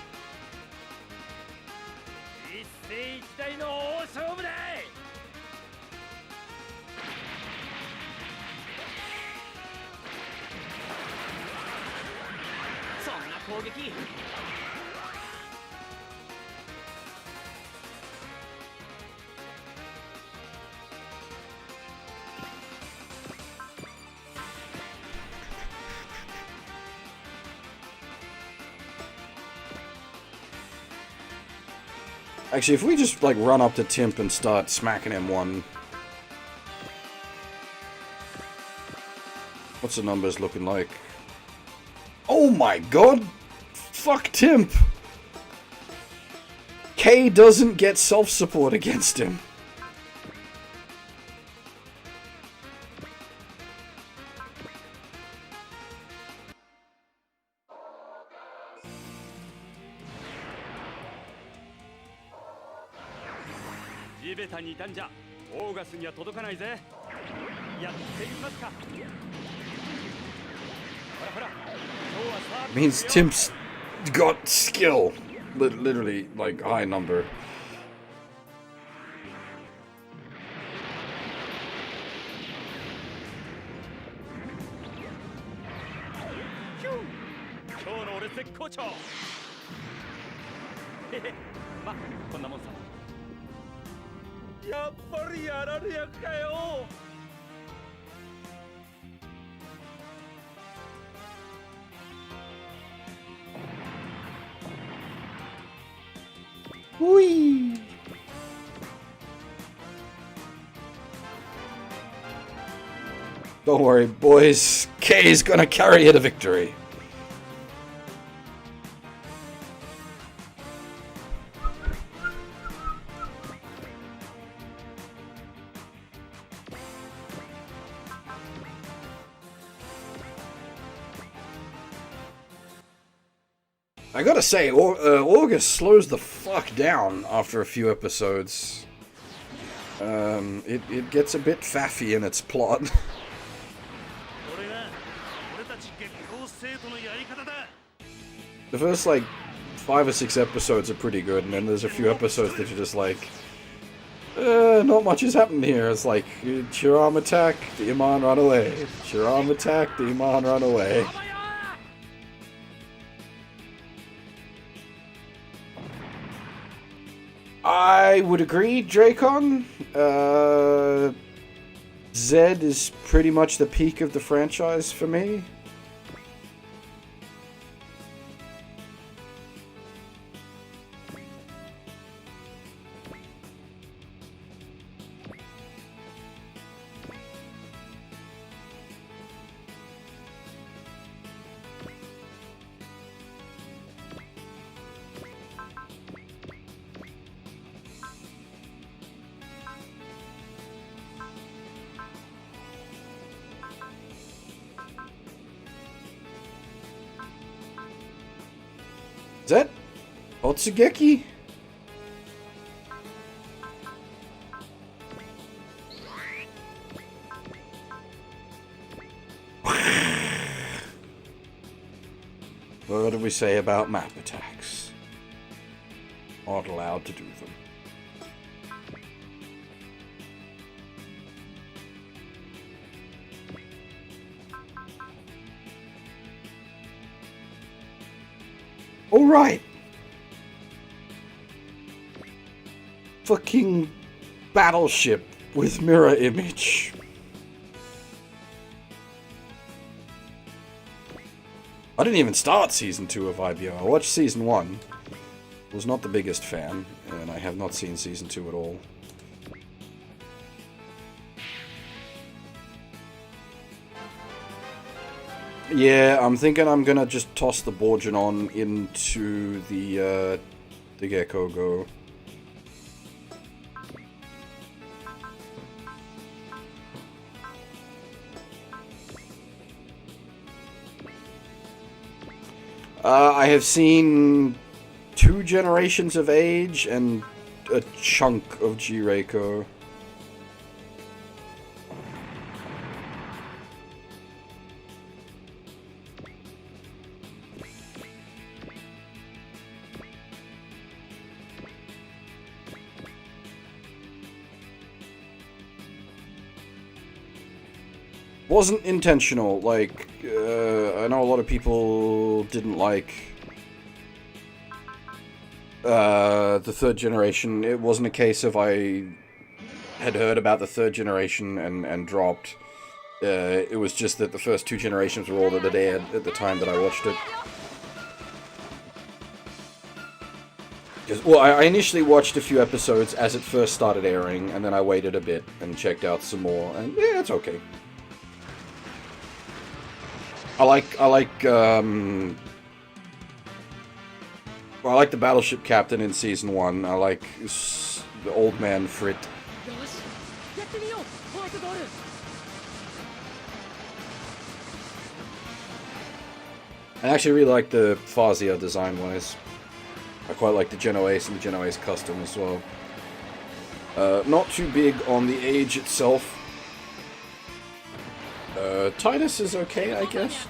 Actually, if we just, like, run up to Timp and start smacking him one... What's the numbers looking like? Oh my god! Fuck Timp! K doesn't get self-support against him. Means Timp's got skill. Literally, like, high number. Whee! Don't worry, boys. K's gonna carry you to victory. I gotta say, August slows the fuck down after a few episodes. It gets a bit faffy in its plot. The first, like, 5 or 6 episodes are pretty good, and then there's a few episodes that are just like, not much has happened here. It's like, Chiram attack, the Iman run away. Chiram attack, the Iman run away. I would agree, Dracon. Zed is pretty much the peak of the franchise for me. Is that Otsugeki? What do we say about map attacks? Aren't allowed to do them. Alright. Fucking battleship with mirror image. I didn't even start Season 2 of IBO. I watched Season 1. Was not the biggest fan, and I have not seen Season 2 at all. Yeah, I'm thinking I'm gonna just toss the Borginon into the Gecko Go. I have seen 2 generations of Age and a chunk of G-Reiko. Wasn't intentional, like, I know a lot of people didn't like the 3rd generation. It wasn't a case of I had heard about the 3rd generation and dropped. It was just that the first 2 generations were all that it aired at the time that I watched it. Well, I initially watched a few episodes as it first started airing, and then I waited a bit and checked out some more, and yeah, it's okay. I like the battleship captain in Season 1. I like the old man Frit. I actually really like the Fazia design-wise. I quite like the Genoese and the Genoese custom as well. Not too big on the Age itself. Titus is okay, I guess.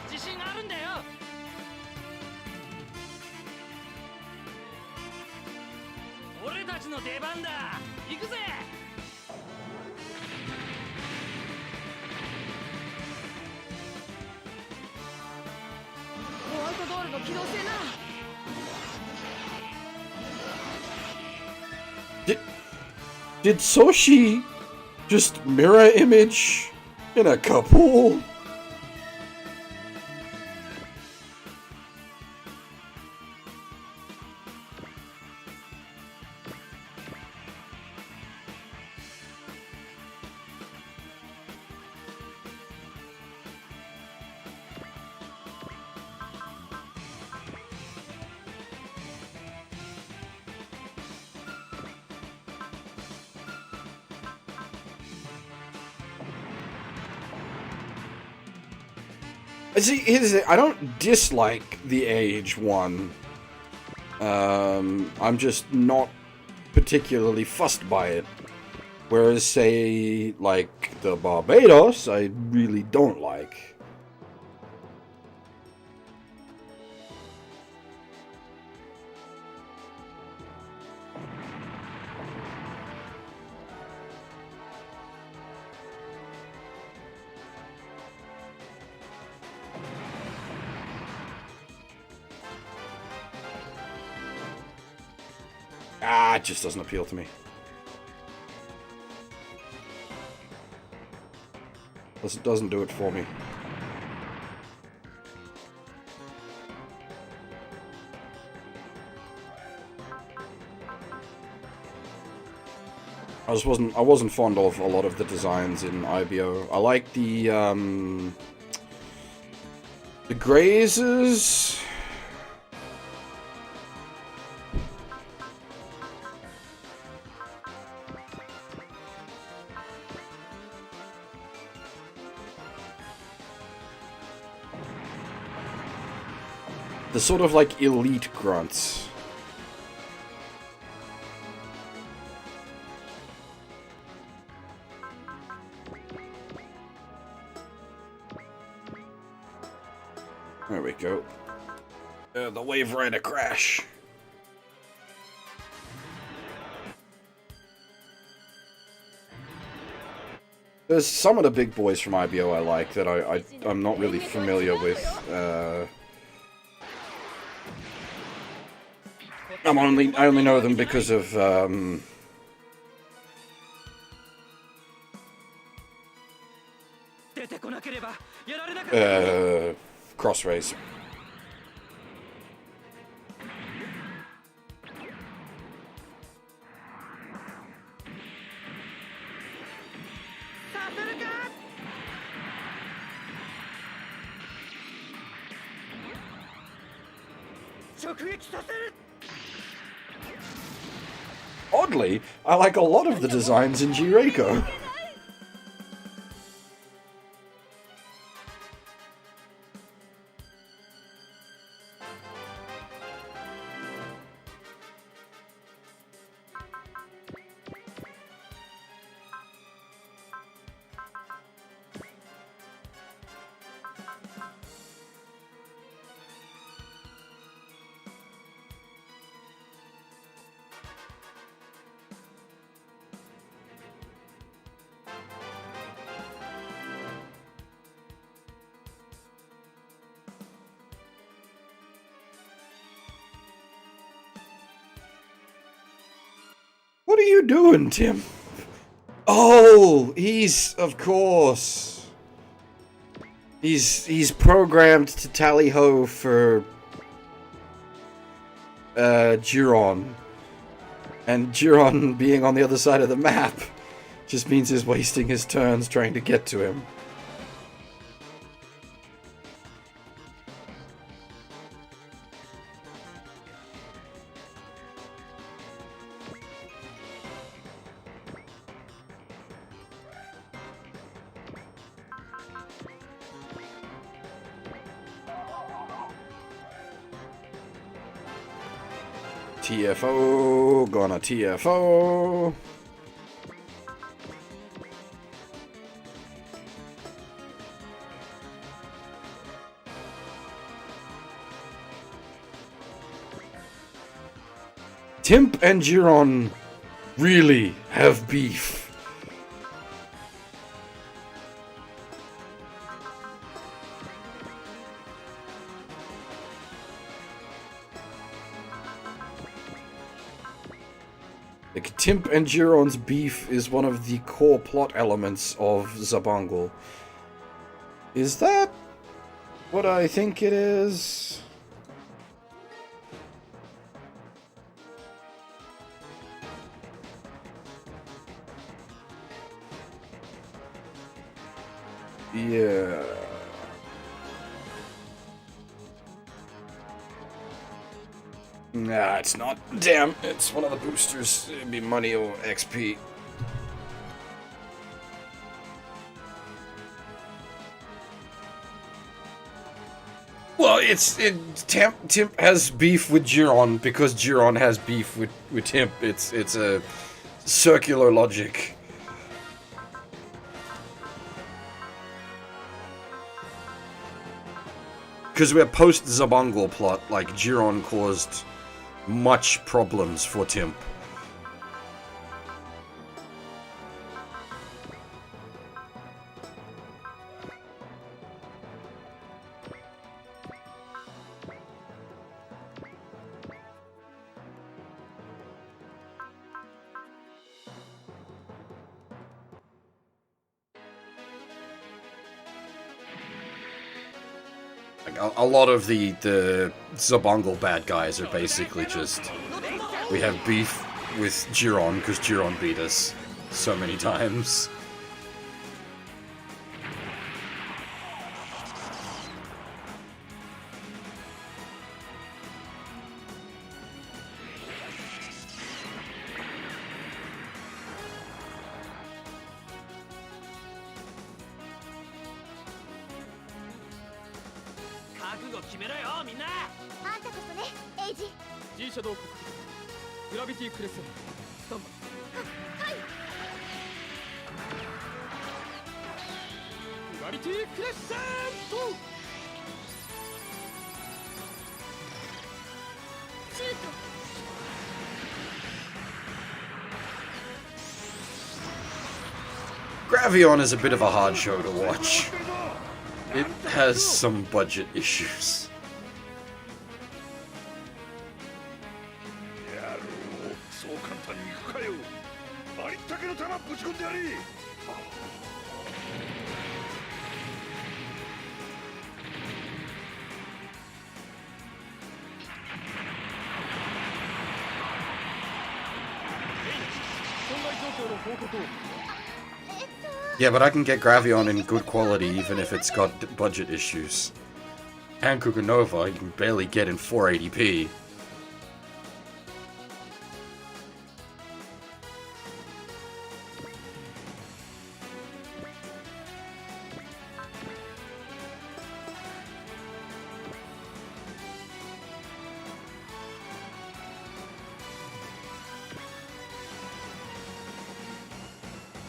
Did Soshi just mirror image in a couple? See, here's the thing. I don't dislike the Age one. I'm just not particularly fussed by it. Whereas, say, like, the Barbados, I really don't like. Ah, it just doesn't appeal to me. Doesn't do it for me. I wasn't fond of a lot of the designs in IBO. I like the grazers. The sort of like elite grunts. There we go. The Wave Rider crash. There's some of the big boys from IBO I like that I'm not really familiar with. I only know them because of Crossrays. Oddly, I like a lot of the designs in G-Reiko. What are you doing, Tim? Oh, of course. He's programmed to tally ho for Giron. And Giron being on the other side of the map just means he's wasting his turns trying to get to him. TFO, gonna TFO. Timp and Giron really have beef. Like, Timp and Giron's beef is one of the core plot elements of Zabangle. Is that what I think it is? Yeah. Nah, it's not. Damn, it's one of the boosters. It'd be money or XP. Well, Timp has beef with Giron because Giron has beef with Timp. It's a circular logic. Because we're post-Zabangle plot, like, Giron caused much problems for Timp. Like, a lot of the Zabongle bad guys are basically just... We have beef with Giron, because Giron beat us so many times. G シャドウ国グラビティクレッセンスタンバイ。グラビティクレッセント。シュート。Gravion is a bit of a hard show to watch. It has some budget issues. そう簡単にいくかよ。ありったけの弾ぶち込んでやれ。損害状況の報告を。Yeah, but I can get Gravion in good quality even if it's got budget issues. And Kukunova, you can barely get in 480p.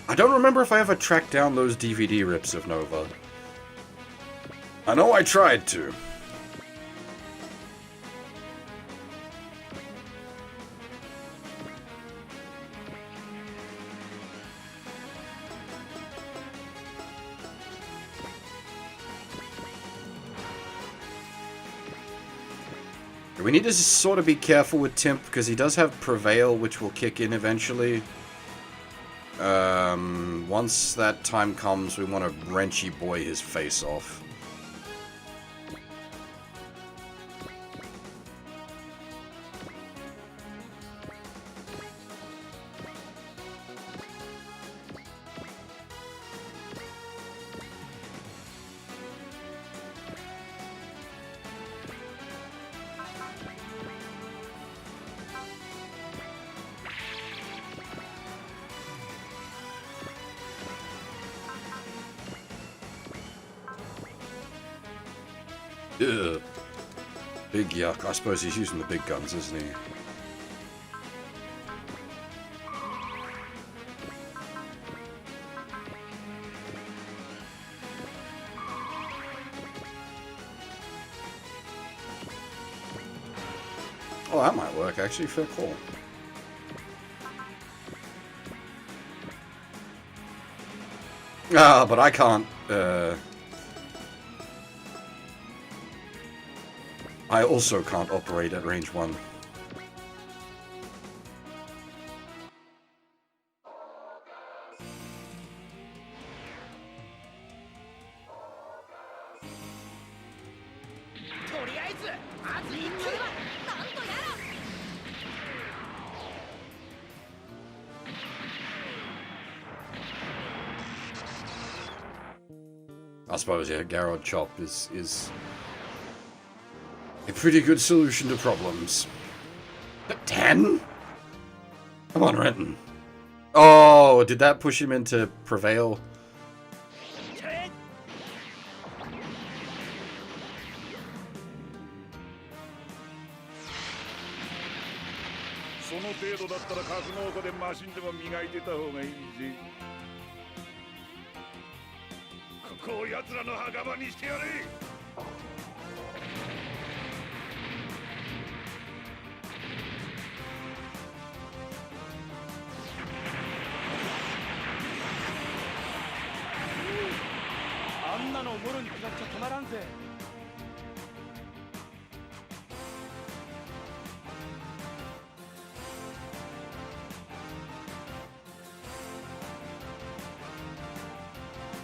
I don't remember if I ever tracked down those DVD rips of Nova. I know I tried to. We need to sort of be careful with Timp because he does have Prevail, which will kick in eventually. Once that time comes, we want to wrenchy boy his face off. Ugh. Big yuck. I suppose he's using the big guns, isn't he? Oh, that might work, actually. Fair call. Ah, but I can't, I also can't operate at range 1. I suppose, yeah, Garrod Chop is a pretty good solution to problems. But 10? Come on, Renton. Oh, did that push him into Prevail?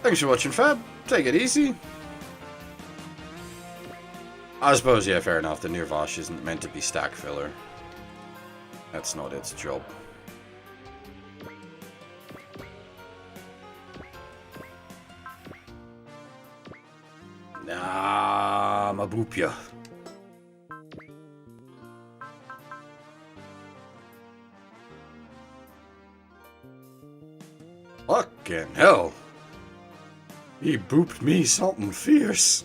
Thanks for watching, Fab. Take it easy. I suppose, yeah, fair enough. The Nirvash isn't meant to be stack filler. That's not its job. Nah, Mabupya. Fucking hell. He booped me something fierce.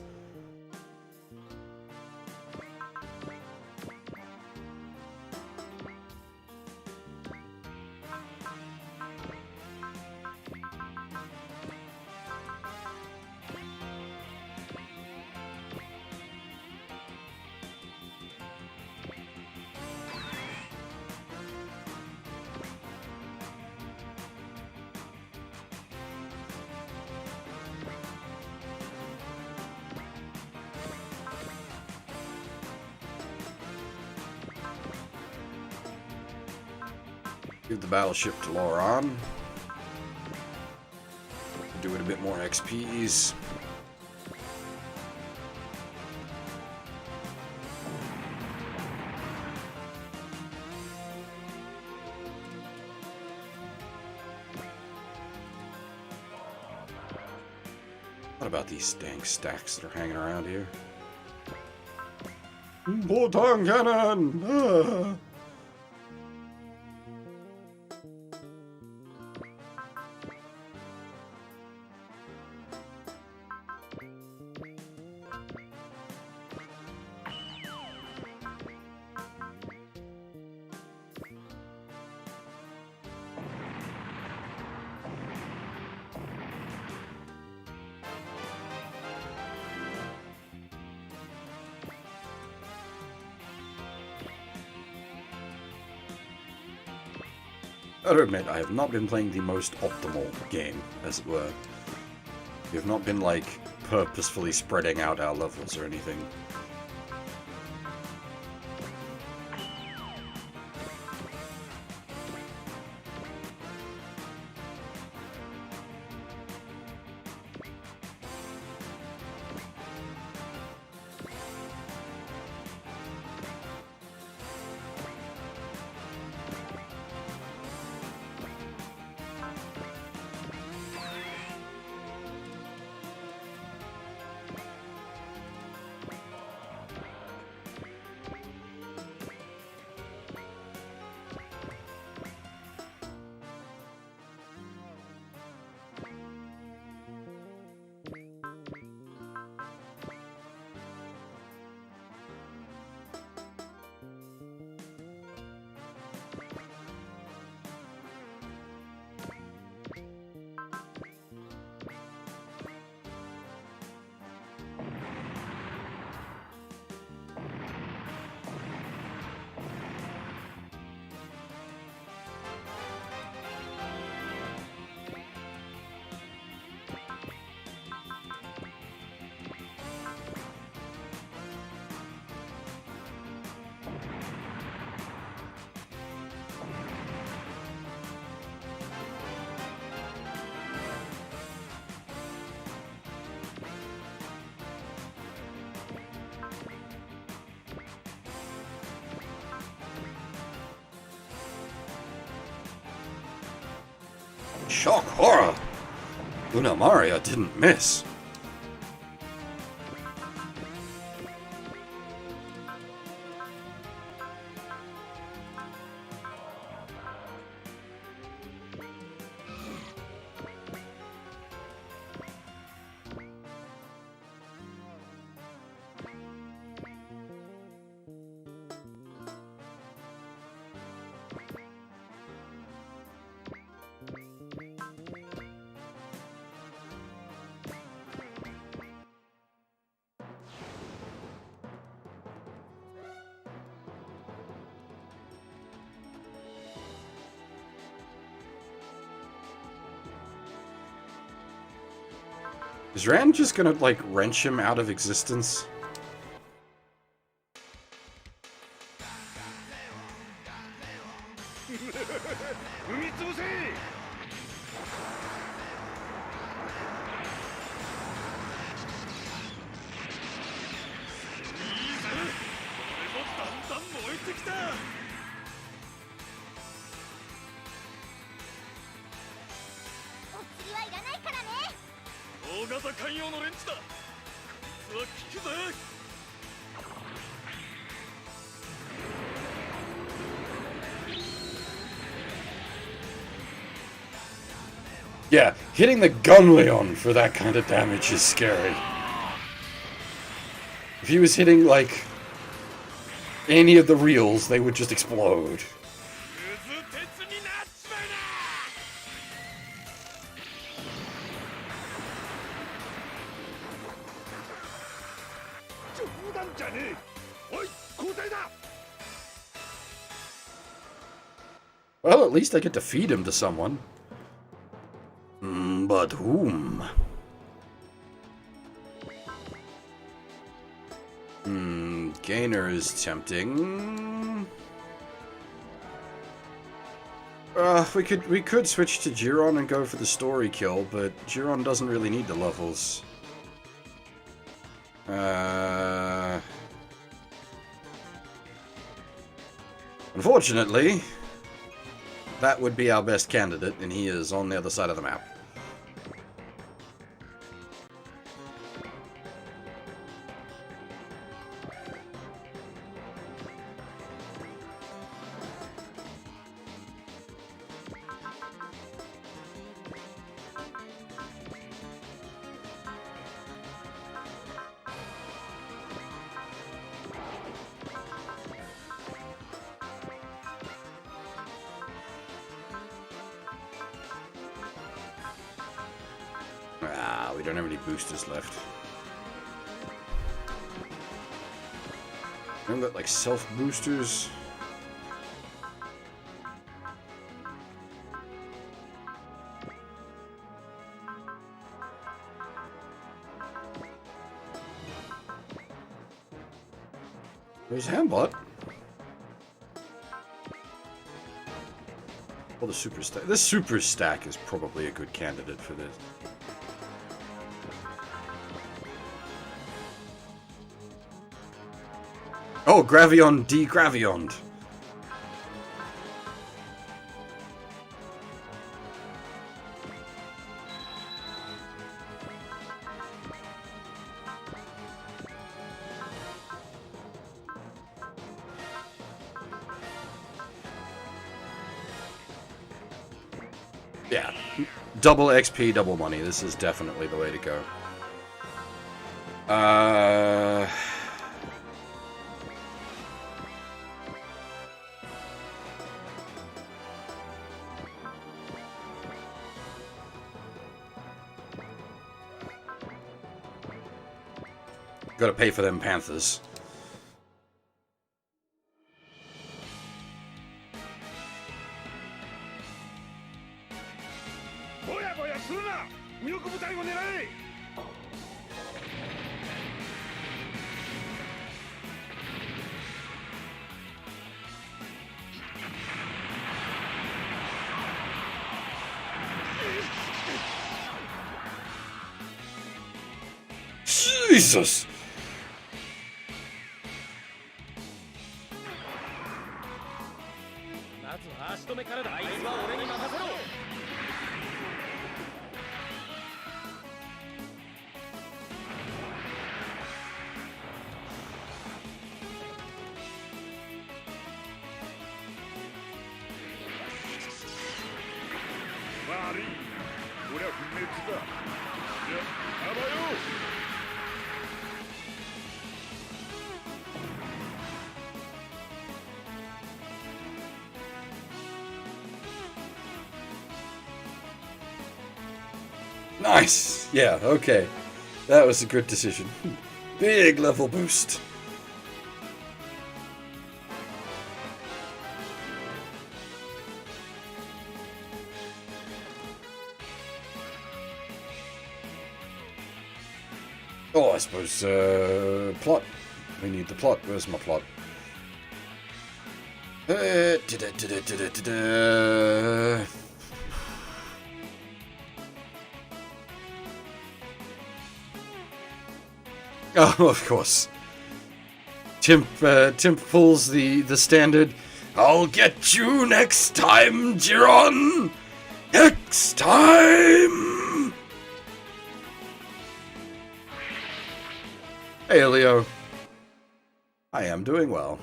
Give the battleship to Lauron. Do it a bit more XPs. What about these dang stacks that are hanging around here? Proton cannon! Ah. I gotta admit, I have not been playing the most optimal game, as it were. We have not been, like, purposefully spreading out our levels or anything. Shock horror! Una Maria didn't miss. Is Rand just gonna, like, wrench him out of existence? はいらないからね。大型寛容のレンチだ。こいつは効くぜ。Yeah, hitting the Gunleon for that kind of damage is scary. If he was hitting, like, any of the reels, they would just explode. 渦鉄になっちまうな。冗談じゃねえ。おい、交代だ。 Well, at least I get to feed him to someone. But whom? Gainer is tempting. We could switch to Giron and go for the story kill, but Giron doesn't really need the levels. Unfortunately, that would be our best candidate, and he is on the other side of the map. We don't have any boosters left. We haven't got like self boosters. There's Hambot. Well, the super stack. This super stack is probably a good candidate for this. Oh, Gravion de-Gravioned. Yeah. Double XP, double money. This is definitely the way to go. Gotta pay for them Panthers. Jesus! Nice! Yeah, okay. That was a good decision. Big level boost. Oh, I suppose, plot. We need the plot. Where's my plot? Oh, of course. Timp pulls the standard. I'll get you next time, Giron! Next time! I'm doing well.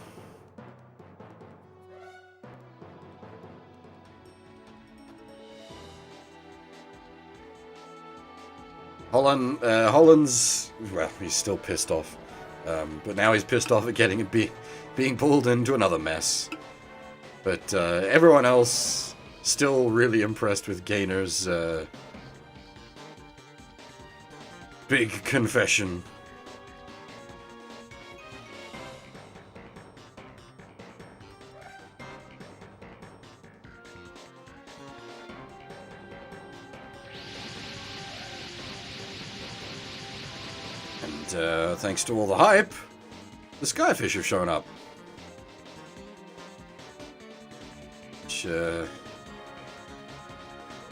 Holland's, well, he's still pissed off. But now he's pissed off at being pulled into another mess. But everyone else still really impressed with Gainer's big confession. And thanks to all the hype, the Skyfish have shown up. Which,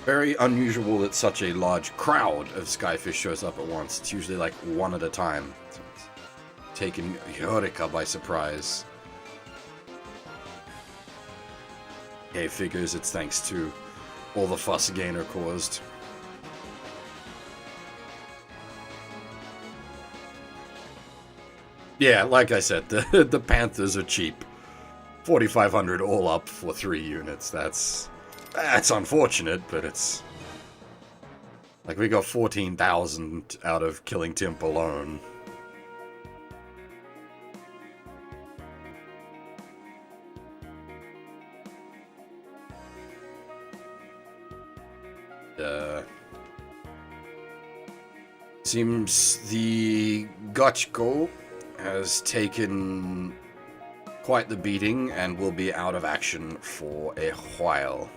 very unusual that such a large crowd of Skyfish shows up at once. It's usually like one at a time. So it's taken Yorika by surprise. Okay, figures it's thanks to all the fuss Gainer caused. Yeah, like I said, the Panthers are cheap. 4,500 all up for 3 units. That's unfortunate, but it's like we got 14,000 out of killing Timp alone. Seems the Gotchko has taken quite the beating and will be out of action for a while.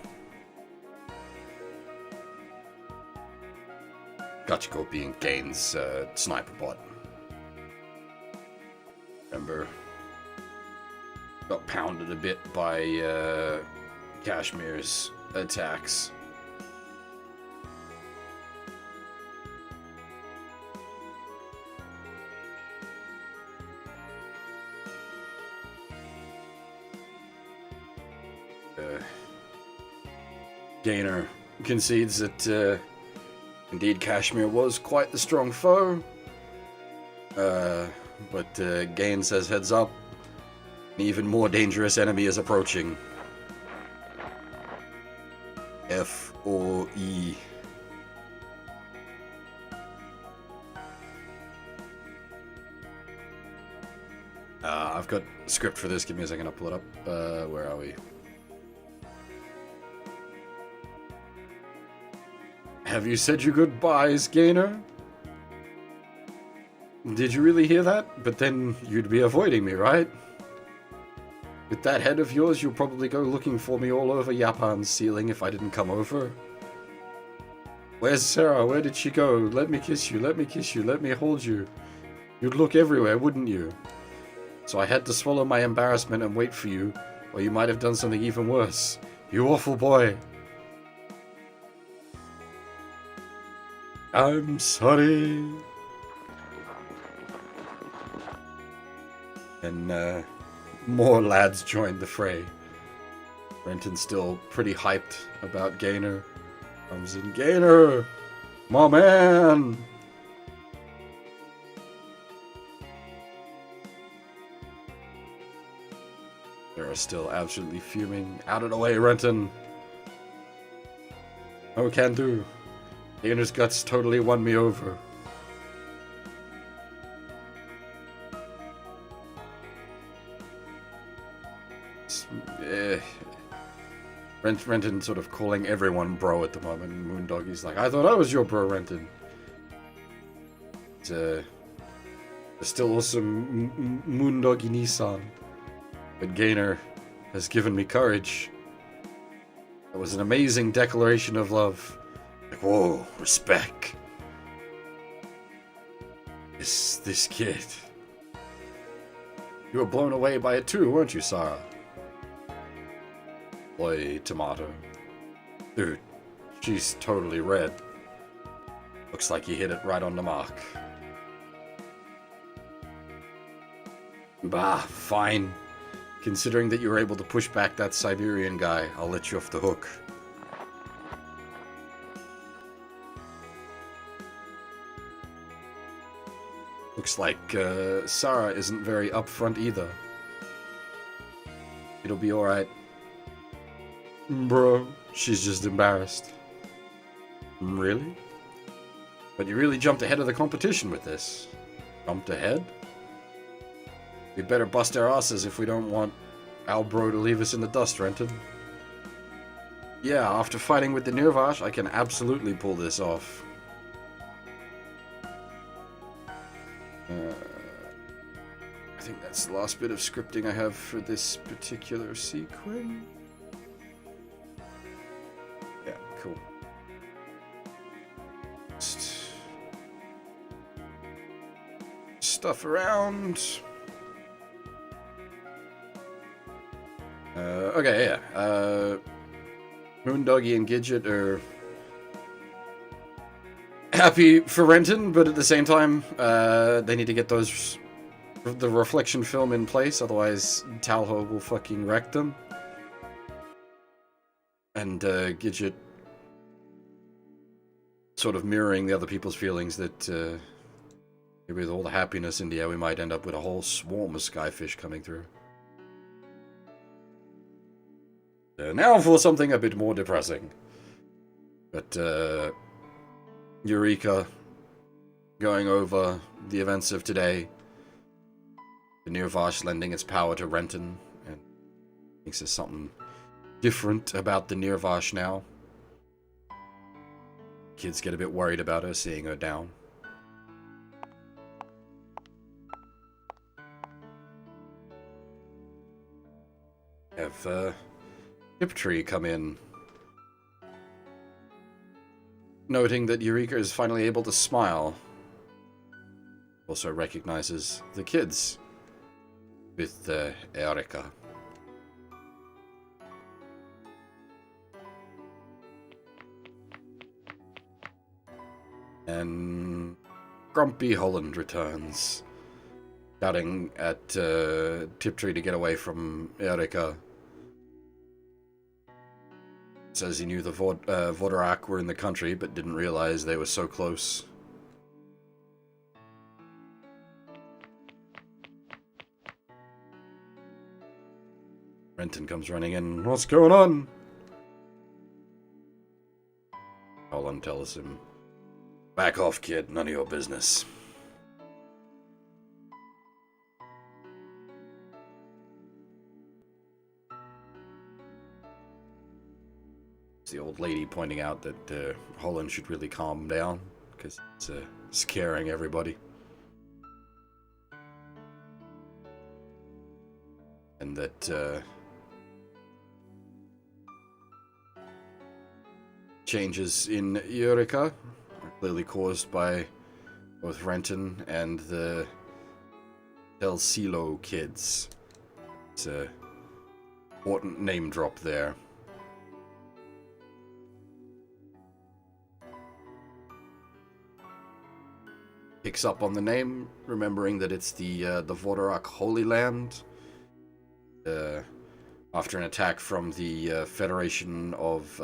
Gotchko being Gain's sniper bot. Remember, got pounded a bit by Kashmir's attacks. Gainer concedes that indeed Kashmir was quite the strong foe, but Gain says heads up, an even more dangerous enemy is approaching. F-O-E. I've got a script for this, give me a second, I'll pull it up. Where are we? Have you said your goodbyes, Gainer? Did you really hear that? But then you'd be avoiding me, right? With that head of yours, you'll probably go looking for me all over Japan's ceiling if I didn't come over. Where's Sarah? Where did she go? Let me kiss you, let me kiss you, let me hold you. You'd look everywhere, wouldn't you? So I had to swallow my embarrassment and wait for you, or you might have done something even worse. You awful boy. I'm sorry. And more lads joined the fray. Renton's still pretty hyped about Gainer. Comes in, Gainer! My man! They're still absolutely fuming. Out of the way, Renton! No can do. Gainer's guts totally won me over. Renton sort of calling everyone bro at the moment. Moondoggy's like, I thought I was your bro, Renton. There's still also Moondoggy Nissan. But Gainer has given me courage. It was an amazing declaration of love. Like, whoa, respect. This kid. You were blown away by it too, weren't you, Sarah? Boy, tomato. Dude, she's totally red. Looks like you hit it right on the mark. Bah, fine. Considering that you were able to push back that Siberian guy, I'll let you off the hook. Looks like Sarah isn't very upfront either. It'll be alright. Bro, she's just embarrassed. Really? But you really jumped ahead of the competition with this. Jumped ahead? We better bust our asses if we don't want our bro to leave us in the dust, Renton. Yeah, after fighting with the Nirvash, I can absolutely pull this off. I think that's the last bit of scripting I have for this particular sequence. Yeah, cool. Just stuff around. Okay, yeah. Moondoggy and Gidget are happy for Renton, but at the same time, they need to get the reflection film in place, otherwise Talho will fucking wreck them. And Gidget sort of mirroring the other people's feelings that with all the happiness in the air, we might end up with a whole swarm of skyfish coming through. Now for something a bit more depressing. But Eureka going over the events of today. The Nirvash lending its power to Renton, and thinks there's something different about the Nirvash now. Kids get a bit worried about her, seeing her down. Have Tiptree come in, noting that Eureka is finally able to smile. Also recognizes the kids with Erika. And Grumpy Holland returns, shouting at Tiptree to get away from Erika. Says he knew the Vodorak were in the country, but didn't realize they were so close. Renton comes running in. What's going on? Holland tells him, back off, kid. None of your business. It's the old lady pointing out that Holland should really calm down, because it's scaring everybody. And that changes in Eureka are clearly caused by both Renton and the Del Silo kids. It's a important name drop there. Picks up on the name, remembering that it's the Vodorak Holy Land. After an attack from the Federation of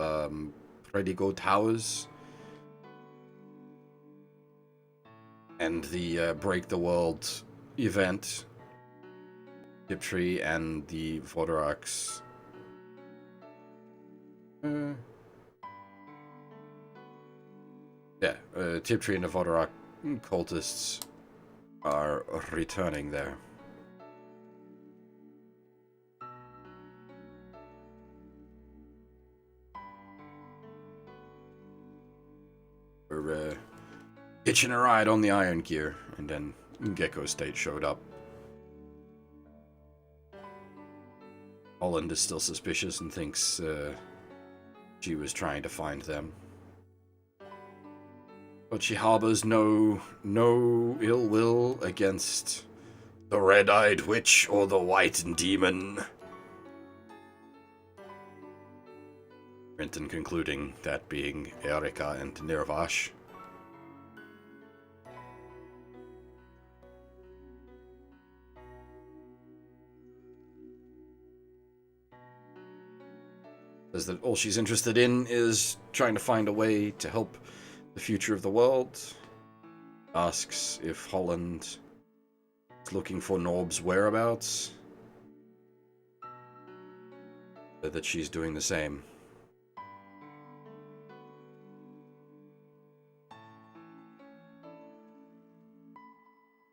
Predigo Towers and the Break the World event, Tiptree and the Vodoraks Tiptree and the Vodorak cultists are returning there. We're hitching a ride on the Iron Gear, and then Gecko State showed up. Holland is still suspicious and thinks she was trying to find them. But she harbors no ill will against the red-eyed witch or the white demon. Renton concluding that being Erika and Nirvash. Says that all she's interested in is trying to find a way to help the future of the world. Asks if Holland is looking for Norb's whereabouts. that she's doing the same.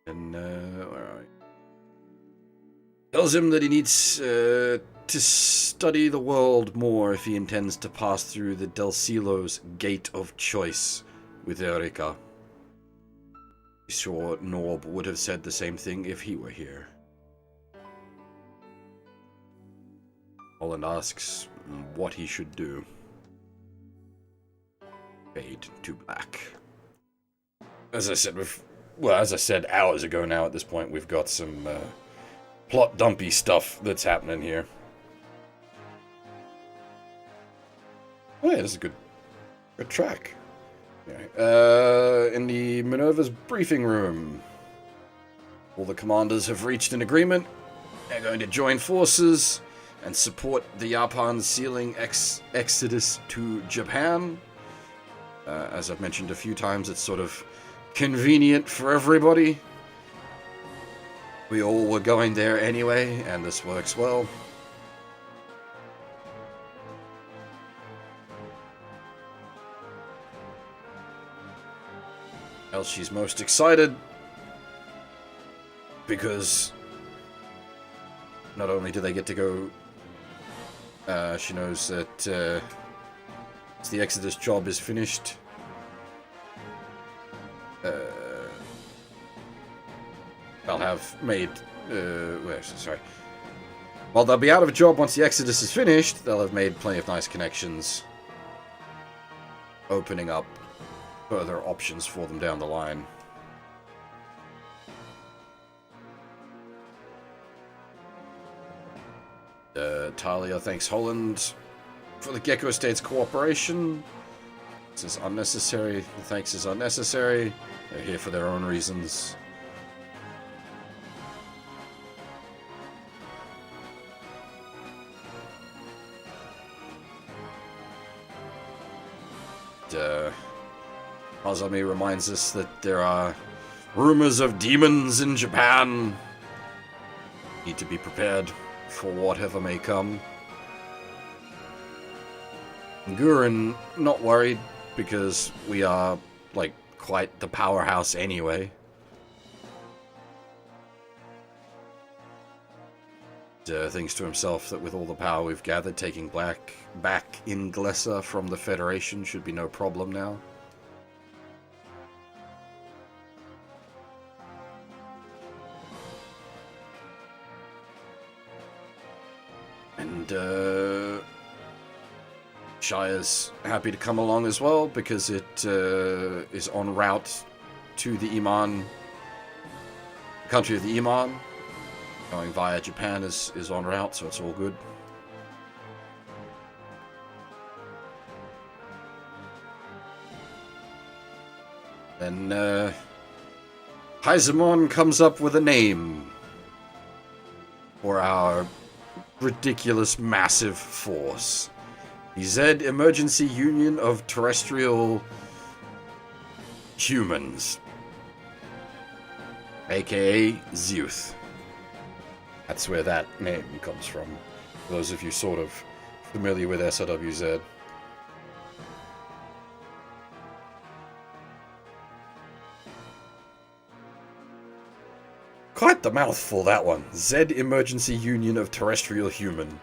And, where are we? Tells him that he needs to study the world more if he intends to pass through the Del Cielo's Gate of Choice with Erika. He's sure Norb would have said the same thing if he were here. Holland asks what he should do. Fade to black. As I said hours ago now at this point, we've got some plot dumpy stuff that's happening here. Oh yeah, this is a good track. Okay. In the Minerva's briefing room, all the commanders have reached an agreement. They're going to join forces and support the Japan sealing exodus to Japan. As I've mentioned a few times, it's sort of convenient for everybody. We all were going there anyway, and this works well. Well, she's most excited because not only do they get to go, she knows that the Exodus job is finished. They'll have made, While they'll be out of a job once the Exodus is finished, they'll have made plenty of nice connections, opening up further options for them down the line. Talia thanks Holland for the Gecko State's cooperation. This is unnecessary. The thanks is unnecessary. They're here for their own reasons. Azami reminds us that there are rumors of demons in Japan. Need to be prepared for whatever may come. Gurren not worried because we are like quite the powerhouse anyway. Thinks to himself that with all the power we've gathered, taking back in Glessa from the Federation should be no problem now. And Shire's happy to come along as well because it is en route to the Iman, country of the Iman. Going via Japan is en route, so it's all good. Then Heizemon comes up with a name for our ridiculous massive force. The Z Emergency Union of Terrestrial Humans, aka Zeuth. That's where that name comes from, for those of you sort of familiar with SRWZ. Quite the mouthful, that one. Z Emergency Union of Terrestrial Human.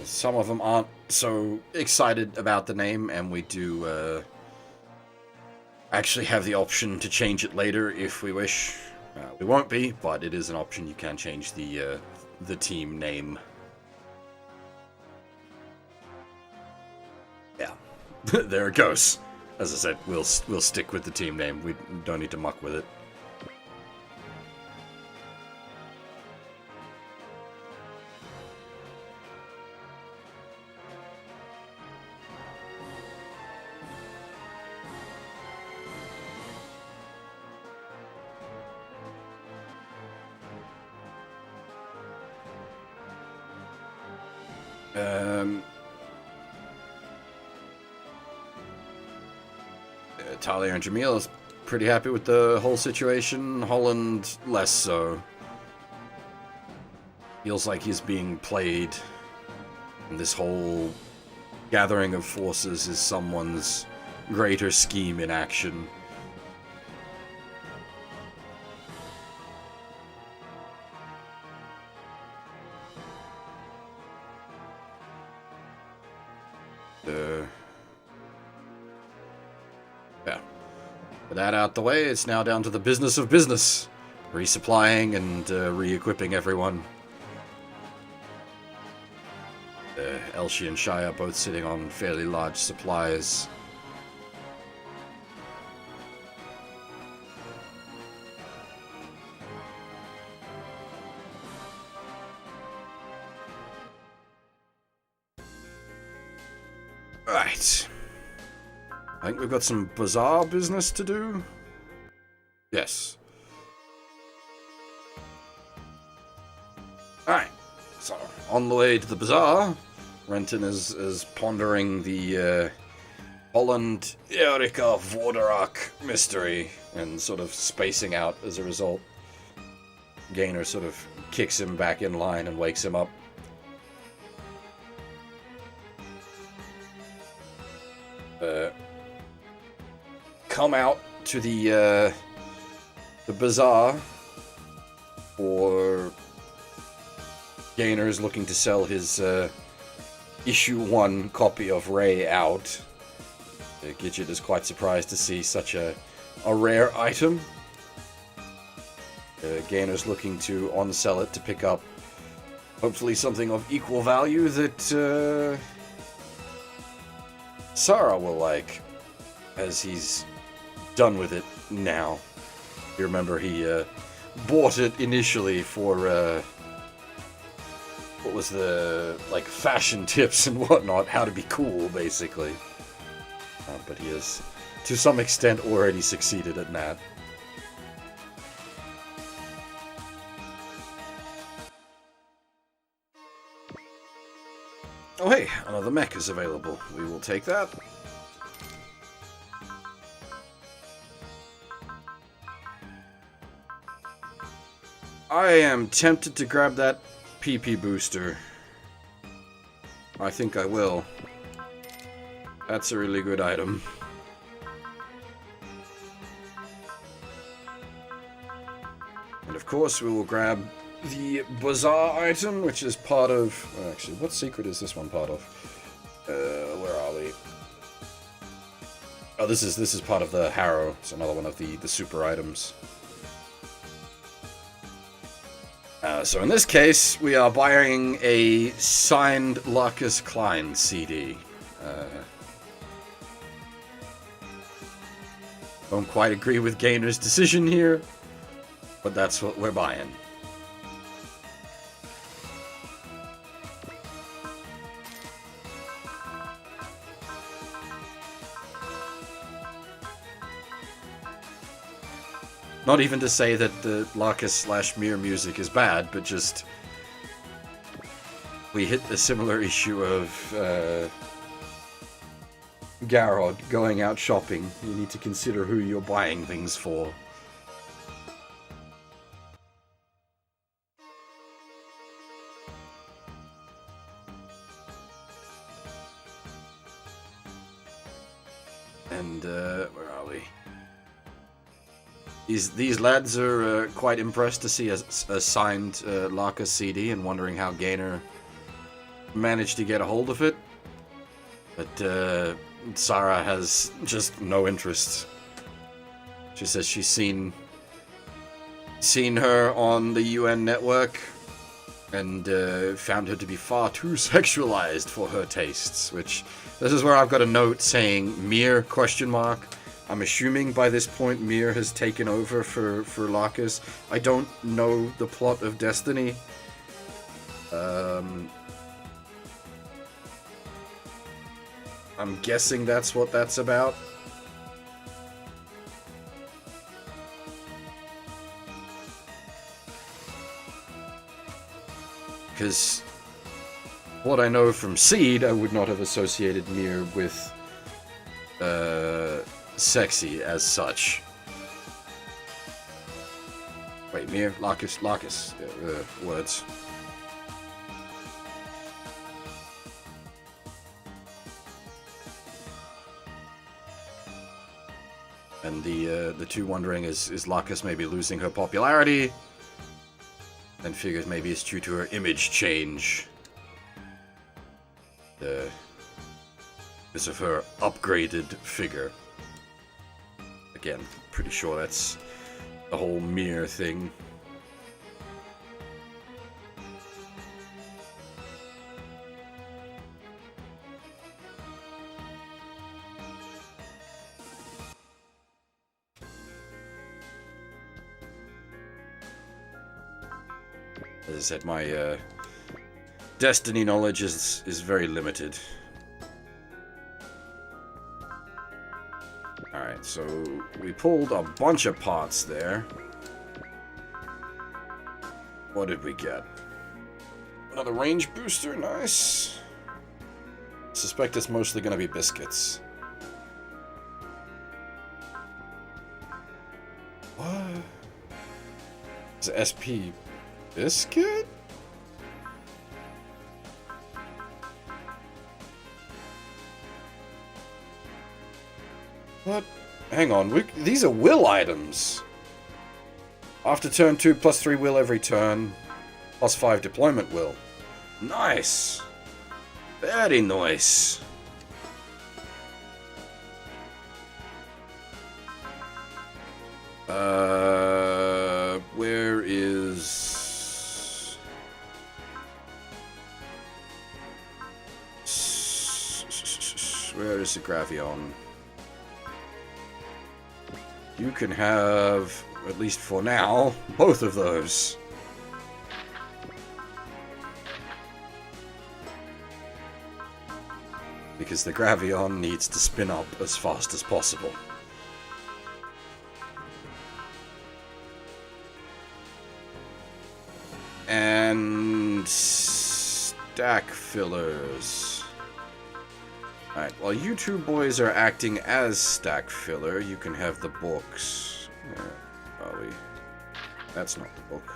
Some of them aren't so excited about the name, and we do actually have the option to change it later if we wish. We won't be, but it is an option. You can change the team name. Yeah, there it goes. As I said, we'll stick with the team name. We don't need to muck with it. Talia and Jamil is pretty happy with the whole situation. Holland, less so. Feels like he's being played. And this whole gathering of forces is someone's greater scheme in action. Yeah. With that out the way, it's now down to the business of business. Resupplying and re-equipping everyone. Elshi and Shai are both sitting on fairly large supplies. Right. I think we've got some bazaar business to do. Yes. Alright. So, on the way to the bazaar, Renton is pondering the Holland Erika Vorderak mystery and sort of spacing out as a result. Gainer sort of kicks him back in line and wakes him up. Come out to the bazaar for Gainer is looking to sell his issue 1 copy of Ray out. Gidget is quite surprised to see such a rare item. Gainer's looking to on-sell it to pick up hopefully something of equal value that Sarah will like, as he's done with it now. You remember he bought it initially for what was the, like, fashion tips and whatnot, how to be cool, basically. But he has, to some extent, already succeeded at that. Oh hey, another mech is available. We will take that. I am tempted to grab that PP booster. I think I will. That's a really good item. And of course we will grab the bazaar item, which is part of... actually, what secret is this one part of? Where are we? Oh, this is part of the Harrow. It's another one of the super items. So in this case, we are buying a signed Larkus Klein CD. Don't quite agree with Gainer's decision here, but that's what we're buying. Not even to say that the Larkus/Mir music is bad, but just... we hit a similar issue of Garrod going out shopping. You need to consider who you're buying things for. And, where are we? These lads are quite impressed to see a signed Larkus CD and wondering how Gainer managed to get a hold of it. But Sarah has just no interest. She says she's seen her on the UN network and found her to be far too sexualized for her tastes, which this is where I've got a note saying Mir ? I'm assuming by this point Mir has taken over for Larkus. I don't know the plot of Destiny. I'm guessing that's what that's about. Because what I know from Seed, I would not have associated Mir with sexy as such. Wait, Mir? Lacus, words. And the two wondering is Lacus maybe losing her popularity? And figures maybe it's due to her image change. Because of her upgraded figure. Again, pretty sure that's the whole Mir thing. As I said, my Destiny knowledge is very limited. Alright, so we pulled a bunch of pots there. What did we get? Another range booster, nice. Suspect it's mostly gonna be biscuits. What? Is it SP biscuit? What? Hang on, these are will items. After turn 2, +3 will every turn. +5 deployment will. Nice! Very nice. Where is... Where is the Gravion? You can have, at least for now, both of those. Because the Gravion needs to spin up as fast as possible. And stack fillers. Alright, while you two boys are acting as stack filler, you can have the books. Probably. That's not the book.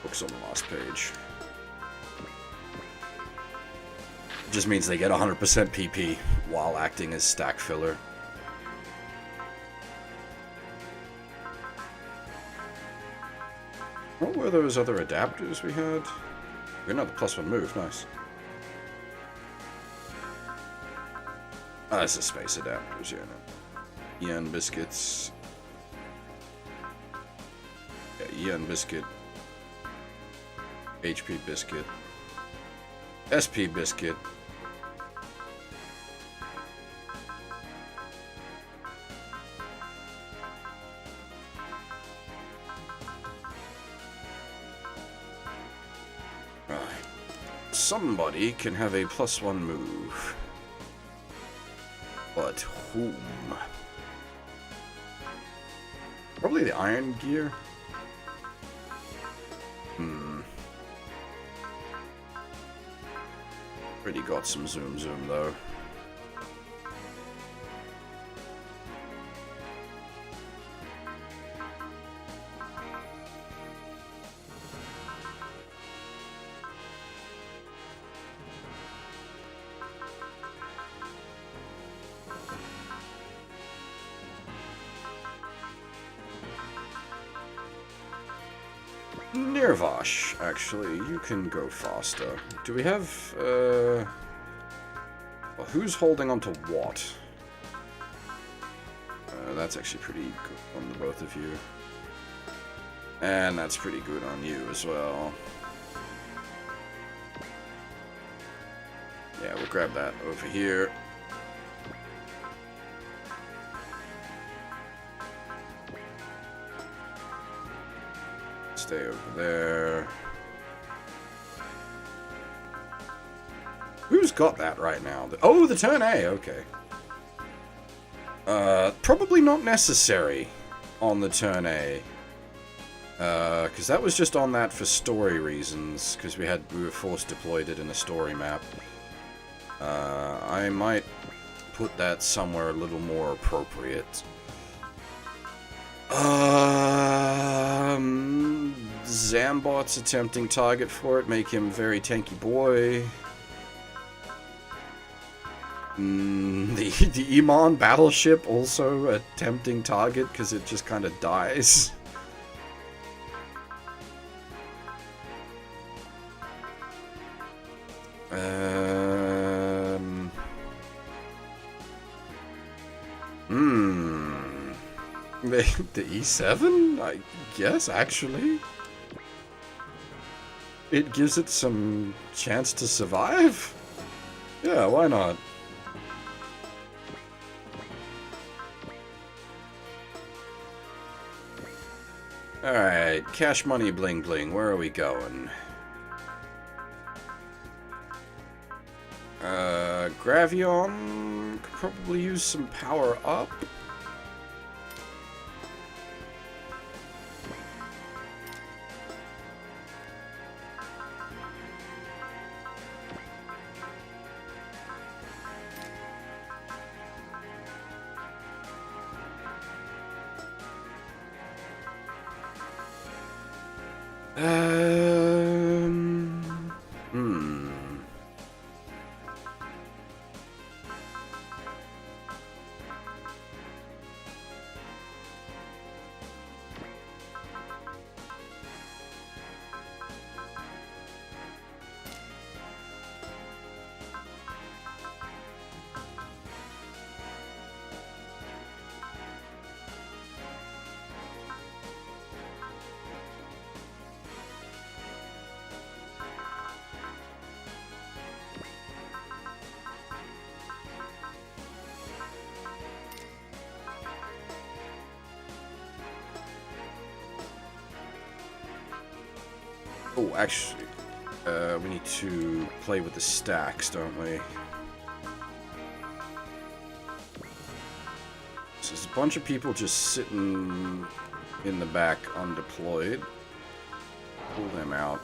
Book's on the last page. Just means they get 100% PP while acting as stack filler. What were those other adapters we had? Another +1 move, nice. Ah, that's the space adapters, yeah. No. Yen biscuits. Yeah, Yen biscuit. HP biscuit. SP biscuit. Somebody can have a +1 move. But whom? Probably the Iron Gear. Pretty got some zoom though. Nirvash, actually, you can go faster. Do we have, well, who's holding on to what? That's actually pretty good on the both of you. And that's pretty good on you as well. Yeah, we'll grab that over here. Stay over there. Who's got that right now? Oh, the turn A, okay. Probably not necessary on the turn A. Because that was just on that for story reasons, because we were force deployed it in a story map. I might put that somewhere a little more appropriate. Zambot's a tempting target for it, make him very tanky boy. The Iman battleship also a tempting target because it just kind of dies. The E7? I guess, actually. It gives it some chance to survive? Yeah, why not? Alright, cash money bling bling, where are we going? Gravion could probably use some power up. Oh, actually, we need to play with the stacks, don't we? So there's a bunch of people just sitting in the back undeployed. Pull them out.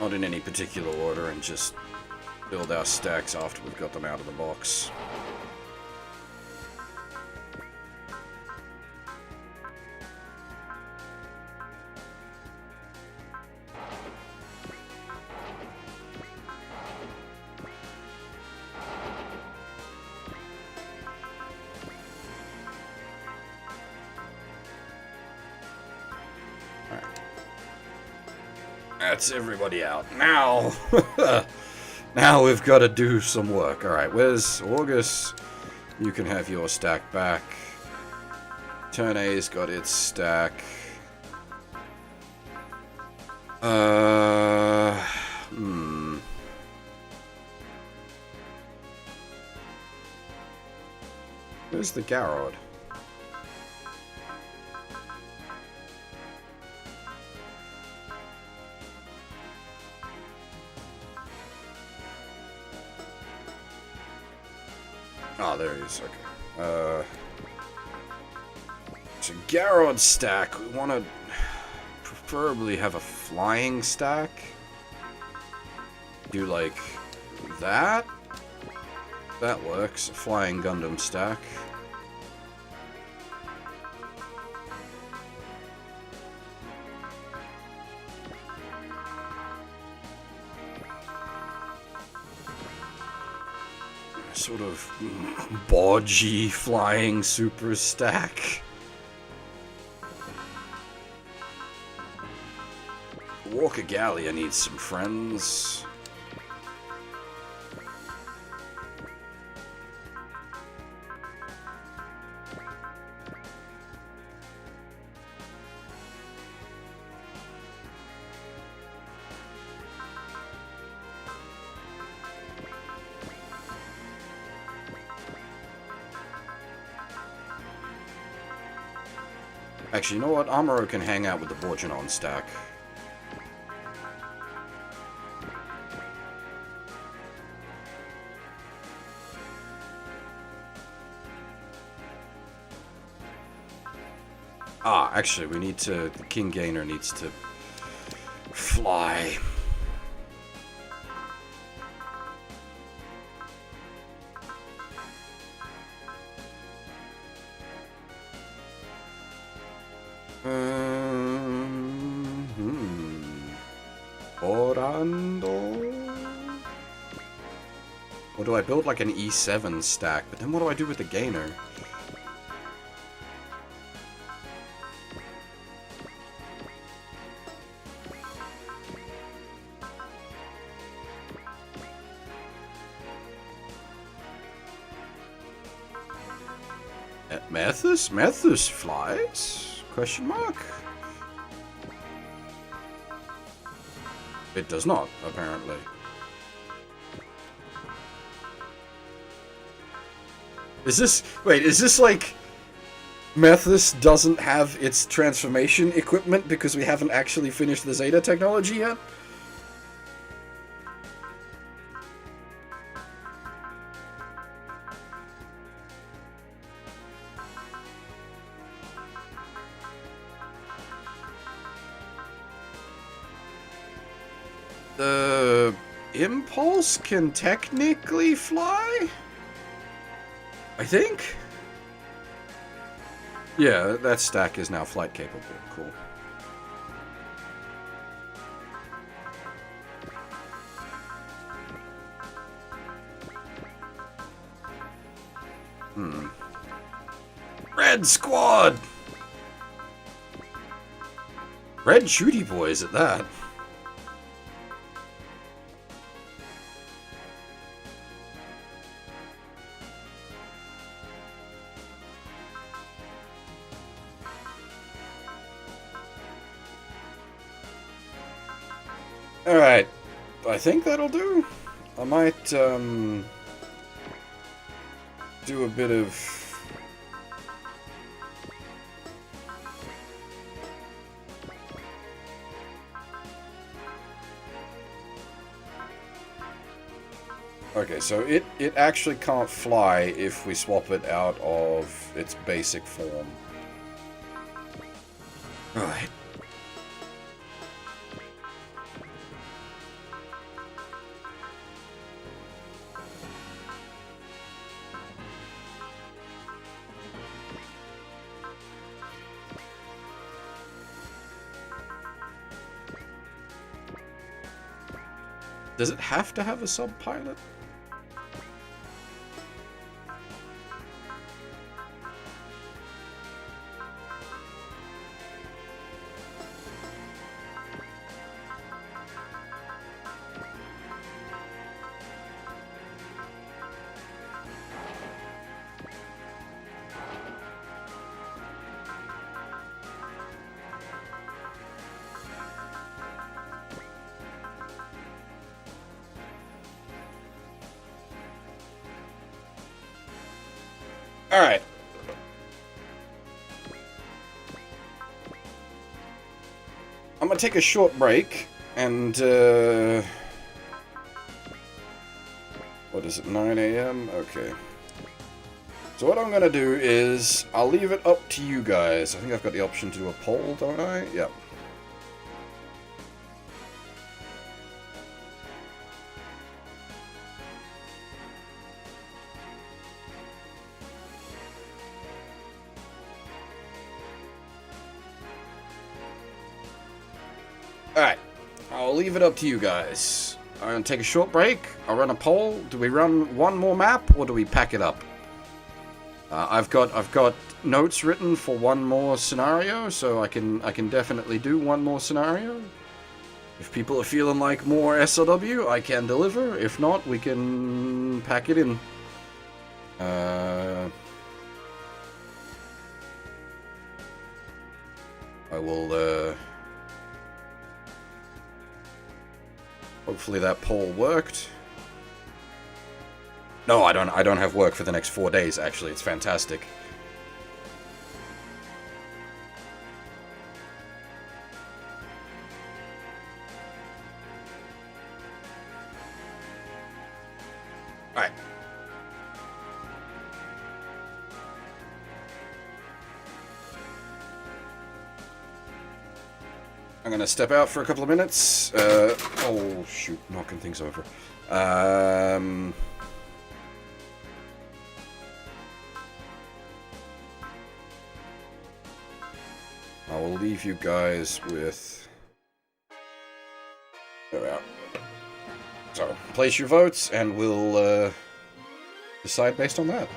Not in any particular order, and just build our stacks after we've got them out of the box. That's everybody out. Now! Now we've got to do some work. Alright, where's August? You can have your stack back. Turn A's got its stack. Where's the Garrod? Oh, there he is. Okay. So Garrod stack. We want to preferably have a flying stack. Do like that. That works. A flying Gundam stack. Sort of bodgy flying super stack. Walker Gallia needs some friends. Actually, you know what? Amuro can hang out with the Borginon stack. Ah, actually, we need to... King Gainer needs to fly. Orando? Or do I build like an E7 stack? But then what do I do with the Gainer? Mathis? Mathis flies? Question mark? It does not, apparently. Is this... Wait, is this like... Mathis doesn't have its transformation equipment because we haven't actually finished the Zeta technology yet? The Impulse can technically fly? I think? Yeah, that stack is now flight capable. Cool. Red Squad! Red Shooty Boys at that. Alright, I think that'll do. I might, do a bit of... Okay, so it actually can't fly if we swap it out of its basic form. Alright. Does it have to have a sub-pilot? Alright. I'm gonna take a short break, and, what is it, 9 AM? Okay. So what I'm gonna do is, I'll leave it up to you guys. I think I've got the option to do a poll, don't I? Yep. Alright, I'll leave it up to you guys. I'm gonna take a short break, I'll run a poll. Do we run one more map, or do we pack it up? I've got notes written for one more scenario, so I can definitely do one more scenario. If people are feeling like more SLW, I can deliver. If not, we can pack it in. I will, hopefully that poll worked. No, I don't have work for the next 4 days, actually. It's fantastic. Alright. gonna step out for a couple of minutes. Oh shoot, knocking things over. I will leave you guys with... There we are. So, place your votes, and we'll decide based on that.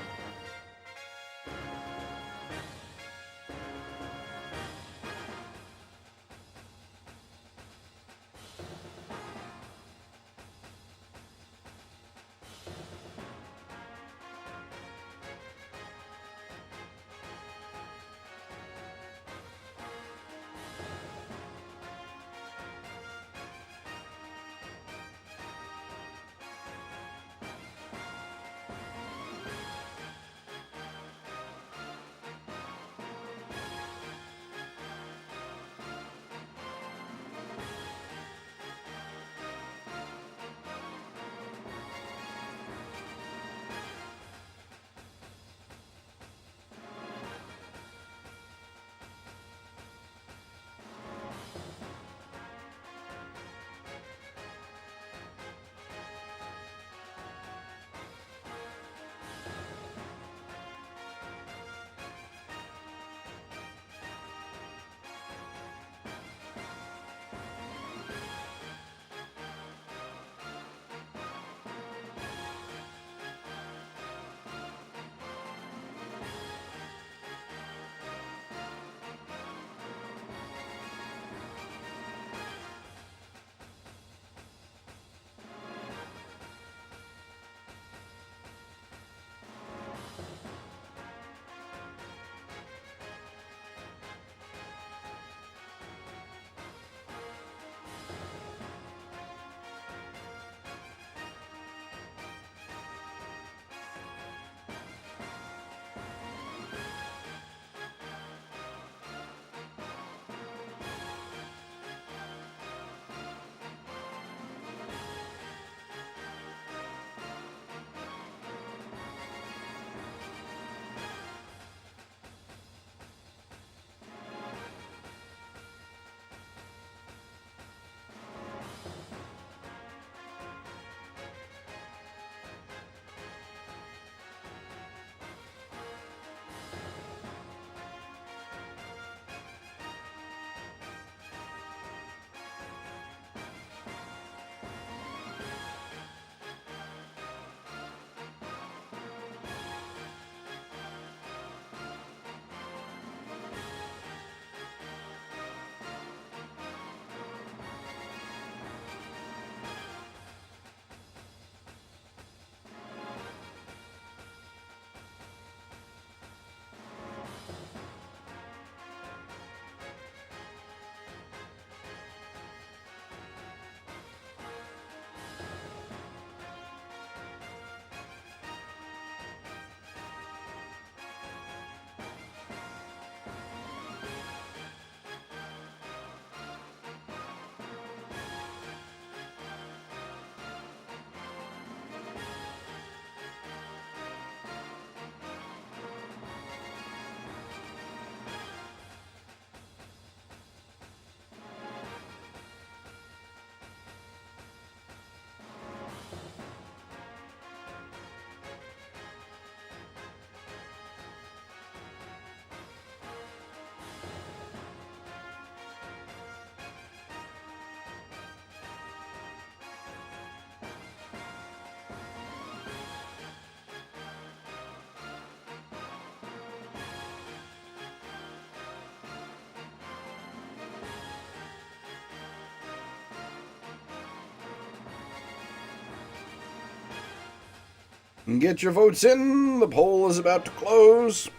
Get your votes in. The poll is about to close.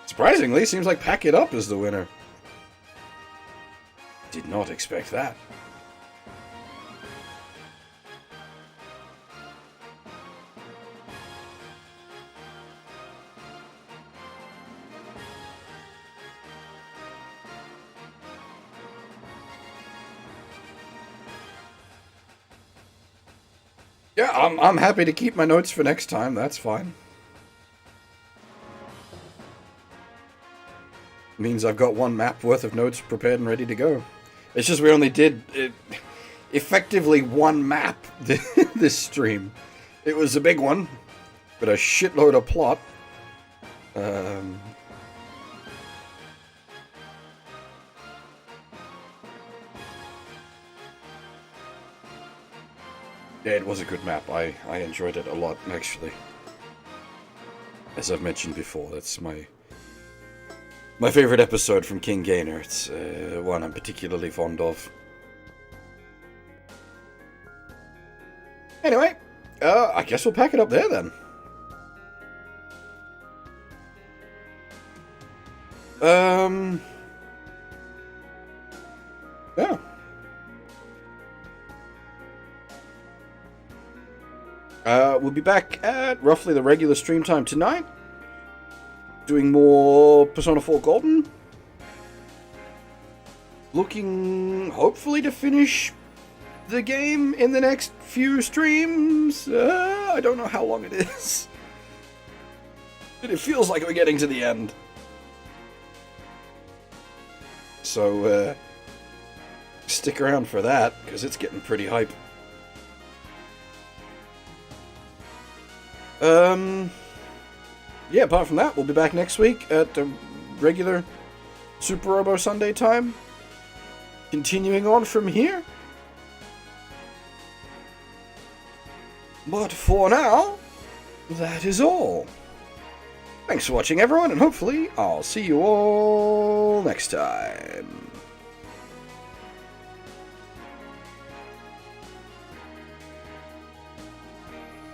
Surprisingly, seems like Pack It Up is the winner. Did not expect that. Yeah, I'm happy to keep my notes for next time. That's fine. Means I've got one map worth of notes prepared and ready to go. It's just we only did effectively one map this stream. It was a big one, but a shitload of plot. Yeah, it was a good map. I enjoyed it a lot, actually. As I've mentioned before, that's my favorite episode from King Gainer. It's one I'm particularly fond of. Anyway, I guess we'll pack it up there then. Yeah. We'll be back at roughly the regular stream time tonight. Doing more Persona 4 Golden. Looking, hopefully, to finish the game in the next few streams. I don't know how long it is. But it feels like we're getting to the end. So, stick around for that, because it's getting pretty hype. Yeah, apart from that, we'll be back next week at the regular Suparobo Sunday time. Continuing on from here. But for now, that is all. Thanks for watching, everyone, and hopefully I'll see you all next time.